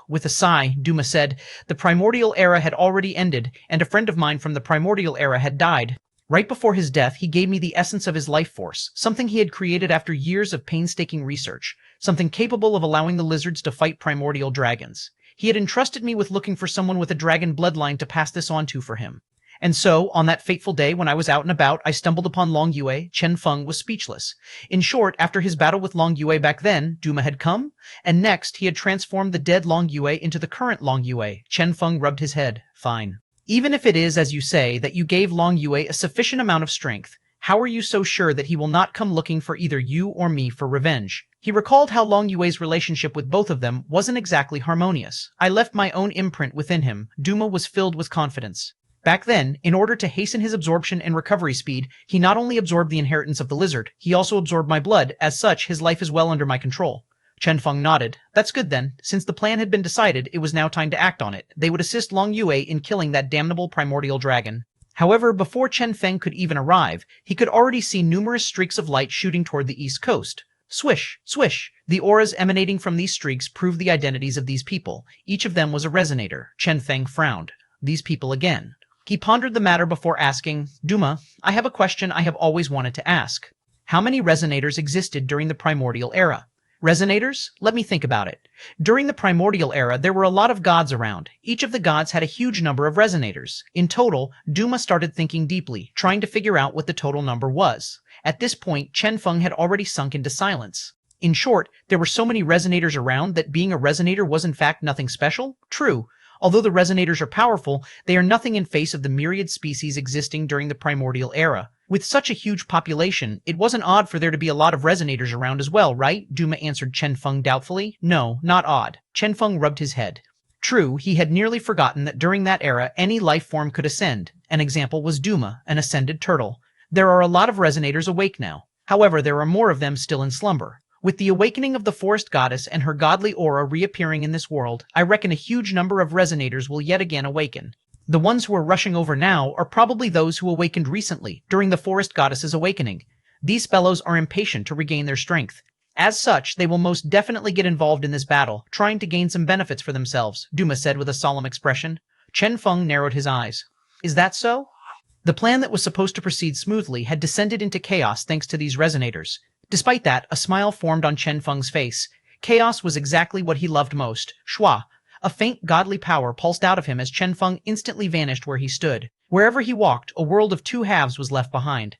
With a sigh, Duma said, "The primordial era had already ended, and a friend of mine from the primordial era had died. Right before his death, he gave me the essence of his life force, something he had created after years of painstaking research, something capable of allowing the lizards to fight primordial dragons. He had entrusted me with looking for someone with a dragon bloodline to pass this on to for him. And so, on that fateful day when I was out and about, I stumbled upon Long Yue." Chen Feng was speechless. In short, after his battle with Long Yue back then, Duma had come, and next he had transformed the dead Long Yue into the current Long Yue. Chen Feng rubbed his head. "Fine. Even if it is, as you say, that you gave Long Yue a sufficient amount of strength, how are you so sure that he will not come looking for either you or me for revenge?" He recalled how Long Yue's relationship with both of them wasn't exactly harmonious. "I left my own imprint within him." Duma was filled with confidence. Back then, in order to hasten his absorption and recovery speed, he not only absorbed the inheritance of the lizard, he also absorbed my blood. As such, his life is well under my control. Chen Feng nodded. That's good then. Since the plan had been decided, it was now time to act on it. They would assist Long Yue in killing that damnable primordial dragon. However, before Chen Feng could even arrive, he could already see numerous streaks of light shooting toward the east coast. Swish, swish. The auras emanating from these streaks proved the identities of these people. Each of them was a resonator. Chen Feng frowned. These people again. He pondered the matter before asking, Duma, I have a question I have always wanted to ask. How many resonators existed during the primordial era? Resonators? Let me think about it. During the primordial era, there were a lot of gods around. Each of the gods had a huge number of resonators. In total, Duma started thinking deeply, trying to figure out what the total number was. At this point, Chen Feng had already sunk into silence. In short, there were so many resonators around that being a resonator was in fact nothing special? True. Although the resonators are powerful, they are nothing in face of the myriad species existing during the primordial era. With such a huge population, it wasn't odd for there to be a lot of resonators around as well, right? Duma answered Chen Feng doubtfully. No, not odd. Chen Feng rubbed his head. True, he had nearly forgotten that during that era any life form could ascend. An example was Duma, an ascended turtle. There are a lot of resonators awake now. However, there are more of them still in slumber. With the awakening of the forest goddess and her godly aura reappearing in this world, I reckon a huge number of resonators will yet again awaken. The ones who are rushing over now are probably those who awakened recently, during the forest goddess's awakening. These fellows are impatient to regain their strength. As such, they will most definitely get involved in this battle, trying to gain some benefits for themselves, Duma said with a solemn expression. Chen Feng narrowed his eyes. Is that so? The plan that was supposed to proceed smoothly had descended into chaos thanks to these resonators. Despite that, a smile formed on Chen Feng's face. Chaos was exactly what he loved most. Shua. A faint godly power pulsed out of him as Chen Feng instantly vanished where he stood. Wherever he walked, a world of two halves was left behind.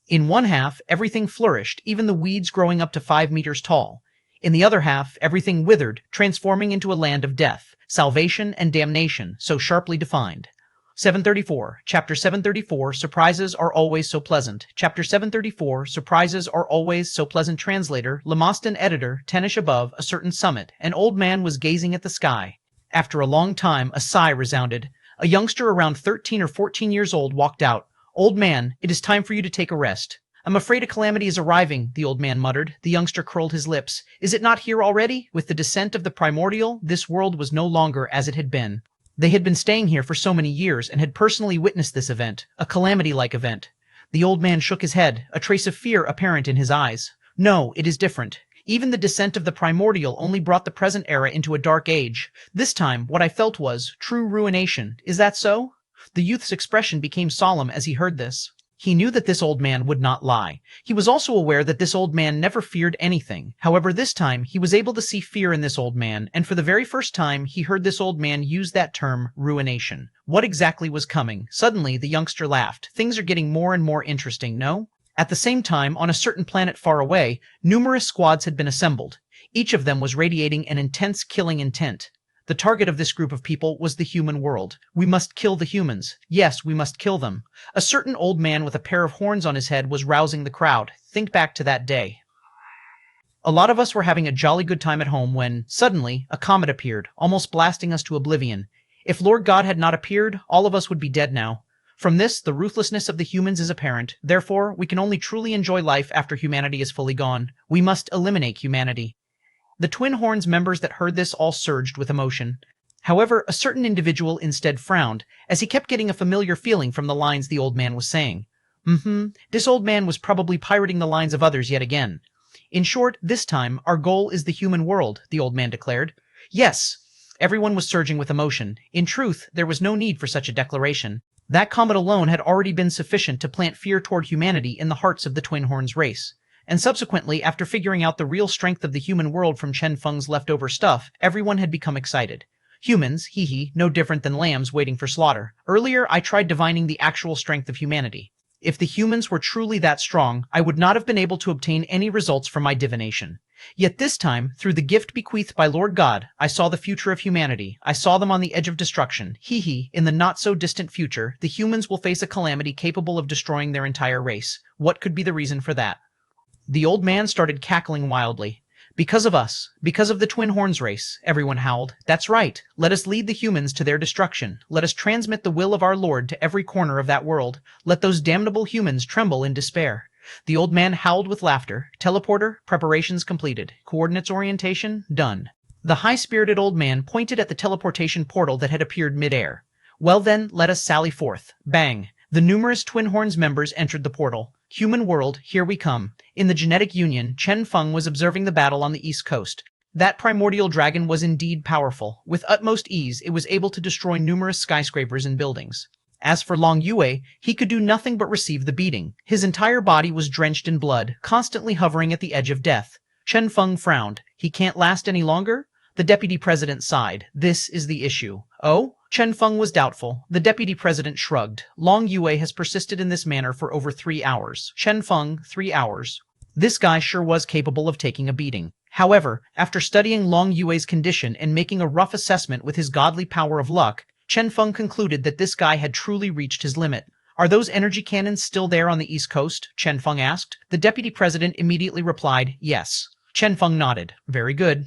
In one half, everything flourished, even the weeds growing up to 5 meters tall. In the other half, everything withered, transforming into a land of death, salvation, and damnation, so sharply defined. 734. Chapter 734, Surprises are always so pleasant. Chapter 734, Surprises are always so pleasant. Translator, Lemostan editor, Tenish above, a certain summit. An old man was gazing at the sky. After a long time, a sigh resounded. A youngster around 13 or 14 years old walked out. Old man, it is time for you to take a rest. I'm afraid a calamity is arriving, the old man muttered. The youngster curled his lips. Is it not here already? With the descent of the primordial, this world was no longer as it had been. They had been staying here for so many years and had personally witnessed this event, a calamity-like event. The old man shook his head, a trace of fear apparent in his eyes. No, it is different. Even the descent of the primordial only brought the present era into a dark age. This time, what I felt was true ruination. Is that so? The youth's expression became solemn as he heard this. He knew that this old man would not lie. He was also aware that this old man never feared anything. However, this time, he was able to see fear in this old man, and for the very first time, he heard this old man use that term, ruination. What exactly was coming? Suddenly, the youngster laughed. Things are getting more and more interesting, no? At the same time, on a certain planet far away, numerous squads had been assembled. Each of them was radiating an intense killing intent. The target of this group of people was the human world. We must kill the humans. Yes, we must kill them. A certain old man with a pair of horns on his head was rousing the crowd. Think back to that day. A lot of us were having a jolly good time at home when, suddenly, a comet appeared, almost blasting us to oblivion. If Lord God had not appeared, all of us would be dead now. From this, the ruthlessness of the humans is apparent. Therefore, we can only truly enjoy life after humanity is fully gone. We must eliminate humanity. The Twin Horns members that heard this all surged with emotion. However, a certain individual instead frowned, as he kept getting a familiar feeling from the lines the old man was saying. This old man was probably pirating the lines of others yet again. In short, this time, our goal is the human world, the old man declared. Yes! Everyone was surging with emotion. In truth, there was no need for such a declaration. That comet alone had already been sufficient to plant fear toward humanity in the hearts of the Twin Horns race. And subsequently, after figuring out the real strength of the human world from Chen Feng's leftover stuff, everyone had become excited. Humans, no different than lambs waiting for slaughter. Earlier, I tried divining the actual strength of humanity. If the humans were truly that strong, I would not have been able to obtain any results from my divination. Yet this time, through the gift bequeathed by Lord God, I saw the future of humanity. I saw them on the edge of destruction. In the not-so-distant future, the humans will face a calamity capable of destroying their entire race. What could be the reason for that? The old man started cackling wildly. Because of us, because of the Twin Horns race, everyone howled. That's right. Let us lead the humans to their destruction. Let us transmit the will of our Lord to every corner of that world. Let those damnable humans tremble in despair. The old man howled with laughter. Teleporter, preparations completed. Coordinates orientation, done. The high-spirited old man pointed at the teleportation portal that had appeared mid-air. Well then, let us sally forth. Bang. The numerous Twin Horns members entered the portal. Human world, here we come. In the genetic union, Chen Feng was observing the battle on the east coast. That primordial dragon was indeed powerful. With utmost ease, it was able to destroy numerous skyscrapers and buildings. As for Long Yue, he could do nothing but receive the beating. His entire body was drenched in blood, constantly hovering at the edge of death. Chen Feng frowned. He can't last any longer? The deputy president sighed. This is the issue. Oh? Chen Feng was doubtful. The deputy president shrugged. Long Yue has persisted in this manner for over 3 hours. Chen Feng, 3 hours. This guy sure was capable of taking a beating. However, after studying Long Yue's condition and making a rough assessment with his godly power of luck, Chen Feng concluded that this guy had truly reached his limit. Are those energy cannons still there on the east coast? Chen Feng asked. The deputy president immediately replied, yes. Chen Feng nodded. Very good.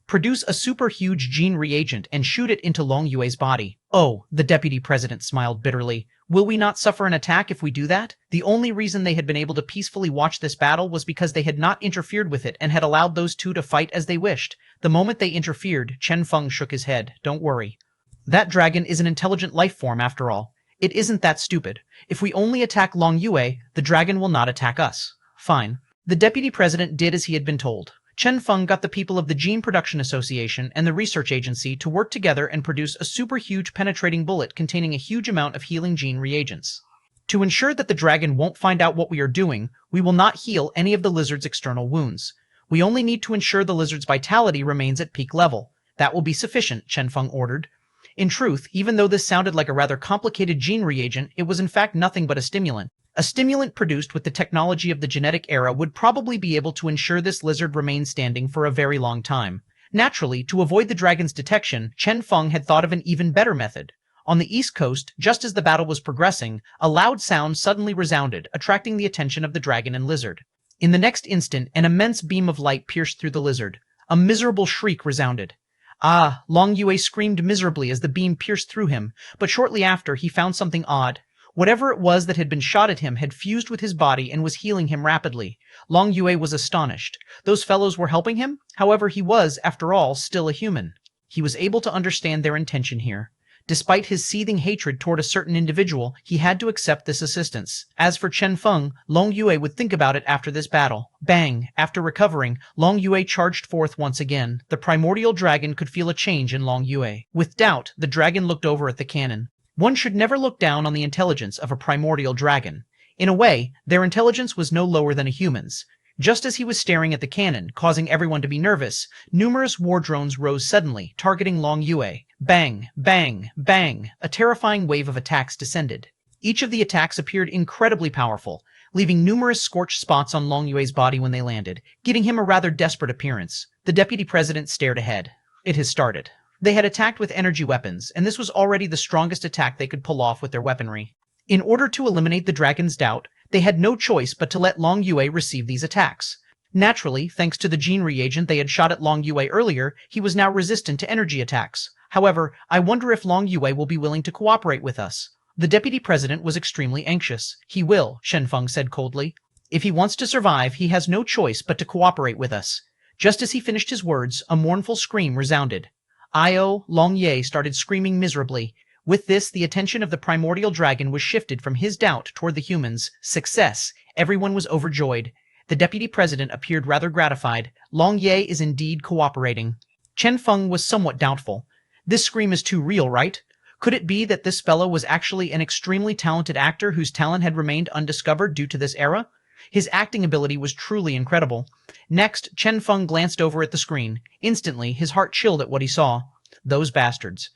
Produce a super huge gene reagent and shoot it into Long Yue's body. Oh, the deputy president smiled bitterly. Will we not suffer an attack if we do that? The only reason they had been able to peacefully watch this battle was because they had not interfered with it and had allowed those two to fight as they wished. The moment they interfered, Chen Feng shook his head. Don't worry. That dragon is an intelligent life form after all. It isn't that stupid. If we only attack Long Yue, the dragon will not attack us. Fine. The deputy president did as he had been told. Chen Feng got the people of the Gene Production Association and the research agency to work together and produce a super huge penetrating bullet containing a huge amount of healing gene reagents. To ensure that the dragon won't find out what we are doing, we will not heal any of the lizard's external wounds. We only need to ensure the lizard's vitality remains at peak level. That will be sufficient, Chen Feng ordered. In truth, even though this sounded like a rather complicated gene reagent, it was in fact nothing but a stimulant. A stimulant produced with the technology of the genetic era would probably be able to ensure this lizard remains standing for a very long time. Naturally, to avoid the dragon's detection, Chen Feng had thought of an even better method. On the east coast, just as the battle was progressing, a loud sound suddenly resounded, attracting the attention of the dragon and lizard. In the next instant, an immense beam of light pierced through the lizard. A miserable shriek resounded. Ah! Long Yue screamed miserably as the beam pierced through him, but shortly after he found something odd. Whatever it was that had been shot at him had fused with his body and was healing him rapidly. Long Yue was astonished. Those fellows were helping him? However, he was, after all, still a human. He was able to understand their intention here. Despite his seething hatred toward a certain individual, he had to accept this assistance. As for Chen Feng, Long Yue would think about it after this battle. Bang! After recovering, Long Yue charged forth once again. The primordial dragon could feel a change in Long Yue. With doubt, the dragon looked over at the cannon. One should never look down on the intelligence of a primordial dragon. In a way, their intelligence was no lower than a human's. Just as he was staring at the cannon, causing everyone to be nervous, numerous war drones rose suddenly, targeting Long Yue. Bang, bang, bang! A terrifying wave of attacks descended. Each of the attacks appeared incredibly powerful, leaving numerous scorched spots on Long Yue's body when they landed, giving him a rather desperate appearance. The deputy president stared ahead. It has started. They had attacked with energy weapons, and this was already the strongest attack they could pull off with their weaponry. In order to eliminate the dragon's doubt, they had no choice but to let Long Yue receive these attacks. Naturally, thanks to the gene reagent they had shot at Long Yue earlier, he was now resistant to energy attacks. However, I wonder if Long Yue will be willing to cooperate with us. The deputy president was extremely anxious. He will, Chen Feng said coldly. If he wants to survive, he has no choice but to cooperate with us. Just as he finished his words, a mournful scream resounded. Long Yue started screaming miserably. With this, the attention of the primordial dragon was shifted from his doubt toward the humans. Success! Everyone was overjoyed. The deputy president appeared rather gratified. Long Yue is indeed cooperating. Chen Feng was somewhat doubtful. This scream is too real, right? Could it be that this fellow was actually an extremely talented actor whose talent had remained undiscovered due to this era? His acting ability was truly incredible. Next, Chen Feng glanced over at the screen. Instantly, his heart chilled at what he saw. Those bastards.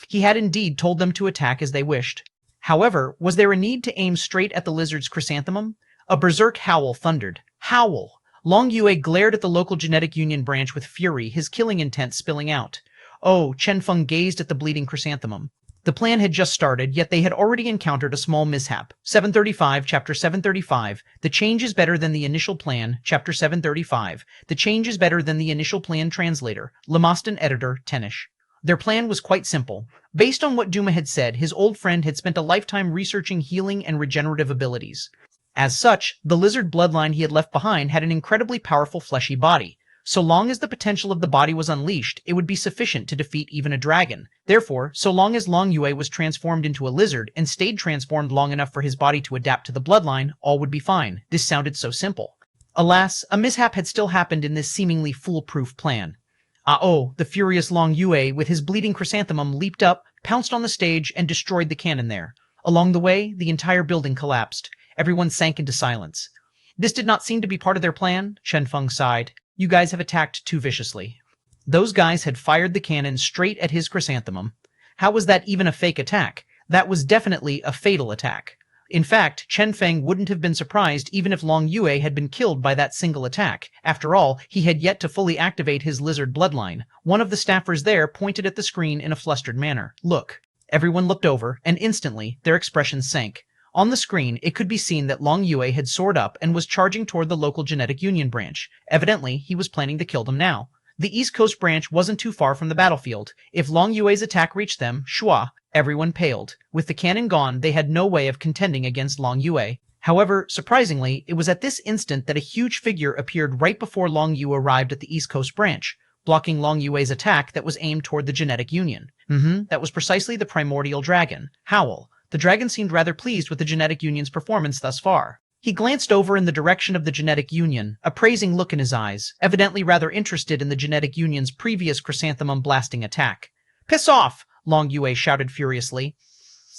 He had indeed told them to attack as they wished. However, was there a need to aim straight at the lizard's chrysanthemum? A berserk howl thundered. Howl! Long Yue glared at the local genetic union branch with fury, his killing intent spilling out. Oh, Chen Feng gazed at the bleeding chrysanthemum. The plan had just started, yet they had already encountered a small mishap. 735, Chapter 735. The change is better than the initial plan. Chapter 735. The change is better than the initial plan. Translator. Lemoston editor, Tenish. Their plan was quite simple. Based on what Duma had said, his old friend had spent a lifetime researching healing and regenerative abilities. As such, the lizard bloodline he had left behind had an incredibly powerful fleshy body. So long as the potential of the body was unleashed, it would be sufficient to defeat even a dragon. Therefore, so long as Long Yue was transformed into a lizard and stayed transformed long enough for his body to adapt to the bloodline, all would be fine. This sounded so simple. Alas, a mishap had still happened in this seemingly foolproof plan. The furious Long Yue, with his bleeding chrysanthemum, leaped up, pounced on the stage, and destroyed the cannon there. Along the way, the entire building collapsed. Everyone sank into silence. This did not seem to be part of their plan, Chen Feng sighed. You guys have attacked too viciously. Those guys had fired the cannon straight at his chrysanthemum. How was that even a fake attack? That was definitely a fatal attack. In fact, Chen Feng wouldn't have been surprised even if Long Yue had been killed by that single attack. After all, he had yet to fully activate his lizard bloodline. One of the staffers there pointed at the screen in a flustered manner. Look. Everyone looked over, and instantly, their expressions sank. On the screen, it could be seen that Long Yue had soared up and was charging toward the local genetic union branch. Evidently, he was planning to kill them now. The East Coast branch wasn't too far from the battlefield. If Long Yue's attack reached them, everyone paled. With the cannon gone, they had no way of contending against Long Yue. However, surprisingly, it was at this instant that a huge figure appeared right before Long Yue arrived at the East Coast branch, blocking Long Yue's attack that was aimed toward the genetic union. That was precisely the primordial dragon, Howl. The dragon seemed rather pleased with the genetic union's performance thus far. He glanced over in the direction of the genetic union, a praising look in his eyes, evidently rather interested in the genetic union's previous chrysanthemum blasting attack. Piss off! Long Yue shouted furiously.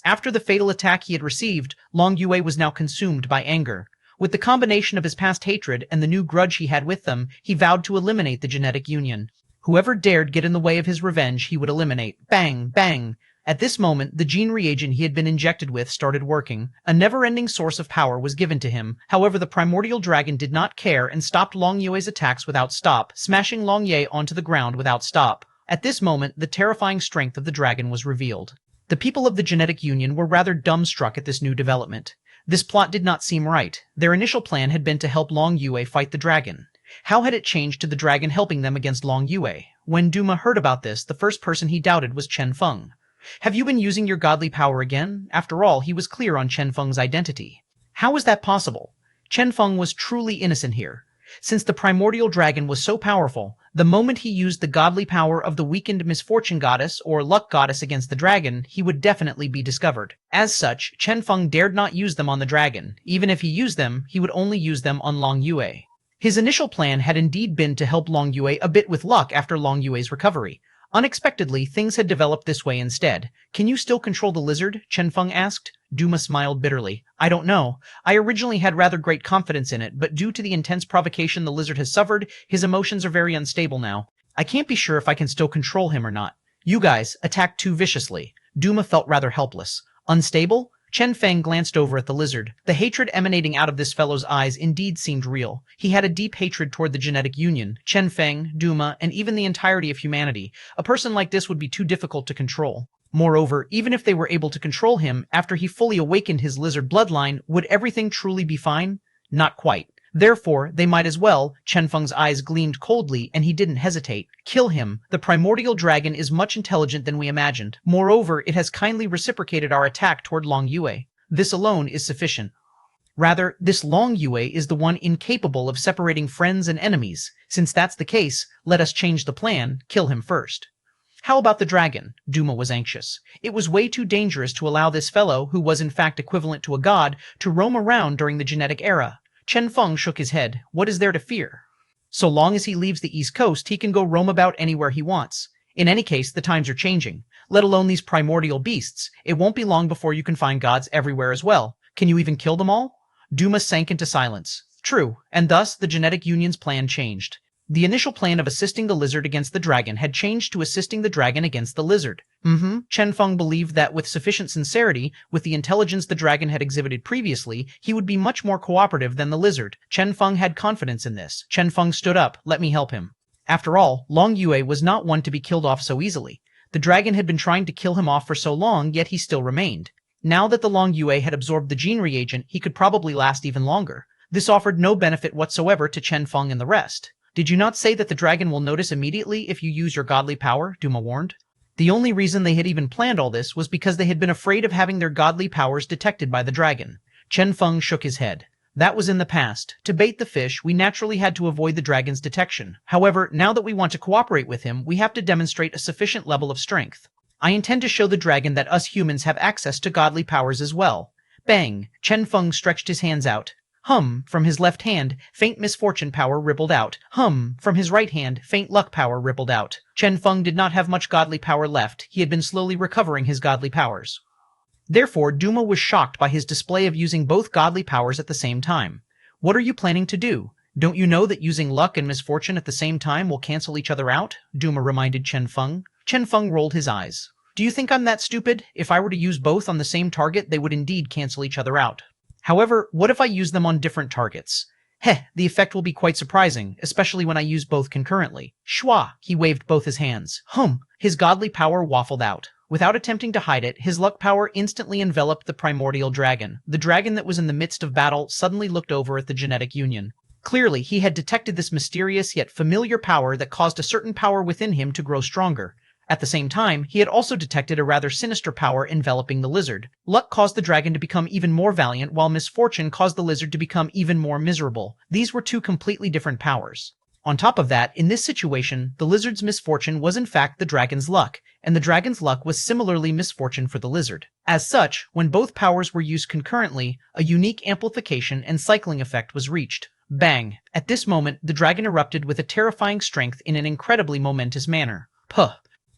After the fatal attack he had received, Long Yue was now consumed by anger. With the combination of his past hatred and the new grudge he had with them, he vowed to eliminate the genetic union. Whoever dared get in the way of his revenge, he would eliminate. Bang! Bang! At this moment, the gene reagent he had been injected with started working. A never-ending source of power was given to him. However, the primordial dragon did not care and stopped Long Yue's attacks without stop, smashing Long Yue onto the ground without stop. At this moment, the terrifying strength of the dragon was revealed. The people of the genetic union were rather dumbstruck at this new development. This plot did not seem right. Their initial plan had been to help Long Yue fight the dragon. How had it changed to the dragon helping them against Long Yue? When Duma heard about this, the first person he doubted was Chen Feng. Have you been using your godly power again? After all, he was clear on Chen Feng's identity. How was that possible? Chen Feng was truly innocent here. Since the primordial dragon was so powerful, the moment he used the godly power of the weakened misfortune goddess or luck goddess against the dragon, he would definitely be discovered. As such, Chen Feng dared not use them on the dragon. Even if he used them, he would only use them on Long Yue. His initial plan had indeed been to help Long Yue a bit with luck after Long Yue's recovery. Unexpectedly, things had developed this way instead. Can you still control the lizard? Chen Feng asked. Duma smiled bitterly. I don't know. I originally had rather great confidence in it, but due to the intense provocation the lizard has suffered, his emotions are very unstable now. I can't be sure if I can still control him or not. You guys attacked too viciously. Duma felt rather helpless. Unstable? Chen Feng glanced over at the lizard. The hatred emanating out of this fellow's eyes indeed seemed real. He had a deep hatred toward the genetic union, Chen Feng, Duma, and even the entirety of humanity. A person like this would be too difficult to control. Moreover, even if they were able to control him, after he fully awakened his lizard bloodline, would everything truly be fine? Not quite. Therefore, they might as well. Chen Feng's eyes gleamed coldly, and he didn't hesitate. Kill him. The primordial dragon is much intelligent than we imagined. Moreover, it has kindly reciprocated our attack toward Long Yue. This alone is sufficient. Rather, this Long Yue is the one incapable of separating friends and enemies. Since that's the case, let us change the plan. Kill him first. How about the dragon? Duma was anxious. It was way too dangerous to allow this fellow, who was in fact equivalent to a god, to roam around during the genetic era. Chen Feng shook his head. What is there to fear? So long as he leaves the East Coast, he can go roam about anywhere he wants. In any case, the times are changing. Let alone these primordial beasts. It won't be long before you can find gods everywhere as well. Can you even kill them all? Duma sank into silence. True, and thus the genetic union's plan changed. The initial plan of assisting the lizard against the dragon had changed to assisting the dragon against the lizard. Chen Feng believed that with sufficient sincerity, with the intelligence the dragon had exhibited previously, he would be much more cooperative than the lizard. Chen Feng had confidence in this. Chen Feng stood up. Let me help him. After all, Long Yue was not one to be killed off so easily. The dragon had been trying to kill him off for so long, yet he still remained. Now that the Long Yue had absorbed the gene reagent, he could probably last even longer. This offered no benefit whatsoever to Chen Feng and the rest. Did you not say that the dragon will notice immediately if you use your godly power? Duma warned. The only reason they had even planned all this was because they had been afraid of having their godly powers detected by the dragon. Chen Feng shook his head. That was in the past. To bait the fish, we naturally had to avoid the dragon's detection. However, now that we want to cooperate with him, we have to demonstrate a sufficient level of strength. I intend to show the dragon that us humans have access to godly powers as well. Bang! Chen Feng stretched his hands out. Hum! From his left hand, faint misfortune power rippled out. Hum! From his right hand, faint luck power rippled out. Chen Feng did not have much godly power left. He had been slowly recovering his godly powers. Therefore, Duma was shocked by his display of using both godly powers at the same time. What are you planning to do? Don't you know that using luck and misfortune at the same time will cancel each other out? Duma reminded Chen Feng. Chen Feng rolled his eyes. Do you think I'm that stupid? If I were to use both on the same target, they would indeed cancel each other out. However, what if I use them on different targets? The effect will be quite surprising, especially when I use both concurrently. Shua! He waved both his hands. His godly power waffled out. Without attempting to hide it, his luck power instantly enveloped the primordial dragon. The dragon that was in the midst of battle suddenly looked over at the genetic union. Clearly, he had detected this mysterious yet familiar power that caused a certain power within him to grow stronger. At the same time, he had also detected a rather sinister power enveloping the lizard. Luck caused the dragon to become even more valiant, while misfortune caused the lizard to become even more miserable. These were two completely different powers. On top of that, in this situation, the lizard's misfortune was in fact the dragon's luck, and the dragon's luck was similarly misfortune for the lizard. As such, when both powers were used concurrently, a unique amplification and cycling effect was reached. Bang! At this moment, the dragon erupted with a terrifying strength in an incredibly momentous manner. Puh!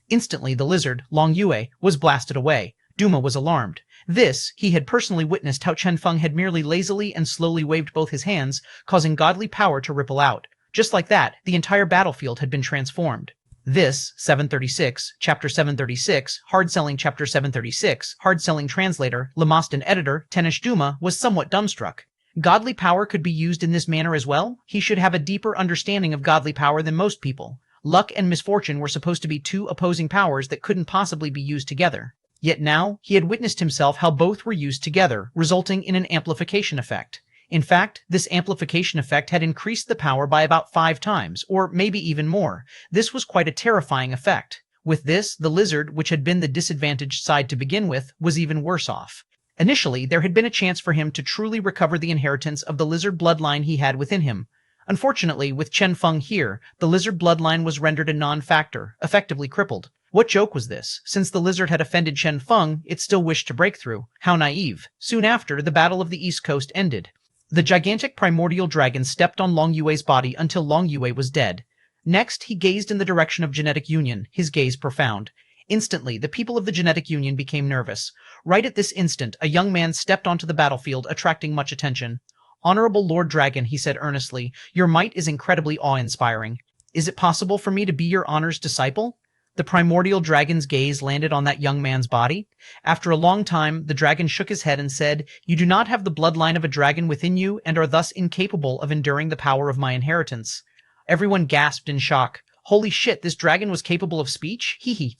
Instantly, the lizard, Long Yue, was blasted away. Duma was alarmed. He had personally witnessed how Chen Feng had merely lazily and slowly waved both his hands, causing godly power to ripple out. Just like that, the entire battlefield had been transformed. 736, Chapter 736, Hard Selling Chapter 736, Hard Selling Translator, Lamast and Editor, Tenish Duma, was somewhat dumbstruck. Godly power could be used in this manner as well? He should have a deeper understanding of godly power than most people. Luck and misfortune were supposed to be two opposing powers that couldn't possibly be used together. Yet now, he had witnessed himself how both were used together, resulting in an amplification effect. In fact, this amplification effect had increased the power by about 5 times, or maybe even more. This was quite a terrifying effect. With this, the lizard, which had been the disadvantaged side to begin with, was even worse off. Initially, there had been a chance for him to truly recover the inheritance of the lizard bloodline he had within him. Unfortunately, with Chen Feng here, the lizard bloodline was rendered a non-factor, effectively crippled. What joke was this? Since the lizard had offended Chen Feng, it still wished to break through. How naive. Soon after, the Battle of the East Coast ended. The gigantic primordial dragon stepped on Long Yue's body until Long Yue was dead. Next, he gazed in the direction of genetic union, his gaze profound. Instantly, the people of the genetic union became nervous. Right at this instant, a young man stepped onto the battlefield, attracting much attention. Honorable Lord Dragon, he said earnestly, your might is incredibly awe-inspiring. Is it possible for me to be your honor's disciple? The primordial dragon's gaze landed on that young man's body. After a long time, the dragon shook his head and said, you do not have the bloodline of a dragon within you and are thus incapable of enduring the power of my inheritance. Everyone gasped in shock. Holy shit, this dragon was capable of speech? Hee hee.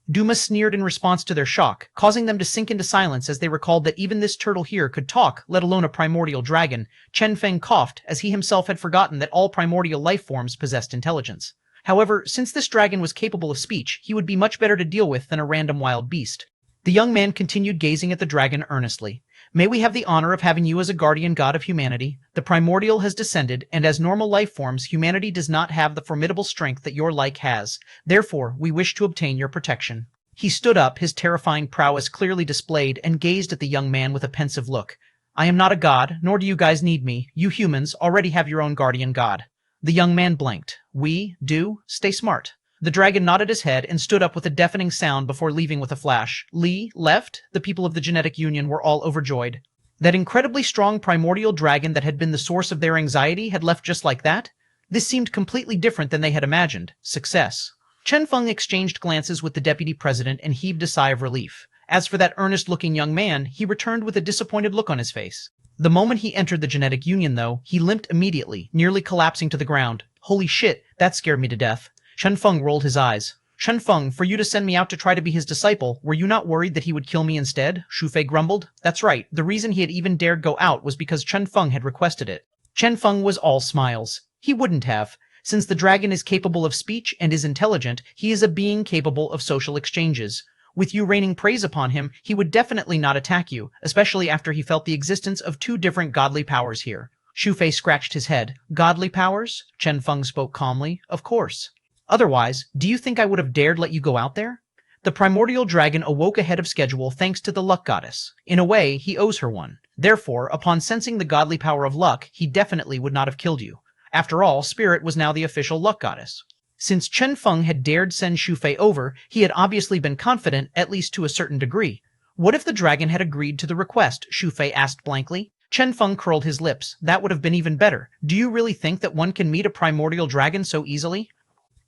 Duma sneered in response to their shock, causing them to sink into silence as they recalled that even this turtle here could talk, let alone a primordial dragon. Chen Feng coughed, as he himself had forgotten that all primordial life forms possessed intelligence. However, since this dragon was capable of speech, he would be much better to deal with than a random wild beast. The young man continued gazing at the dragon earnestly. May we have the honor of having you as a guardian god of humanity? The primordial has descended, and as normal life forms, humanity does not have the formidable strength that your like has. Therefore, we wish to obtain your protection. He stood up, his terrifying prowess clearly displayed, and gazed at the young man with a pensive look. I am not a god, nor do you guys need me. You humans already have your own guardian god. The young man blinked. We do? Stay smart. The dragon nodded his head and stood up with a deafening sound before leaving with a flash. Li left? The people of the genetic union were all overjoyed. That incredibly strong primordial dragon that had been the source of their anxiety had left just like that? This seemed completely different than they had imagined. Success. Chen Feng exchanged glances with the deputy president and heaved a sigh of relief. As for that earnest-looking young man, he returned with a disappointed look on his face. The moment he entered the genetic union, though, he limped immediately, nearly collapsing to the ground. Holy shit, that scared me to death. Chen Feng rolled his eyes. Chen Feng, for you to send me out to try to be his disciple, were you not worried that he would kill me instead? Xu Fei grumbled. That's right, the reason he had even dared go out was because Chen Feng had requested it. Chen Feng was all smiles. He wouldn't have. Since the dragon is capable of speech and is intelligent, he is a being capable of social exchanges. With you raining praise upon him, he would definitely not attack you, especially after he felt the existence of two different godly powers here. Xu Fei scratched his head. Godly powers? Chen Feng spoke calmly. Of course. Otherwise, do you think I would have dared let you go out there? The primordial dragon awoke ahead of schedule thanks to the luck goddess. In a way, he owes her one. Therefore, upon sensing the godly power of luck, he definitely would not have killed you. After all, Spirit was now the official luck goddess. Since Chen Feng had dared send Xu Fei over, he had obviously been confident, at least to a certain degree. What if the dragon had agreed to the request? Xu Fei asked blankly. Chen Feng curled his lips. That would have been even better. Do you really think that one can meet a primordial dragon so easily?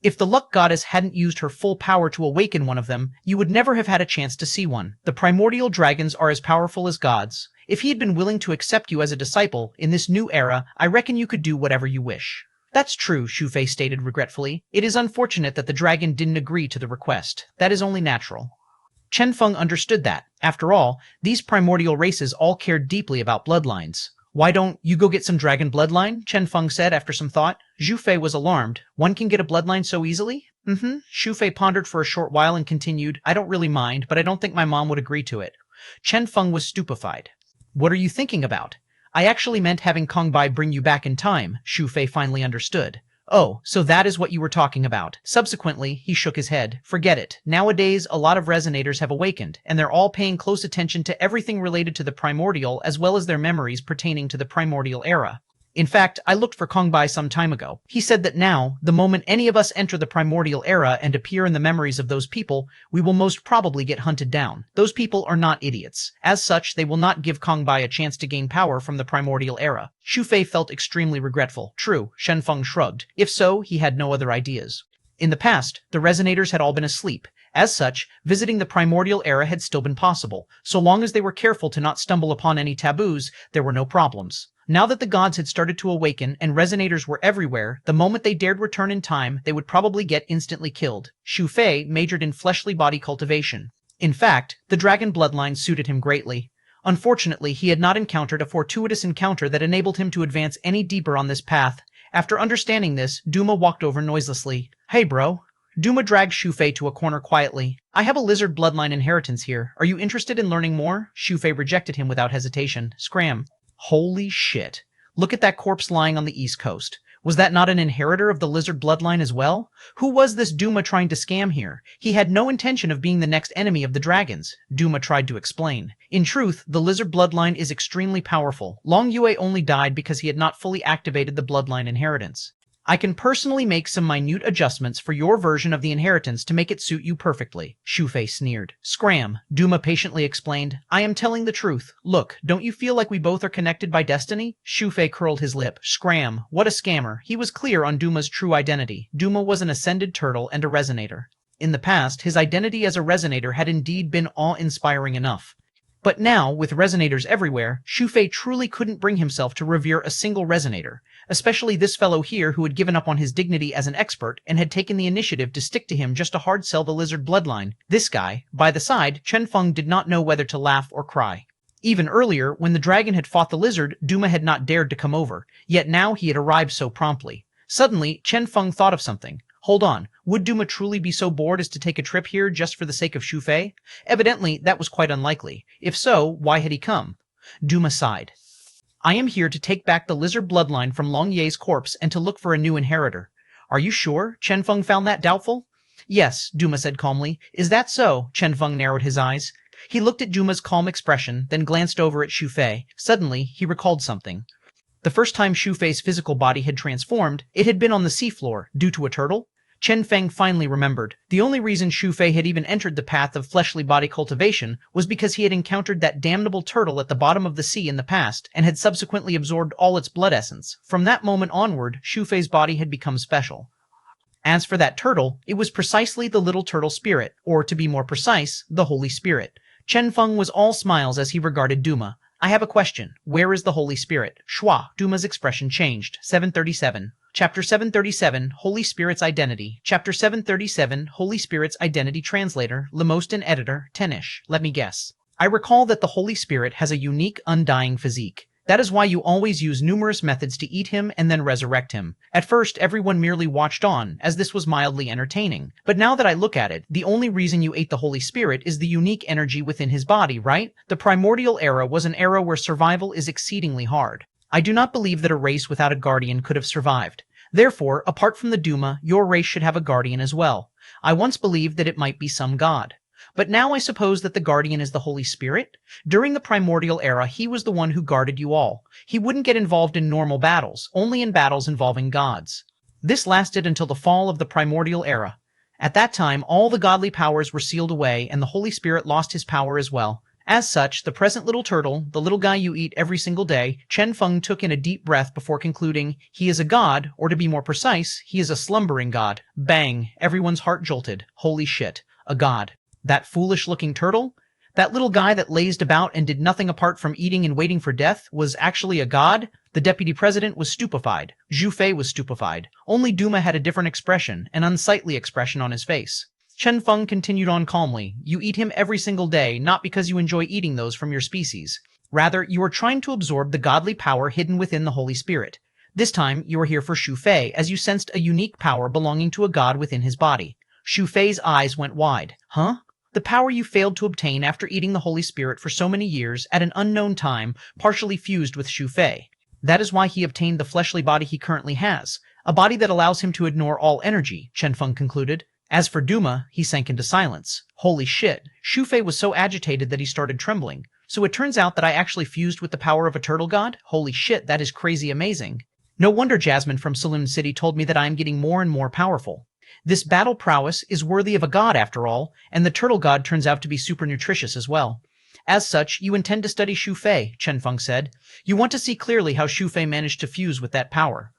If the luck goddess hadn't used her full power to awaken one of them, you would never have had a chance to see one. The primordial dragons are as powerful as gods. If he had been willing to accept you as a disciple, in this new era, I reckon you could do whatever you wish. That's true, Xu Fei stated regretfully. It is unfortunate that the dragon didn't agree to the request. That is only natural. Chen Feng understood that. After all, these primordial races all cared deeply about bloodlines. Why don't you go get some dragon bloodline? Chen Feng said after some thought. Xu Fei was alarmed. One can get a bloodline so easily? Xu Fei pondered for a short while and continued, I don't really mind, but I don't think my mom would agree to it. Chen Feng was stupefied. What are you thinking about? I actually meant having Kong Bai bring you back in time, Xu Fei finally understood. Oh, so that is what you were talking about. Subsequently, he shook his head. Forget it. Nowadays, a lot of resonators have awakened, and they're all paying close attention to everything related to the primordial as well as their memories pertaining to the primordial era. In fact, I looked for Kong Bai some time ago. He said that now, the moment any of us enter the primordial era and appear in the memories of those people, we will most probably get hunted down. Those people are not idiots. As such, they will not give Kong Bai a chance to gain power from the primordial era. Xu Fei felt extremely regretful. True, Chen Feng shrugged. If so, he had no other ideas. In the past, the resonators had all been asleep. As such, visiting the primordial era had still been possible. So long as they were careful to not stumble upon any taboos, there were no problems. Now that the gods had started to awaken and resonators were everywhere, the moment they dared return in time, they would probably get instantly killed. Xu Fei majored in fleshly body cultivation. In fact, the dragon bloodline suited him greatly. Unfortunately, he had not encountered a fortuitous encounter that enabled him to advance any deeper on this path. After understanding this, Duma walked over noiselessly. Hey bro. Duma dragged Xu Fei to a corner quietly. I have a lizard bloodline inheritance here. Are you interested in learning more? Xu Fei rejected him without hesitation. Scram. Holy shit. Look at that corpse lying on the East Coast. Was that not an inheritor of the lizard bloodline as well? Who was this Duma trying to scam here? He had no intention of being the next enemy of the dragons, Duma tried to explain. In truth, the lizard bloodline is extremely powerful. Long Yue only died because he had not fully activated the bloodline inheritance. I can personally make some minute adjustments for your version of the inheritance to make it suit you perfectly, Xu Fei sneered. Scram, Duma patiently explained. I am telling the truth. Look, don't you feel like we both are connected by destiny? Xu Fei curled his lip. Scram, what a scammer. He was clear on Duma's true identity. Duma was an ascended turtle and a resonator. In the past, his identity as a resonator had indeed been awe-inspiring enough. But now, with resonators everywhere, Xu Fei truly couldn't bring himself to revere a single resonator, especially this fellow here who had given up on his dignity as an expert and had taken the initiative to stick to him just to hard sell the lizard bloodline. This guy. By the side, Chen Feng did not know whether to laugh or cry. Even earlier, when the dragon had fought the lizard, Duma had not dared to come over, yet now he had arrived so promptly. Suddenly, Chen Feng thought of something. Hold on, would Duma truly be so bored as to take a trip here just for the sake of Xu Fei? Evidently, that was quite unlikely. If so, why had he come? Duma sighed. I am here to take back the lizard bloodline from Long Ye's corpse and to look for a new inheritor. Are you sure? Chen Feng found that doubtful. Yes, Duma said calmly. Is that so? Chen Feng narrowed his eyes. He looked at Duma's calm expression, then glanced over at Xu Fei. Suddenly, he recalled something. The first time Xu Fei's physical body had transformed, it had been on the seafloor, due to a turtle. Chen Feng finally remembered. The only reason Xu Fei had even entered the path of fleshly body cultivation was because he had encountered that damnable turtle at the bottom of the sea in the past and had subsequently absorbed all its blood essence. From that moment onward, Xu Fei's body had become special. As for that turtle, it was precisely the little turtle spirit, or to be more precise, the Holy Spirit. Chen Feng was all smiles as he regarded Duma. I have a question. Where is the Holy Spirit? Shua, Duma's expression changed. 737. Chapter 737, Holy Spirit's Identity. Chapter 737, Holy Spirit's Identity. Translator, Lemostin editor, Tenish. Let me guess. I recall that the Holy Spirit has a unique, undying physique. That is why you always use numerous methods to eat him and then resurrect him. At first, everyone merely watched on, as this was mildly entertaining. But now that I look at it, the only reason you ate the Holy Spirit is the unique energy within his body, right? The primordial era was an era where survival is exceedingly hard. I do not believe that a race without a guardian could have survived. Therefore, apart from the Duma, your race should have a guardian as well. I once believed that it might be some god. But now I suppose that the guardian is the Holy Spirit? During the primordial era, he was the one who guarded you all. He wouldn't get involved in normal battles, only in battles involving gods. This lasted until the fall of the primordial era. At that time, all the godly powers were sealed away, and the Holy Spirit lost his power as well. As such, the present little turtle, the little guy you eat every single day, Chen Feng took in a deep breath before concluding, he is a god, or to be more precise, he is a slumbering god. Bang! Everyone's heart jolted. Holy shit. A god. That foolish-looking turtle? That little guy that lazed about and did nothing apart from eating and waiting for death was actually a god? The deputy president was stupefied. Zhu Fei was stupefied. Only Duma had a different expression, an unsightly expression on his face. Chen Feng continued on calmly. You eat him every single day, not because you enjoy eating those from your species. Rather, you are trying to absorb the godly power hidden within the Holy Spirit. This time, you are here for Zhu Fei, as you sensed a unique power belonging to a god within his body. Zhu Fei's eyes went wide. Huh? The power you failed to obtain after eating the Holy Spirit for so many years at an unknown time, partially fused with Zhu Fei. That is why he obtained the fleshly body he currently has, a body that allows him to ignore all energy, Chen Feng concluded. As for Duma, he sank into silence. Holy shit, Zhu Fei was so agitated that he started trembling. So it turns out that I actually fused with the power of a turtle god? Holy shit, that is crazy amazing. No wonder Jasmine from Saloon City told me that I am getting more and more powerful. This battle prowess is worthy of a god after all, and the turtle god turns out to be super nutritious as well. As such, you intend to study Zhu Fei, Chen Feng said. You want to see clearly how Zhu Fei managed to fuse with that power.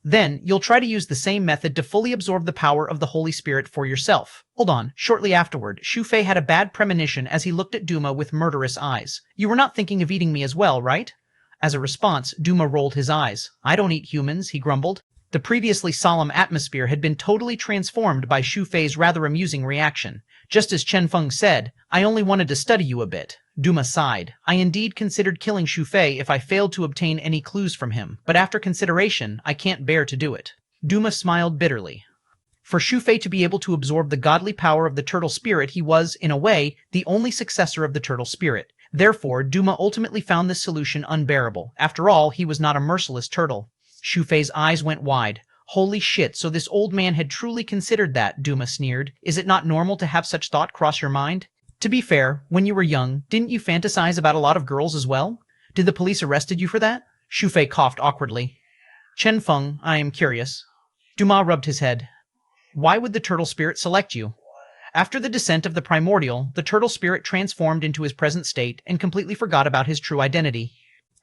Then, you'll try to use the same method to fully absorb the power of the Holy Spirit for yourself. Hold on. Shortly afterward, Zhu Fei had a bad premonition as he looked at Duma with murderous eyes. You were not thinking of eating me as well, right? As a response, Duma rolled his eyes. I don't eat humans, he grumbled. The previously solemn atmosphere had been totally transformed by Zhu Fei's rather amusing reaction. Just as Chen Feng said, I only wanted to study you a bit. Duma sighed. I indeed considered killing Zhu Fei if I failed to obtain any clues from him, but after consideration, I can't bear to do it. Duma smiled bitterly. For Zhu Fei to be able to absorb the godly power of the turtle spirit, he was, in a way, the only successor of the turtle spirit. Therefore, Duma ultimately found this solution unbearable. After all, he was not a merciless turtle. Zhu Fei's eyes went wide. Holy shit, so this old man had truly considered that, Duma sneered. Is it not normal to have such thought cross your mind? To be fair, when you were young, didn't you fantasize about a lot of girls as well? Did the police arrested you for that? Zhu Fei coughed awkwardly. Chen Feng, I am curious. Duma rubbed his head. Why would the turtle spirit select you? After the descent of the primordial, the turtle spirit transformed into his present state and completely forgot about his true identity.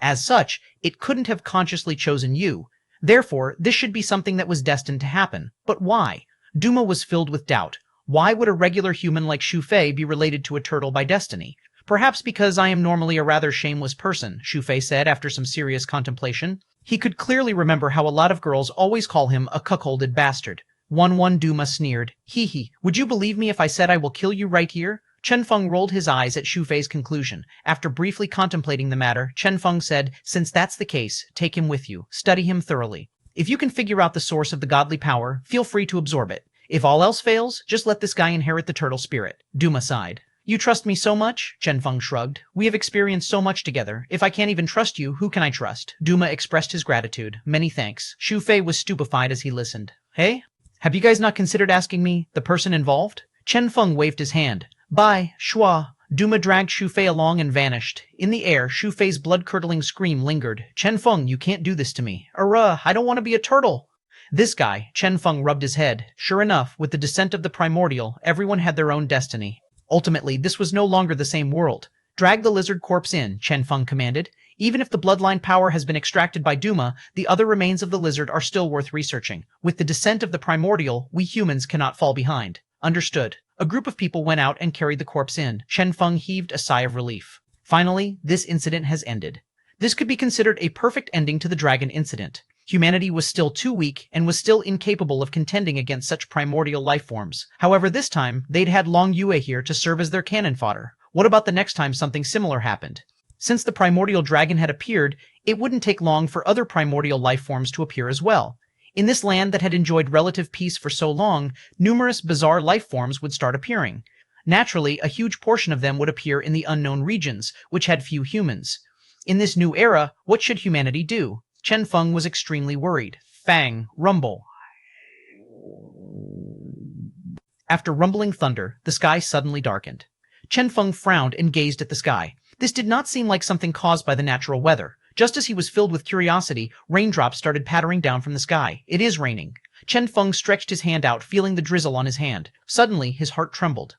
As such, it couldn't have consciously chosen you. Therefore, this should be something that was destined to happen. But why? Duma was filled with doubt. Why would a regular human like Zhu Fei be related to a turtle by destiny? Perhaps because I am normally a rather shameless person, Zhu Fei said after some serious contemplation. He could clearly remember how a lot of girls always call him a cuckolded bastard. Xuanhuan Duma sneered. Hee hee, would you believe me if I said I will kill you right here? Chen Feng rolled his eyes at Zhu Fei's conclusion. After briefly contemplating the matter, Chen Feng said, since that's the case, take him with you. Study him thoroughly. If you can figure out the source of the godly power, feel free to absorb it. If all else fails, just let this guy inherit the turtle spirit. Duma sighed. You trust me so much? Chen Feng shrugged. We have experienced so much together. If I can't even trust you, who can I trust? Duma expressed his gratitude. Many thanks. Zhu Fei was stupefied as he listened. Hey? Have you guys not considered asking me, the person involved? Chen Feng waved his hand. Bye, Shua. Duma dragged Zhu Fei along and vanished. In the air, Zhu Fei's blood-curdling scream lingered. Chen Feng, you can't do this to me. I don't want to be a turtle. This guy, Chen Feng rubbed his head. Sure enough, with the descent of the primordial, everyone had their own destiny. Ultimately, this was no longer the same world. Drag the lizard corpse in, Chen Feng commanded. Even if the bloodline power has been extracted by Duma, the other remains of the lizard are still worth researching. With the descent of the primordial, we humans cannot fall behind. Understood. A group of people went out and carried the corpse in. Chen Feng heaved a sigh of relief. Finally, this incident has ended. This could be considered a perfect ending to the dragon incident. Humanity was still too weak and was still incapable of contending against such primordial life forms. However, this time, they'd had Long Yue here to serve as their cannon fodder. What about the next time something similar happened? Since the primordial dragon had appeared, it wouldn't take long for other primordial life forms to appear as well. In this land that had enjoyed relative peace for so long, numerous bizarre life forms would start appearing. Naturally, a huge portion of them would appear in the unknown regions, which had few humans. In this new era, what should humanity do? Chen Feng was extremely worried. Fang, rumble. After rumbling thunder, the sky suddenly darkened. Chen Feng frowned and gazed at the sky. This did not seem like something caused by the natural weather. Just as he was filled with curiosity, raindrops started pattering down from the sky. It is raining. Chen Feng stretched his hand out, feeling the drizzle on his hand. Suddenly, his heart trembled.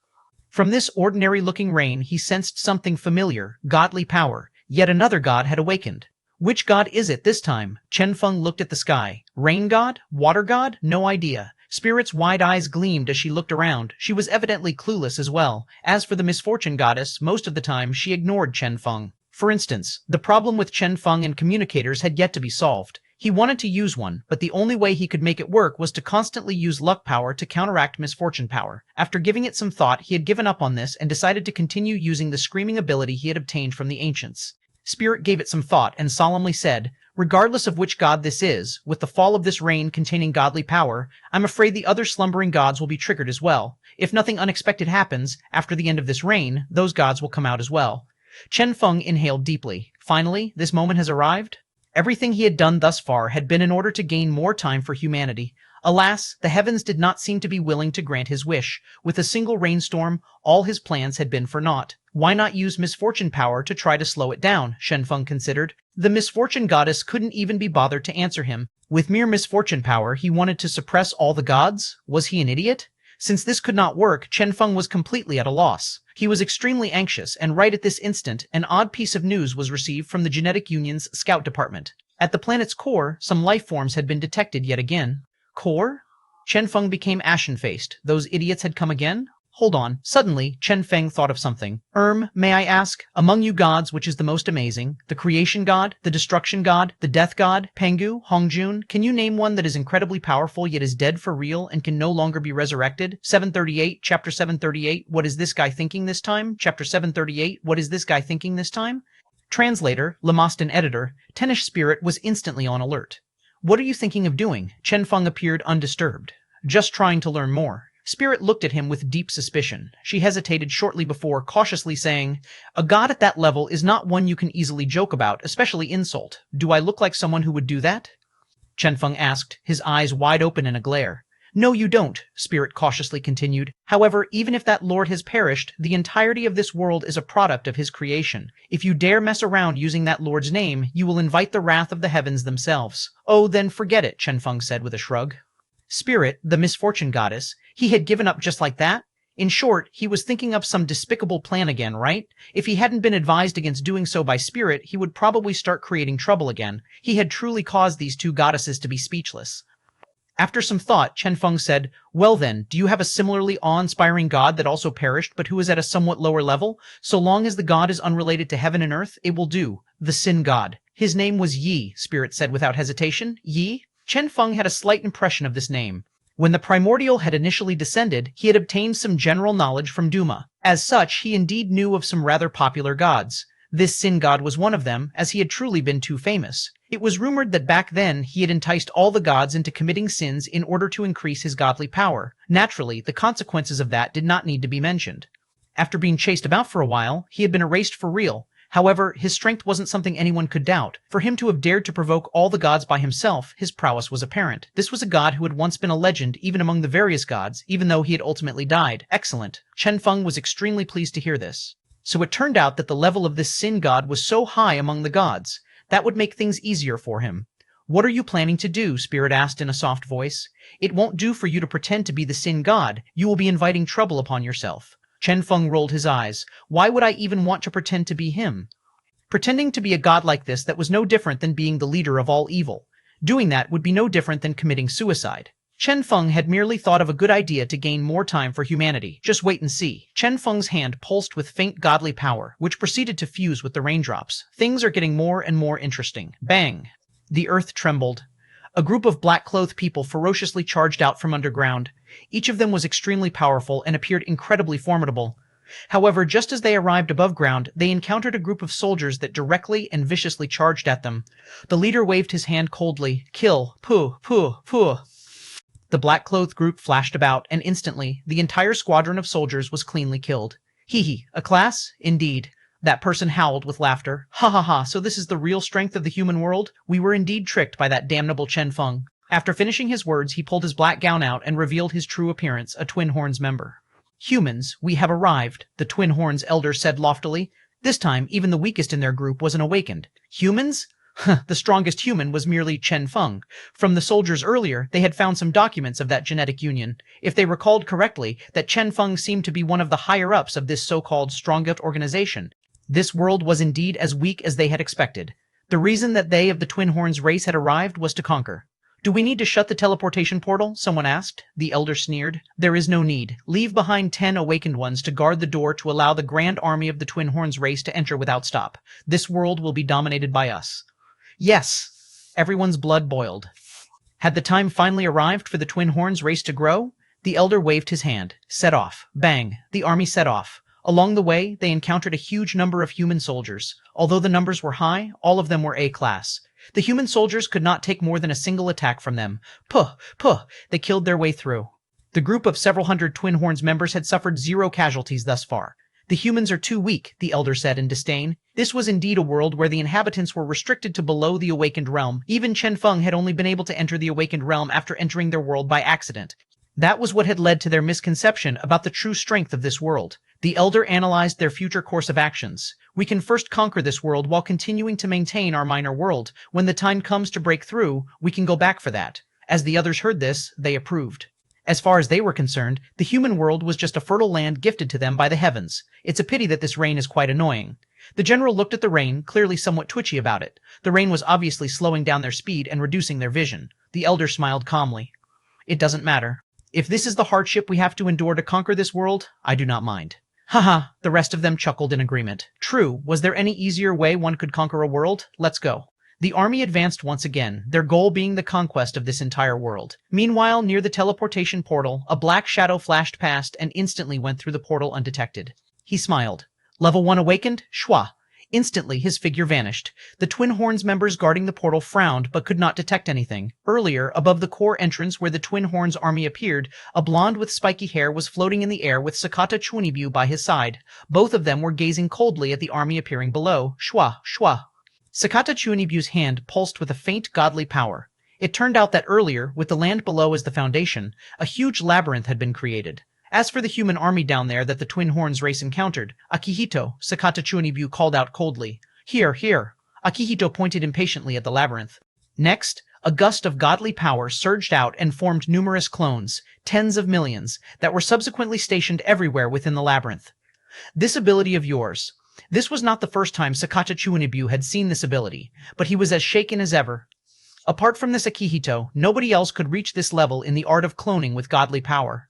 From this ordinary-looking rain, he sensed something familiar, godly power. Yet another god had awakened. Which god is it this time? Chen Feng looked at the sky. Rain god? Water god? No idea. Spirit's wide eyes gleamed as she looked around. She was evidently clueless as well. As for the misfortune goddess, most of the time she ignored Chen Feng. For instance, the problem with Chen Feng and communicators had yet to be solved. He wanted to use one, but the only way he could make it work was to constantly use luck power to counteract misfortune power. After giving it some thought, he had given up on this and decided to continue using the screaming ability he had obtained from the ancients. Spirit gave it some thought and solemnly said, "Regardless of which god this is, with the fall of this rain containing godly power, I'm afraid the other slumbering gods will be triggered as well. If nothing unexpected happens, after the end of this rain, those gods will come out as well." Chen Feng inhaled deeply. Finally, this moment has arrived? Everything he had done thus far had been in order to gain more time for humanity. Alas, the heavens did not seem to be willing to grant his wish. With a single rainstorm, all his plans had been for naught. Why not use misfortune power to try to slow it down? Chen Feng considered. The misfortune goddess couldn't even be bothered to answer him. With mere misfortune power, he wanted to suppress all the gods? Was he an idiot? Since this could not work, Chen Feng was completely at a loss. He was extremely anxious, and right at this instant, an odd piece of news was received from the Genetic Union's Scout Department. At the planet's core, some life forms had been detected yet again. Core? Chen Feng became ashen-faced. Those idiots had come again? Hold on. Suddenly, Chen Feng thought of something. May I ask, among you gods, which is the most amazing? The creation god, the destruction god, the death god, Pengu, Hongjun? Can you name one that is incredibly powerful yet is dead for real and can no longer be resurrected? 738, chapter 738, what is this guy thinking this time? Chapter 738, what is this guy thinking this time? Translator, Lamast editor, Tennish Spirit was instantly on alert. What are you thinking of doing? Chen Feng appeared undisturbed. Just trying to learn more. Spirit looked at him with deep suspicion. She hesitated shortly before cautiously saying, "A god at that level is not one you can easily joke about, especially insult. Do I look like someone who would do that?" Chen Feng asked, his eyes wide open in a glare. "No, you don't," Spirit cautiously continued. "However, even if that lord has perished, the entirety of this world is a product of his creation. If you dare mess around using that lord's name, you will invite the wrath of the heavens themselves." "Oh, then forget it," Chen Feng said with a shrug. Spirit, the misfortune goddess, he had given up just like that? In short, he was thinking of some despicable plan again, right? If he hadn't been advised against doing so by Spirit, he would probably start creating trouble again. He had truly caused these two goddesses to be speechless. After some thought, Chen Feng said, "Well then, do you have a similarly awe-inspiring god that also perished, but who is at a somewhat lower level? So long as the god is unrelated to heaven and earth, it will do. The Sin God. His name was Yi," Spirit said without hesitation. Yi? Chen Feng had a slight impression of this name. When the primordial had initially descended, he had obtained some general knowledge from Duma. As such, he indeed knew of some rather popular gods. This Sin God was one of them, as he had truly been too famous. It was rumored that back then he had enticed all the gods into committing sins in order to increase his godly power. Naturally, the consequences of that did not need to be mentioned. After being chased about for a while, he had been erased for real. However, his strength wasn't something anyone could doubt. For him to have dared to provoke all the gods by himself, his prowess was apparent. This was a god who had once been a legend even among the various gods, even though he had ultimately died. Excellent. Chen Feng was extremely pleased to hear this. So it turned out that the level of this Sin God was so high among the gods. That would make things easier for him. "What are you planning to do?" Spirit asked in a soft voice. "It won't do for you to pretend to be the Sin God. You will be inviting trouble upon yourself." Chen Feng rolled his eyes. Why would I even want to pretend to be him? Pretending to be a god like this, that was no different than being the leader of all evil. Doing that would be no different than committing suicide. Chen Feng had merely thought of a good idea to gain more time for humanity. Just wait and see. Chen Feng's hand pulsed with faint godly power, which proceeded to fuse with the raindrops. Things are getting more and more interesting. Bang! The earth trembled. A group of black-clothed people ferociously charged out from underground. Each of them was extremely powerful and appeared incredibly formidable. However, just as they arrived above ground, they encountered a group of soldiers that directly and viciously charged at them. The leader waved his hand coldly. Kill. Puh, puh, puh. The black-clothed group flashed about, and instantly, the entire squadron of soldiers was cleanly killed. Hee hee, a class? Indeed. That person howled with laughter. Ha ha ha, so this is the real strength of the human world? We were indeed tricked by that damnable Chen Feng. After finishing his words, he pulled his black gown out and revealed his true appearance, a Twin Horns member. Humans, we have arrived, the Twin Horns elder said loftily. This time, even the weakest in their group was an awakened. Humans? The strongest human was merely Chen Feng. From the soldiers earlier, they had found some documents of that genetic union. If they recalled correctly, that Chen Feng seemed to be one of the higher-ups of this so-called strongest organization. This world was indeed as weak as they had expected. The reason that they of the Twin Horns race had arrived was to conquer. Do we need to shut the teleportation portal? Someone asked. The elder sneered. There is no need. Leave behind 10 awakened ones to guard the door to allow the grand army of the Twin Horns race to enter without stop. This world will be dominated by us. Yes. Everyone's blood boiled. Had the time finally arrived for the Twin Horns race to grow? The elder waved his hand. Set off. Bang. The army set off. Along the way, they encountered a huge number of human soldiers. Although the numbers were high, all of them were A-class. The human soldiers could not take more than a single attack from them. Puh, puh, they killed their way through. The group of several hundred Twin Horns members had suffered 0 casualties thus far. The humans are too weak, the elder said in disdain. This was indeed a world where the inhabitants were restricted to below the awakened realm. Even Chen Feng had only been able to enter the awakened realm after entering their world by accident. That was what had led to their misconception about the true strength of this world. The elder analyzed their future course of actions. We can first conquer this world while continuing to maintain our minor world. When the time comes to break through, we can go back for that. As the others heard this, they approved. As far as they were concerned, the human world was just a fertile land gifted to them by the heavens. It's a pity that this rain is quite annoying. The general looked at the rain, clearly somewhat twitchy about it. The rain was obviously slowing down their speed and reducing their vision. The elder smiled calmly. It doesn't matter. If this is the hardship we have to endure to conquer this world, I do not mind. Haha, the rest of them chuckled in agreement. True, was there any easier way one could conquer a world? Let's go. The army advanced once again, their goal being the conquest of this entire world. Meanwhile, near the teleportation portal, a black shadow flashed past and instantly went through the portal undetected. He smiled. Level 1 awakened? Shwa. Instantly, his figure vanished. The Twin Horns members guarding the portal frowned but could not detect anything. Earlier, above the core entrance where the Twin Horns army appeared, a blonde with spiky hair was floating in the air with Sakata Chunibu by his side. Both of them were gazing coldly at the army appearing below. Shwa, shwa. Sakata Chunibu's hand pulsed with a faint godly power. It turned out that earlier, with the land below as the foundation, a huge labyrinth had been created. As for the human army down there that the Twin Horns race encountered, Akihito, Sakata Chunibu called out coldly. Here, here. Akihito pointed impatiently at the labyrinth. Next, a gust of godly power surged out and formed numerous clones, tens of millions, that were subsequently stationed everywhere within the labyrinth. This ability of yours. This was not the first time Sakata Chunibu had seen this ability, but he was as shaken as ever. Apart from this Akihito, nobody else could reach this level in the art of cloning with godly power.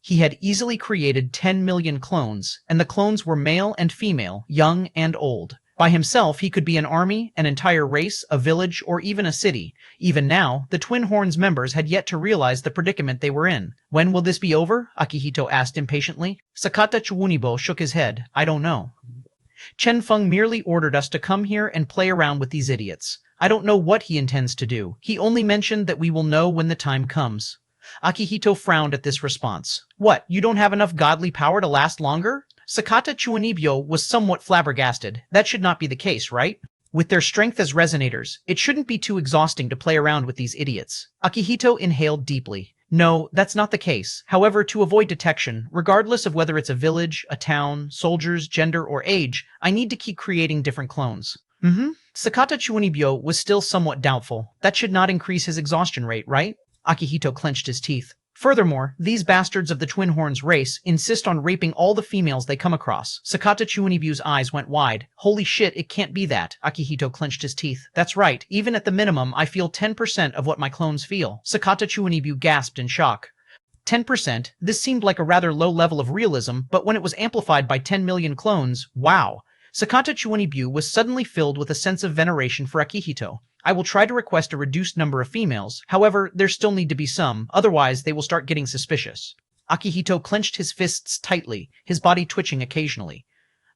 He had easily created 10 million clones, and the clones were male and female, young and old. By himself, he could be an army, an entire race, a village, or even a city. Even now, the Twin Horns members had yet to realize the predicament they were in. When will this be over? Akihito asked impatiently. Sakata Chunibo shook his head. I don't know. Chen Feng merely ordered us to come here and play around with these idiots. I don't know what he intends to do. He only mentioned that we will know when the time comes. Akihito frowned at this response. What, you don't have enough godly power to last longer? Sakata Chunibyo was somewhat flabbergasted. That should not be the case, right? With their strength as resonators, it shouldn't be too exhausting to play around with these idiots. Akihito inhaled deeply. No, that's not the case. However, to avoid detection, regardless of whether it's a village, a town, soldiers, gender, or age, I need to keep creating different clones. Sakata Chunibyo was still somewhat doubtful. That should not increase his exhaustion rate, right? Akihito clenched his teeth. Furthermore, these bastards of the Twin Horns race insist on raping all the females they come across. Sakata Chuanibu's eyes went wide. Holy shit, it can't be that. Akihito clenched his teeth. That's right, even at the minimum, I feel 10% of what my clones feel. Sakata Chuanibu gasped in shock. 10%? This seemed like a rather low level of realism, but when it was amplified by 10 million clones, wow. Sakata Chuanibu was suddenly filled with a sense of veneration for Akihito. I will try to request a reduced number of females. However, there still need to be some, otherwise they will start getting suspicious. Akihito clenched his fists tightly, his body twitching occasionally.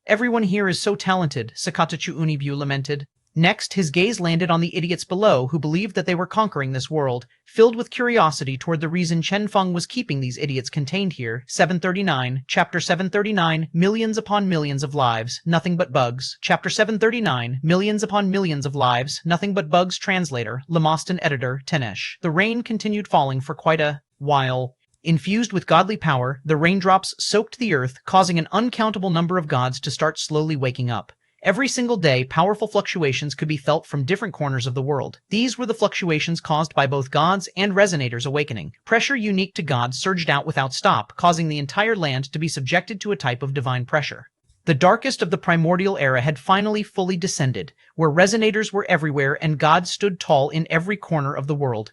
Everyone here is so talented, Sakata Chuanibu lamented. Next, his gaze landed on the idiots below who believed that they were conquering this world, filled with curiosity toward the reason Chen Feng was keeping these idiots contained here. 739, Chapter 739, Millions upon Millions of Lives, Nothing But Bugs. Chapter 739, Millions upon Millions of Lives, Nothing But Bugs. Translator, Lamostan Editor, Tenesh. The rain continued falling for quite a while. Infused with godly power, the raindrops soaked the earth, causing an uncountable number of gods to start slowly waking up. Every single day, powerful fluctuations could be felt from different corners of the world. These were the fluctuations caused by both gods and resonators awakening. Pressure unique to gods surged out without stop, causing the entire land to be subjected to a type of divine pressure. The darkest of the primordial era had finally fully descended, where resonators were everywhere and gods stood tall in every corner of the world.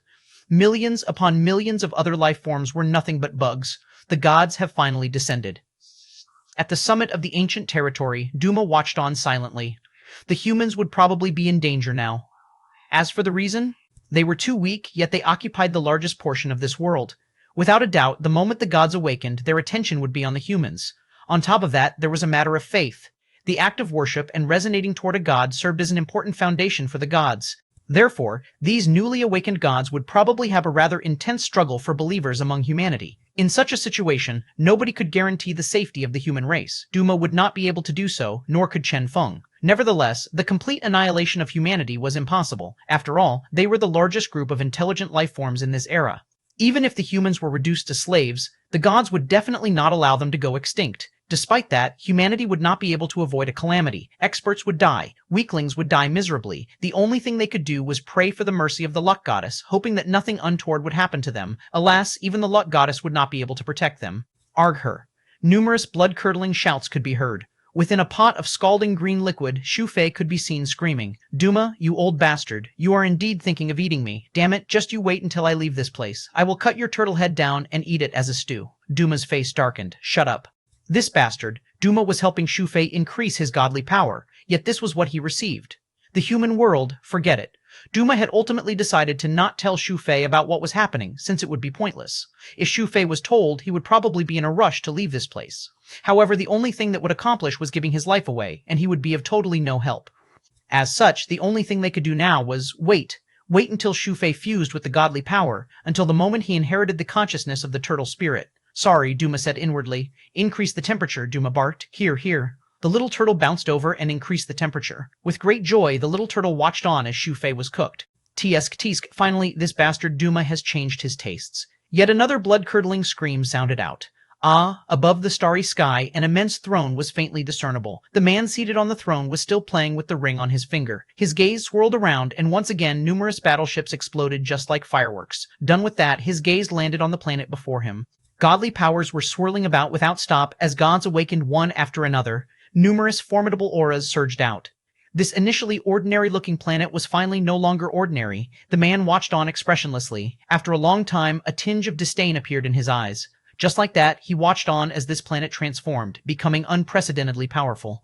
Millions upon millions of other life forms were nothing but bugs. The gods have finally descended. At the summit of the ancient territory, Duma watched on silently. The humans would probably be in danger now. As for the reason, they were too weak, yet they occupied the largest portion of this world. Without a doubt, the moment the gods awakened, their attention would be on the humans. On top of that, there was a matter of faith. The act of worship and resonating toward a god served as an important foundation for the gods. Therefore, these newly awakened gods would probably have a rather intense struggle for believers among humanity. In such a situation, nobody could guarantee the safety of the human race. Duma would not be able to do so, nor could Chen Feng. Nevertheless, the complete annihilation of humanity was impossible. After all, they were the largest group of intelligent life forms in this era. Even if the humans were reduced to slaves, the gods would definitely not allow them to go extinct. Despite that, humanity would not be able to avoid a calamity. Experts would die. Weaklings would die miserably. The only thing they could do was pray for the mercy of the luck goddess, hoping that nothing untoward would happen to them. Alas, even the luck goddess would not be able to protect them. Arg her. Numerous blood-curdling shouts could be heard. Within a pot of scalding green liquid, Xu Fei could be seen screaming, "Duma, you old bastard, you are indeed thinking of eating me. Damn it, just you wait until I leave this place. I will cut your turtle head down and eat it as a stew." Duma's face darkened. Shut up. This bastard, Duma, was helping Xu Fei increase his godly power, yet this was what he received. The human world, forget it. Duma had ultimately decided to not tell Xu Fei about what was happening, since it would be pointless. If Xu Fei was told, he would probably be in a rush to leave this place. However, the only thing that would accomplish was giving his life away, and he would be of totally no help. As such, the only thing they could do now was wait. Wait until Xu Fei fused with the godly power, until the moment he inherited the consciousness of the turtle spirit. Sorry, Duma said inwardly. Increase the temperature, Duma barked. Here, here. The little turtle bounced over and increased the temperature. With great joy, the little turtle watched on as Xu Fei was cooked. Tsk tsk, finally, this bastard Duma has changed his tastes. Yet another blood-curdling scream sounded out. Ah, above the starry sky, an immense throne was faintly discernible. The man seated on the throne was still playing with the ring on his finger. His gaze swirled around, and once again numerous battleships exploded just like fireworks. Done with that, his gaze landed on the planet before him. Godly powers were swirling about without stop as gods awakened one after another. Numerous formidable auras surged out. This initially ordinary-looking planet was finally no longer ordinary. The man watched on expressionlessly. After a long time, a tinge of disdain appeared in his eyes. Just like that, he watched on as this planet transformed, becoming unprecedentedly powerful.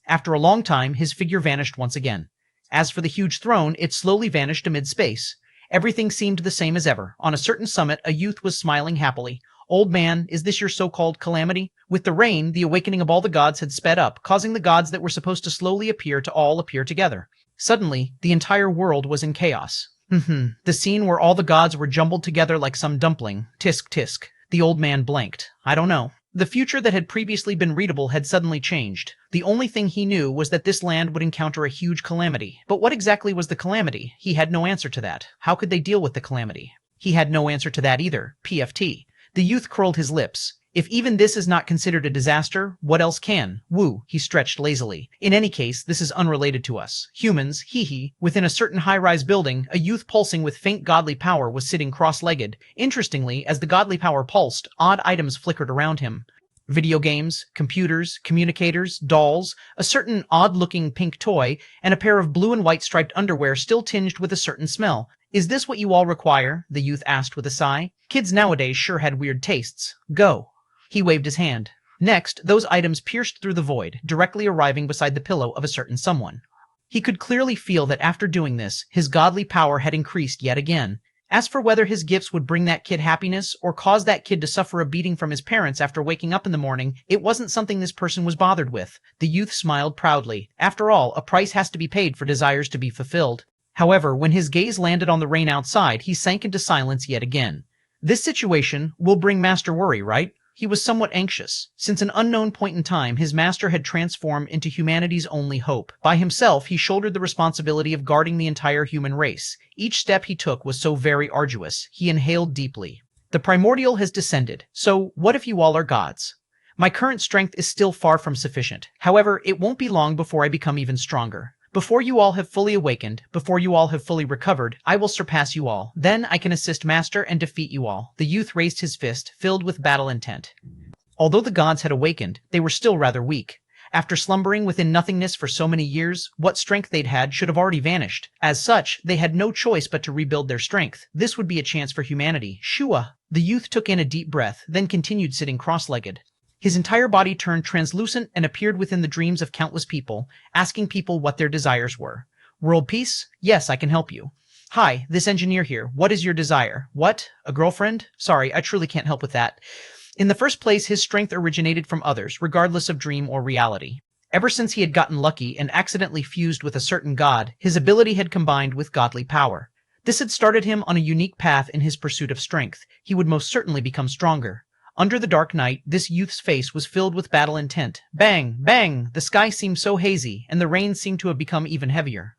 After a long time, his figure vanished once again. As for the huge throne, it slowly vanished amid space. Everything seemed the same as ever. On a certain summit, a youth was smiling happily. Old man, is this your so-called calamity? With the rain, the awakening of all the gods had sped up, causing the gods that were supposed to slowly appear to all appear together. Suddenly, the entire world was in chaos. The scene where all the gods were jumbled together like some dumpling. Tisk tisk. The old man blanked. I don't know. The future that had previously been readable had suddenly changed. The only thing he knew was that this land would encounter a huge calamity. But what exactly was the calamity? He had no answer to that. How could they deal with the calamity? He had no answer to that either. PFT. The youth curled his lips. If even this is not considered a disaster, what else can? Woo, he stretched lazily. In any case, this is unrelated to us. Humans, hee. Within a certain high-rise building, a youth pulsing with faint godly power was sitting cross-legged. Interestingly, as the godly power pulsed, odd items flickered around him. Video games, computers, communicators, dolls, a certain odd-looking pink toy, and a pair of blue and white striped underwear still tinged with a certain smell. Is this what you all require? The youth asked with a sigh. Kids nowadays sure had weird tastes. Go. He waved his hand. Next, those items pierced through the void, directly arriving beside the pillow of a certain someone. He could clearly feel that after doing this, his godly power had increased yet again. As for whether his gifts would bring that kid happiness or cause that kid to suffer a beating from his parents after waking up in the morning, it wasn't something this person was bothered with. The youth smiled proudly. After all, a price has to be paid for desires to be fulfilled. However, when his gaze landed on the rain outside, he sank into silence yet again. This situation will bring Master worry, right? He was somewhat anxious. Since an unknown point in time, his master had transformed into humanity's only hope. By himself, he shouldered the responsibility of guarding the entire human race. Each step he took was so very arduous. He inhaled deeply. The primordial has descended. So, what if you all are gods? My current strength is still far from sufficient. However, it won't be long before I become even stronger. Before you all have fully awakened, before you all have fully recovered, I will surpass you all. Then I can assist Master and defeat you all. The youth raised his fist, filled with battle intent. Although the gods had awakened, they were still rather weak. After slumbering within nothingness for so many years, what strength they'd had should have already vanished. As such, they had no choice but to rebuild their strength. This would be a chance for humanity. Shua! The youth took in a deep breath, then continued sitting cross-legged. His entire body turned translucent and appeared within the dreams of countless people, asking people what their desires were. World peace? Yes, I can help you. Hi, this engineer here. What is your desire? What? A girlfriend? Sorry, I truly can't help with that. In the first place, his strength originated from others, regardless of dream or reality. Ever since he had gotten lucky and accidentally fused with a certain god, his ability had combined with godly power. This had started him on a unique path in his pursuit of strength. He would most certainly become stronger. Under the dark night, this youth's face was filled with battle intent. Bang! Bang! The sky seemed so hazy, and the rain seemed to have become even heavier.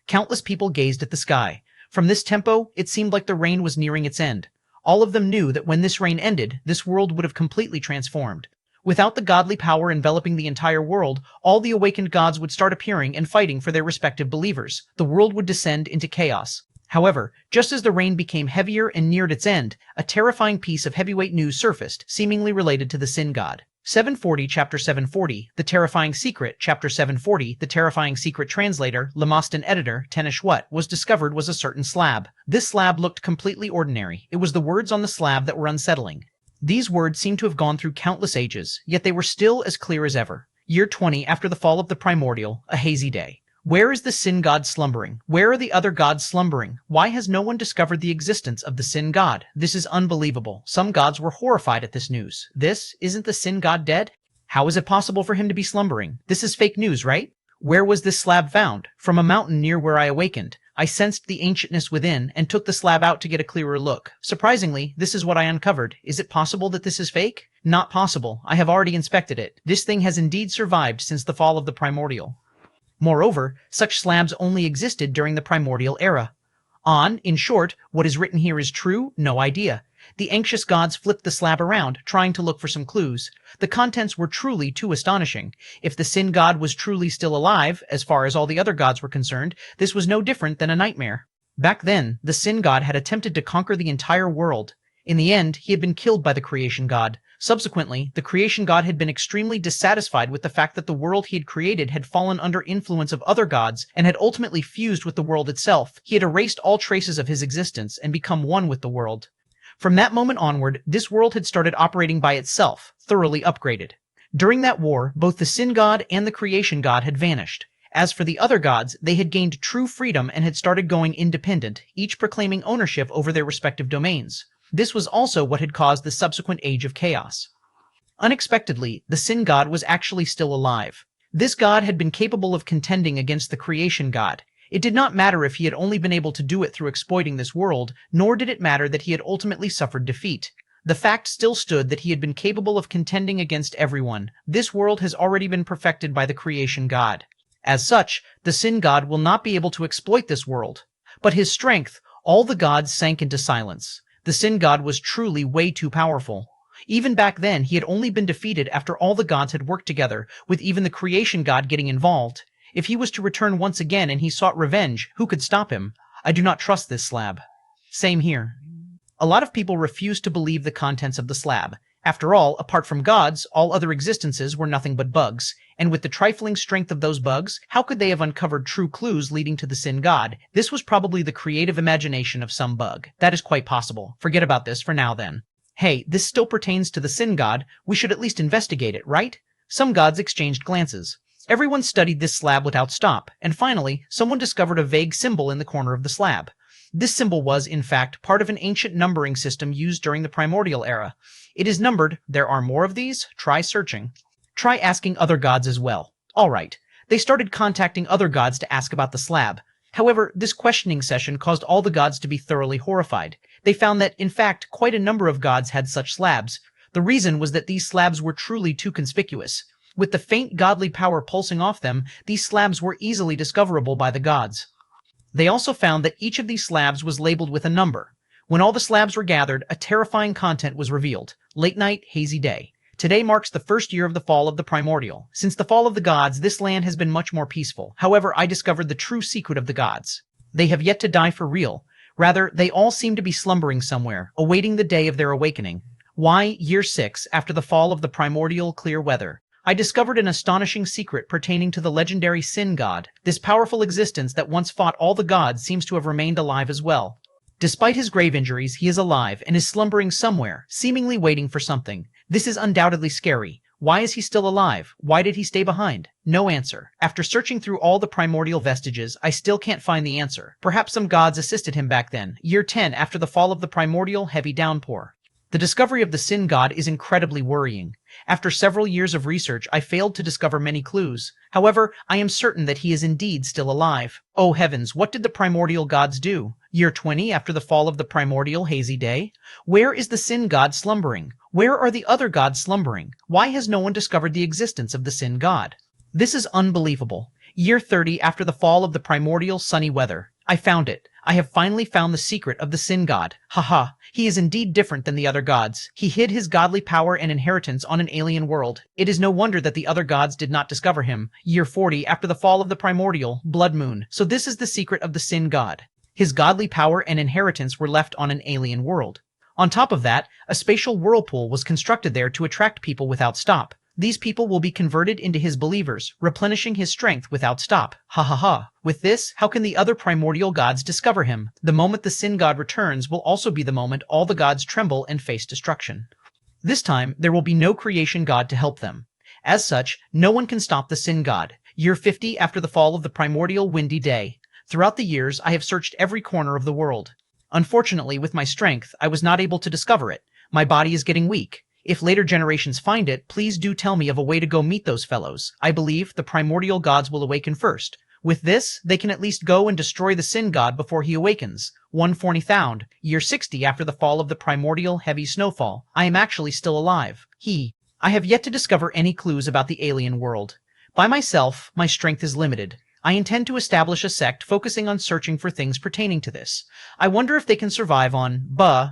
Countless people gazed at the sky. From this tempo, it seemed like the rain was nearing its end. All of them knew that when this rain ended, this world would have completely transformed. Without the godly power enveloping the entire world, all the awakened gods would start appearing and fighting for their respective believers. The world would descend into chaos. However, just as the rain became heavier and neared its end, a terrifying piece of heavyweight news surfaced, seemingly related to the Sin God. 740 Chapter 740, The Terrifying Secret, Chapter 740, The Terrifying Secret Translator, Lemostan Editor, Xuanhuan, was discovered was a certain slab. This slab looked completely ordinary. It was the words on the slab that were unsettling. These words seemed to have gone through countless ages, yet they were still as clear as ever. Year 20 after the fall of the primordial, a hazy day. Where is the Sin God slumbering? Where are the other gods slumbering? Why has no one discovered the existence of the Sin God? This is unbelievable. Some gods were horrified at this news. Isn't the Sin God dead? How is it possible for him to be slumbering? This is fake news, right? Where was this slab found? From a mountain near where I awakened. I sensed the ancientness within and took the slab out to get a clearer look. Surprisingly, this is what I uncovered. Is it possible that this is fake? Not possible. I have already inspected it. This thing has indeed survived since the fall of the primordial. Moreover, such slabs only existed during the primordial era. In short, what is written here is true? No idea. The anxious gods flipped the slab around, trying to look for some clues. The contents were truly too astonishing. If the Sin God was truly still alive, as far as all the other gods were concerned, this was no different than a nightmare. Back then, the Sin God had attempted to conquer the entire world. In the end, he had been killed by the Creation God. Subsequently, the Creation God had been extremely dissatisfied with the fact that the world he had created had fallen under influence of other gods and had ultimately fused with the world itself. He had erased all traces of his existence and become one with the world. From that moment onward, this world had started operating by itself, thoroughly upgraded. During that war, both the Sin God and the Creation God had vanished. As for the other gods, they had gained true freedom and had started going independent, each proclaiming ownership over their respective domains. This was also what had caused the subsequent Age of Chaos. Unexpectedly, the Sin God was actually still alive. This god had been capable of contending against the Creation God. It did not matter if he had only been able to do it through exploiting this world, nor did it matter that he had ultimately suffered defeat. The fact still stood that he had been capable of contending against everyone. This world has already been perfected by the Creation God. As such, the Sin God will not be able to exploit this world. But his strength, all the gods sank into silence. The Sin God was truly way too powerful. Even back then, he had only been defeated after all the gods had worked together, with even the creation god getting involved. If he was to return once again and he sought revenge, who could stop him? I do not trust this slab. Same here. A lot of people refused to believe the contents of the slab. After all, apart from gods, all other existences were nothing but bugs. And with the trifling strength of those bugs, how could they have uncovered true clues leading to the sin god? This was probably the creative imagination of some bug. That is quite possible. Forget about this for now then. Hey, this still pertains to the sin god. We should at least investigate it, right? Some gods exchanged glances. Everyone studied this slab without stop, and finally, someone discovered a vague symbol in the corner of the slab. This symbol was, in fact, part of an ancient numbering system used during the primordial era. It is numbered. There are more of these? Try searching. Try asking other gods as well. Alright. They started contacting other gods to ask about the slab. However, this questioning session caused all the gods to be thoroughly horrified. They found that, in fact, quite a number of gods had such slabs. The reason was that these slabs were truly too conspicuous. With the faint godly power pulsing off them, these slabs were easily discoverable by the gods. They also found that each of these slabs was labeled with a number. When all the slabs were gathered, a terrifying content was revealed. Late night, hazy day. Today marks the first year of the fall of the primordial. Since the fall of the gods, this land has been much more peaceful. However, I discovered the true secret of the gods. They have yet to die for real. Rather, they all seem to be slumbering somewhere, awaiting the day of their awakening. Why, year 6, after the fall of the primordial clear weather, I discovered an astonishing secret pertaining to the legendary Sin God. This powerful existence that once fought all the gods seems to have remained alive as well. Despite his grave injuries, he is alive and is slumbering somewhere, seemingly waiting for something. This is undoubtedly scary. Why is he still alive? Why did he stay behind? No answer. After searching through all the primordial vestiges, I still can't find the answer. Perhaps some gods assisted him back then, year 10 after the fall of the primordial heavy downpour. The discovery of the Sin God is incredibly worrying. After several years of research, I failed to discover many clues. However, I am certain that he is indeed still alive. Oh heavens, what did the primordial gods do? Year 20 after the fall of the primordial hazy day? Where is the Sin God slumbering? Where are the other gods slumbering? Why has no one discovered the existence of the Sin God? This is unbelievable. Year 30 after the fall of the primordial sunny weather. I found it. I have finally found the secret of the Sin God. Haha, he is indeed different than the other gods. He hid his godly power and inheritance on an alien world. It is no wonder that the other gods did not discover him. Year 40 after the fall of the primordial blood moon. So this is the secret of the Sin God. His godly power and inheritance were left on an alien world. On top of that, a spatial whirlpool was constructed there to attract people without stop. These people will be converted into his believers, replenishing his strength without stop. Ha ha ha. With this, how can the other primordial gods discover him? The moment the Sin God returns will also be the moment all the gods tremble and face destruction. This time, there will be no creation god to help them. As such, no one can stop the Sin God. Year 50 after the fall of the primordial windy day. Throughout the years, I have searched every corner of the world. Unfortunately, with my strength, I was not able to discover it. My body is getting weak. If later generations find it, please do tell me of a way to go meet those fellows. I believe the primordial gods will awaken first. With this, they can at least go and destroy the Sin God before he awakens. 140 found. Year 60 after the fall of the primordial heavy snowfall. I am actually still alive. I have yet to discover any clues about the alien world. By myself, my strength is limited. I intend to establish a sect focusing on searching for things pertaining to this. I wonder if they can survive on,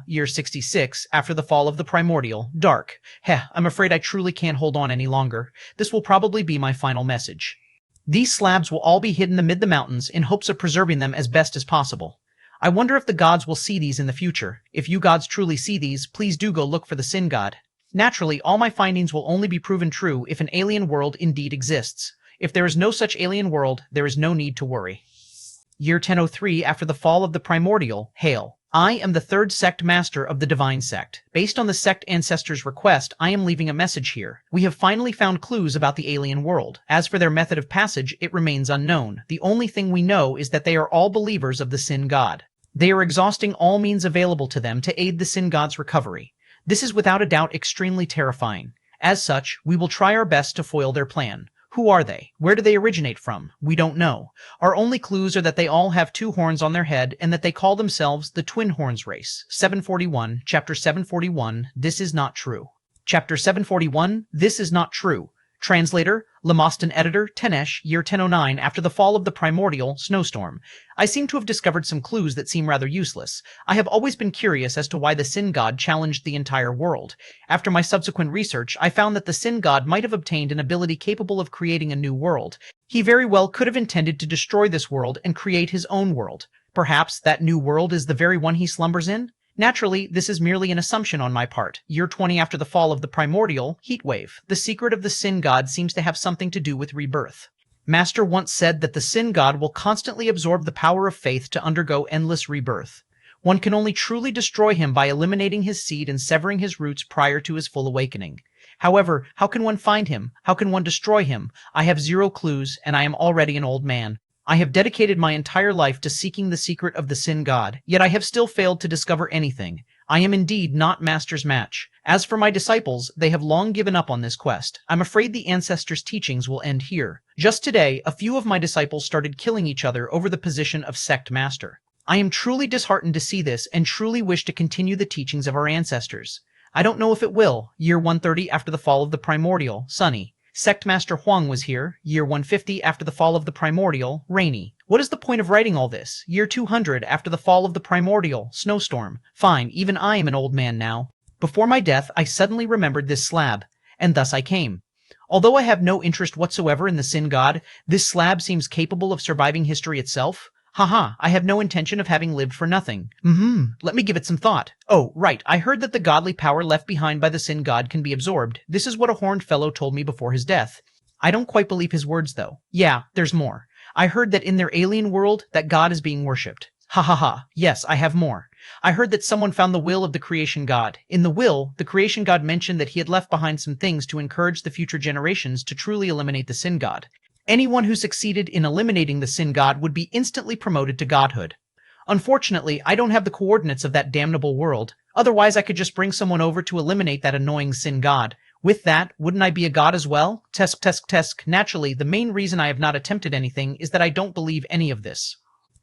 year 66, after the fall of the primordial, dark. I'm afraid I truly can't hold on any longer. This will probably be my final message. These slabs will all be hidden amid the mountains in hopes of preserving them as best as possible. I wonder if the gods will see these in the future. If you gods truly see these, please do go look for the Sin God. Naturally, all my findings will only be proven true if an alien world indeed exists. If there is no such alien world, there is no need to worry. Year 1003 after the fall of the primordial, hail. I am the third sect master of the divine sect. Based on the sect ancestors' request, I am leaving a message here. We have finally found clues about the alien world. As for their method of passage, it remains unknown. The only thing we know is that they are all believers of the Sin God. They are exhausting all means available to them to aid the Sin God's recovery. This is without a doubt extremely terrifying. As such, we will try our best to foil their plan. Who are they? Where do they originate from? We don't know. Our only clues are that they all have 2 horns on their head and that they call themselves the Twin Horns race. 741, Chapter 741, This is not true. Chapter 741, This is not true. Translator, Lemostan Editor, Tenesh, year 1009, after the fall of the primordial snowstorm. I seem to have discovered some clues that seem rather useless. I have always been curious as to why the Sin God challenged the entire world. After my subsequent research, I found that the Sin God might have obtained an ability capable of creating a new world. He very well could have intended to destroy this world and create his own world. Perhaps that new world is the very one he slumbers in? Naturally, this is merely an assumption on my part. Year 20 after the fall of the primordial heat wave. The secret of the Sin God seems to have something to do with rebirth. Master once said that the Sin God will constantly absorb the power of faith to undergo endless rebirth. One can only truly destroy him by eliminating his seed and severing his roots prior to his full awakening. However, how can one find him? How can one destroy him? I have zero clues, and I am already an old man. I have dedicated my entire life to seeking the secret of the Sin God, yet I have still failed to discover anything. I am indeed not Master's match. As for my disciples, they have long given up on this quest. I'm afraid the ancestors' teachings will end here. Just today, a few of my disciples started killing each other over the position of sect master. I am truly disheartened to see this and truly wish to continue the teachings of our ancestors. I don't know if it will. Year 130 after the fall of the primordial, sunny. Sect Master Huang was here, year 150 after the fall of the primordial, rainy. What is the point of writing all this? Year 200 after the fall of the primordial, snowstorm. Fine, even I am an old man now. Before my death, I suddenly remembered this slab, and thus I came. Although I have no interest whatsoever in the Sin God, this slab seems capable of surviving history itself. Haha, I have no intention of having lived for nothing. Let me give it some thought. Oh, right, I heard that the godly power left behind by the Sin God can be absorbed. This is what a horned fellow told me before his death. I don't quite believe his words, though. Yeah, there's more. I heard that in their alien world, that God is being worshipped. Ha ha ha, yes, I have more. I heard that someone found the will of the creation God. In the will, the creation God mentioned that he had left behind some things to encourage the future generations to truly eliminate the Sin God. Anyone who succeeded in eliminating the Sin God would be instantly promoted to godhood. Unfortunately, I don't have the coordinates of that damnable world. Otherwise, I could just bring someone over to eliminate that annoying Sin God. With that, wouldn't I be a god as well? Tesk. Naturally, the main reason I have not attempted anything is that I don't believe any of this.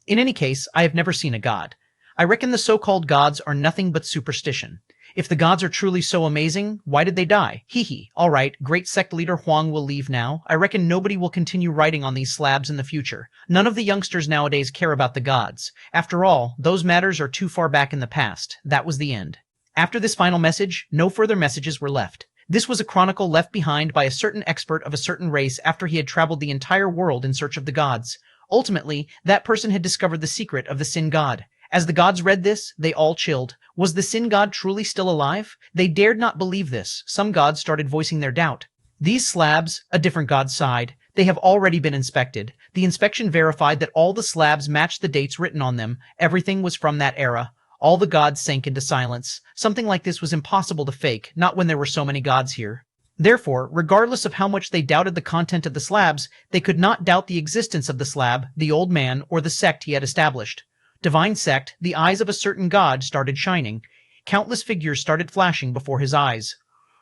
In any case, I have never seen a god. I reckon the so-called gods are nothing but superstition. If the gods are truly so amazing, why did they die? Hee. All right, great sect leader Huang will leave now. I reckon nobody will continue writing on these slabs in the future. None of the youngsters nowadays care about the gods. After all, those matters are too far back in the past. That was the end. After this final message, no further messages were left. This was a chronicle left behind by a certain expert of a certain race after he had traveled the entire world in search of the gods. Ultimately, that person had discovered the secret of the Sin God. As the gods read this, they all chilled. Was the Sin God truly still alive? They dared not believe this. Some gods started voicing their doubt. These slabs, a different god sighed. They have already been inspected. The inspection verified that all the slabs matched the dates written on them. Everything was from that era. All the gods sank into silence. Something like this was impossible to fake, not when there were so many gods here. Therefore, regardless of how much they doubted the content of the slabs, they could not doubt the existence of the slab, the old man, or the sect he had established. Divine sect, the eyes of a certain god started shining. Countless figures started flashing before his eyes.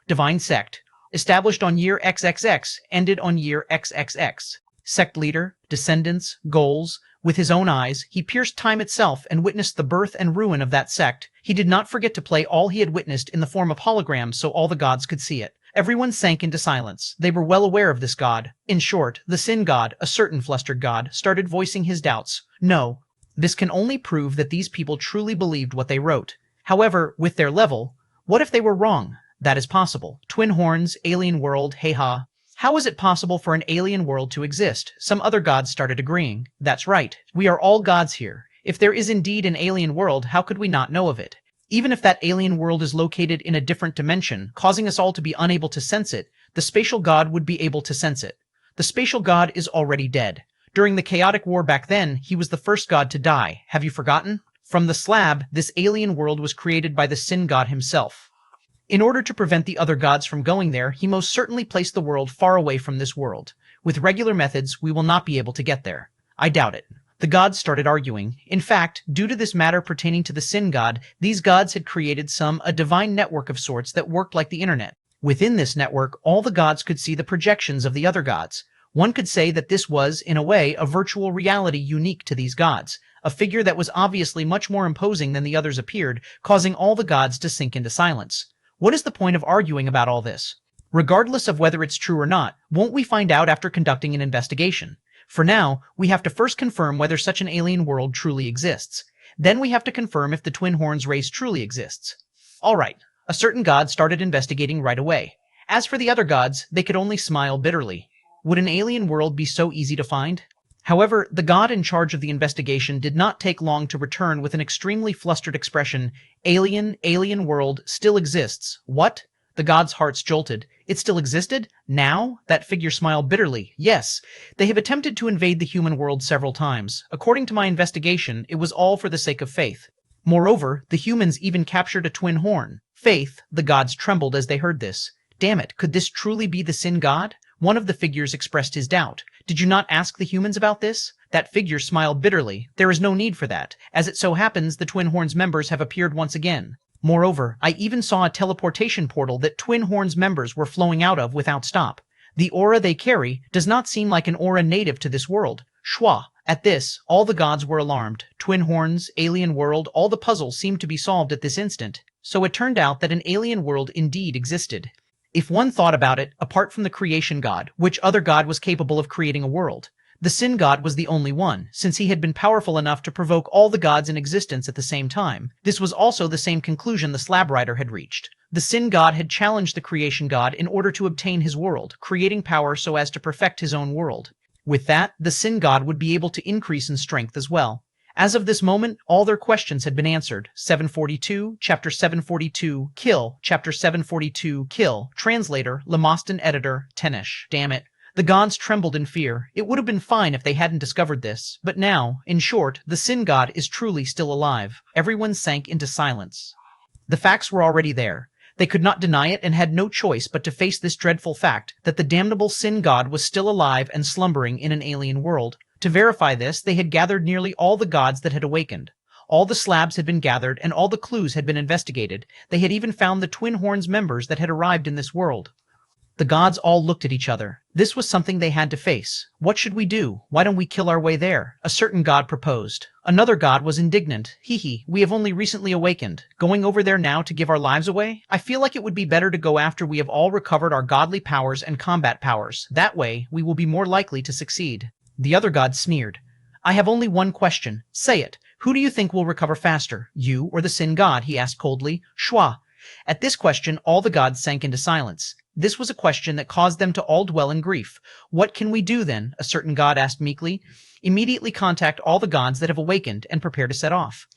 Divine sect, established on year XXX, ended on year XXX. Sect leader, descendants, goals. With his own eyes, he pierced time itself and witnessed the birth and ruin of that sect. He did not forget to play all he had witnessed in the form of holograms so all the gods could see it. Everyone sank into silence. They were well aware of this god. In short, the Sin God, a certain flustered god, started voicing his doubts. No. This can only prove that these people truly believed what they wrote. However, with their level, what if they were wrong? That is possible. Twin horns, alien world, hey-ha. How is it possible for an alien world to exist? Some other gods started agreeing. That's right. We are all gods here. If there is indeed an alien world, how could we not know of it? Even if that alien world is located in a different dimension, causing us all to be unable to sense it, the spatial god would be able to sense it. The spatial god is already dead. During the chaotic war back then, he was the first god to die. Have you forgotten? From the slab, this alien world was created by the Sin God himself. In order to prevent the other gods from going there, he most certainly placed the world far away from this world. With regular methods, we will not be able to get there. I doubt it. The gods started arguing. In fact, due to this matter pertaining to the Sin God, these gods had created a divine network of sorts that worked like the internet. Within this network, all the gods could see the projections of the other gods. One could say that this was, in a way, a virtual reality unique to these gods, a figure that was obviously much more imposing than the others appeared, causing all the gods to sink into silence. What is the point of arguing about all this? Regardless of whether it's true or not, won't we find out after conducting an investigation? For now, we have to first confirm whether such an alien world truly exists. Then we have to confirm if the Twin Horns race truly exists. Alright, a certain god started investigating right away. As for the other gods, they could only smile bitterly. Would an alien world be so easy to find? However, the god in charge of the investigation did not take long to return with an extremely flustered expression. Alien world still exists. What? The god's hearts jolted. It still existed? Now? That figure smiled bitterly. Yes. They have attempted to invade the human world several times. According to my investigation, it was all for the sake of faith. Moreover, the humans even captured a twin horn. Faith, the gods trembled as they heard this. Damn it, could this truly be the Sin God? One of the figures expressed his doubt. Did you not ask the humans about this? That figure smiled bitterly. There is no need for that. As it so happens, the Twin Horns members have appeared once again. Moreover, I even saw a teleportation portal that Twin Horns members were flowing out of without stop. The aura they carry does not seem like an aura native to this world. Schwa. At this, all the gods were alarmed. Twin Horns, alien world, all the puzzles seemed to be solved at this instant. So it turned out that an alien world indeed existed. If one thought about it, apart from the creation god, which other god was capable of creating a world? The Sin God was the only one, since he had been powerful enough to provoke all the gods in existence at the same time. This was also the same conclusion the slab writer had reached. The Sin God had challenged the creation god in order to obtain his world, creating power so as to perfect his own world. With that, the Sin God would be able to increase in strength as well. As of this moment, all their questions had been answered. 742, Chapter 742, Kill, Chapter 742, Kill. Translator, Lemoston Editor, Tenish. Damn it. The gods trembled in fear. It would have been fine if they hadn't discovered this. But now, in short, the Sin God is truly still alive. Everyone sank into silence. The facts were already there. They could not deny it and had no choice but to face this dreadful fact that the damnable Sin God was still alive and slumbering in an alien world. To verify this, they had gathered nearly all the gods that had awakened. All the slabs had been gathered and all the clues had been investigated. They had even found the Twin Horns members that had arrived in this world. The gods all looked at each other. This was something they had to face. What should we do? Why don't we kill our way there? A certain god proposed. Another god was indignant. Hee, we have only recently awakened. Going over there now to give our lives away? I feel like it would be better to go after we have all recovered our godly powers and combat powers. That way, we will be more likely to succeed. The other god sneered. I have only one question. Say it. Who do you think will recover faster? You or the Sin God? He asked coldly. Schwa. At this question, all the gods sank into silence. This was a question that caused them to all dwell in grief. What can we do then? A certain god asked meekly. Immediately contact all the gods that have awakened and prepare to set off.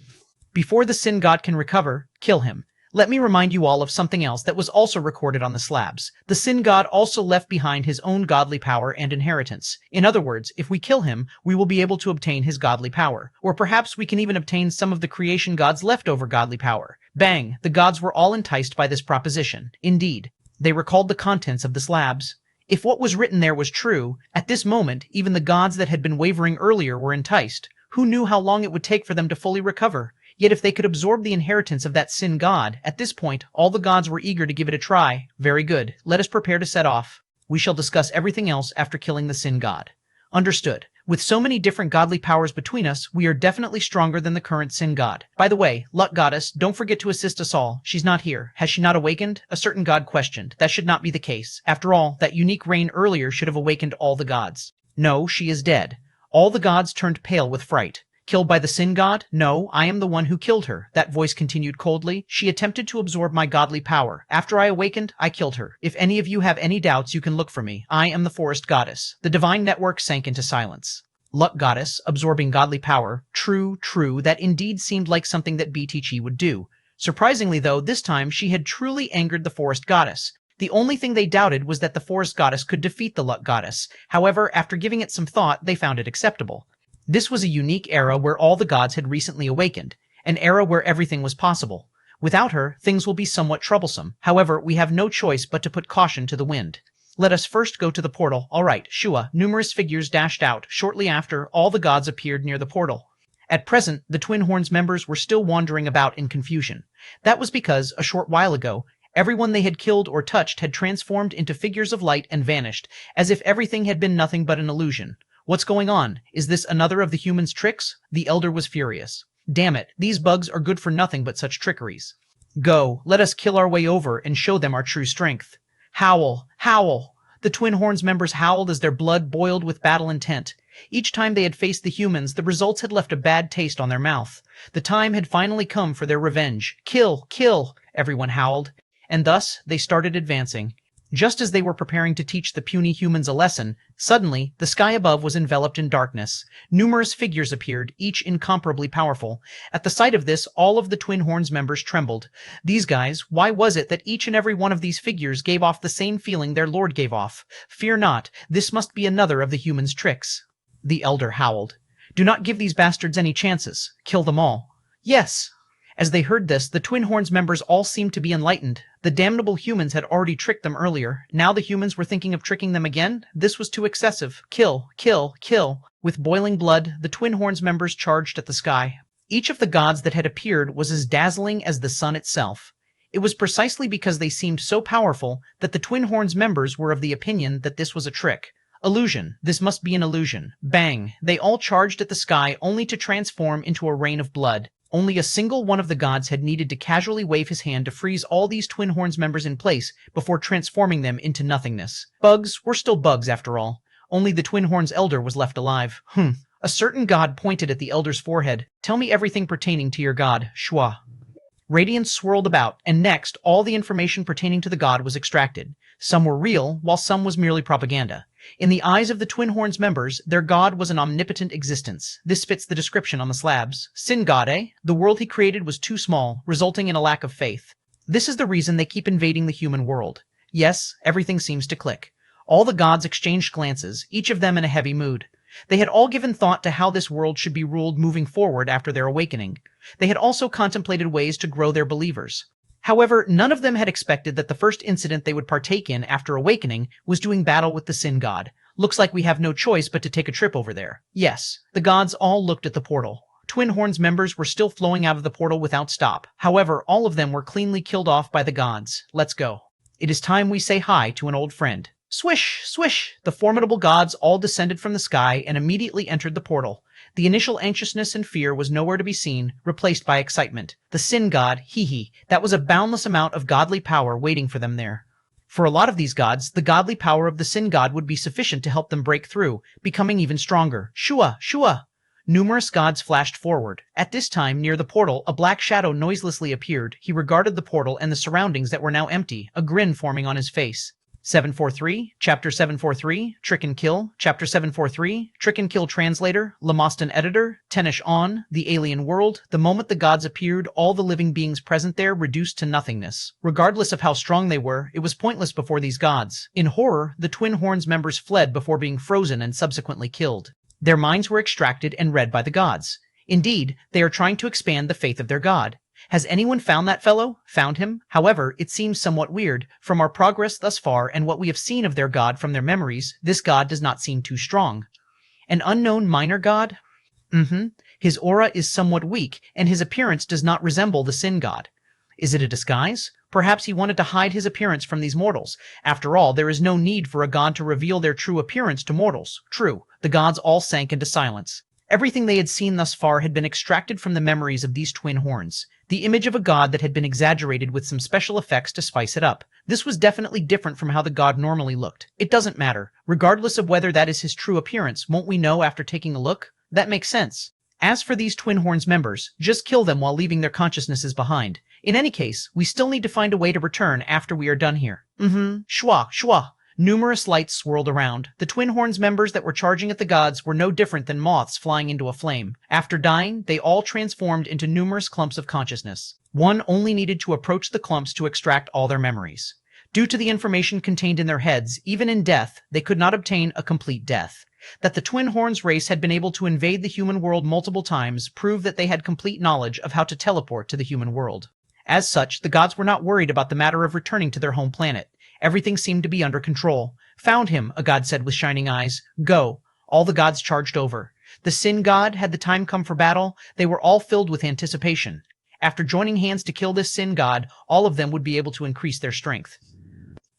Before the Sin God can recover, kill him. Let me remind you all of something else that was also recorded on the slabs. The Sin God also left behind his own godly power and inheritance. In other words, if we kill him, we will be able to obtain his godly power. Or perhaps we can even obtain some of the creation god's leftover godly power. Bang! The gods were all enticed by this proposition. Indeed. They recalled the contents of the slabs. If what was written there was true, at this moment, even the gods that had been wavering earlier were enticed. Who knew how long it would take for them to fully recover? Yet if they could absorb the inheritance of that Sin God, at this point, all the gods were eager to give it a try. Very good. Let us prepare to set off. We shall discuss everything else after killing the Sin God. Understood. With so many different godly powers between us, we are definitely stronger than the current Sin God. By the way, Luck Goddess, don't forget to assist us all. She's not here. Has she not awakened? A certain god questioned. That should not be the case. After all, that unique rain earlier should have awakened all the gods. No, she is dead. All the gods turned pale with fright. Killed by the Sin God? No, I am the one who killed her. That voice continued coldly. She attempted to absorb my godly power. After I awakened, I killed her. If any of you have any doubts, you can look for me. I am the Forest Goddess. The divine network sank into silence. Luck Goddess, absorbing godly power. True, that indeed seemed like something that BTG would do. Surprisingly though, this time she had truly angered the Forest Goddess. The only thing they doubted was that the Forest Goddess could defeat the Luck Goddess. However, after giving it some thought, they found it acceptable. This was a unique era where all the gods had recently awakened, an era where everything was possible. Without her, things will be somewhat troublesome. However, we have no choice but to put caution to the wind. Let us first go to the portal. All right, Shua. Numerous figures dashed out. Shortly after, all the gods appeared near the portal. At present, the Twin Horns members were still wandering about in confusion. That was because, a short while ago, everyone they had killed or touched had transformed into figures of light and vanished, as if everything had been nothing but an illusion. What's going on? Is this another of the humans' tricks? The elder was furious. Damn it, these bugs are good for nothing but such trickeries. Go, let us kill our way over and show them our true strength. Howl! Howl! The Twin Horns members howled as their blood boiled with battle intent. Each time they had faced the humans, the results had left a bad taste on their mouth. The time had finally come for their revenge. Kill! Kill! Everyone howled. And thus, they started advancing. Just as they were preparing to teach the puny humans a lesson, suddenly, the sky above was enveloped in darkness. Numerous figures appeared, each incomparably powerful. At the sight of this, all of the Twin Horns members trembled. These guys, why was it that each and every one of these figures gave off the same feeling their lord gave off? Fear not, this must be another of the humans' tricks. The elder howled. Do not give these bastards any chances. Kill them all. Yes! As they heard this, the Twin Horns members all seemed to be enlightened. The damnable humans had already tricked them earlier. Now the humans were thinking of tricking them again? This was too excessive. Kill, kill, kill. With boiling blood, the Twin Horns members charged at the sky. Each of the gods that had appeared was as dazzling as the sun itself. It was precisely because they seemed so powerful that the Twin Horns members were of the opinion that this was a trick. Illusion. This must be an illusion. Bang. They all charged at the sky only to transform into a rain of blood. Only a single one of the gods had needed to casually wave his hand to freeze all these Twin Horns members in place before transforming them into nothingness. Bugs were still bugs after all. Only the Twin Horns elder was left alive. A certain god pointed at the elder's forehead. Tell me everything pertaining to your god, Xua. Radiance swirled about, and next, all the information pertaining to the god was extracted. Some were real, while some was merely propaganda. In the eyes of the Twin Horns members, their god was an omnipotent existence. This fits the description on the slabs. Sin god, eh? The world he created was too small, resulting in a lack of faith. This is the reason they keep invading the human world. Yes, everything seems to click. All the gods exchanged glances, each of them in a heavy mood. They had all given thought to how this world should be ruled moving forward after their awakening. They had also contemplated ways to grow their believers. However, none of them had expected that the first incident they would partake in after awakening was doing battle with the Sin God. Looks like we have no choice but to take a trip over there. Yes, the gods all looked at the portal. Twin Horns members were still flowing out of the portal without stop. However, all of them were cleanly killed off by the gods. Let's go. It is time we say hi to an old friend. Swish! Swish! The formidable gods all descended from the sky and immediately entered the portal. The initial anxiousness and fear was nowhere to be seen, replaced by excitement. The Sin God, hee, that was a boundless amount of godly power waiting for them there. For a lot of these gods, the godly power of the Sin God would be sufficient to help them break through, becoming even stronger. Shua! Shua! Numerous gods flashed forward. At this time, near the portal, a black shadow noiselessly appeared. He regarded the portal and the surroundings that were now empty, a grin forming on his face. 743, Chapter 743, Trick and Kill, Chapter 743, Trick and Kill Translator, Lamostan Editor, Tenish On, The Alien World. The moment the gods appeared, all the living beings present there reduced to nothingness. Regardless of how strong they were, it was pointless before these gods. In horror, the Twin Horns members fled before being frozen and subsequently killed. Their minds were extracted and read by the gods. Indeed, they are trying to expand the faith of their god. Has anyone found that fellow? Found him? However, it seems somewhat weird. From our progress thus far and what we have seen of their god from their memories, this god does not seem too strong. An unknown minor god? His aura is somewhat weak, and his appearance does not resemble the Sin God. Is it a disguise? Perhaps he wanted to hide his appearance from these mortals. After all, there is no need for a god to reveal their true appearance to mortals. True, the gods all sank into silence. Everything they had seen thus far had been extracted from the memories of these twin horns. The image of a god that had been exaggerated with some special effects to spice it up. This was definitely different from how the god normally looked. It doesn't matter. Regardless of whether that is his true appearance, won't we know after taking a look? That makes sense. As for these twin horns members, just kill them while leaving their consciousnesses behind. In any case, we still need to find a way to return after we are done here. Shwa, shwa. Numerous lights swirled around. The Twin Horns members that were charging at the gods were no different than moths flying into a flame. After dying, they all transformed into numerous clumps of consciousness. One only needed to approach the clumps to extract all their memories. Due to the information contained in their heads, even in death, they could not obtain a complete death. That the Twin Horns race had been able to invade the human world multiple times proved that they had complete knowledge of how to teleport to the human world. As such, the gods were not worried about the matter of returning to their home planet. Everything seemed to be under control. Found him, a god said with shining eyes. Go. All the gods charged over. The Sin God, had the time come for battle, they were all filled with anticipation. After joining hands to kill this Sin God, all of them would be able to increase their strength.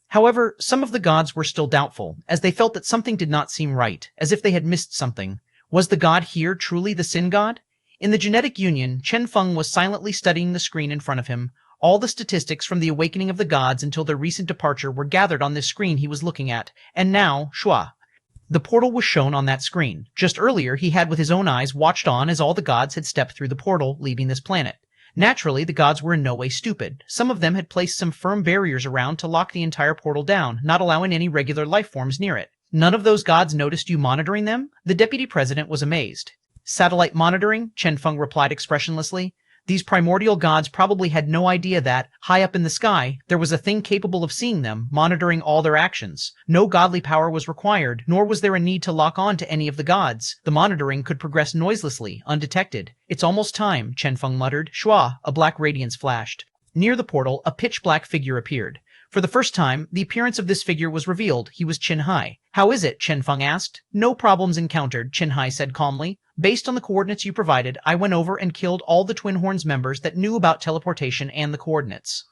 However, some of the gods were still doubtful, as they felt that something did not seem right, as if they had missed something. Was the god here truly the Sin God? In the genetic union, Chen Feng was silently studying the screen in front of him. All the statistics from the awakening of the gods until their recent departure were gathered on this screen he was looking at, and now, Shua. The portal was shown on that screen. Just earlier, he had with his own eyes watched on as all the gods had stepped through the portal, leaving this planet. Naturally, the gods were in no way stupid. Some of them had placed some firm barriers around to lock the entire portal down, not allowing any regular life forms near it. None of those gods noticed you monitoring them? The deputy president was amazed. Satellite monitoring? Chen Feng replied expressionlessly. These primordial gods probably had no idea that, high up in the sky, there was a thing capable of seeing them, monitoring all their actions. No godly power was required, nor was there a need to lock on to any of the gods. The monitoring could progress noiselessly, undetected. It's almost time, Chen Feng muttered. Shua, a black radiance flashed. Near the portal, a pitch-black figure appeared. For the first time, the appearance of this figure was revealed. He was Chen Hai. How is it? Chen Feng asked. No problems encountered, Chen Hai said calmly. Based on the coordinates you provided, I went over and killed all the Twin Horns members that knew about teleportation and the coordinates.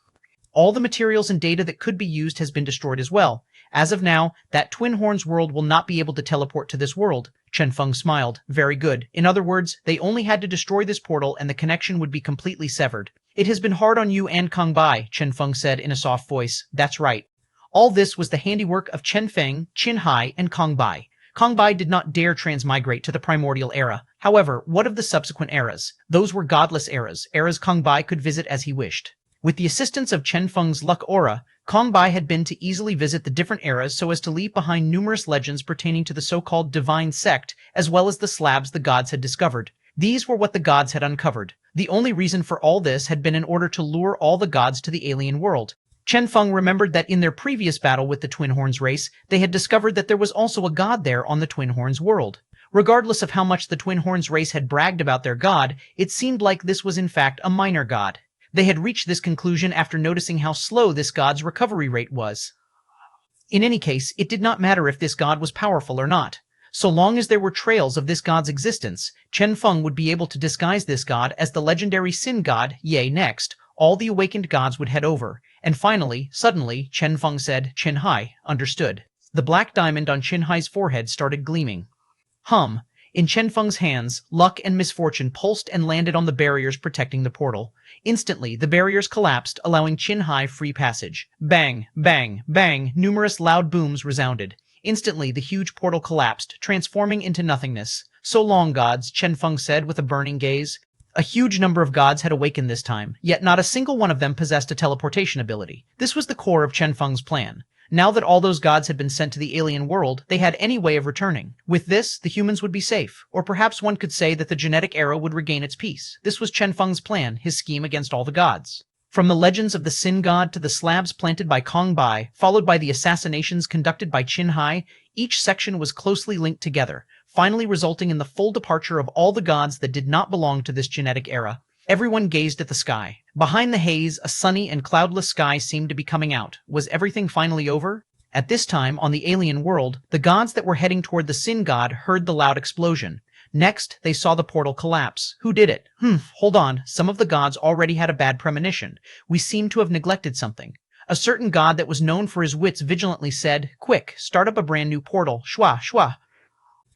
All the materials and data that could be used has been destroyed as well. As of now, that Twin Horns world will not be able to teleport to this world. Chen Feng smiled. Very good. In other words, they only had to destroy this portal and the connection would be completely severed. It has been hard on you and Kang Bai, Chen Feng said in a soft voice. That's right. All this was the handiwork of Chen Feng, Qin Hai, and Kang Bai. Kang Bai did not dare transmigrate to the primordial era. However, what of the subsequent eras? Those were godless eras Kang Bai could visit as he wished. With the assistance of Chen Feng's luck aura, Kang Bai had been to easily visit the different eras so as to leave behind numerous legends pertaining to the so-called divine sect, as well as the slabs the gods had discovered. These were what the gods had uncovered. The only reason for all this had been in order to lure all the gods to the alien world. Chen Feng remembered that in their previous battle with the Twin Horns race, they had discovered that there was also a god there on the Twin Horns world. Regardless of how much the Twin Horns race had bragged about their god, it seemed like this was in fact a minor god. They had reached this conclusion after noticing how slow this god's recovery rate was. In any case, it did not matter if this god was powerful or not. So long as there were trails of this god's existence, Chen Feng would be able to disguise this god as the legendary Sin god, Ye. Next, all the awakened gods would head over. And finally, suddenly, Chen Feng said, Chen Hai, understood. The black diamond on Chen Hai's forehead started gleaming. In Chen Feng's hands, luck and misfortune pulsed and landed on the barriers protecting the portal. Instantly, the barriers collapsed, allowing Chen Hai free passage. Bang, bang, bang, numerous loud booms resounded. Instantly, the huge portal collapsed, transforming into nothingness. So long, gods, Chen Feng said with a burning gaze. A huge number of gods had awakened this time, yet not a single one of them possessed a teleportation ability. This was the core of Chen Feng's plan. Now that all those gods had been sent to the alien world, they had any way of returning. With this, the humans would be safe. Or perhaps one could say that the genetic era would regain its peace. This was Chen Feng's plan, his scheme against all the gods. From the legends of the Sin God to the slabs planted by Kang Bai, followed by the assassinations conducted by Qin Hai, each section was closely linked together, finally resulting in the full departure of all the gods that did not belong to this genetic era. Everyone gazed at the sky. Behind the haze, a sunny and cloudless sky seemed to be coming out. Was everything finally over? At this time, on the alien world, the gods that were heading toward the Sin God heard the loud explosion. Next, they saw the portal collapse. Who did it? Hold on. Some of the gods already had a bad premonition. We seem to have neglected something. A certain god that was known for his wits vigilantly said, Quick, start up a brand new portal. Shua, shua.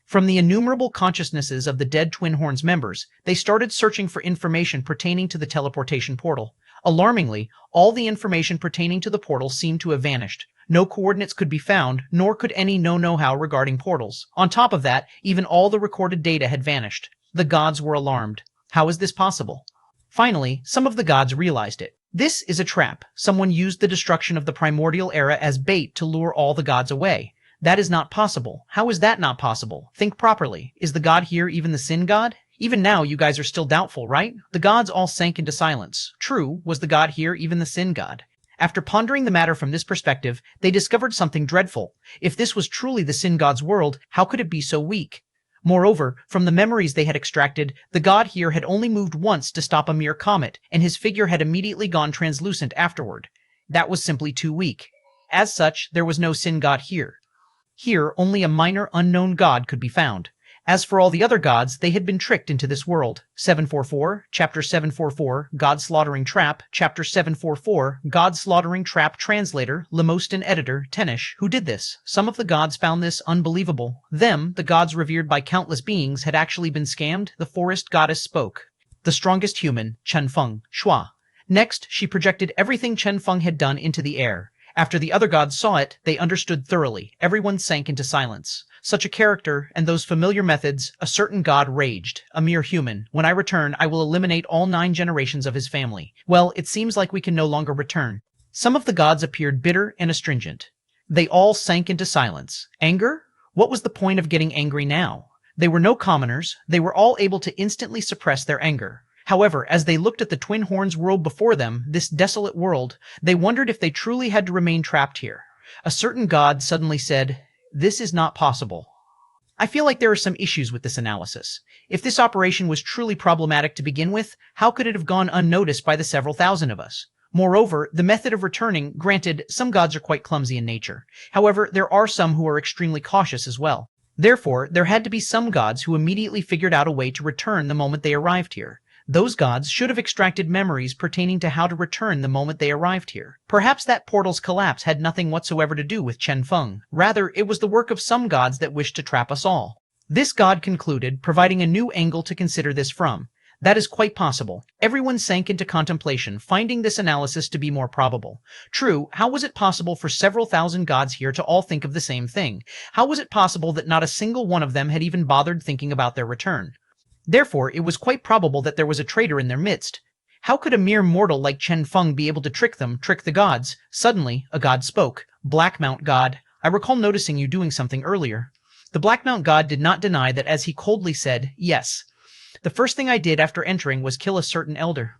From the innumerable consciousnesses of the dead Twin Horns members, they started searching for information pertaining to the teleportation portal. Alarmingly, all the information pertaining to the portal seemed to have vanished. No coordinates could be found, nor could any know-how regarding portals. On top of that, even all the recorded data had vanished. The gods were alarmed. How is this possible? Finally, some of the gods realized it. This is a trap. Someone used the destruction of the primordial era as bait to lure all the gods away. That is not possible. How is that not possible? Think properly. Is the god here even the Sin God? Even now, you guys are still doubtful, right? The gods all sank into silence. True, was the god here even the Sin God? After pondering the matter from this perspective, they discovered something dreadful. If this was truly the Sin God's world, how could it be so weak? Moreover, from the memories they had extracted, the god here had only moved once to stop a mere comet, and his figure had immediately gone translucent afterward. That was simply too weak. As such, there was no Sin God here. Here, only a minor unknown god could be found. As for all the other gods, they had been tricked into this world. 744, Chapter 744, God Slaughtering Trap, Chapter 744, God Slaughtering Trap Translator, Lemostan Editor, Tenish. Who did this? Some of the gods found this unbelievable. Them, the gods revered by countless beings, had actually been scammed. The forest goddess spoke. The strongest human, Chen Feng, Shua. Next, she projected everything Chen Feng had done into the air. After the other gods saw it, they understood thoroughly. Everyone sank into silence. Such a character, and those familiar methods, a certain god raged. A mere human. When I return, I will eliminate all 9 generations of his family. Well, it seems like we can no longer return. Some of the gods appeared bitter and astringent. They all sank into silence. Anger? What was the point of getting angry now? They were no commoners. They were all able to instantly suppress their anger. However, as they looked at the Twin Horns world before them, this desolate world, they wondered if they truly had to remain trapped here. A certain god suddenly said, "This is not possible." I feel like there are some issues with this analysis. If this operation was truly problematic to begin with, how could it have gone unnoticed by the several thousand of us? Moreover, the method of returning, granted, some gods are quite clumsy in nature. However, there are some who are extremely cautious as well. Therefore, there had to be some gods who immediately figured out a way to return the moment they arrived here. Those gods should have extracted memories pertaining to how to return the moment they arrived here. Perhaps that portal's collapse had nothing whatsoever to do with Chen Feng. Rather, it was the work of some gods that wished to trap us all. This god concluded, providing a new angle to consider this from. That is quite possible. Everyone sank into contemplation, finding this analysis to be more probable. True, how was it possible for several thousand gods here to all think of the same thing? How was it possible that not a single one of them had even bothered thinking about their return? Therefore, it was quite probable that there was a traitor in their midst. How could a mere mortal like Chen Feng be able to trick them, trick the gods? Suddenly, a god spoke. Blackmount God, I recall noticing you doing something earlier. The Blackmount God did not deny that, as he coldly said, yes. The first thing I did after entering was kill a certain elder.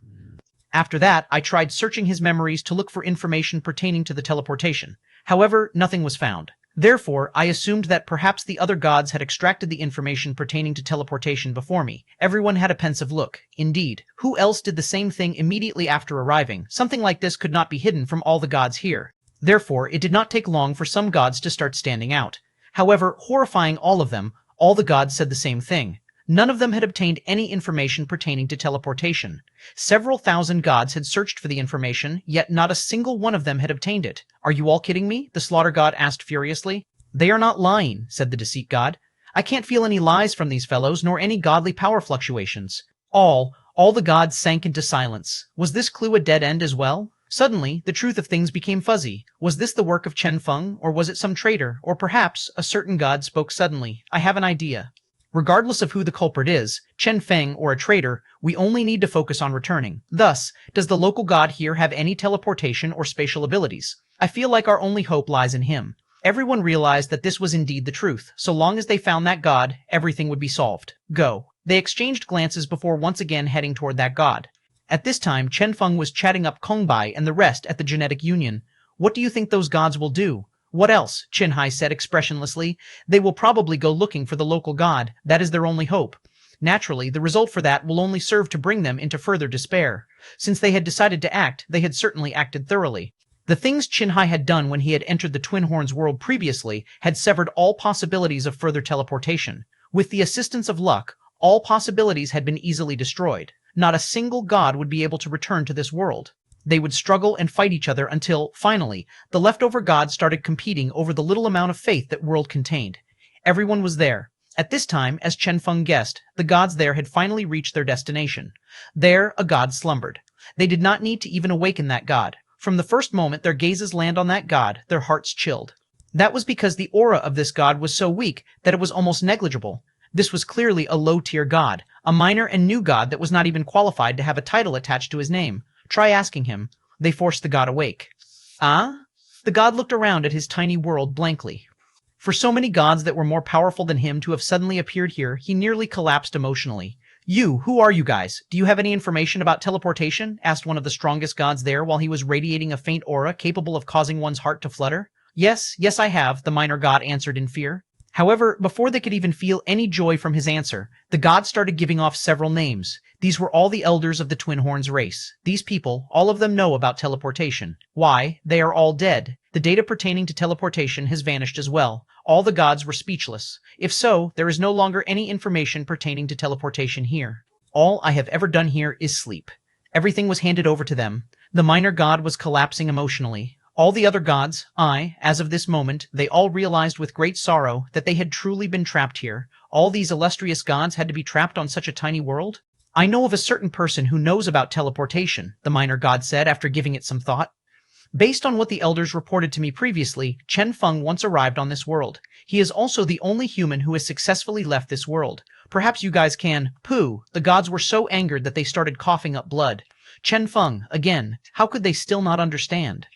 After that, I tried searching his memories to look for information pertaining to the teleportation. However, nothing was found. Therefore, I assumed that perhaps the other gods had extracted the information pertaining to teleportation before me. Everyone had a pensive look. Indeed, who else did the same thing immediately after arriving? Something like this could not be hidden from all the gods here. Therefore, it did not take long for some gods to start standing out. However, horrifying all of them, all the gods said the same thing. None of them had obtained any information pertaining to teleportation. Several thousand gods had searched for the information, yet not a single one of them had obtained it. Are you all kidding me? The slaughter god asked furiously. They are not lying, said the deceit god. I can't feel any lies from these fellows, nor any godly power fluctuations. All the gods sank into silence. Was this clue a dead end as well? Suddenly, the truth of things became fuzzy. Was this the work of Chen Feng, or was it some traitor? Or perhaps, a certain god spoke suddenly. I have an idea. Regardless of who the culprit is, Chen Feng or a traitor, we only need to focus on returning. Thus, does the local god here have any teleportation or spatial abilities? I feel like our only hope lies in him. Everyone realized that this was indeed the truth. So long as they found that god, everything would be solved. Go. They exchanged glances before once again heading toward that god. At this time, Chen Feng was chatting up Kongbai and the rest at the Genetic Union. What do you think those gods will do? What else? Qinhai said expressionlessly. They will probably go looking for the local god. That is their only hope. Naturally, the result for that will only serve to bring them into further despair. Since they had decided to act, they had certainly acted thoroughly. The things Qinhai had done when he had entered the Twin Horns world previously had severed all possibilities of further teleportation. With the assistance of luck, all possibilities had been easily destroyed. Not a single god would be able to return to this world. They would struggle and fight each other until, finally, the leftover gods started competing over the little amount of faith that world contained. Everyone was there. At this time, as Chen Feng guessed, the gods there had finally reached their destination. There, a god slumbered. They did not need to even awaken that god. From the first moment their gazes land on that god, their hearts chilled. That was because the aura of this god was so weak that it was almost negligible. This was clearly a low-tier god, a minor and new god that was not even qualified to have a title attached to his name. Try asking him. They forced the god awake. Ah? The god looked around at his tiny world blankly. For so many gods that were more powerful than him to have suddenly appeared here, he nearly collapsed emotionally. Who are you guys? Do you have any information about teleportation? Asked one of the strongest gods there while he was radiating a faint aura capable of causing one's heart to flutter. Yes, I have, the minor god answered in fear. However, before they could even feel any joy from his answer, the god started giving off several names. These were all the elders of the Twin Horns race. These people, all of them know about teleportation. Why? They are all dead. The data pertaining to teleportation has vanished as well. All the gods were speechless. If so, there is no longer any information pertaining to teleportation here. All I have ever done here is sleep. Everything was handed over to them. The minor god was collapsing emotionally. All the other gods, as of this moment, they all realized with great sorrow that they had truly been trapped here. All these illustrious gods had to be trapped on such a tiny world? I know of a certain person who knows about teleportation, the minor god said after giving it some thought. Based on what the elders reported to me previously, Chen Feng once arrived on this world. He is also the only human who has successfully left this world. Perhaps you guys can. Pooh, the gods were so angered that they started coughing up blood. Chen Feng, again, how could they still not understand?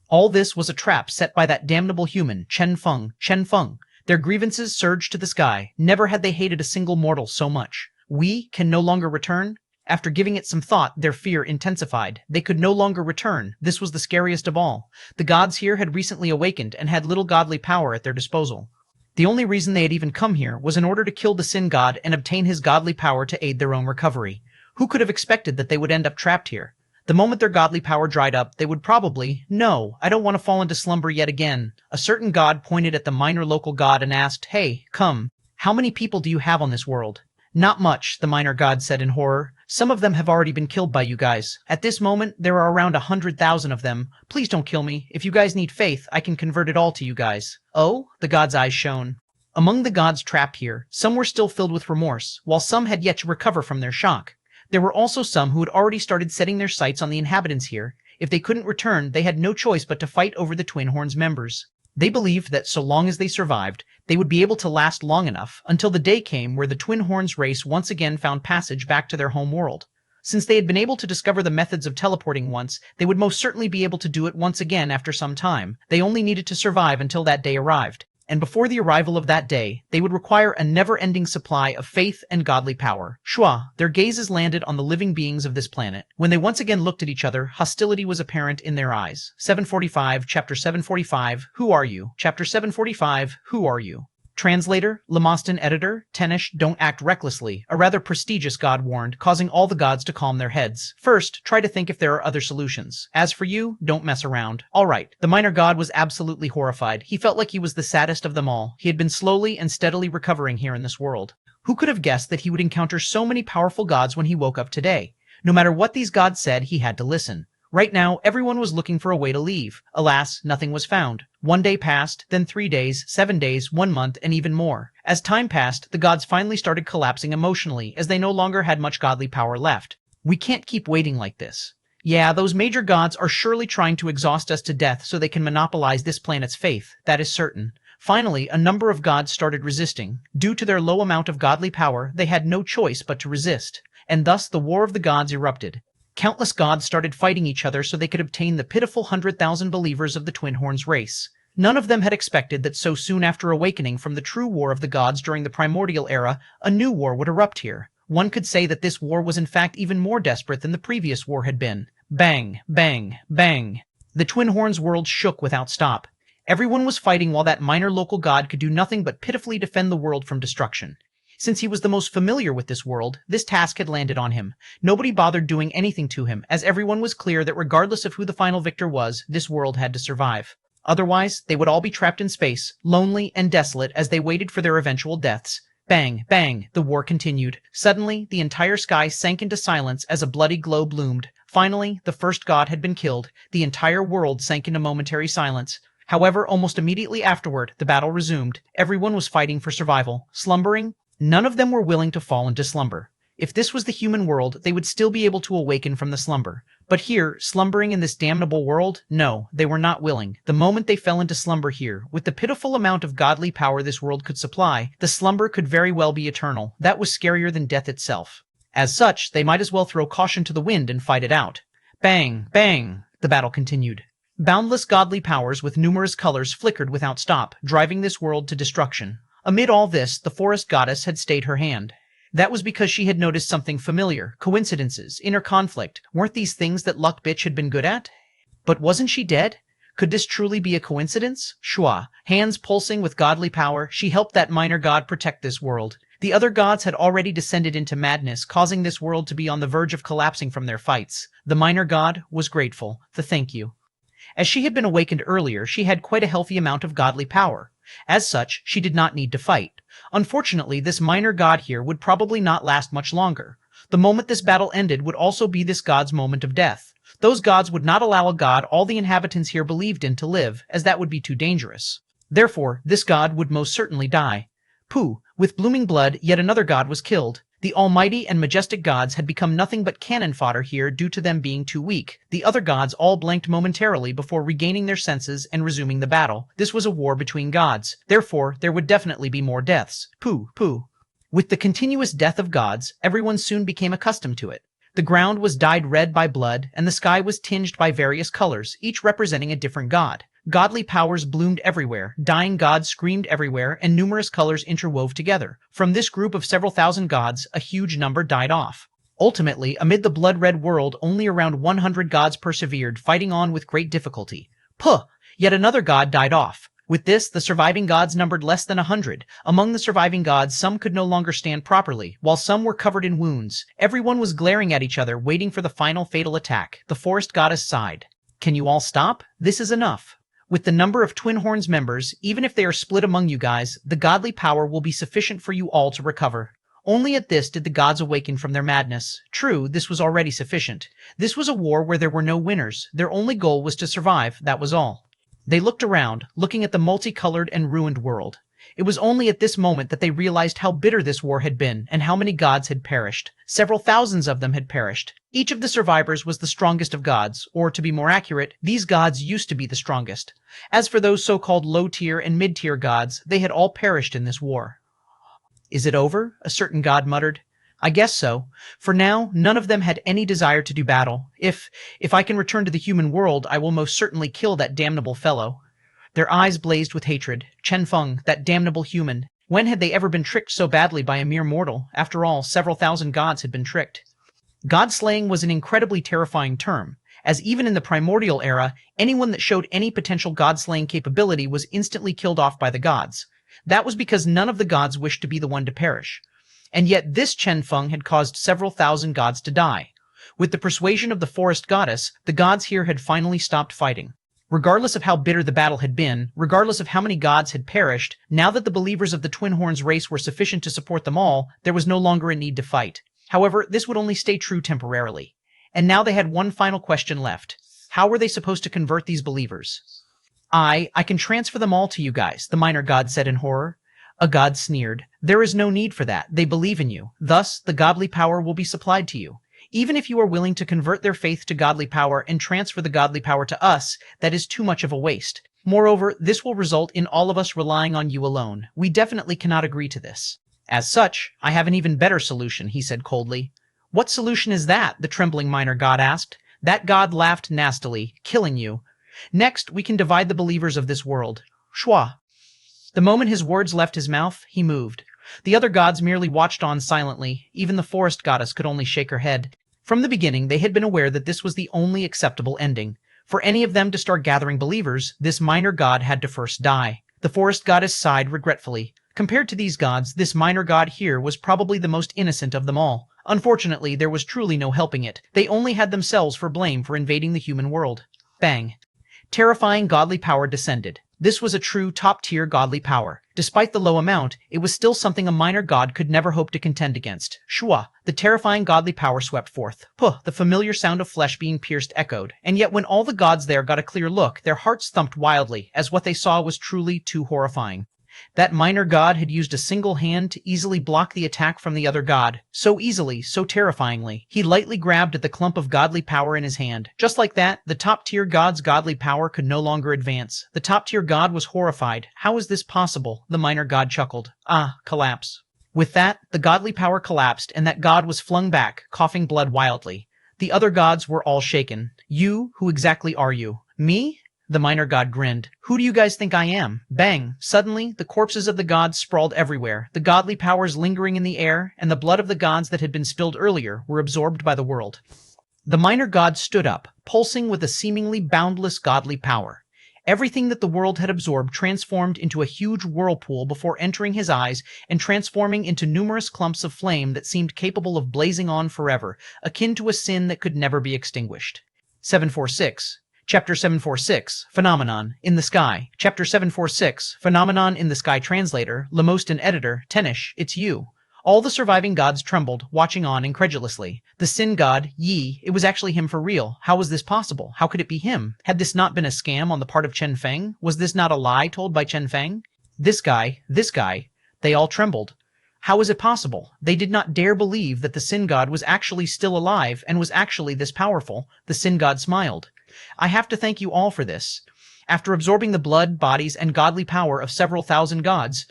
All this was a trap set by that damnable human, Chen Feng. Chen Feng. Their grievances surged to the sky. Never had they hated a single mortal so much. We can no longer return? After giving it some thought, their fear intensified. They could no longer return. This was the scariest of all. The gods here had recently awakened and had little godly power at their disposal. The only reason they had even come here was in order to kill the sin god and obtain his godly power to aid their own recovery. Who could have expected that they would end up trapped here? The moment their godly power dried up, they would probably, "No, I don't want to fall into slumber yet again." A certain god pointed at the minor local god and asked, "Hey, come. How many people do you have on this world?" "Not much," the minor god said in horror. "Some of them have already been killed by you guys. At this moment, there are around 100,000 of them. Please don't kill me. If you guys need faith, I can convert it all to you guys." "Oh?" The god's eyes shone. Among the gods trapped here, some were still filled with remorse, while some had yet to recover from their shock. There were also some who had already started setting their sights on the inhabitants here. If they couldn't return, they had no choice but to fight over the Twin Horns members. They believed that so long as they survived, they would be able to last long enough until the day came where the Twin Horns race once again found passage back to their home world. Since they had been able to discover the methods of teleporting once, they would most certainly be able to do it once again after some time. They only needed to survive until that day arrived. And before the arrival of that day, they would require a never-ending supply of faith and godly power. Shua, their gazes landed on the living beings of this planet. When they once again looked at each other, hostility was apparent in their eyes. 745, Chapter 745, Who Are You? Chapter 745, Who Are You? Translator, Lamostan editor, Tenish, don't act recklessly, a rather prestigious god warned, causing all the gods to calm their heads. First, try to think if there are other solutions. As for you, don't mess around. All right. The minor god was absolutely horrified. He felt like he was the saddest of them all. He had been slowly and steadily recovering here in this world. Who could have guessed that he would encounter so many powerful gods when he woke up today? No matter what these gods said, he had to listen. Right now, everyone was looking for a way to leave. Alas, nothing was found. 1 day passed, then 3 days, 7 days, 1 month, and even more. As time passed, the gods finally started collapsing emotionally, as they no longer had much godly power left. We can't keep waiting like this. Yeah, those major gods are surely trying to exhaust us to death so they can monopolize this planet's faith. That is certain. Finally, a number of gods started resisting. Due to their low amount of godly power, they had no choice but to resist. And thus the War of the Gods erupted. Countless gods started fighting each other so they could obtain the pitiful 100,000 believers of the Twin Horns race. None of them had expected that so soon after awakening from the true War of the Gods during the Primordial Era, a new war would erupt here. One could say that this war was in fact even more desperate than the previous war had been. Bang, bang, bang. The Twin Horns world shook without stop. Everyone was fighting while that minor local god could do nothing but pitifully defend the world from destruction. Since he was the most familiar with this world, this task had landed on him. Nobody bothered doing anything to him, as everyone was clear that regardless of who the final victor was, this world had to survive. Otherwise, they would all be trapped in space, lonely and desolate as they waited for their eventual deaths. Bang, bang, the war continued. Suddenly, the entire sky sank into silence as a bloody globe loomed. Finally, the first god had been killed. The entire world sank into momentary silence. However, almost immediately afterward, the battle resumed. Everyone was fighting for survival. Slumbering? None of them were willing to fall into slumber. If this was the human world, they would still be able to awaken from the slumber. But here, slumbering in this damnable world, no, they were not willing. The moment they fell into slumber here, with the pitiful amount of godly power this world could supply, the slumber could very well be eternal. That was scarier than death itself. As such, they might as well throw caution to the wind and fight it out. Bang, bang, the battle continued. Boundless godly powers with numerous colors flickered without stop, driving this world to destruction. Amid all this, the forest goddess had stayed her hand. That was because she had noticed something familiar. Coincidences, inner conflict. Weren't these things that Luck Bitch had been good at? But wasn't she dead? Could this truly be a coincidence? Shua, hands pulsing with godly power, she helped that minor god protect this world. The other gods had already descended into madness, causing this world to be on the verge of collapsing from their fights. The minor god was grateful. The thank you. As she had been awakened earlier, she had quite a healthy amount of godly power. As such, she did not need to fight. Unfortunately, this minor god here would probably not last much longer. The moment this battle ended would also be this god's moment of death. Those gods would not allow a god all the inhabitants here believed in to live, as that would be too dangerous. Therefore, this god would most certainly die. Pooh, with blooming blood, yet another god was killed. The almighty and majestic gods had become nothing but cannon fodder here due to them being too weak. The other gods all blanked momentarily before regaining their senses and resuming the battle. This was a war between gods. Therefore, there would definitely be more deaths. Pooh, pooh. With the continuous death of gods, everyone soon became accustomed to it. The ground was dyed red by blood, and the sky was tinged by various colors, each representing a different god. Godly powers bloomed everywhere, dying gods screamed everywhere, and numerous colors interwove together. From this group of several thousand gods, a huge number died off. Ultimately, amid the blood-red world, only around 100 gods persevered, fighting on with great difficulty. Puh! Yet another god died off. With this, the surviving gods numbered less than 100. Among the surviving gods, some could no longer stand properly, while some were covered in wounds. Everyone was glaring at each other, waiting for the final fatal attack. The forest goddess sighed. Can you all stop? This is enough. With the number of Twin Horns members, even if they are split among you guys, the godly power will be sufficient for you all to recover. Only at this did the gods awaken from their madness. True, this was already sufficient. This was a war where there were no winners. Their only goal was to survive, that was all. They looked around, looking at the multicolored and ruined world. It was only at this moment that they realized how bitter this war had been and how many gods had perished. Several thousands of them had perished. Each of the survivors was the strongest of gods, or to be more accurate, these gods used to be the strongest. As for those so-called low-tier and mid-tier gods, they had all perished in this war. Is it over? A certain god muttered. I guess so. For now, none of them had any desire to do battle. If I can return to the human world, I will most certainly kill that damnable fellow. Their eyes blazed with hatred. Chen Feng, that damnable human. When had they ever been tricked so badly by a mere mortal? After all, several thousand gods had been tricked. God-slaying was an incredibly terrifying term, as even in the primordial era, anyone that showed any potential god-slaying capability was instantly killed off by the gods. That was because none of the gods wished to be the one to perish. And yet this Chen Feng had caused several thousand gods to die. With the persuasion of the forest goddess, the gods here had finally stopped fighting. Regardless of how bitter the battle had been, regardless of how many gods had perished, now that the believers of the Twin Horns race were sufficient to support them all, there was no longer a need to fight. However, this would only stay true temporarily. And now they had one final question left. How were they supposed to convert these believers? I can transfer them all to you guys, the minor god said in horror. A god sneered. There is no need for that. They believe in you. Thus, the godly power will be supplied to you. Even if you are willing to convert their faith to godly power and transfer the godly power to us, that is too much of a waste. Moreover, this will result in all of us relying on you alone. We definitely cannot agree to this. As such, I have an even better solution, he said coldly. What solution is that? The trembling minor god asked. That god laughed nastily, killing you. Next, we can divide the believers of this world. Shua. The moment his words left his mouth, he moved. The other gods merely watched on silently. Even the forest goddess could only shake her head. From the beginning, they had been aware that this was the only acceptable ending. For any of them to start gathering believers, this minor god had to first die. The forest goddess sighed regretfully. Compared to these gods, this minor god here was probably the most innocent of them all. Unfortunately, there was truly no helping it. They only had themselves for blame for invading the human world. Bang. Terrifying godly power descended. This was a true top-tier godly power. Despite the low amount, it was still something a minor god could never hope to contend against. Shua, the terrifying godly power swept forth. Puh, the familiar sound of flesh being pierced echoed. And yet when all the gods there got a clear look, their hearts thumped wildly, as what they saw was truly too horrifying. That minor god had used a single hand to easily block the attack from the other god. So easily, so terrifyingly. He lightly grabbed at the clump of godly power in his hand. Just like that, the top-tier god's godly power could no longer advance. The top-tier god was horrified. How is this possible? The minor god chuckled. Collapse. With that, the godly power collapsed, and that god was flung back, coughing blood wildly. The other gods were all shaken. You, who exactly are you? Me? The minor god grinned. Who do you guys think I am? Bang! Suddenly, the corpses of the gods sprawled everywhere, the godly powers lingering in the air, and the blood of the gods that had been spilled earlier were absorbed by the world. The minor god stood up, pulsing with a seemingly boundless godly power. Everything that the world had absorbed transformed into a huge whirlpool before entering his eyes and transforming into numerous clumps of flame that seemed capable of blazing on forever, akin to a sin that could never be extinguished. 746. Chapter 746, Phenomenon, in the Sky. Chapter 746, Phenomenon in the Sky. Translator, Lamost and Editor, Tenish, it's you. All the surviving gods trembled, watching on incredulously. The sin god, Yi, it was actually him for real. How was this possible? How could it be him? Had this not been a scam on the part of Chen Feng? Was this not a lie told by Chen Feng? This guy, they all trembled. How is it possible? They did not dare believe that the Sin God was actually still alive and was actually this powerful. The Sin God smiled. I have to thank you all for this. After absorbing the blood, bodies, and godly power of several thousand gods,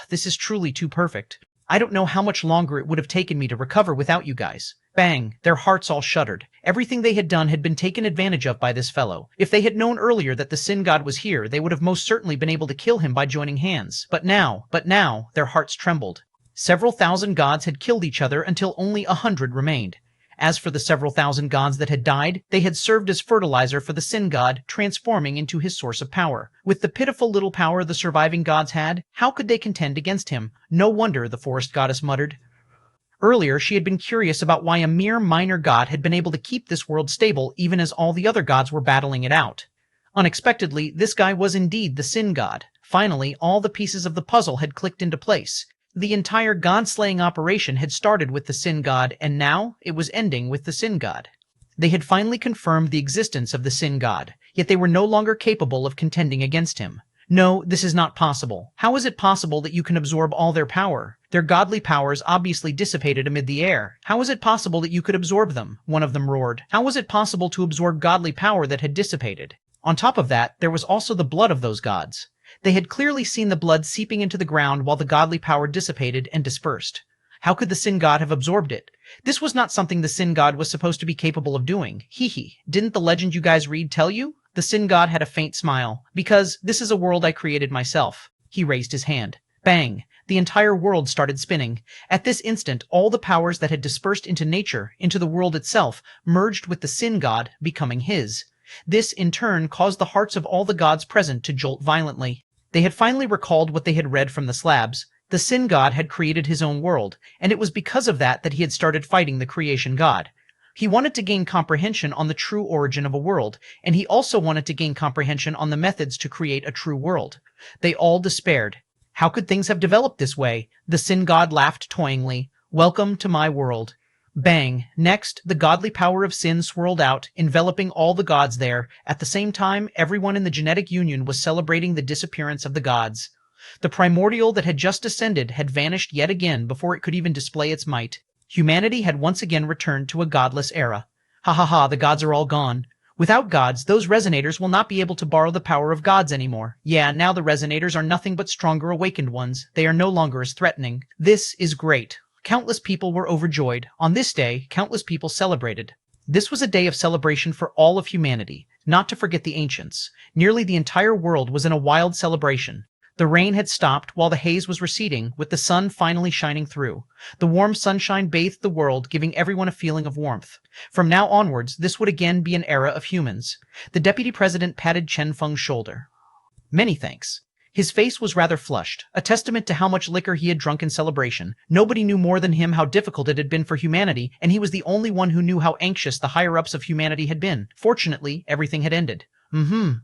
this is truly too perfect. I don't know how much longer it would have taken me to recover without you guys. Bang! Their hearts all shuddered. Everything they had done had been taken advantage of by this fellow. If they had known earlier that the Sin God was here, they would have most certainly been able to kill him by joining hands. But now, their hearts trembled. Several thousand gods had killed each other until only 100 remained. As for the several thousand gods that had died, they had served as fertilizer for the Sin God, transforming into his source of power. With the pitiful little power the surviving gods had, how could they contend against him? No wonder, the forest goddess muttered. Earlier, she had been curious about why a mere minor god had been able to keep this world stable even as all the other gods were battling it out. Unexpectedly, this guy was indeed the Sin God. Finally, all the pieces of the puzzle had clicked into place. The entire god-slaying operation had started with the Sin God, and now it was ending with the Sin God. They had finally confirmed the existence of the Sin God, yet they were no longer capable of contending against him. No, this is not possible. How is it possible that you can absorb all their power? Their godly powers obviously dissipated amid the air. How is it possible that you could absorb them? One of them roared. How was it possible to absorb godly power that had dissipated? On top of that, there was also the blood of those gods. They had clearly seen the blood seeping into the ground while the godly power dissipated and dispersed. How could the Sin God have absorbed it? This was not something the Sin God was supposed to be capable of doing. Hee. Didn't the legend you guys read tell you? The Sin God had a faint smile. Because this is a world I created myself. He raised his hand. Bang! The entire world started spinning. At this instant, all the powers that had dispersed into nature, into the world itself, merged with the Sin God, becoming his. This, in turn, caused the hearts of all the gods present to jolt violently. They had finally recalled what they had read from the slabs. The Sin God had created his own world, and it was because of that he had started fighting the creation god. He wanted to gain comprehension on the true origin of a world, and he also wanted to gain comprehension on the methods to create a true world. They all despaired. How could things have developed this way? The Sin God laughed toyingly. Welcome to my world. Bang! Next, the godly power of sin swirled out, enveloping all the gods there. At the same time, everyone in the genetic union was celebrating the disappearance of the gods. The primordial that had just descended had vanished yet again before it could even display its might. Humanity had once again returned to a godless era. The gods are all gone. Without gods, those resonators will not be able to borrow the power of gods anymore. Yeah, now the resonators are nothing but stronger awakened ones. They are no longer as threatening. This is great. Countless people were overjoyed. On this day, countless people celebrated. This was a day of celebration for all of humanity, not to forget the ancients. Nearly the entire world was in a wild celebration. The rain had stopped while the haze was receding, with the sun finally shining through. The warm sunshine bathed the world, giving everyone a feeling of warmth. From now onwards, this would again be an era of humans. The deputy president patted Chen Feng's shoulder. Many thanks. His face was rather flushed, a testament to how much liquor he had drunk in celebration. Nobody knew more than him how difficult it had been for humanity, and he was the only one who knew how anxious the higher-ups of humanity had been. Fortunately, everything had ended.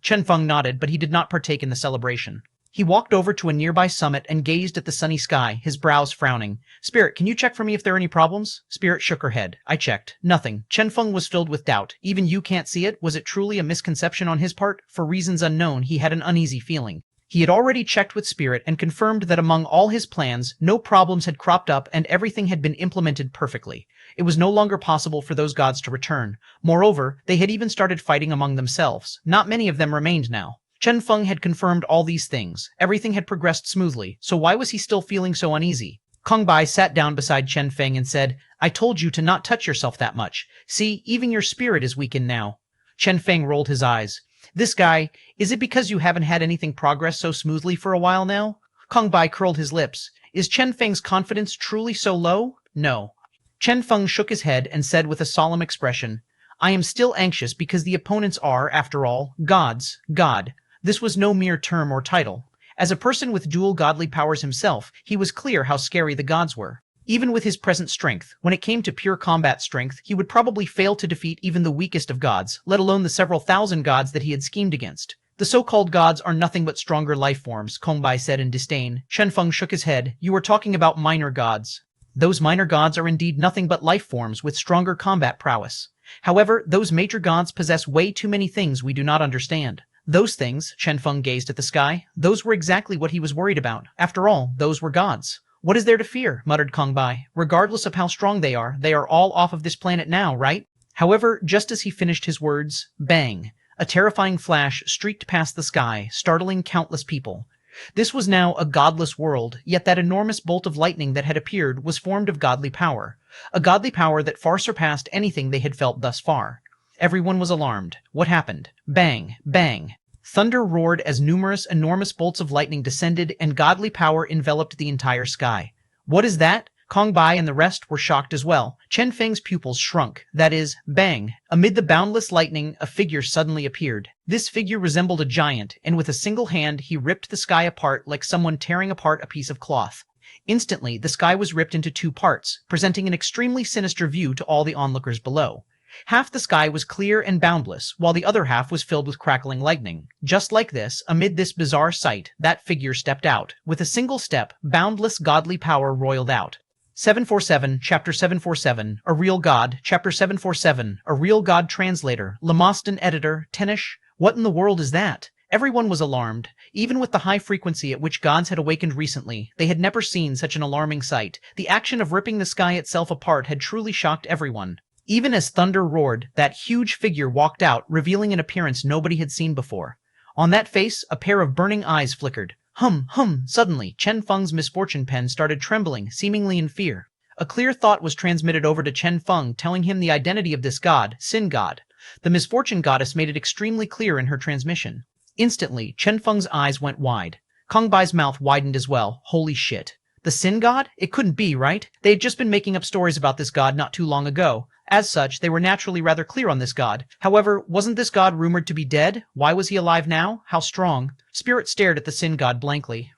Chen Feng nodded, but he did not partake in the celebration. He walked over to a nearby summit and gazed at the sunny sky, his brows frowning. Spirit, can you check for me if there are any problems? Spirit shook her head. I checked. Nothing. Chen Feng was filled with doubt. Even you can't see it? Was it truly a misconception on his part? For reasons unknown, he had an uneasy feeling. He had already checked with Spirit and confirmed that among all his plans, no problems had cropped up and everything had been implemented perfectly. It was no longer possible for those gods to return. Moreover, they had even started fighting among themselves. Not many of them remained now. Chen Feng had confirmed all these things. Everything had progressed smoothly, so why was he still feeling so uneasy? Kong Bai sat down beside Chen Feng and said, I told you to not touch yourself that much. See, even your spirit is weakened now. Chen Feng rolled his eyes. This guy, is it because you haven't had anything progress so smoothly for a while now? Kong Bai curled his lips. Is Chen Feng's confidence truly so low? No. Chen Feng shook his head and said with a solemn expression, I am still anxious because the opponents are, after all, gods. God. This was no mere term or title. As a person with dual godly powers himself, he was clear how scary the gods were. Even with his present strength, when it came to pure combat strength, he would probably fail to defeat even the weakest of gods, let alone the several thousand gods that he had schemed against. The so-called gods are nothing but stronger life forms, Kong Bai said in disdain. Chen Feng shook his head. You are talking about minor gods. Those minor gods are indeed nothing but life forms with stronger combat prowess. However, those major gods possess way too many things we do not understand. Those things, Chen Feng gazed at the sky, those were exactly what he was worried about. After all, those were gods. What is there to fear? Muttered Kong Bai. Regardless of how strong they are all off of this planet now, right? However, just as he finished his words, bang! A terrifying flash streaked past the sky, startling countless people. This was now a godless world, yet that enormous bolt of lightning that had appeared was formed of godly power. A godly power that far surpassed anything they had felt thus far. Everyone was alarmed. What happened? Bang! Bang! Thunder roared as numerous, enormous bolts of lightning descended and godly power enveloped the entire sky. What is that? Kong Bai and the rest were shocked as well. Chen Feng's pupils shrunk. That is, bang! Amid the boundless lightning, a figure suddenly appeared. This figure resembled a giant, and with a single hand he ripped the sky apart like someone tearing apart a piece of cloth. Instantly, the sky was ripped into two parts, presenting an extremely sinister view to all the onlookers below. Half the sky was clear and boundless, while the other half was filled with crackling lightning. Just like this, amid this bizarre sight, that figure stepped out. With a single step, boundless godly power roiled out. 747, Chapter 747, A Real God, Chapter 747, A Real God Translator, Lamostan Editor, Tenish. What in the world is that? Everyone was alarmed. Even with the high frequency at which gods had awakened recently, they had never seen such an alarming sight. The action of ripping the sky itself apart had truly shocked everyone. Even as thunder roared, that huge figure walked out, revealing an appearance nobody had seen before. On that face, a pair of burning eyes flickered. Hum. Suddenly, Chen Feng's misfortune pen started trembling, seemingly in fear. A clear thought was transmitted over to Chen Feng, telling him the identity of this god, Sin God. The misfortune goddess made it extremely clear in her transmission. Instantly, Chen Feng's eyes went wide. Kong Bai's mouth widened as well. Holy shit. The Sin God? It couldn't be, right? They had just been making up stories about this god not too long ago. As such, they were naturally rather clear on this god. However, wasn't this god rumored to be dead? Why was he alive now? How strong? Spirit stared at the Sin God blankly.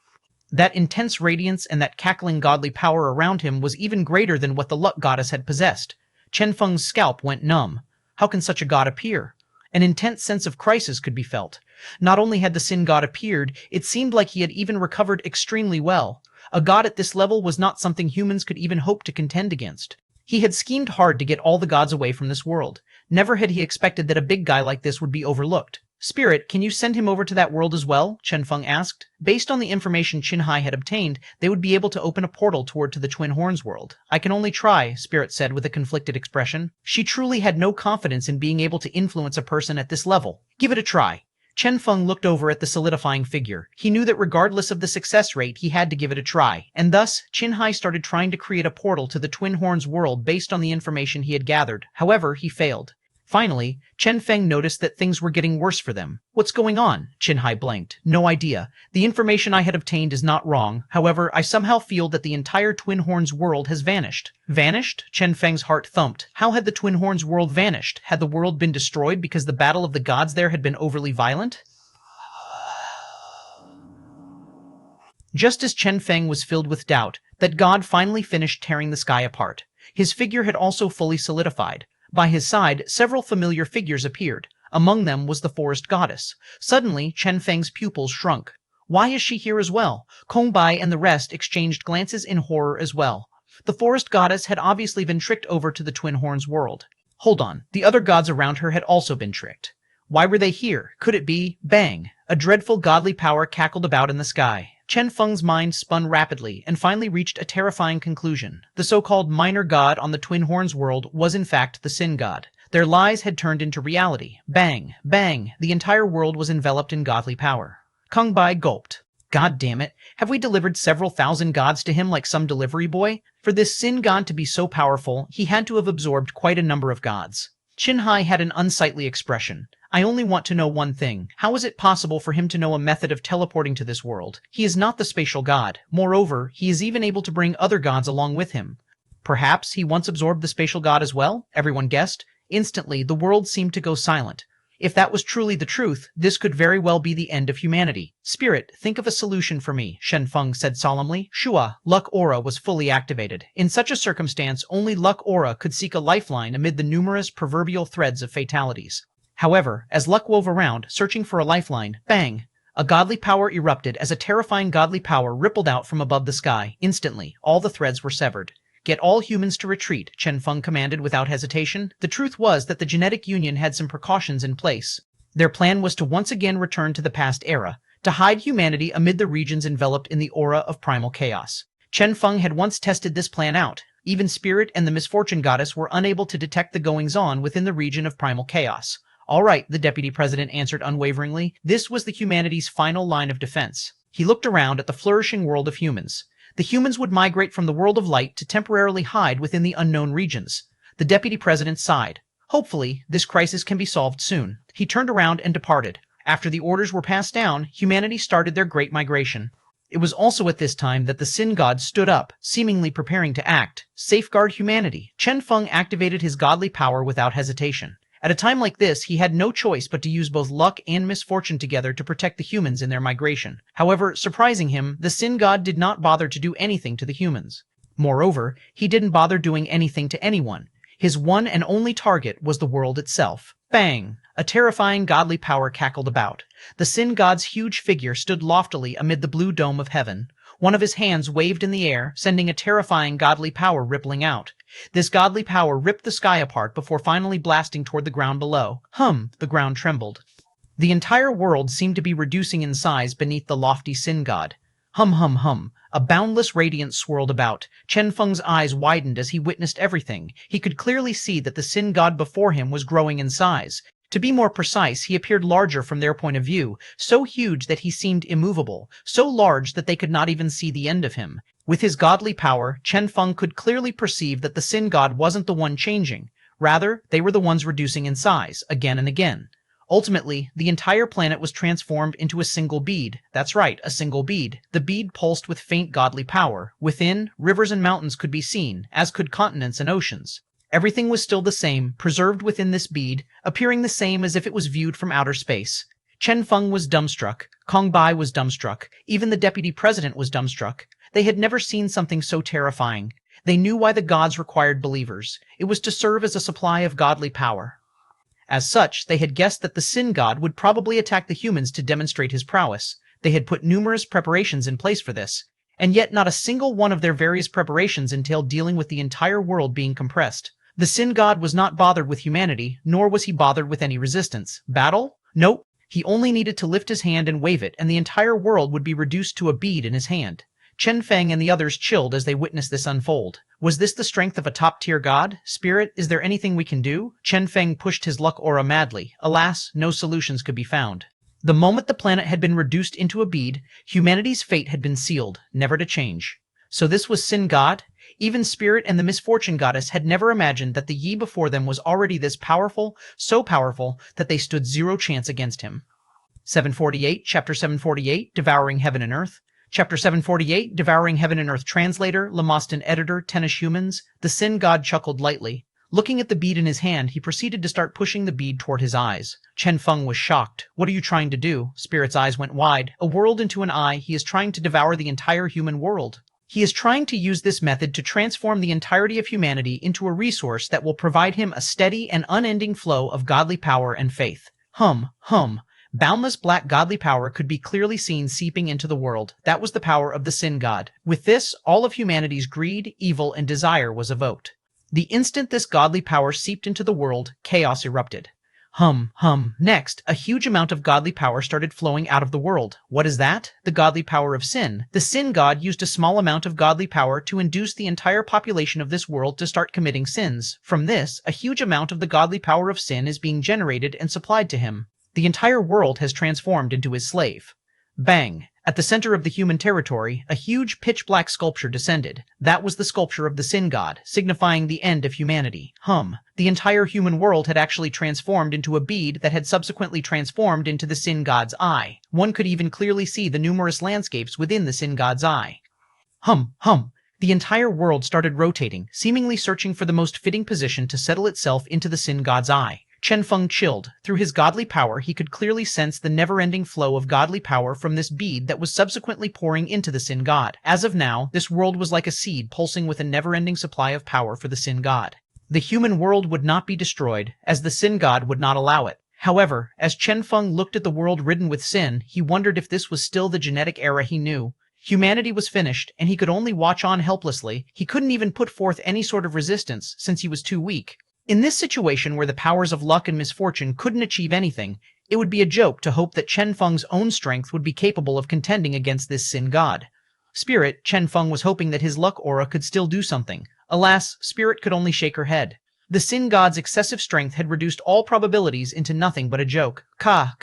That intense radiance and that cackling godly power around him was even greater than what the luck goddess had possessed. Chen Feng's scalp went numb. How can such a god appear? An intense sense of crisis could be felt. Not only had the Sin God appeared, it seemed like he had even recovered extremely well. A god at this level was not something humans could even hope to contend against. He had schemed hard to get all the gods away from this world. Never had he expected that a big guy like this would be overlooked. Spirit, can you send him over to that world as well? Chen Feng asked. Based on the information Qin Hai had obtained, they would be able to open a portal toward to the Twin Horns world. I can only try, Spirit said with a conflicted expression. She truly had no confidence in being able to influence a person at this level. Give it a try. Chen Feng looked over at the solidifying figure. He knew that regardless of the success rate, he had to give it a try. And thus, Qin Hai started trying to create a portal to the Twin Horns world based on the information he had gathered. However, he failed. Finally, Chen Feng noticed that things were getting worse for them. What's going on? Qin Hai blinked. No idea. The information I had obtained is not wrong. However, I somehow feel that the entire Twin Horns world has vanished. Vanished? Chen Feng's heart thumped. How had the Twin Horns world vanished? Had the world been destroyed because the battle of the gods there had been overly violent? Just as Chen Feng was filled with doubt, that god finally finished tearing the sky apart. His figure had also fully solidified. By his side, several familiar figures appeared. Among them was the forest goddess. Suddenly, Chen Feng's pupils shrunk. Why is she here as well? Kong Bai and the rest exchanged glances in horror as well. The forest goddess had obviously been tricked over to the Twin Horns world. Hold on, the other gods around her had also been tricked. Why were they here? Could it be? Bang! A dreadful godly power cackled about in the sky. Chen Feng's mind spun rapidly and finally reached a terrifying conclusion. The so-called minor god on the Twin Horns world was in fact the Sin God. Their lies had turned into reality. Bang! Bang! The entire world was enveloped in godly power. Kong Bai gulped. God damn it, have we delivered several thousand gods to him like some delivery boy? For this Sin God to be so powerful, he had to have absorbed quite a number of gods. Qin Hai had an unsightly expression. I only want to know one thing. How is it possible for him to know a method of teleporting to this world? He is not the spatial god. Moreover, he is even able to bring other gods along with him. Perhaps he once absorbed the spatial god as well? Everyone guessed. Instantly, the world seemed to go silent. If that was truly the truth, this could very well be the end of humanity. Spirit, think of a solution for me, Chen Feng said solemnly. Shua, Luck Aura was fully activated. In such a circumstance, only Luck Aura could seek a lifeline amid the numerous proverbial threads of fatalities. However, as Luck wove around, searching for a lifeline, bang! A godly power erupted as a terrifying godly power rippled out from above the sky. Instantly, all the threads were severed. Get all humans to retreat, Chen Feng commanded without hesitation. The truth was that the genetic union had some precautions in place. Their plan was to once again return to the past era, to hide humanity amid the regions enveloped in the aura of primal chaos. Chen Feng had once tested this plan out. Even Spirit and the Misfortune Goddess were unable to detect the goings-on within the region of primal chaos. All right, the deputy president answered unwaveringly. This was the humanity's final line of defense. He looked around at the flourishing world of humans. The humans would migrate from the world of light to temporarily hide within the unknown regions. The deputy president sighed. Hopefully, this crisis can be solved soon. He turned around and departed. After the orders were passed down, humanity started their great migration. It was also at this time that the Sin God stood up, seemingly preparing to act. Safeguard humanity. Chen Feng activated his godly power without hesitation. At a time like this, he had no choice but to use both luck and misfortune together to protect the humans in their migration. However, surprising him, the Sin God did not bother to do anything to the humans. Moreover, he didn't bother doing anything to anyone. His one and only target was the world itself. Bang! A terrifying godly power cackled about. The Sin God's huge figure stood loftily amid the blue dome of heaven. One of his hands waved in the air, sending a terrifying godly power rippling out. This godly power ripped the sky apart before finally blasting toward the ground below. The ground trembled. The entire world seemed to be reducing in size beneath the lofty Sin God. A boundless radiance swirled about. Chen Feng's eyes widened as he witnessed everything. He could clearly see that the Sin God before him was growing in size. To be more precise, he appeared larger from their point of view, so huge that he seemed immovable, so large that they could not even see the end of him. With his godly power, Chen Feng could clearly perceive that the Sin God wasn't the one changing. Rather, they were the ones reducing in size, again and again. Ultimately, the entire planet was transformed into a single bead. That's right, a single bead. The bead pulsed with faint godly power. Within, rivers and mountains could be seen, as could continents and oceans. Everything was still the same, preserved within this bead, appearing the same as if it was viewed from outer space. Chen Feng was dumbstruck. Kong Bai was dumbstruck. Even the deputy president was dumbstruck. They had never seen something so terrifying. They knew why the gods required believers. It was to serve as a supply of godly power. As such, they had guessed that the Sin God would probably attack the humans to demonstrate his prowess. They had put numerous preparations in place for this. And yet not a single one of their various preparations entailed dealing with the entire world being compressed. The Sin God was not bothered with humanity, nor was he bothered with any resistance. Battle? Nope. He only needed to lift his hand and wave it, and the entire world would be reduced to a bead in his hand. Chen Feng and the others chilled as they witnessed this unfold. Was this the strength of a top-tier god? Spirit, is there anything we can do? Chen Feng pushed his luck aura madly. Alas, no solutions could be found. The moment the planet had been reduced into a bead, humanity's fate had been sealed, never to change. So this was Sin God? Even Spirit and the Misfortune Goddess had never imagined that the Yi before them was already this powerful, so powerful that they stood zero chance against him. 748, Chapter 748, Devouring Heaven and Earth. Chapter 748, Devouring Heaven and Earth. Translator, Lamostan editor, Tennis Humans. The Sin God chuckled lightly. Looking at the bead in his hand, he proceeded to start pushing the bead toward his eyes. Chen Feng was shocked. What are you trying to do? Spirit's eyes went wide. A world into an eye, he is trying to devour the entire human world. He is trying to use this method to transform the entirety of humanity into a resource that will provide him a steady and unending flow of godly power and faith. Boundless black godly power could be clearly seen seeping into the world. That was the power of the Sin God. With this, all of humanity's greed, evil, and desire was evoked. The instant this godly power seeped into the world, chaos erupted. Next, a huge amount of godly power started flowing out of the world. What is that? The godly power of sin. The Sin God used a small amount of godly power to induce the entire population of this world to start committing sins. From this, a huge amount of the godly power of sin is being generated and supplied to him. The entire world has transformed into his slave. Bang! At the center of the human territory, a huge pitch-black sculpture descended. That was the sculpture of the Sin God, signifying the end of humanity. The entire human world had actually transformed into a bead that had subsequently transformed into the Sin God's eye. One could even clearly see the numerous landscapes within the Sin God's eye. The entire world started rotating, seemingly searching for the most fitting position to settle itself into the Sin God's eye. Chen Feng chilled. Through his godly power, he could clearly sense the never-ending flow of godly power from this bead that was subsequently pouring into the Sin God. As of now, this world was like a seed pulsing with a never-ending supply of power for the Sin God. The human world would not be destroyed, as the Sin God would not allow it. However, as Chen Feng looked at the world ridden with sin, he wondered if this was still the genetic era he knew. Humanity was finished, and he could only watch on helplessly. He couldn't even put forth any sort of resistance, since he was too weak. In this situation where the powers of luck and misfortune couldn't achieve anything, it would be a joke to hope that Chen Feng's own strength would be capable of contending against this Sin God. Spirit, Chen Feng was hoping that his luck aura could still do something. Alas, Spirit could only shake her head. The Sin God's excessive strength had reduced all probabilities into nothing but a joke. Ka.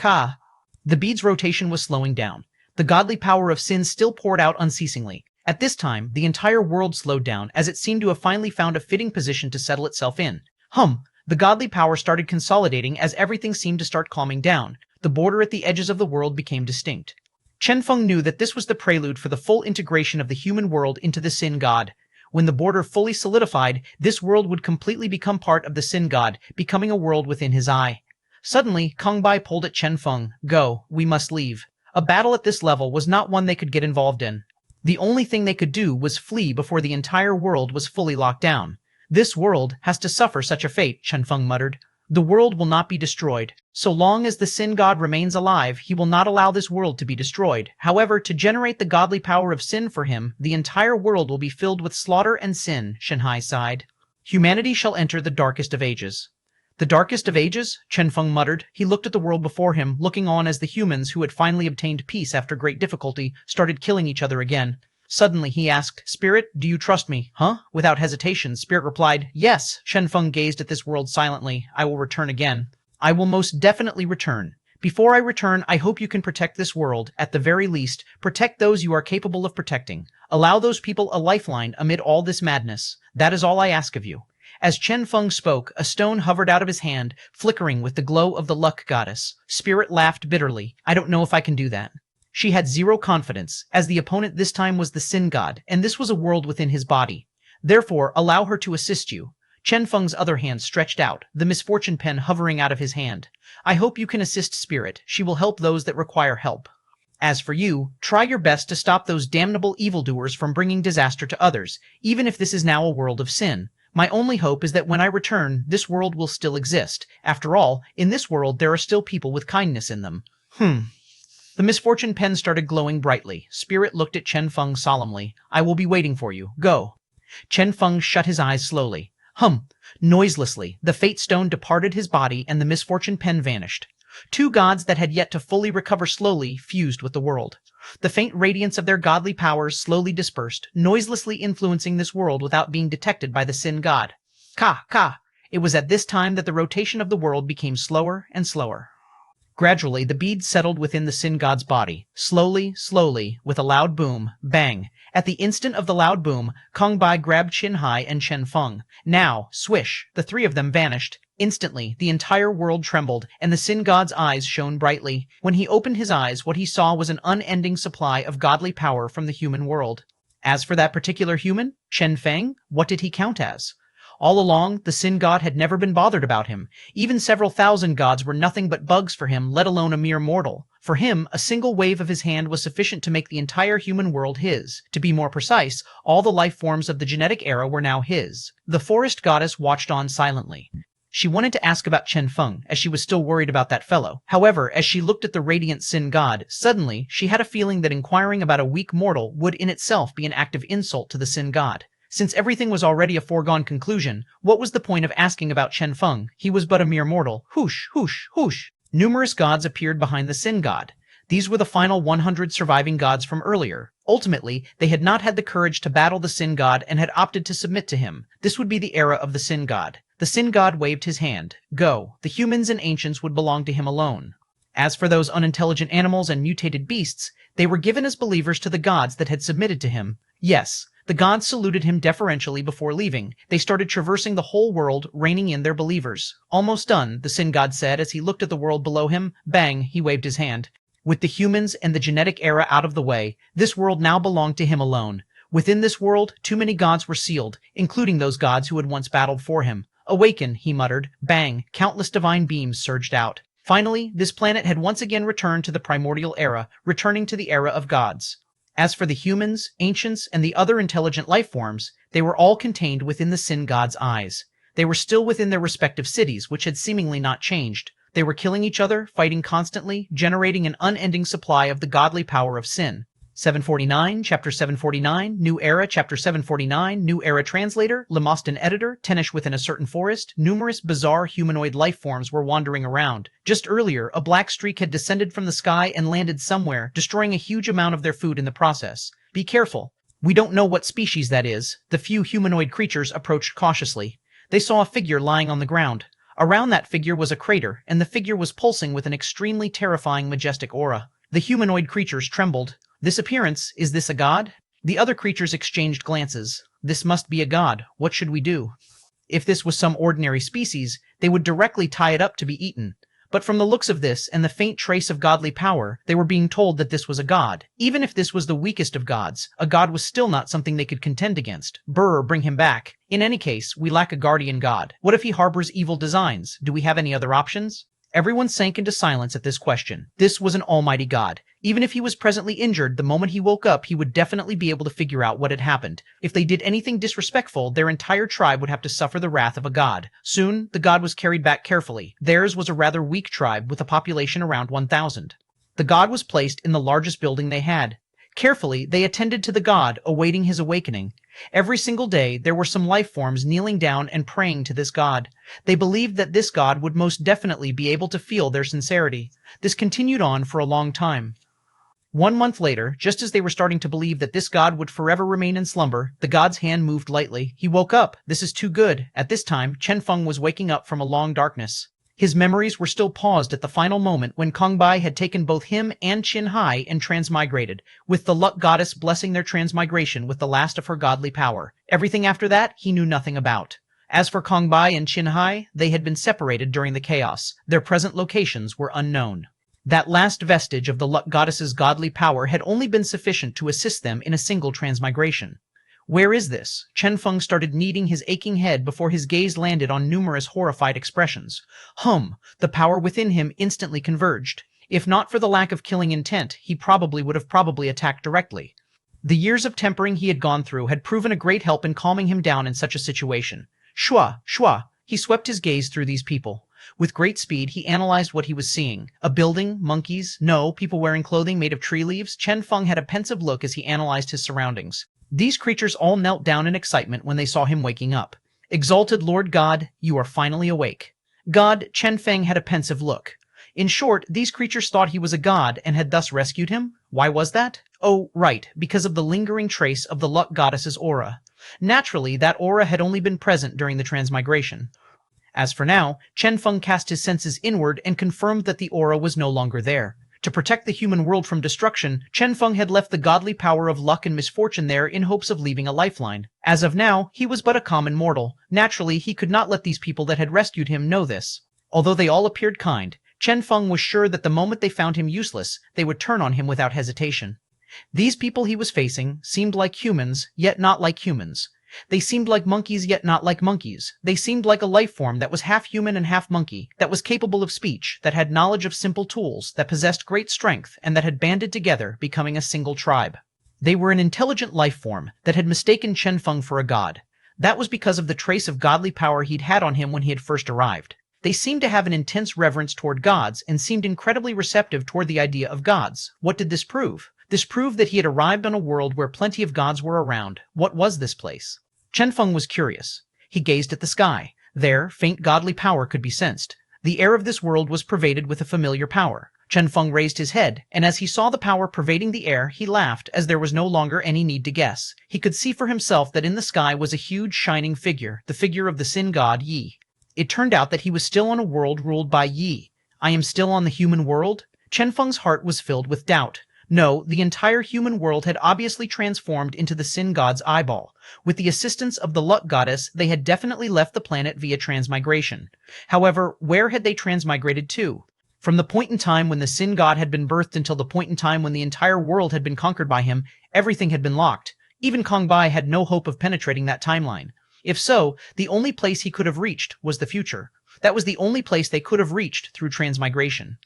The bead's rotation was slowing down. The godly power of Sin still poured out unceasingly. At this time, the entire world slowed down, as it seemed to have finally found a fitting position to settle itself in. The godly power started consolidating as everything seemed to start calming down. The border at the edges of the world became distinct. Chen Feng knew that this was the prelude for the full integration of the human world into the Sin God. When the border fully solidified, this world would completely become part of the Sin God, becoming a world within his eye. Suddenly, Kong Bai pulled at Chen Feng. Go, we must leave. A battle at this level was not one they could get involved in. The only thing they could do was flee before the entire world was fully locked down. This world has to suffer such a fate, Chen Feng muttered. The world will not be destroyed. So long as the Sin God remains alive, he will not allow this world to be destroyed. However, to generate the godly power of sin for him, the entire world will be filled with slaughter and sin, Shanhai sighed. Humanity shall enter the darkest of ages. The darkest of ages? Chen Feng muttered. He looked at the world before him, looking on as the humans who had finally obtained peace after great difficulty started killing each other again. Suddenly he asked, Spirit, do you trust me? Without hesitation, Spirit replied, Yes. Chen Feng gazed at this world silently. I will return again. I will most definitely return. Before I return, I hope you can protect this world. At the very least, protect those you are capable of protecting. Allow those people a lifeline amid all this madness. That is all I ask of you. As Chen Feng spoke, a stone hovered out of his hand, flickering with the glow of the luck goddess. Spirit laughed bitterly. I don't know if I can do that. She had zero confidence, as the opponent this time was the Sin God, and this was a world within his body. Therefore, allow her to assist you. Chen Feng's other hand stretched out, the misfortune pen hovering out of his hand. I hope you can assist Spirit. She will help those that require help. As for you, try your best to stop those damnable evildoers from bringing disaster to others, even if this is now a world of sin. My only hope is that when I return, this world will still exist. After all, in this world there are still people with kindness in them. The misfortune pen started glowing brightly. Spirit looked at Chen Feng solemnly. I will be waiting for you. Go. Chen Feng shut his eyes slowly. Noiselessly, the fate stone departed his body and the misfortune pen vanished. Two gods that had yet to fully recover slowly fused with the world. The faint radiance of their godly powers slowly dispersed, noiselessly influencing this world without being detected by the Sin God. Ka. It was at this time that the rotation of the world became slower and slower. Gradually, the bead settled within the Sin God's body. Slowly, with a loud boom, bang. At the instant of the loud boom, Kong Bai grabbed Qin Hai and Chen Feng. Now, swish, the three of them vanished. Instantly, the entire world trembled, and the Sin God's eyes shone brightly. When he opened his eyes, what he saw was an unending supply of godly power from the human world. As for that particular human, Chen Feng, what did he count as? All along, the Sin God had never been bothered about him. Even several thousand gods were nothing but bugs for him, let alone a mere mortal. For him, a single wave of his hand was sufficient to make the entire human world his. To be more precise, all the life forms of the genetic era were now his. The forest goddess watched on silently. She wanted to ask about Chen Feng, as she was still worried about that fellow. However, as she looked at the radiant Sin God, suddenly she had a feeling that inquiring about a weak mortal would in itself be an act of insult to the Sin God. Since everything was already a foregone conclusion, what was the point of asking about Chen Feng? He was but a mere mortal. Hoosh. Numerous gods appeared behind the Sin God. These were the final 100 surviving gods from earlier. Ultimately, they had not had the courage to battle the Sin God and had opted to submit to him. This would be the era of the Sin God. The Sin God waved his hand. Go. The humans and ancients would belong to him alone. As for those unintelligent animals and mutated beasts, they were given as believers to the gods that had submitted to him. Yes. The gods saluted him deferentially before leaving. They started traversing the whole world, reining in their believers. Almost done, the Sin God said as he looked at the world below him. Bang, he waved his hand. With the humans and the genetic era out of the way, this world now belonged to him alone. Within this world, too many gods were sealed, including those gods who had once battled for him. Awaken, he muttered. Bang, countless divine beams surged out. Finally, this planet had once again returned to the primordial era, returning to the era of gods. As for the humans, ancients, and the other intelligent life forms, they were all contained within the Sin God's eyes. They were still within their respective cities, which had seemingly not changed. They were killing each other, fighting constantly, generating an unending supply of the godly power of sin. 749, Chapter 749, New Era, Chapter 749, New Era Translator, Lemostin Editor, Tenish within a certain forest, numerous bizarre humanoid life forms were wandering around. Just earlier, a black streak had descended from the sky and landed somewhere, destroying a huge amount of their food in the process. Be careful. We don't know what species that is. The few humanoid creatures approached cautiously. They saw a figure lying on the ground. Around that figure was a crater, and the figure was pulsing with an extremely terrifying, majestic aura. The humanoid creatures trembled. This appearance, is this a god? The other creatures exchanged glances. This must be a god. What should we do? If this was some ordinary species, they would directly tie it up to be eaten. But from the looks of this and the faint trace of godly power, they were being told that this was a god. Even if this was the weakest of gods, a god was still not something they could contend against. Brr, bring him back. In any case, we lack a guardian god. What if he harbors evil designs? Do we have any other options? Everyone sank into silence at this question. This was an almighty god. Even if he was presently injured, the moment he woke up, he would definitely be able to figure out what had happened. If they did anything disrespectful, their entire tribe would have to suffer the wrath of a god. Soon, the god was carried back carefully. Theirs was a rather weak tribe with a population around 1,000. The god was placed in the largest building they had. Carefully, they attended to the god, awaiting his awakening. Every single day, there were some life forms kneeling down and praying to this god. They believed that this god would most definitely be able to feel their sincerity. This continued on for a long time. 1 month later, just as they were starting to believe that this god would forever remain in slumber, the god's hand moved lightly. He woke up. This is too good. At this time, Chen Feng was waking up from a long darkness. His memories were still paused at the final moment when Kongbai had taken both him and Qin Hai and transmigrated, with the luck goddess blessing their transmigration with the last of her godly power. Everything after that, he knew nothing about. As for Kongbai and Qin Hai, they had been separated during the chaos. Their present locations were unknown. That last vestige of the luck goddess's godly power had only been sufficient to assist them in a single transmigration. Where is this? Chen Feng started kneading his aching head before his gaze landed on numerous horrified expressions. The power within him instantly converged. If not for the lack of killing intent, he would have attacked directly. The years of tempering he had gone through had proven a great help in calming him down in such a situation. Shua. He swept his gaze through these people. With great speed, he analyzed what he was seeing. A building, monkeys, no, people wearing clothing made of tree leaves. Chen Feng had a pensive look as he analyzed his surroundings. These creatures all knelt down in excitement when they saw him waking up. Exalted Lord God, you are finally awake. God, Chen Feng had a pensive look. In short, these creatures thought he was a god and had thus rescued him? Why was that? Oh, right, because of the lingering trace of the luck goddess's aura. Naturally, that aura had only been present during the transmigration. As for now, Chen Feng cast his senses inward and confirmed that the aura was no longer there. To protect the human world from destruction, Chen Feng had left the godly power of luck and misfortune there in hopes of leaving a lifeline. As of now, he was but a common mortal. Naturally, he could not let these people that had rescued him know this. Although they all appeared kind, Chen Feng was sure that the moment they found him useless, they would turn on him without hesitation. These people he was facing seemed like humans, yet not like humans. They seemed like monkeys, yet not like monkeys. They seemed like a life form that was half human and half monkey, that was capable of speech, that had knowledge of simple tools, that possessed great strength, and that had banded together, becoming a single tribe. They were an intelligent life form that had mistaken Chen Feng for a god. That was because of the trace of godly power he'd had on him when he had first arrived. They seemed to have an intense reverence toward gods and seemed incredibly receptive toward the idea of gods. What did this prove? This proved that he had arrived on a world where plenty of gods were around. What was this place? Chen Feng was curious. He gazed at the sky. There, faint godly power could be sensed. The air of this world was pervaded with a familiar power. Chen Feng raised his head, and as he saw the power pervading the air, he laughed, as there was no longer any need to guess. He could see for himself that in the sky was a huge shining figure, the figure of the sin god Yi. It turned out that he was still on a world ruled by Yi. I am still on the human world? Chen Feng's heart was filled with doubt. No, the entire human world had obviously transformed into the sin god's eyeball. With the assistance of the luck goddess, they had definitely left the planet via transmigration. However, where had they transmigrated to? From the point in time when the sin god had been birthed until the point in time when the entire world had been conquered by him, everything had been locked. Even Kongbai had no hope of penetrating that timeline. If so, the only place he could have reached was the future. That was the only place they could have reached through transmigration.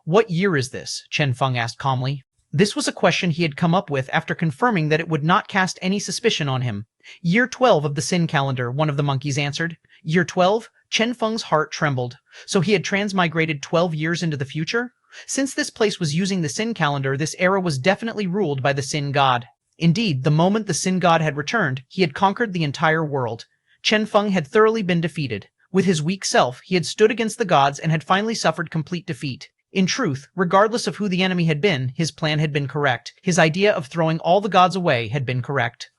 What year is this? Chen Feng asked calmly. This was a question he had come up with after confirming that it would not cast any suspicion on him. Year 12 of the Sin calendar, one of the monkeys answered. Year 12? Chen Feng's heart trembled. So he had transmigrated 12 years into the future? Since this place was using the Sin calendar, this era was definitely ruled by the Sin god. Indeed, the moment the Sin god had returned, he had conquered the entire world. Chen Feng had thoroughly been defeated. With his weak self, he had stood against the gods and had finally suffered complete defeat. In truth, regardless of who the enemy had been, his plan had been correct. His idea of throwing all the gods away had been correct.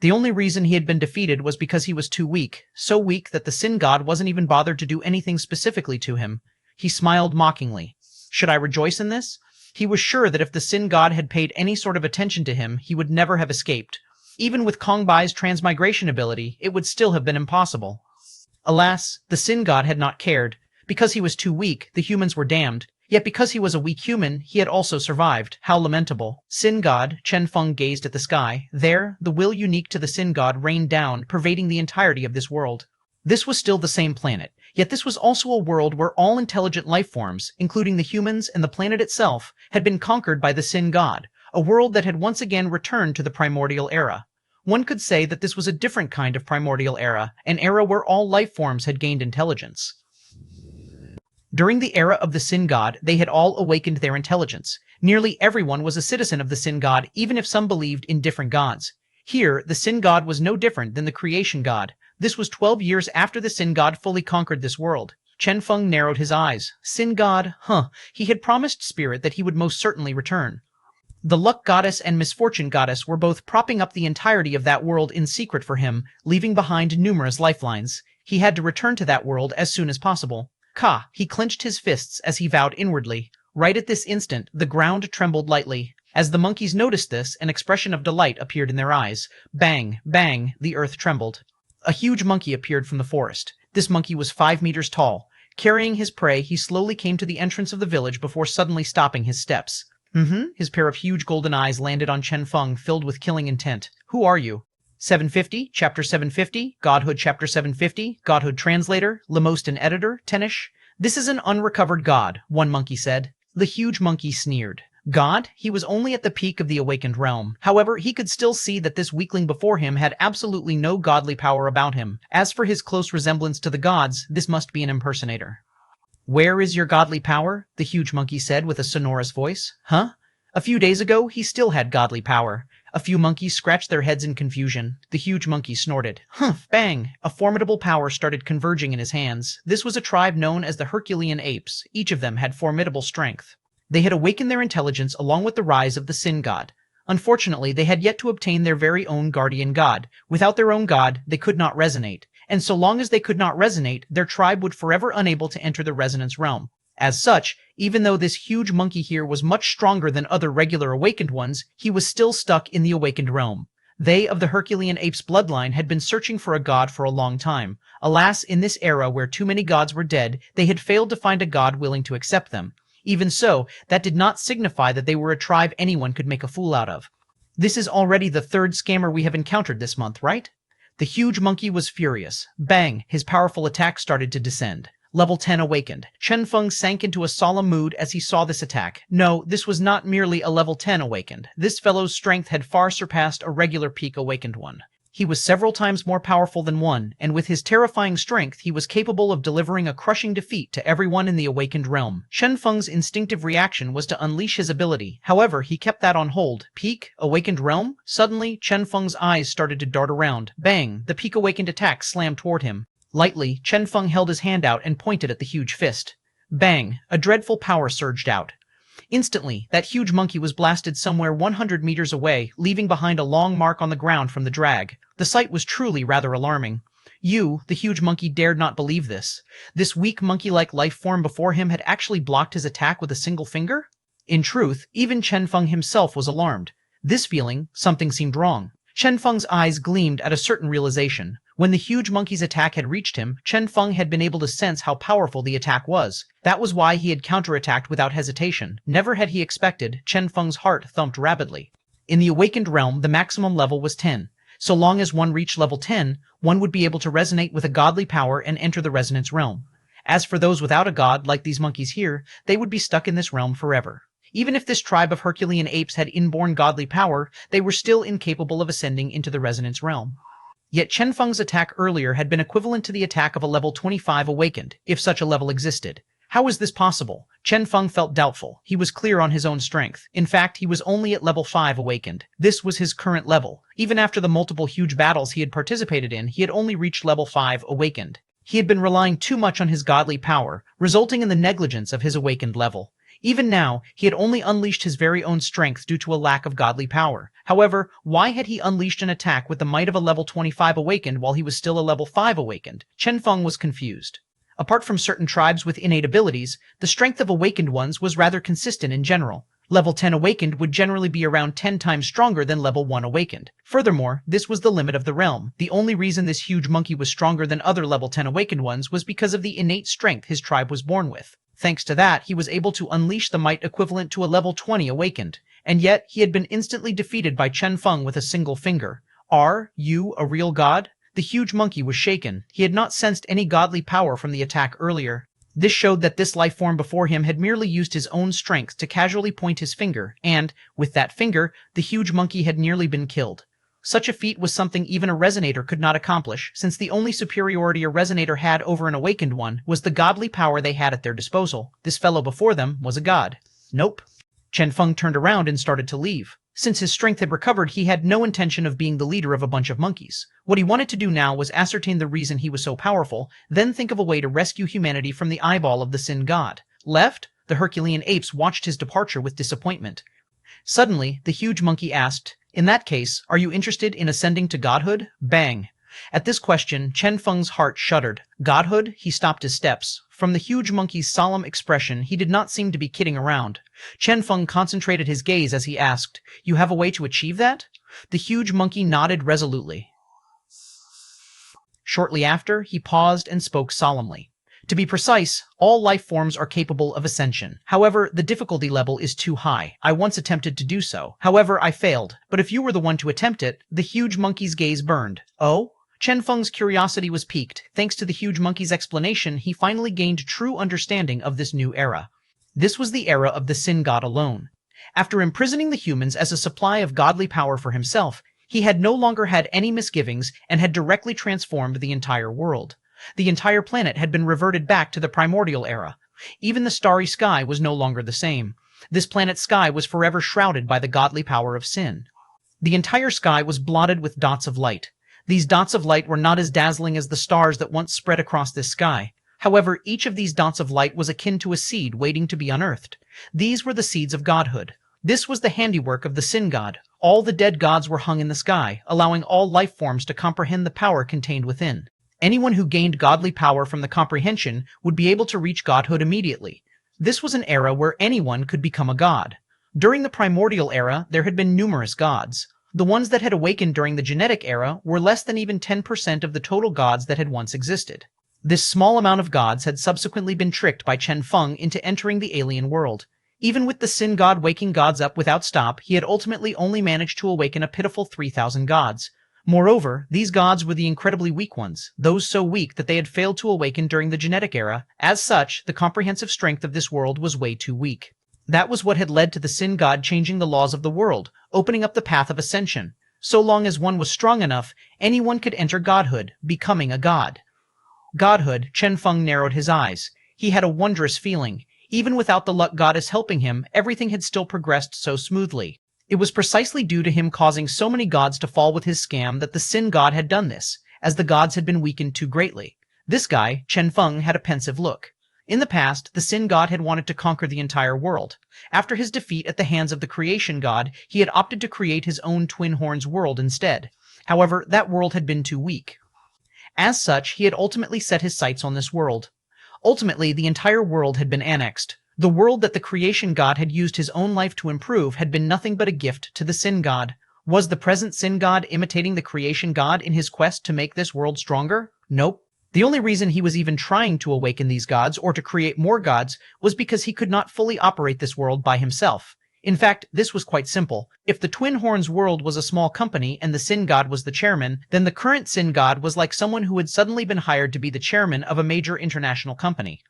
The only reason he had been defeated was because he was too weak, so weak that the Sin god wasn't even bothered to do anything specifically to him. He smiled mockingly. Should I rejoice in this? He was sure that if the Sin god had paid any sort of attention to him, he would never have escaped. Even with Kong Bai's transmigration ability, it would still have been impossible. Alas, the Sin god had not cared. Because he was too weak, the humans were damned. Yet because he was a weak human, he had also survived. How lamentable. Sin god, Chen Feng gazed at the sky. There, the will unique to the Sin god rained down, pervading the entirety of this world. This was still the same planet, yet this was also a world where all intelligent life forms, including the humans and the planet itself, had been conquered by the Sin god, a world that had once again returned to the primordial era. One could say that this was a different kind of primordial era, an era where all life forms had gained intelligence. During the era of the Sin god, they had all awakened their intelligence. Nearly everyone was a citizen of the Sin god, even if some believed in different gods. Here, the Sin god was no different than the creation god. This was 12 years after the Sin god fully conquered this world. Chen Feng narrowed his eyes. Sin god, he had promised Spirit that he would most certainly return. The luck goddess and misfortune goddess were both propping up the entirety of that world in secret for him, leaving behind numerous lifelines. He had to return to that world as soon as possible. He clenched his fists as he vowed inwardly. Right at this instant, the ground trembled lightly. As the monkeys noticed this, an expression of delight appeared in their eyes. Bang, bang, the earth trembled. A huge monkey appeared from the forest. This monkey was 5 meters tall. Carrying his prey, he slowly came to the entrance of the village before suddenly stopping his steps. His pair of huge golden eyes landed on Chen Feng, filled with killing intent. Who are you? 750, Chapter 750, Godhood Chapter 750, Godhood Translator, Lemostan Editor, Tenish. This is an unrecovered god, one monkey said. The huge monkey sneered. God? He was only at the peak of the awakened realm. However, he could still see that this weakling before him had absolutely no godly power about him. As for his close resemblance to the gods, this must be an impersonator. Where is your godly power? The huge monkey said with a sonorous voice. A few days ago, he still had godly power. A few monkeys scratched their heads in confusion. The huge monkey snorted. Humph! Bang! A formidable power started converging in his hands. This was a tribe known as the Herculean apes. Each of them had formidable strength. They had awakened their intelligence along with the rise of the Sin god. Unfortunately, they had yet to obtain their very own guardian god. Without their own god, they could not resonate. And so long as they could not resonate, their tribe would forever unable to enter the resonance realm. As such, even though this huge monkey here was much stronger than other regular awakened ones, he was still stuck in the awakened realm. They of the Herculean apes bloodline had been searching for a god for a long time. Alas, in this era where too many gods were dead, they had failed to find a god willing to accept them. Even so, that did not signify that they were a tribe anyone could make a fool out of. This is already the third scammer we have encountered this month, right? The huge monkey was furious. Bang! His powerful attack started to descend. Level 10 awakened. Chen Feng sank into a solemn mood as he saw this attack. No, this was not merely a level 10 awakened. This fellow's strength had far surpassed a regular peak awakened one. He was several times more powerful than one, and with his terrifying strength, he was capable of delivering a crushing defeat to everyone in the awakened realm. Chen Feng's instinctive reaction was to unleash his ability. However, he kept that on hold. Peak? Awakened realm? Suddenly, Chen Feng's eyes started to dart around. Bang! The peak awakened attack slammed toward him. Lightly, Chen Feng held his hand out and pointed at the huge fist. Bang! A dreadful power surged out. Instantly, that huge monkey was blasted somewhere 100 meters away, leaving behind a long mark on the ground from the drag. The sight was truly rather alarming. The huge monkey dared not believe this. This weak monkey-like life form before him had actually blocked his attack with a single finger? In truth, even Chen Feng himself was alarmed. This feeling, something seemed wrong. Chen Feng's eyes gleamed at a certain realization. When the huge monkey's attack had reached him, Chen Feng had been able to sense how powerful the attack was. That was why he had counterattacked without hesitation. Never had he expected. Chen Feng's heart thumped rapidly. In the awakened realm, the maximum level was 10. So long as one reached level 10, one would be able to resonate with a godly power and enter the resonance realm. As for those without a god, like these monkeys here, they would be stuck in this realm forever. Even if this tribe of Herculean apes had inborn godly power, they were still incapable of ascending into the resonance realm. Yet Chen Feng's attack earlier had been equivalent to the attack of a level 25 awakened, if such a level existed. How was this possible? Chen Feng felt doubtful. He was clear on his own strength. In fact, he was only at level 5 awakened. This was his current level. Even after the multiple huge battles he had participated in, he had only reached level 5 awakened. He had been relying too much on his godly power, resulting in the negligence of his awakened level. Even now, he had only unleashed his very own strength due to a lack of godly power. However, why had he unleashed an attack with the might of a level 25 awakened while he was still a level 5 awakened? Chen Feng was confused. Apart from certain tribes with innate abilities, the strength of awakened ones was rather consistent in general. Level 10 awakened would generally be around 10 times stronger than level 1 awakened. Furthermore, this was the limit of the realm. The only reason this huge monkey was stronger than other level 10 awakened ones was because of the innate strength his tribe was born with. Thanks to that, he was able to unleash the might equivalent to a level 20 awakened. And yet, he had been instantly defeated by Chen Feng with a single finger. Are you a real god? The huge monkey was shaken. He had not sensed any godly power from the attack earlier. This showed that this life form before him had merely used his own strength to casually point his finger, and, with that finger, the huge monkey had nearly been killed. Such a feat was something even a resonator could not accomplish, since the only superiority a resonator had over an awakened one was the godly power they had at their disposal. This fellow before them was a god. Nope. Chen Feng turned around and started to leave. Since his strength had recovered, he had no intention of being the leader of a bunch of monkeys. What he wanted to do now was ascertain the reason he was so powerful, then think of a way to rescue humanity from the eyeball of the Sin God. Left? The Herculean apes watched his departure with disappointment. Suddenly, the huge monkey asked, "In that case, are you interested in ascending to godhood?" Bang! At this question, Chen Feng's heart shuddered. Godhood? He stopped his steps. From the huge monkey's solemn expression, he did not seem to be kidding around. Chen Feng concentrated his gaze as he asked, "You have a way to achieve that?" The huge monkey nodded resolutely. Shortly after, he paused and spoke solemnly. To be precise, all life forms are capable of ascension. However, the difficulty level is too high. I once attempted to do so. However, I failed. But if you were the one to attempt it, the huge monkey's gaze burned. Oh? Chen Feng's curiosity was piqued. Thanks to the huge monkey's explanation, he finally gained true understanding of this new era. This was the era of the Sin God alone. After imprisoning the humans as a supply of godly power for himself, he had no longer had any misgivings and had directly transformed the entire world. The entire planet had been reverted back to the primordial era. Even the starry sky was no longer the same. This planet's sky was forever shrouded by the godly power of sin. The entire sky was blotted with dots of light. These dots of light were not as dazzling as the stars that once spread across this sky. However, each of these dots of light was akin to a seed waiting to be unearthed. These were the seeds of godhood. This was the handiwork of the Sin God. All the dead gods were hung in the sky, allowing all life forms to comprehend the power contained within. Anyone who gained godly power from the comprehension would be able to reach godhood immediately. This was an era where anyone could become a god. During the primordial era, there had been numerous gods. The ones that had awakened during the genetic era were less than even 10% of the total gods that had once existed. This small amount of gods had subsequently been tricked by Chen Feng into entering the alien world. Even with the Sin God waking gods up without stop, he had ultimately only managed to awaken a pitiful 3,000 gods. Moreover, these gods were the incredibly weak ones, those so weak that they had failed to awaken during the genetic era. As such, the comprehensive strength of this world was way too weak. That was what had led to the Sin God changing the laws of the world, opening up the path of ascension. So long as one was strong enough, anyone could enter godhood, becoming a god. Godhood, Chen Feng narrowed his eyes. He had a wondrous feeling. Even without the luck goddess helping him, everything had still progressed so smoothly. It was precisely due to him causing so many gods to fall with his scam that the Sin God had done this, as the gods had been weakened too greatly. This guy, Chen Feng, had a pensive look. In the past, the Sin God had wanted to conquer the entire world. After his defeat at the hands of the Creation God, he had opted to create his own Twin Horns world instead. However, that world had been too weak. As such, he had ultimately set his sights on this world. Ultimately, the entire world had been annexed. The world that the Creation God had used his own life to improve had been nothing but a gift to the Sin God. Was the present Sin God imitating the Creation God in his quest to make this world stronger? Nope. The only reason he was even trying to awaken these gods or to create more gods was because he could not fully operate this world by himself. In fact, this was quite simple. If the Twin Horns world was a small company and the Sin God was the chairman, then the current Sin God was like someone who had suddenly been hired to be the chairman of a major international company.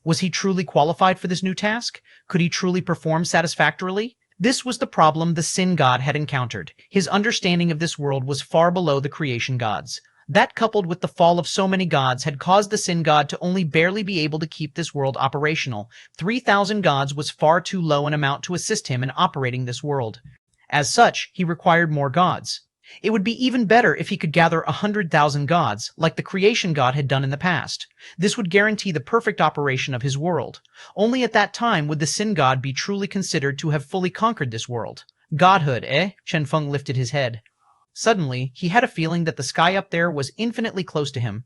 Was he truly qualified for this new task? Could he truly perform satisfactorily? This was the problem the Sin God had encountered. His understanding of this world was far below the Creation God's. That, coupled with the fall of so many gods, had caused the Sin God to only barely be able to keep this world operational. 3,000 gods was far too low an amount to assist him in operating this world. As such, he required more gods. It would be even better if he could gather 100,000 gods, like the creation god had done in the past. This would guarantee the perfect operation of his world. Only at that time would the Sin God be truly considered to have fully conquered this world. Godhood, eh? Chen Feng lifted his head. Suddenly, he had a feeling that the sky up there was infinitely close to him.